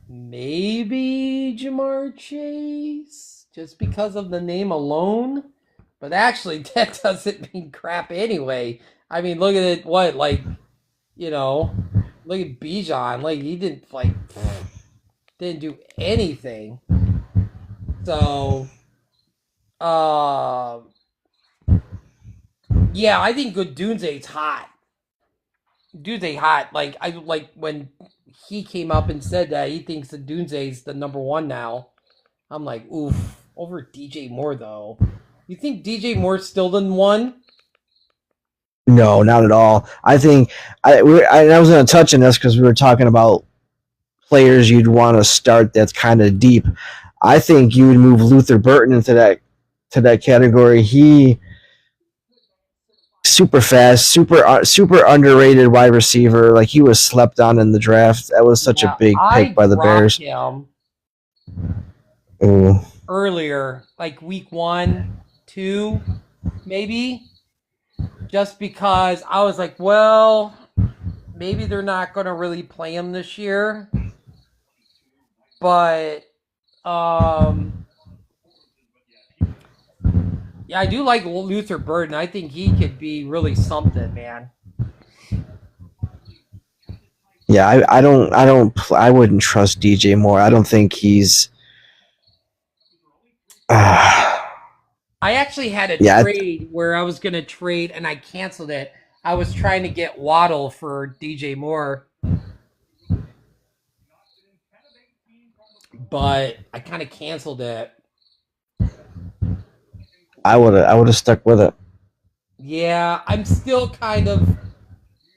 A: Maybe Jamar Chase, just because of the name alone. But actually, that doesn't mean crap anyway. I mean, look at it. What, like, you know, look at Bijan. Like, he didn't do anything. So, yeah, I think good Doomsday's hot. Doomsday hot. Like, I like when he came up and said that he thinks the Doomsday's the number one now. I'm like, oof. Over DJ Moore, though. You think DJ Moore's still the one?
G: No, not at all. I think I was going to touch on this because we were talking about players you'd want to start that's kind of deep. I think you would move Luther Burton into that category. He super fast, super underrated wide receiver. Like he was slept on in the draft. That was such a big pick by the Bears.
A: Him
G: Ooh.
A: earlier, like week 1, 2, maybe, just because I was like, well, maybe they're not going to really play him this year. But yeah, I do like Luther Burden. I think he could be really something, man.
G: Yeah, I wouldn't trust DJ Moore. I don't think he's.
A: I actually had a trade where I was going to trade and I canceled it. I was trying to get Waddle for DJ Moore, but I kind of canceled it.
G: I would have stuck with it.
A: Yeah, I'm still kind of.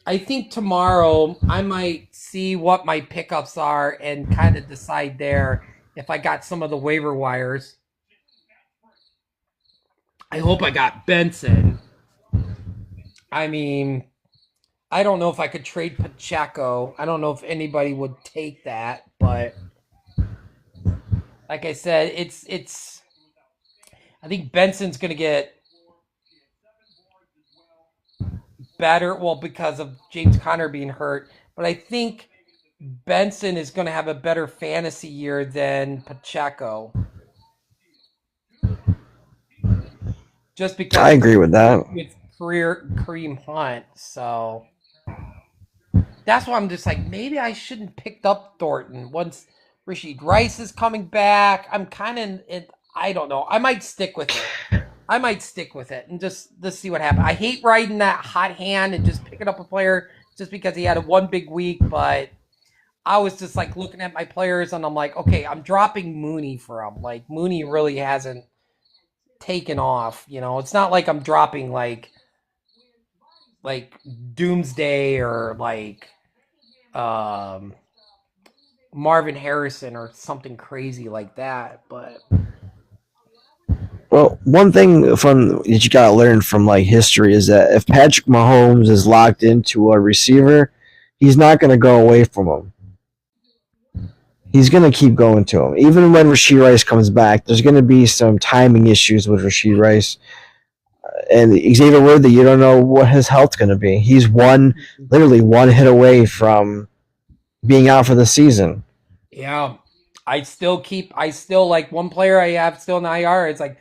A: I think tomorrow I might see what my pickups are and kind of decide there if I got some of the waiver wires. I hope I got Benson. I mean, I don't know if I could trade Pacheco. I don't know if anybody would take that, but like I said, it's. I think Benson's going to get better. Well, because of James Conner being hurt, but I think Benson is going to have a better fantasy year than Pacheco. Just because
G: I agree with that.
A: with career Kareem Hunt, so that's why I'm just like maybe I shouldn't picked up Thornton once Rashid Rice is coming back. I'm kind of I don't know. I might stick with it. And just see what happens. I hate riding that hot hand and just picking up a player just because he had a one big week, but I was just like looking at my players and I'm like, okay, I'm dropping Mooney for him. Like Mooney really hasn't taken off. It's not like I'm dropping like Doomsday or like Marvin Harrison or something crazy like that. But
G: Well, one thing that you gotta learn from like history is that if Patrick Mahomes is locked into a receiver, he's not gonna go away from him. He's gonna keep going to him. Even when Rashid Rice comes back, there's gonna be some timing issues with Rashid Rice. And Xavier Worthy, you don't know what his health's gonna be. He's literally one hit away from being out for the season.
A: yeah, I still like one player I have still in IR. It's like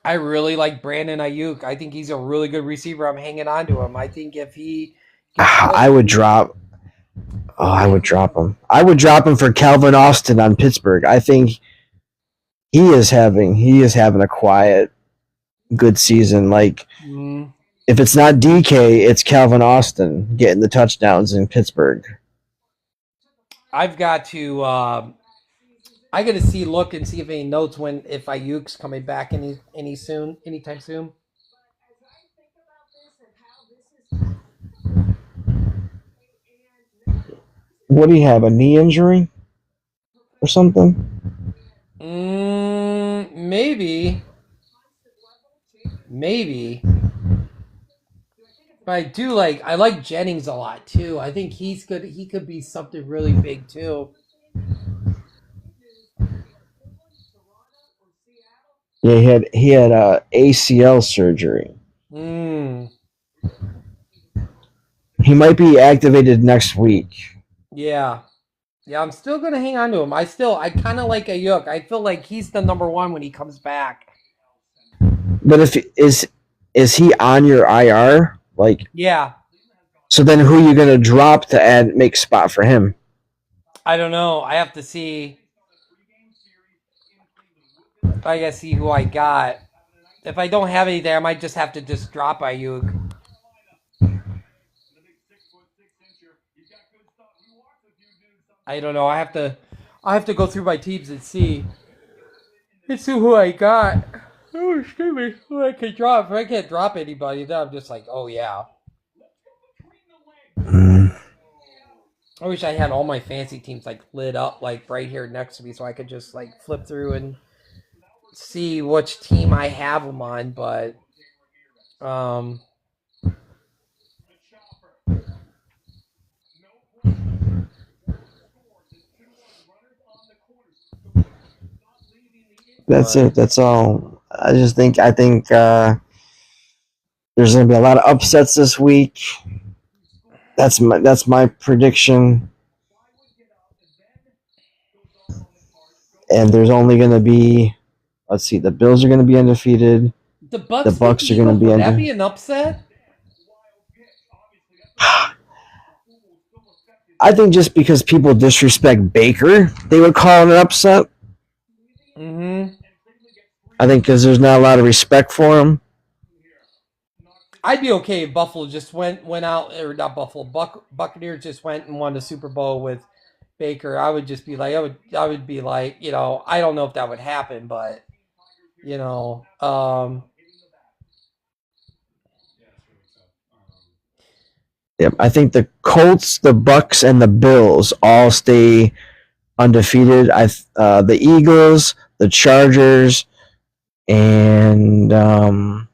A: I really like Brandon Ayuk. I think he's a really good receiver. I'm hanging on to him. I think if he
G: I would drop. Oh, I would drop him. I would drop him for Calvin Austin on Pittsburgh. I think he is having a quiet, good season. Like if it's not DK, it's Calvin Austin getting the touchdowns in Pittsburgh.
A: I've got to I got to look and see if any notes if Ayuk's coming back anytime soon.
G: What do you have? A knee injury or something?
A: Maybe. But I like Jennings a lot too. I think he's good. He could be something really big too.
G: Yeah, he had ACL surgery. He might be activated next week.
A: Yeah, I'm still gonna hang on to him. I kind of like Ayuk. I feel like he's the number one when he comes back.
G: But is he on your IR? Like,
A: yeah.
G: So then, who are you gonna drop to make spot for him?
A: I don't know. I have to see. I gotta see who I got. If I don't have anything, I might just have to drop Ayuk. I don't know. I have to go through my teams and see who I got. Oh, excuse me. Who I can drop. If I can't drop anybody, then I'm just like, oh yeah. I wish I had all my fancy teams lit up right here next to me so I could just flip through and see which team I have them on, but
G: That's it. That's all. I think there's going to be a lot of upsets this week. That's my prediction. And there's only going to be, let's see, the Bills are going to be undefeated.
A: The Bucks are
G: going to be
A: undefeated. Would that be an upset?
G: I think just because people disrespect Baker, they would call it an upset. I think because there's not a lot of respect for him.
A: I'd be okay if Buffalo just went out, or not Buffalo, Buccaneers just went and won the Super Bowl with Baker. I would just be like, I would be like, I don't know if that would happen, but Yep,
G: I think the Colts, the Bucks, and the Bills all stay undefeated. The Eagles, the Chargers, and
A: I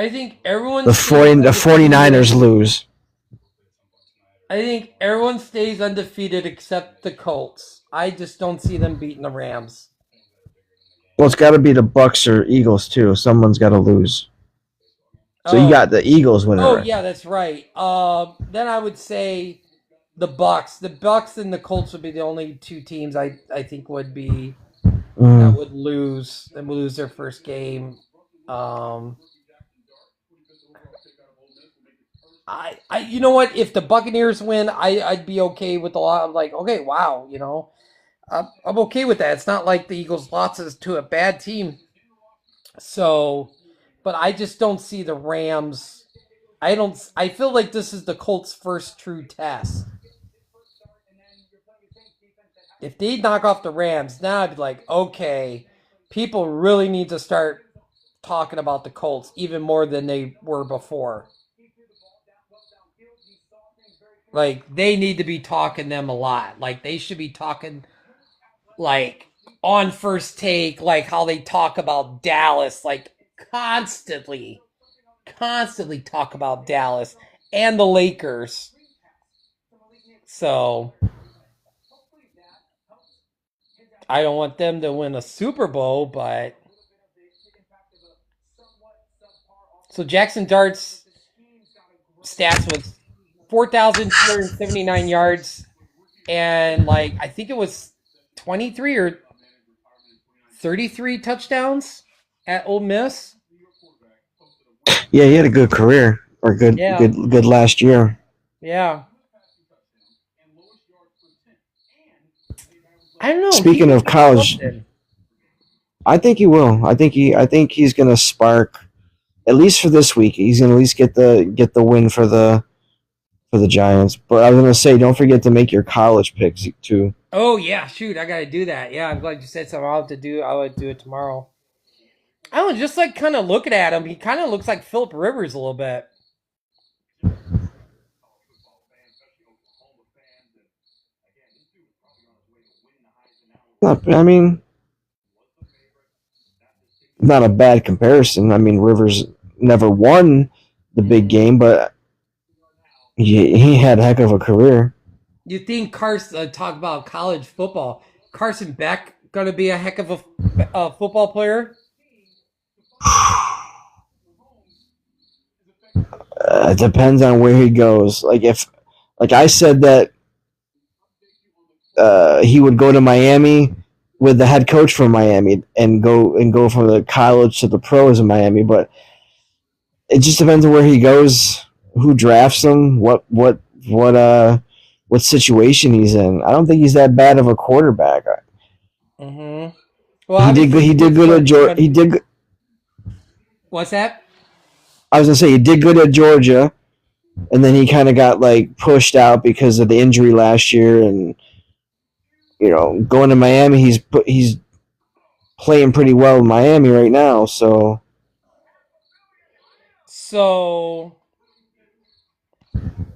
A: think everyone
G: the
A: stays
G: 49ers lose.
A: I think everyone stays undefeated except the Colts. I just don't see them beating the Rams.
G: Well, it's got to be the Bucks or Eagles too. Someone's got to lose. So you got the Eagles winning.
A: Oh
G: right?
A: yeah, that's right. Then I would say the Bucks. The Bucks and the Colts would be the only two teams I think would be that would lose their first game. I you know what? If the Buccaneers win, I'd be okay with a lot of like, okay, wow, you know, I'm okay with that. It's not like the Eagles lost to a bad team. So, but I just don't see the Rams. I feel like this is the Colts' first true test. If they knock off the Rams, now I'd be like, okay, people really need to start talking about the Colts even more than they were before. Like, they need to be talking them a lot. Like, they should be talking, like, on First Take, like how they talk about Dallas, like, constantly talk about Dallas and the Lakers. So, I don't want them to win a Super Bowl, but. So, Jackson Dart's stats was 4,279 yards and, like, I think it was 23 or 33 touchdowns at Ole Miss.
G: Yeah, he had a good career or good last year.
A: Yeah. I don't know.
G: Speaking of college, I think he will. I think he's going to spark at least for this week. He's going to at least get the win for the Giants. But I was going to say, don't forget to make your college picks too.
A: Oh yeah, shoot, I gotta do that. Yeah, I'm glad you said something. I'll do it tomorrow. I don't know, just like kind of looking at him, he kind of looks like Philip Rivers a little bit.
G: I mean, not a bad comparison. I mean, Rivers never won the big game, but he had a heck of a career.
A: You think Carson talk about college football? Carson Beck gonna be a heck of a football player?
G: It depends on where he goes. Like I said that he would go to Miami with the head coach from Miami and go from the college to the pros in Miami, but it just depends on where he goes, who drafts him, what situation he's in. I don't think he's that bad of a quarterback.
A: Mm-hmm. Well,
G: He did good at Georgia.
A: What's that?
G: I was gonna say he did good at Georgia, and then he kind of got like pushed out because of the injury last year, and going to Miami, he's playing pretty well in Miami right now. So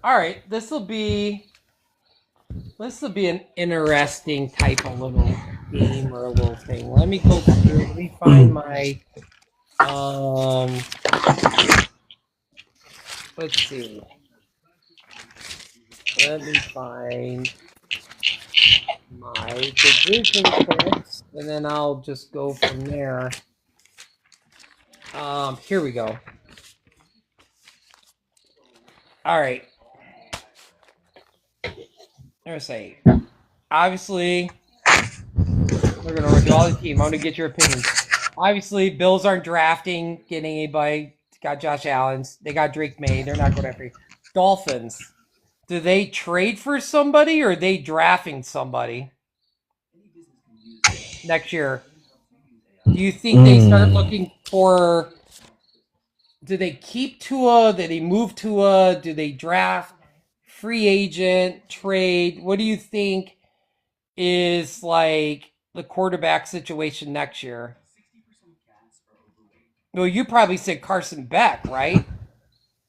A: all right, this will be an interesting type of little game or a little thing. Let me go through. Let me find my let's see. Let me find my division picks, and then I'll just go from there. Here we go. All right. Let's say, obviously, we're gonna withdraw the team. I'm gonna get your opinion. Obviously, Bills aren't getting anybody. Got Josh Allen. They got Drake May. They're not going after. Dolphins. Do they trade for somebody or are they drafting somebody next year? Do you think they start looking for? Do they keep Tua? Do they move Tua? Do they draft? Free agent, trade? What do you think is like the quarterback situation next year? Well, you probably said Carson Beck, right?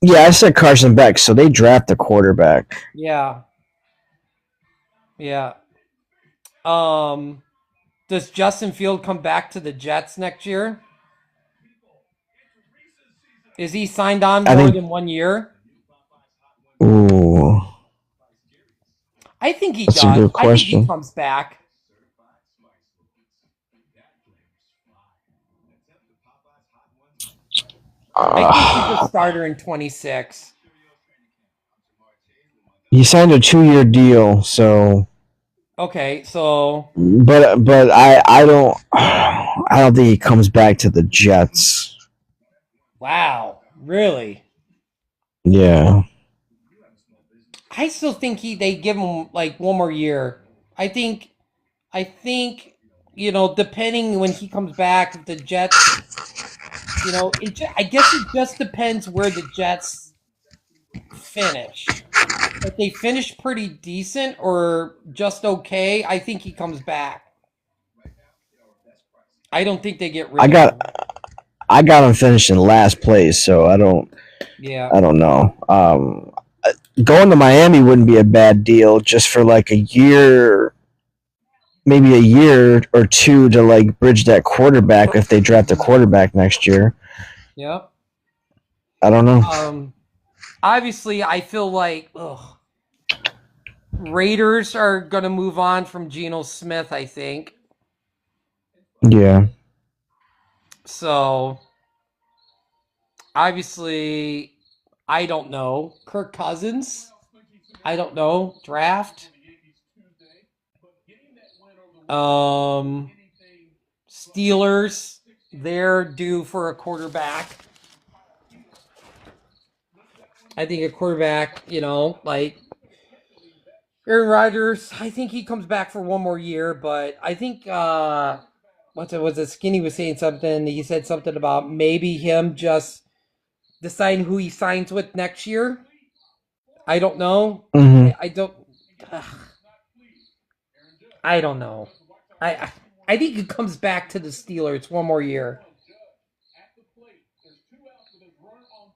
G: yeah, I said Carson Beck. So they draft the quarterback.
A: Yeah. Yeah. Um Does Justin Field come back to the Jets next year? Is he signed on
G: I
A: more
G: think.
A: than 1 year?
G: Ooh,
A: I think he
G: that's a
A: does.
G: good
A: I think he
G: question.
A: comes back. I think he's a
G: Uh,
A: starter in 26.
G: he signed a 2-year deal, so.
A: Okay, so
G: But I don't I don't think he comes back to the Jets.
A: wow, really?
G: Yeah,
A: I still think they give him like 1 more year. I think I think depending when he comes back, if the Jets, I guess it just depends where the Jets finish. If they finish pretty decent or just okay, I think he comes back. I don't think they get
G: I
A: rid of
G: got
A: him.
G: I got him finishing last place, so
A: Yeah.
G: I don't know. Going to Miami wouldn't be a bad deal just for like a year, maybe a year or two to like bridge that quarterback if they draft a quarterback next year.
A: Yep.
G: I don't know.
A: Obviously, I feel like Raiders are gonna move on from Geno Smith. I think
G: Yeah,
A: so. Obviously, I don't know. Kirk Cousins. I don't know. Draft. Um, Steelers. They're due for a quarterback. I think a quarterback. Like Aaron Rodgers. I think he comes back for 1 more year, but I think was it Skinny was saying something. He said something about maybe him just deciding who he signs with next year. I don't know.
G: hmm
A: I don't. ugh, I don't know. I I think he comes back to the Steelers 1 more year.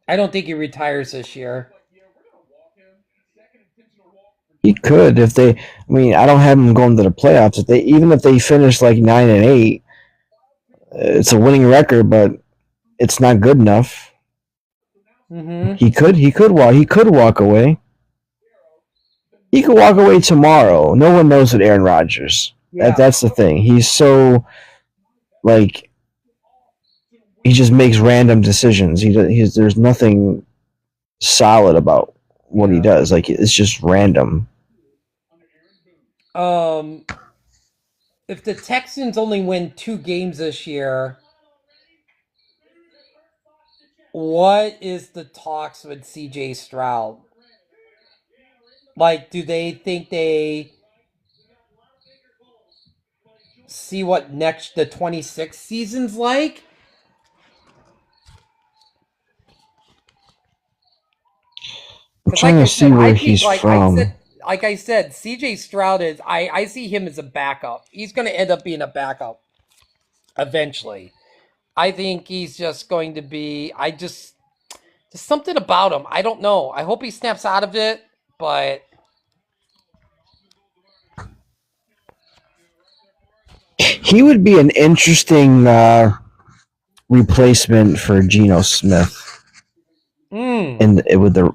A: I don't think he retires this year.
G: he could if they. I mean, I don't have him going to the playoffs. If they even if they finish like 9-8, it's a winning record, but it's not good enough.
A: Mm-hmm.
G: He could walk away. He could walk away tomorrow. No one knows with Aaron Rodgers.
A: Yeah.
G: That's the thing. He's so like he just makes random decisions. There's nothing solid about what he
A: Yeah.
G: does. Like it's just random.
A: Um. If the Texans only win 2 games this year, what is the talks with CJ Stroud? Like, do they think they see what next the 26 season's like?
G: I'm
A: Because,
G: trying
A: like
G: to
A: I
G: see
A: said,
G: where
A: I think,
G: he's from.
A: CJ Stroud is. I see him as a backup. He's going to end up being a backup eventually. I think he's just going to be. Just something about him. I don't know. I hope he snaps out of it, but
G: He would be an interesting replacement for Geno Smith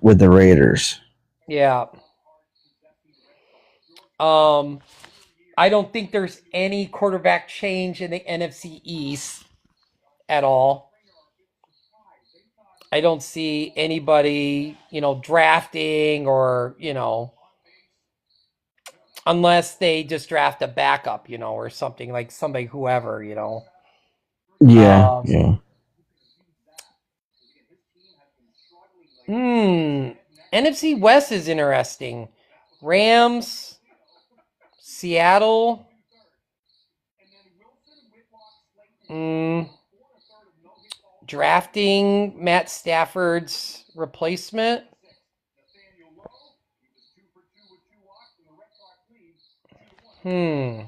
G: with the Raiders.
A: yeah. Um, I don't think there's any quarterback change in the NFC East at all. I don't see anybody, drafting or, unless they just draft a backup, or something like somebody, whoever.
G: Yeah,
A: Um,
G: yeah.
A: hmm. NFC West is interesting. Rams, Seattle. Hmm. Drafting Matt Stafford's replacement. Hmm.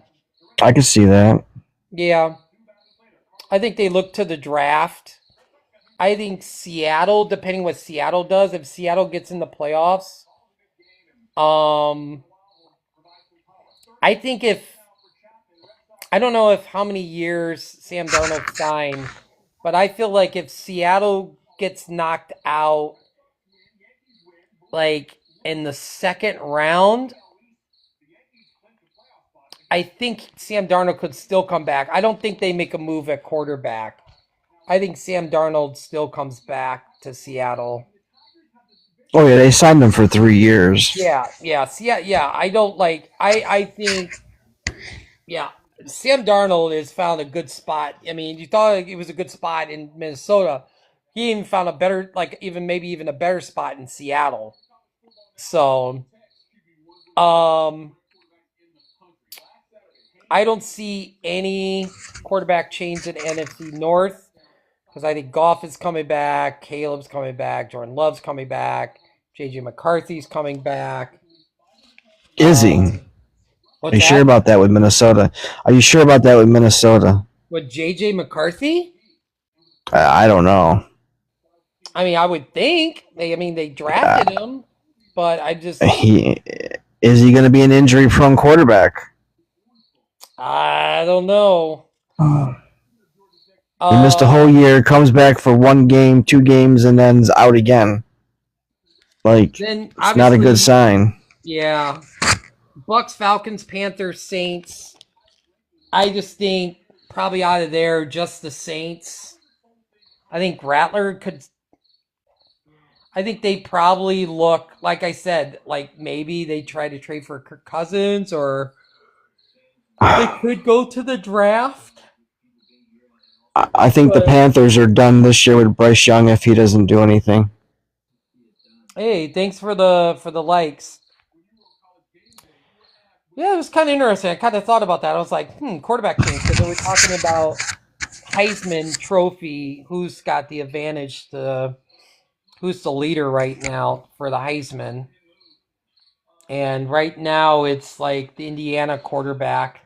G: I could see that.
A: Yeah. I think they look to the draft. I think Seattle, depending what Seattle does, if Seattle gets in the playoffs, um, I think if I don't know if how many years Sam Darnold signed, but I feel like if Seattle gets knocked out like in the second round, I think Sam Darnold could still come back. I don't think they make a move at quarterback. I think Sam Darnold still comes back to Seattle.
G: Oh yeah, they signed him for 3 years.
A: Yeah. I don't like. I think yeah. Sam Darnold has found a good spot. I mean, you thought it was a good spot in Minnesota. He even found a better, like even maybe even a better spot in Seattle. So, I don't see any quarterback change in NFC North because I think Goff is coming back, Caleb's coming back, Jordan Love's coming back, JJ McCarthy's coming back.
G: Is he? Are
A: What's
G: you sure
A: that?
G: about that with Minnesota? Are you sure about that with Minnesota?
A: With JJ McCarthy?
G: I don't know.
A: I mean, I would think they drafted him, but
G: He is he going to be an injury-prone quarterback?
A: I don't know.
G: He missed a whole year, comes back for 1 game, 2 games, and then's out again. Like,
A: Then
G: it's not a good sign.
A: Yeah. Bucks, Falcons, Panthers, Saints. I just think probably out of there, just the Saints. I think Rattler could. I think they probably look, like I said, like maybe they try to trade for Kirk Cousins or they could go to the draft.
G: I think the Panthers are done this year with Bryce Young if he doesn't do anything.
A: Hey, thanks for the likes. Yeah, it was kind of interesting. I kind of thought about that. I was like, quarterback change because they were talking about Heisman Trophy. Who's got the advantage? Who's the leader right now for the Heisman? And right now it's like the Indiana quarterback.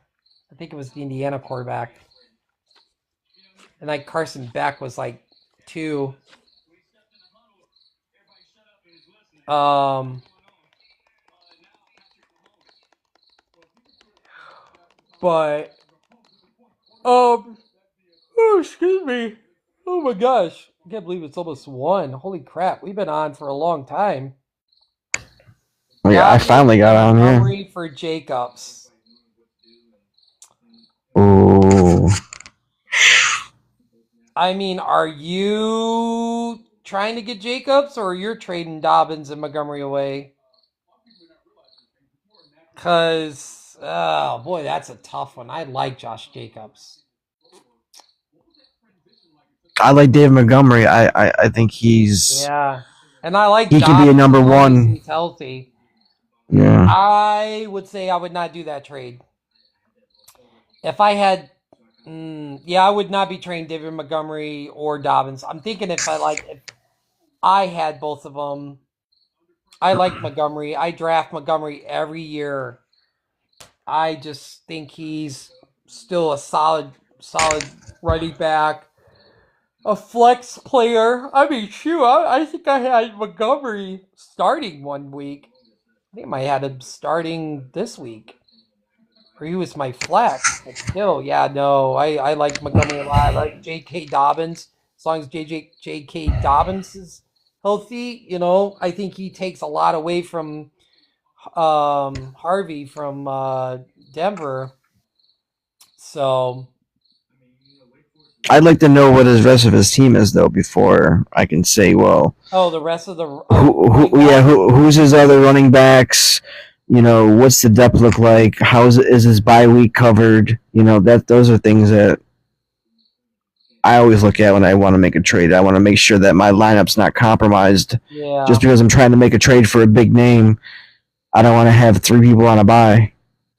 A: I think it was the Indiana quarterback. And like Carson Beck was like 2. But oh, excuse me. Oh my gosh. I can't believe it's almost 1. Holy crap. We've been on for a long time.
G: Yeah, I finally got on here.
A: Montgomery for Jacobs.
G: Ooh.
A: I mean, are you trying to get Jacobs or you're trading Dobbins and Montgomery away? Because, oh boy, that's a tough one. I like Josh Jacobs.
G: I like Dave Montgomery. I think he's
A: and I like
G: he could be a number one.
A: He's healthy.
G: Yeah.
A: I would say I would not do that trade. If I had, I would not be trading David Montgomery or Dobbins. I'm thinking if I had both of them. I like Montgomery. I draft Montgomery every year. I just think he's still a solid running back. A flex player. I mean, shoot, I think I had Montgomery starting 1 week. I think I might have him starting this week. Or he was my flex. But still, I like Montgomery a lot. I like J.K. Dobbins. As long as J.K. Dobbins is healthy, I think he takes a lot away from Harvey from Denver. So
G: I'd like to know what the rest of his team is though before I can say, well,
A: the rest of the
G: who's his other running backs? What's the depth look like? Is his bye week covered? Those are things that I always look at when I want to make a trade. I want to make sure that my lineup's not compromised.
A: Yeah.
G: Just because I'm trying to make a trade for a big name, I don't want to have 3 people on a bye.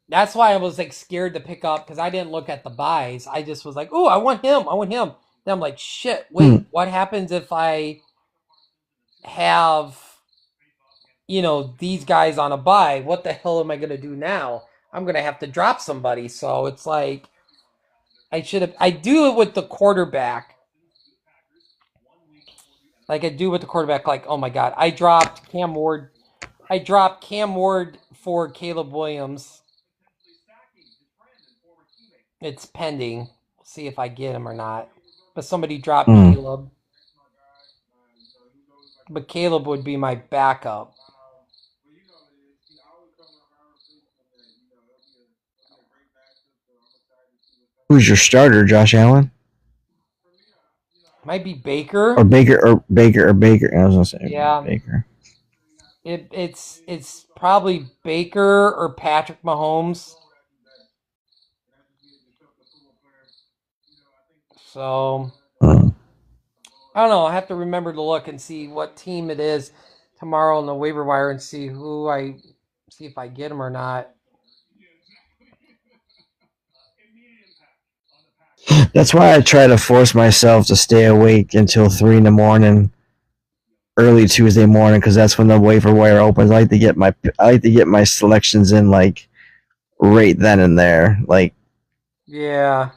A: That's why I was like scared to pick up because I didn't look at the buys. I just was like, "Oh, I want him. Then I'm like, "Shit, wait, what happens if I have these guys on a buy? What the hell am I going to do now? I'm going to have to drop somebody." So it's like I do it with the quarterback. Like I do with the quarterback, like, oh my God, I dropped Cam Ward for Caleb Williams. It's pending. We'll see if I get him or not. But somebody dropped
G: Hmm.
A: Caleb. But Caleb would be my backup.
G: Who's your starter, Josh Allen?
A: Might be Baker.
G: Or Baker. I was gonna say
A: Yeah.
G: Baker.
A: It's probably Baker or Patrick Mahomes. So
G: Hmm.
A: I don't know. I have to remember to look and see what team it is tomorrow on the waiver wire and see if I get him or not.
G: That's why I try to force myself to stay awake until 3 in the morning, early Tuesday morning, because that's when the waiver wire opens. I like to get my selections in like right then and there. Like
A: Yeah.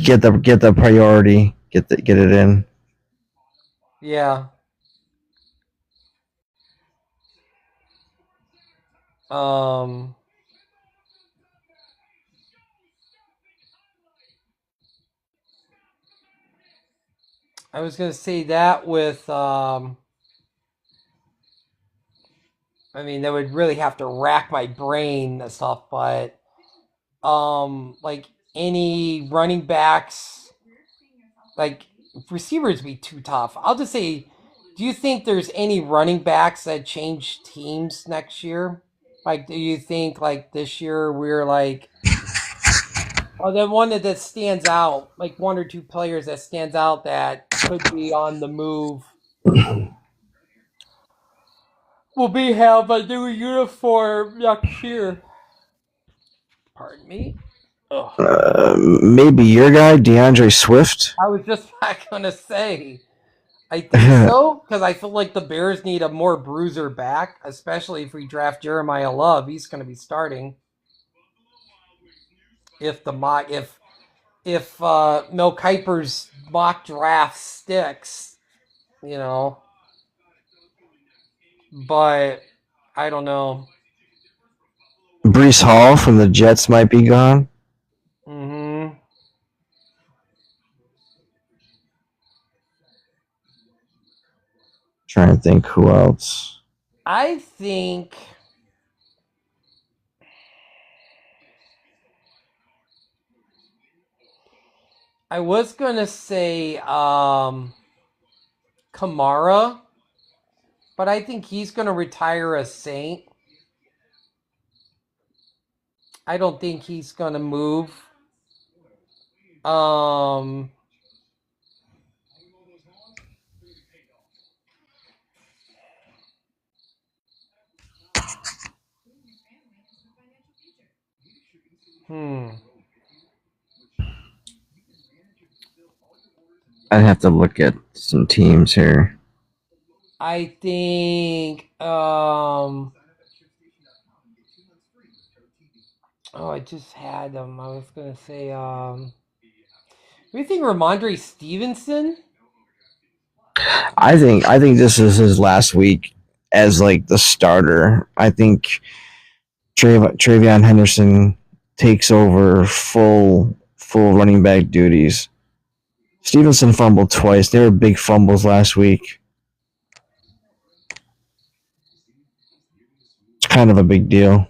G: get the priority, get it in.
A: Yeah. Um I was gonna say that with I mean that would really have to rack my brain and stuff, but like any running backs, like receivers be too tough. I'll just say, do you think there's any running backs that change teams next year? Like, do you think like this year we're like, oh, the one that stands out, like one or two players that stands out that could be on the move? Will be have a new uniform next year. Pardon me. Ugh.
G: Maybe your guy, DeAndre Swift.
A: I was just not gonna say. I think so because I feel like the Bears need a more bruiser back, especially if we draft Jeremiah Love. He's going to be starting if the mock if Mel Kiper's mock draft sticks, you know. But I don't know.
G: Brees Hall from the Jets might be gone.
A: Hmm.
G: Trying to think who else.
A: I think I was gonna say Kamara, but I think he's gonna retire a Saint. I don't think he's gonna move. Um, hmm.
G: I'd have to look at some teams here.
A: I think oh, I just had them. I was gonna say do you think Ramondre Stevenson?
G: I think this is his last week as like the starter. I think Travion Henderson takes over full running back duties. Stevenson fumbled twice. They were big fumbles last week. It's kind of a big deal.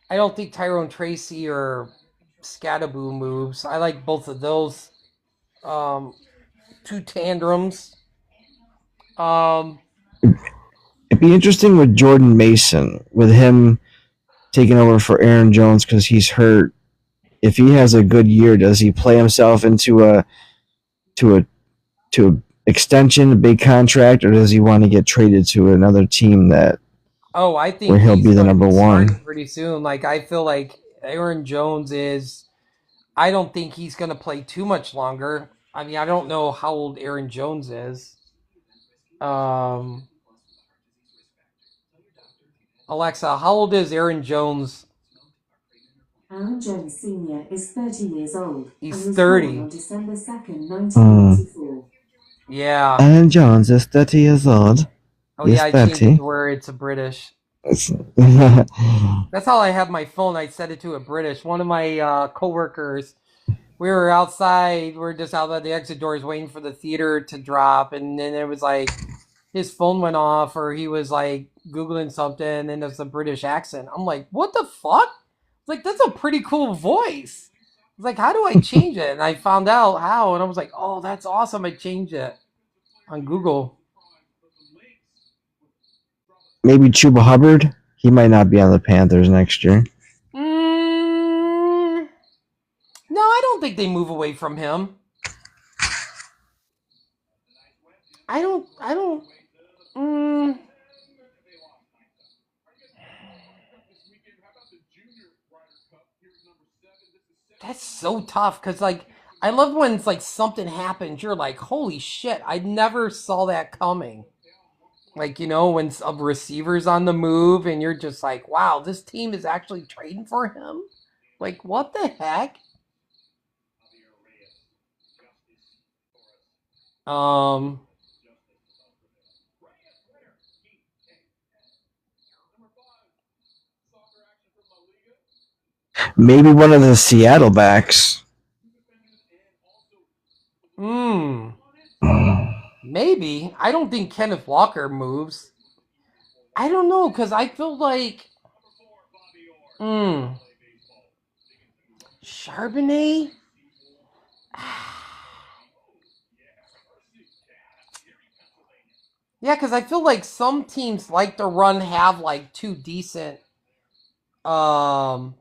A: I don't think Tyrone Tracy or Scattaboo moves. I like both of those two tandems.
G: It'd be interesting with Jordan Mason, with him taking over for Aaron Jones because he's hurt. If he has a good year, does he play himself into a to a to a extension, a big contract, or does he want to get traded to another team that
A: Oh, I
G: where
A: think
G: he'll
A: he's
G: be the
A: going to
G: number
A: be starting
G: one?
A: pretty soon. Like I feel like Aaron Jones is. I don't think he's going to play too much longer. I mean, I don't know how old Aaron Jones is. Alexa, how old is Aaron Jones?
C: Aaron Jones Sr. is 30 years old
A: He's
C: and was
A: 30.
C: born on December 2nd, 1994.
A: Yeah.
G: Aaron Jones is 30 years old.
A: Oh
G: He's
A: yeah, I changed it
G: 30.
A: to where it's a British. That's how I have my phone. I set it to a British. One of my coworkers, we were outside. We are just out at the exit doors waiting for the theater to drop, and then it was like his phone went off, or he was like googling something, and then there's a British accent. I'm like, what the fuck? It's like that's a pretty cool voice. It's like, how do I change it? And I found out how, and I was like, oh, that's awesome. I changed it on Google.
G: Maybe Chuba Hubbard. He might not be on the Panthers next year.
A: No, I don't think they move away from him. I don't. That's so tough because, like, I love when it's like something happens. You're like, holy shit, I never saw that coming. Like, when a receiver's on the move and you're just like, wow, this team is actually trading for him? Like, what the heck?
G: Maybe one of the Seattle backs.
A: Maybe. I don't think Kenneth Walker moves. I don't know, because I feel like Charbonnet? Yeah, because I feel like some teams like to have like two decent running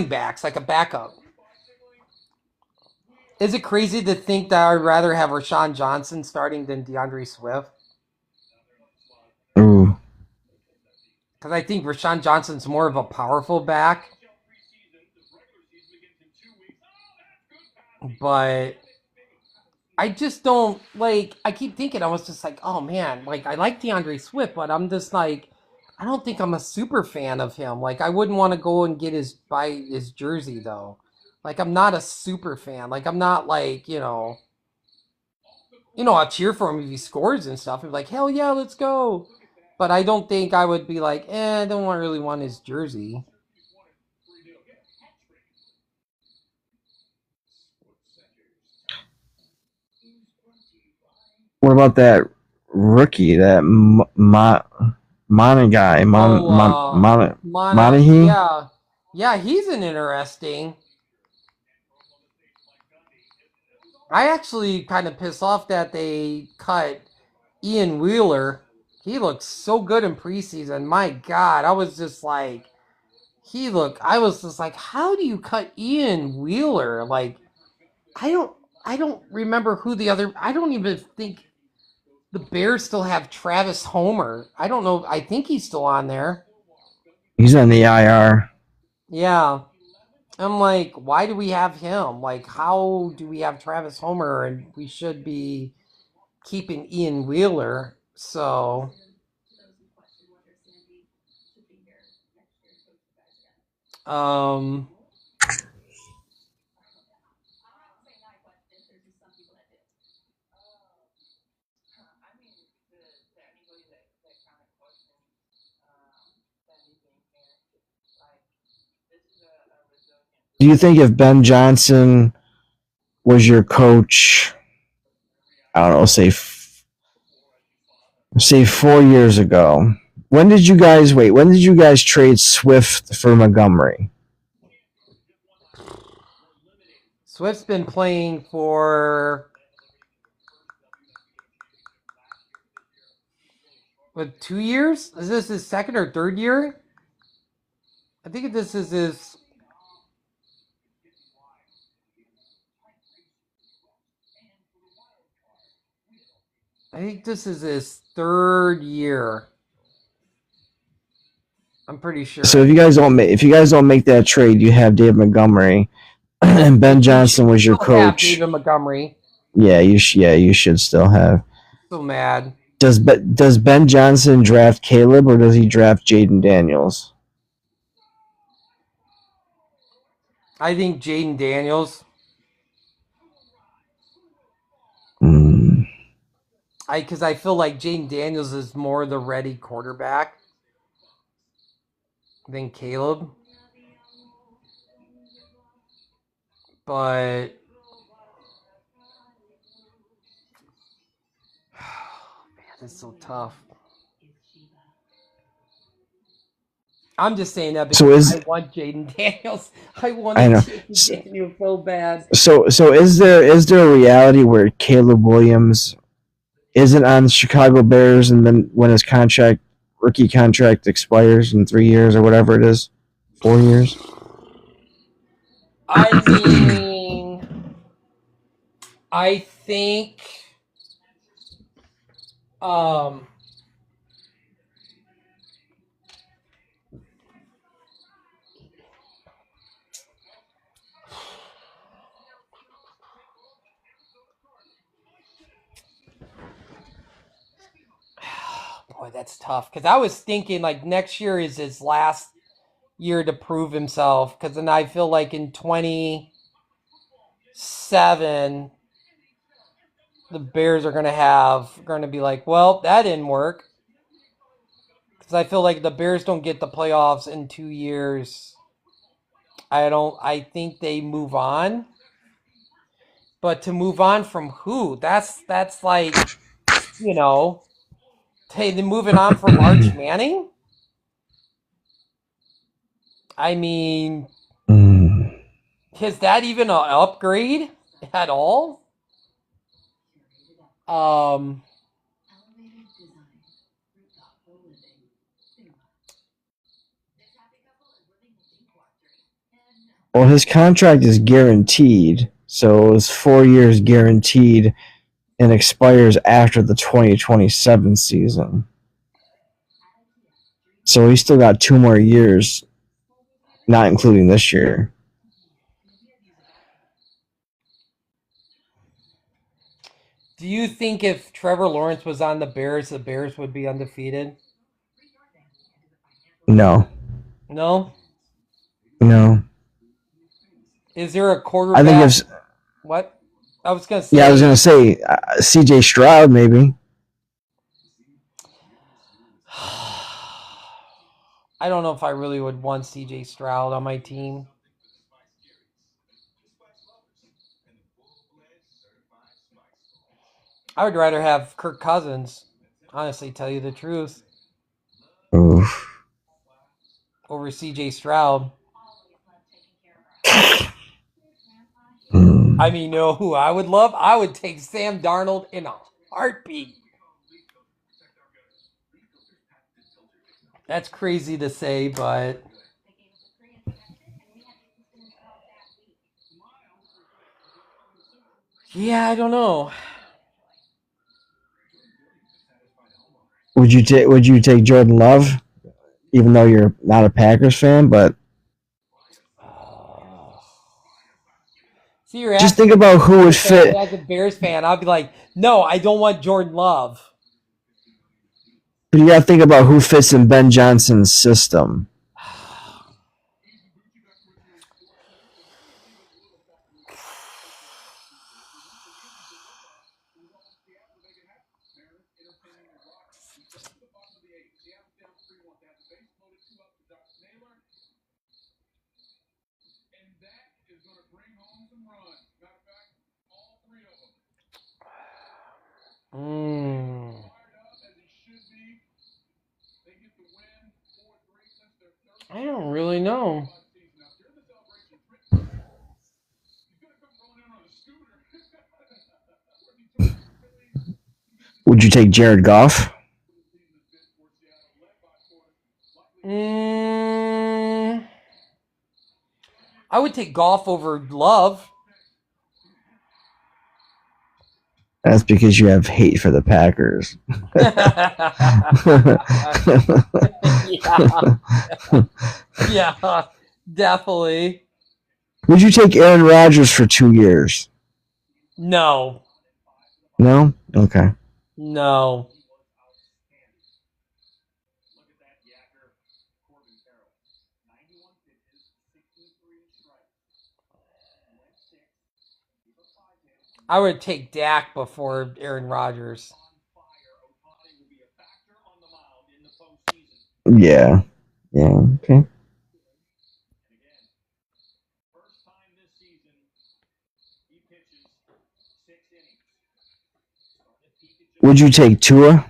A: backs, like a backup. Is it crazy to think that I'd rather have Rashawn Johnson starting than DeAndre Swift?
G: Ooh.
A: Because I think Rashawn Johnson's more of a powerful back. But I just don't, like, I keep thinking, I was just like, oh man, like, I like DeAndre Swift, but I'm just like, I don't think I'm a super fan of him. Like, I wouldn't want to go and buy his jersey, though. Like, I'm not a super fan. Like, I'm not like, I'll cheer for him if he scores and stuff. I'm like, hell yeah, let's go. But I don't think I would be like, I don't really want his jersey.
G: What about that rookie, that Mana guy? Monahe?
A: Yeah. Yeah, he's an interesting. I actually kind of pissed off that they cut Ian Wheeler. He looked so good in preseason. My God, I was just like, I was just like, how do you cut Ian Wheeler? Like, I don't remember who I don't even think the Bears still have Travis Homer. I don't know. I think he's still on there.
G: He's on the IR.
A: Yeah. I'm like, why do we have him? Like, how do we have Travis Homer and we should be keeping Ian Wheeler? So,
G: Do you think if Ben Johnson was your coach, I don't know, say 4 years ago, when did you guys trade Swift for Montgomery?
A: Swift's been playing for 2 years? Is this his second or third year? I think this is his. I think this is his third year. I'm pretty sure.
G: So if you guys don't make that trade, you have David Montgomery, and Ben Johnson was your coach.
A: David Montgomery.
G: Yeah, you should still have.
A: So mad.
G: Does Ben Johnson draft Caleb or does he draft Jaden Daniels?
A: I think Jaden Daniels. Because I feel like Jaden Daniels is more the ready quarterback than Caleb. But man, it's so tough. I'm just saying that because I want Jaden Daniels. I wanted Jaden Daniels so bad.
G: So is there a reality where Caleb Williams isn't on the Chicago Bears, and then when his rookie contract expires in 3 years or whatever it is, 4 years?
A: I mean, I think boy, that's tough. Because I was thinking like next year is his last year to prove himself. Because then I feel like in 27, the Bears are going to be like, well, that didn't work. Because I feel like the Bears don't get the playoffs in 2 years. I think they move on. But to move on from who? That's like, they moving on from Arch Manning? I mean, is that even an upgrade at all?
G: Well, his contract is guaranteed, so it's 4 years guaranteed, and expires after the 2027 season. So he's still got 2 more years, not including this year.
A: Do you think if Trevor Lawrence was on the Bears would be undefeated?
G: No.
A: No?
G: No.
A: Is there a quarterback?
G: I think if
A: what? I was going to say.
G: Yeah, I was going to say C.J. Stroud maybe.
A: I don't know if I really would want C.J. Stroud on my team. I would rather have Kirk Cousins, honestly, tell you the truth.
G: Oof.
A: Over C.J. Stroud. I mean, you know who I would love? I would take Sam Darnold in a heartbeat. That's crazy to say, but yeah, I don't know.
G: Would you take Jordan Love, even though you're not a Packers fan? But
A: See, you're
G: just
A: asking
G: think about who would fit.
A: as a Bears fan, I'd be like, no, I don't want Jordan Love.
G: But you got to think about who fits in Ben Johnson's system.
A: I don't really know.
G: Would you take Jared Goff?
A: I would take Goff over Love.
G: That's because you have hate for the Packers.
A: Yeah, definitely.
G: Would you take Aaron Rodgers for 2 years?
A: No.
G: No? Okay.
A: No. I would take Dak before Aaron Rodgers.
G: Yeah. Yeah. Okay. Would you take Tua?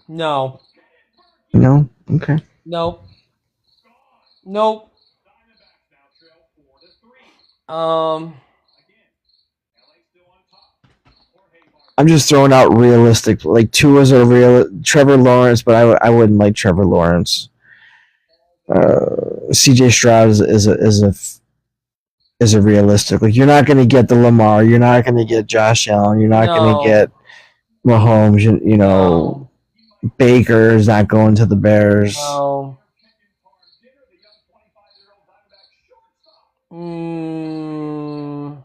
A: No.
G: No. Okay.
A: Nope. Nope. Um.
G: I'm just throwing out realistic. Like Tua's a real Trevor Lawrence, but I wouldn't like Trevor Lawrence. C.J. Stroud is a realistic. Like you're not going to get the Lamar, you're not going to get Josh Allen, you're not going to
A: No.
G: get Mahomes. You know,
A: No.
G: Baker is not going to the Bears.
A: No. Mm,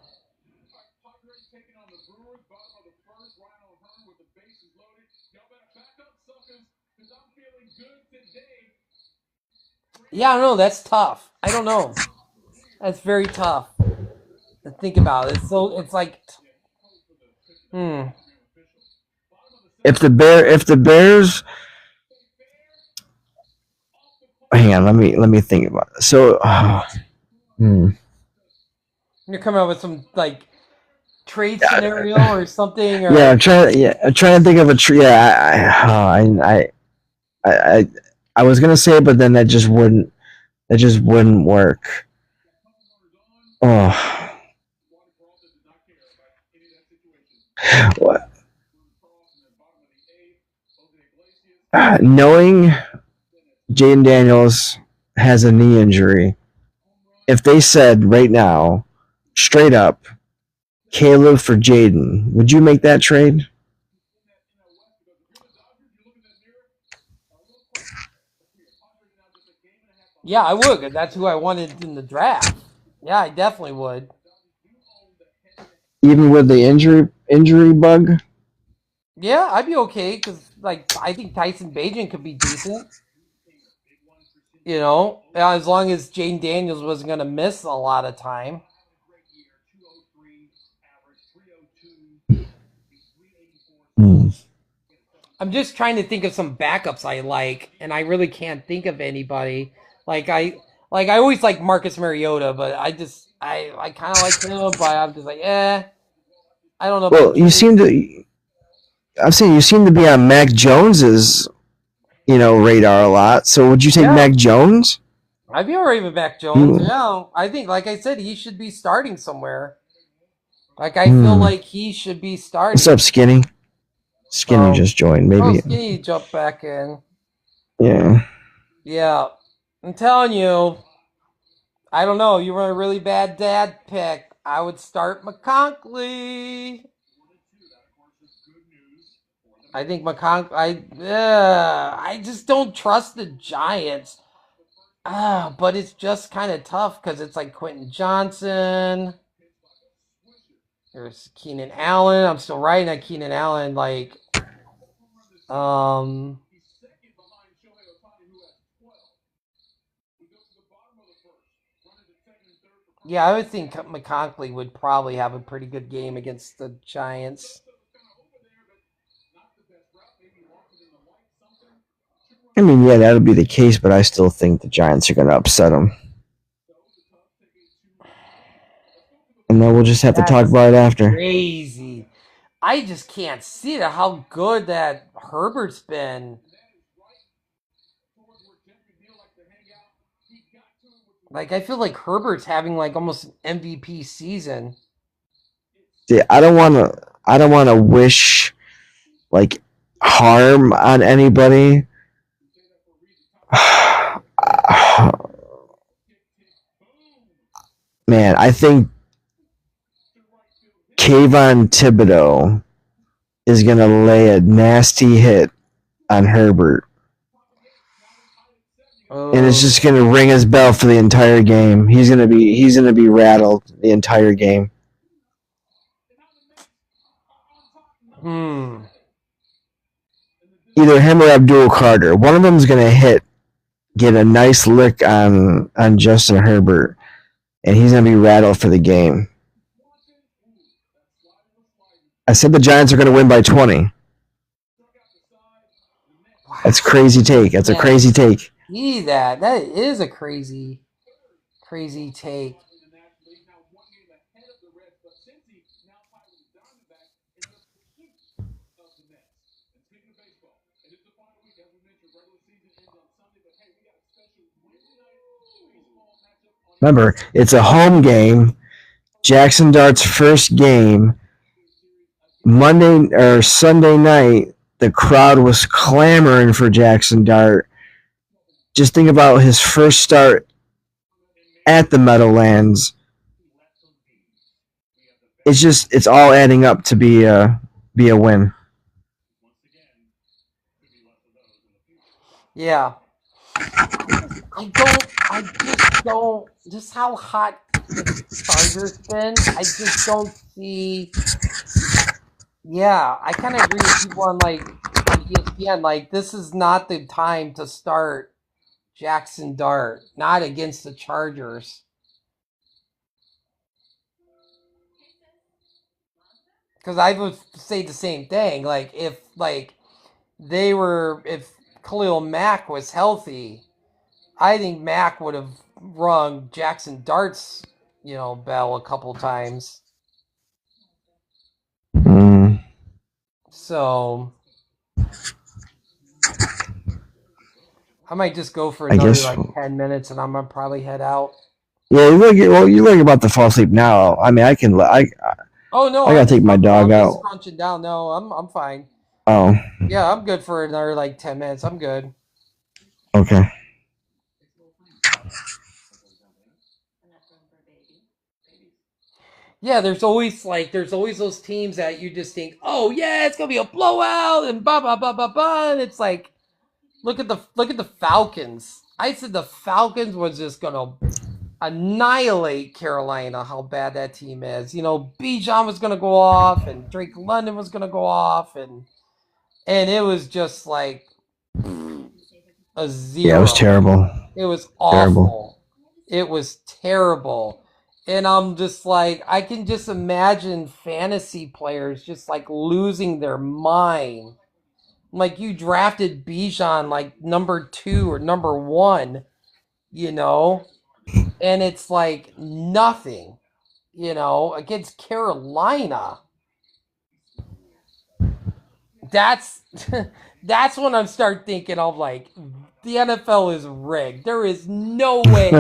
A: yeah, I don't know. That's tough. I don't know. That's very tough to think about. It's like, hmm.
G: If the Bears, hang on, let me think about it. So,
A: You're coming up with some like trade scenario or something, or
G: yeah, I'm trying to think of a tree. Yeah, I, I was gonna say it, but then that just wouldn't work. Oh, what? Knowing Jaden Daniels has a knee injury, if they said right now, straight up, Caleb for Jaden, would you make that trade?
A: yeah, I would. 'Cause that's who I wanted in the draft. Yeah, I definitely would.
G: Even with the injury bug?
A: Yeah, I'd be okay because like I think Tyson Bagent could be decent. You know, as long as Jane Daniels wasn't going to miss a lot of time.
G: Hmm.
A: I'm just trying to think of some backups I like, and I really can't think of anybody. Like I always like Marcus Mariota, but I kind of like him, but I'm just like I don't know about
G: Well,
A: Jimmy.
G: I'm saying you seem to be on Mac Jones's, radar a lot. So would you take
A: Yeah,
G: Mac Jones?
A: I'd be alright with Mac Jones.
G: You,
A: Yeah, I think like I said, he should be starting somewhere. Like I feel
G: hmm.
A: like he should be
G: What's
A: starting.
G: up, Skinny? Skinny
A: So,
G: just joined.
A: oh,
G: Maybe,
A: Skinny jump back in.
G: yeah.
A: Yeah, I'm telling you, I don't know. You were a really bad dad pick. I would start McConkey. I think I just don't trust the Giants. But it's just kind of tough because it's like Quentin Johnson. There's Keenan Allen. I'm still writing at Keenan Allen. Like, um, yeah, I would think McConkey would probably have a pretty good game against the Giants.
G: I mean, yeah, that'll be the case, but I still think the Giants are going to upset them. And then we'll just have to talk
A: That's
G: about it after.
A: crazy. I just can't see it, how good that Herbert's been. Like I feel like Herbert's having like almost an MVP season.
G: See, I don't want to wish like harm on anybody. Man, I think Kayvon Thibodeau is going to lay a nasty hit on Herbert. And it's just going to ring his bell for the entire game. He's going to be rattled the entire game. Either him or Abdul Carter. One of them's going to get a nice lick on Justin Herbert, and he's going to be rattled for the game. I said the Giants are going to win by 20. That's crazy take. That's a crazy take.
A: See that? That is a crazy take.
G: Remember, it's a home game. Jackson Dart's first game. Monday or Sunday night, the crowd was clamoring for Jackson Dart. Just think about his first start at the Meadowlands. It's all adding up to be a win.
A: Yeah. I just don't. Just how hot the Chargers been. I just don't see. Yeah, I kind of agree with people on ESPN. Like, this is not the time to start Jackson Dart. Not against the Chargers. Because I would say the same thing. Like, if if Khalil Mack was healthy, I think Mack would have rung Jackson Dart's, bell a couple times.
G: Mm.
A: So I might just go for another 10 minutes, and I'm gonna probably head out.
G: Yeah, you look about to fall asleep now. I mean,
A: Oh no!
G: I gotta take my dog
A: I'm
G: out.
A: just scrunching down. No, I'm fine.
G: Oh.
A: Yeah, I'm good for another 10 minutes. I'm good.
G: Okay.
A: Yeah, there's always those teams that you just think, oh yeah, it's gonna be a blowout and blah blah blah blah blah. And it's like, look at the Falcons. I said the Falcons was just gonna annihilate Carolina. How bad that team is. Bijan was gonna go off, and Drake London was gonna go off, and it was just like a zero.
G: Yeah, it was terrible.
A: It was awful. Terrible. It was terrible. And I'm just like, I can just imagine fantasy players just losing their mind. Like, you drafted Bijan number 2 or number 1, and it's nothing, against Carolina. That's that's when I start thinking of the NFL is rigged. There is no way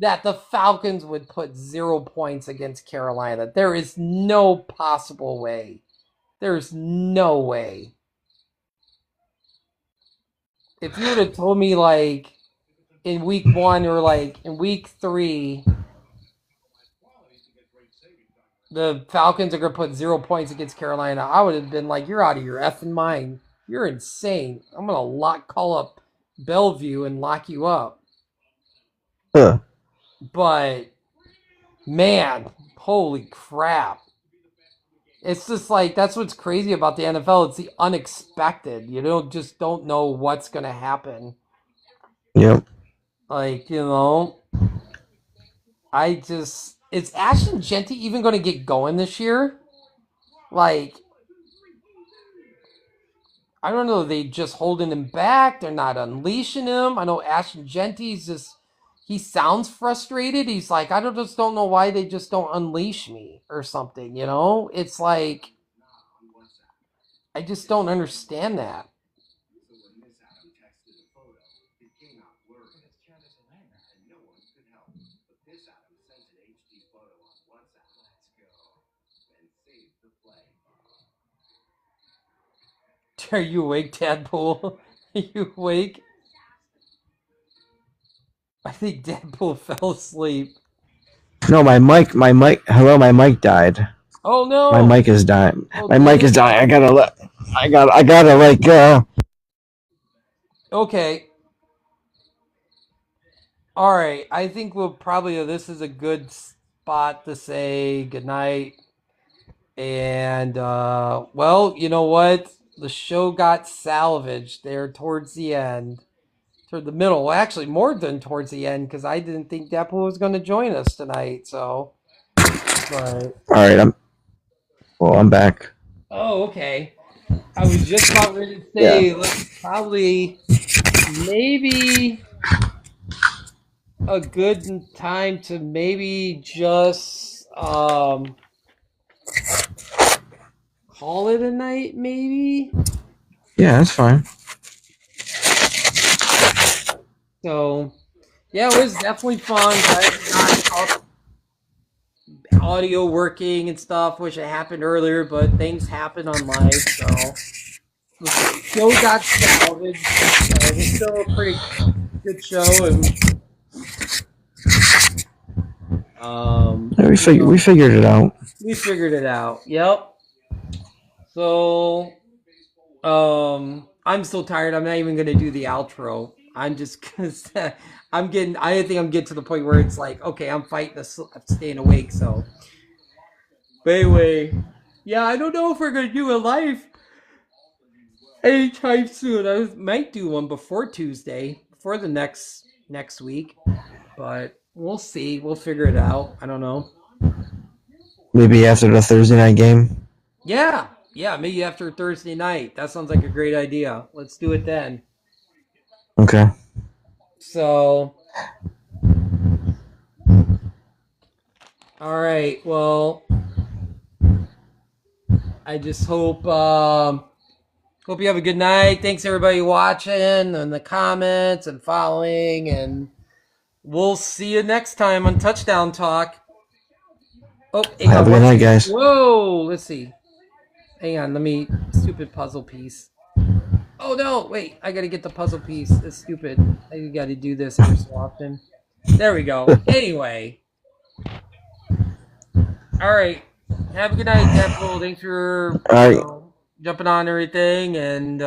A: that the Falcons would put 0 points against Carolina. There is no possible way. There's no way. If you would have told me in week 1 or in week 3, the Falcons are going to put 0 points against Carolina, I would have been like, you're out of your effing mind. You're insane. I'm going to call up Bellevue and lock you up. But, man, holy crap. It's just that's what's crazy about the NFL. It's the unexpected. You don't know what's going to happen.
G: Yep.
A: Is Ashton Genty even going to get going this year? I don't know. They just holding him back. They're not unleashing him. I know Ashton Genty's he sounds frustrated. He's like, I just don't know why they just don't unleash me or something, It's I just don't understand that. Are you awake, Dadpool? Are you awake? I think Dadpool fell asleep.
G: No, my mic, hello, my mic died.
A: Oh no!
G: My mic is dying. My mic is dying. I gotta
A: Okay. Alright, I think this is a good spot to say goodnight. And, well, you know what? The show got salvaged there towards the end. Toward the middle. Well, actually, more than towards the end, because I didn't think Dadpool was going to join us tonight, so. But.
G: Alright, I'm back.
A: Oh, okay. I was just about ready to
G: Yeah.
A: say let's probably maybe a good time to maybe just call it a night, maybe.
G: Yeah, that's fine.
A: So yeah, it was definitely fun. Glad we got audio working and stuff. Wish it happened earlier, but things happen on life, so the show got salvaged. It was still a pretty good show, and
G: Yeah,
A: you
G: we
A: know,
G: figured it out.
A: we figured it out. Yep. So, I'm so tired. I'm not even gonna do the outro. I'm just gonna. I'm getting. I think I'm getting to the point where it's like, okay, I'm fighting staying awake. So, but anyway, yeah, I don't know if we're gonna do a live anytime soon. I might do one before Tuesday, before the next week, but we'll see. We'll figure it out. I don't know.
G: Maybe after the Thursday night game.
A: Yeah, yeah, maybe after Thursday night. That sounds like a great idea. Let's do it then.
G: Okay.
A: So, all right. Well, I just hope you have a good night. Thanks everybody watching and the comments and following, and we'll see you next time on Touchdown Talk. Oh, hang
G: Have
A: on
G: a good
A: one
G: night,
A: second.
G: guys.
A: Whoa, let's see. Hang on, let me stupid puzzle piece. Oh no, wait, I gotta get the puzzle piece. It's stupid. I gotta do this every so often. There we go. Anyway. Alright. Have a good night, Dadpool. Thanks for,
G: All right.
A: jumping on everything, and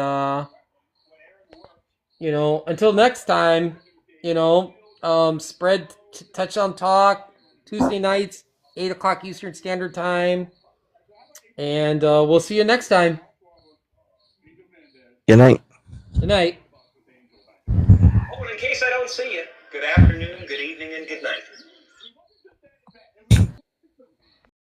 A: until next time, spread touchdown talk Tuesday nights, 8 o'clock Eastern Standard Time. And we'll see you next time.
G: Good night.
A: Good night.
B: Oh, and in case I don't see you, good afternoon, good evening, and good night.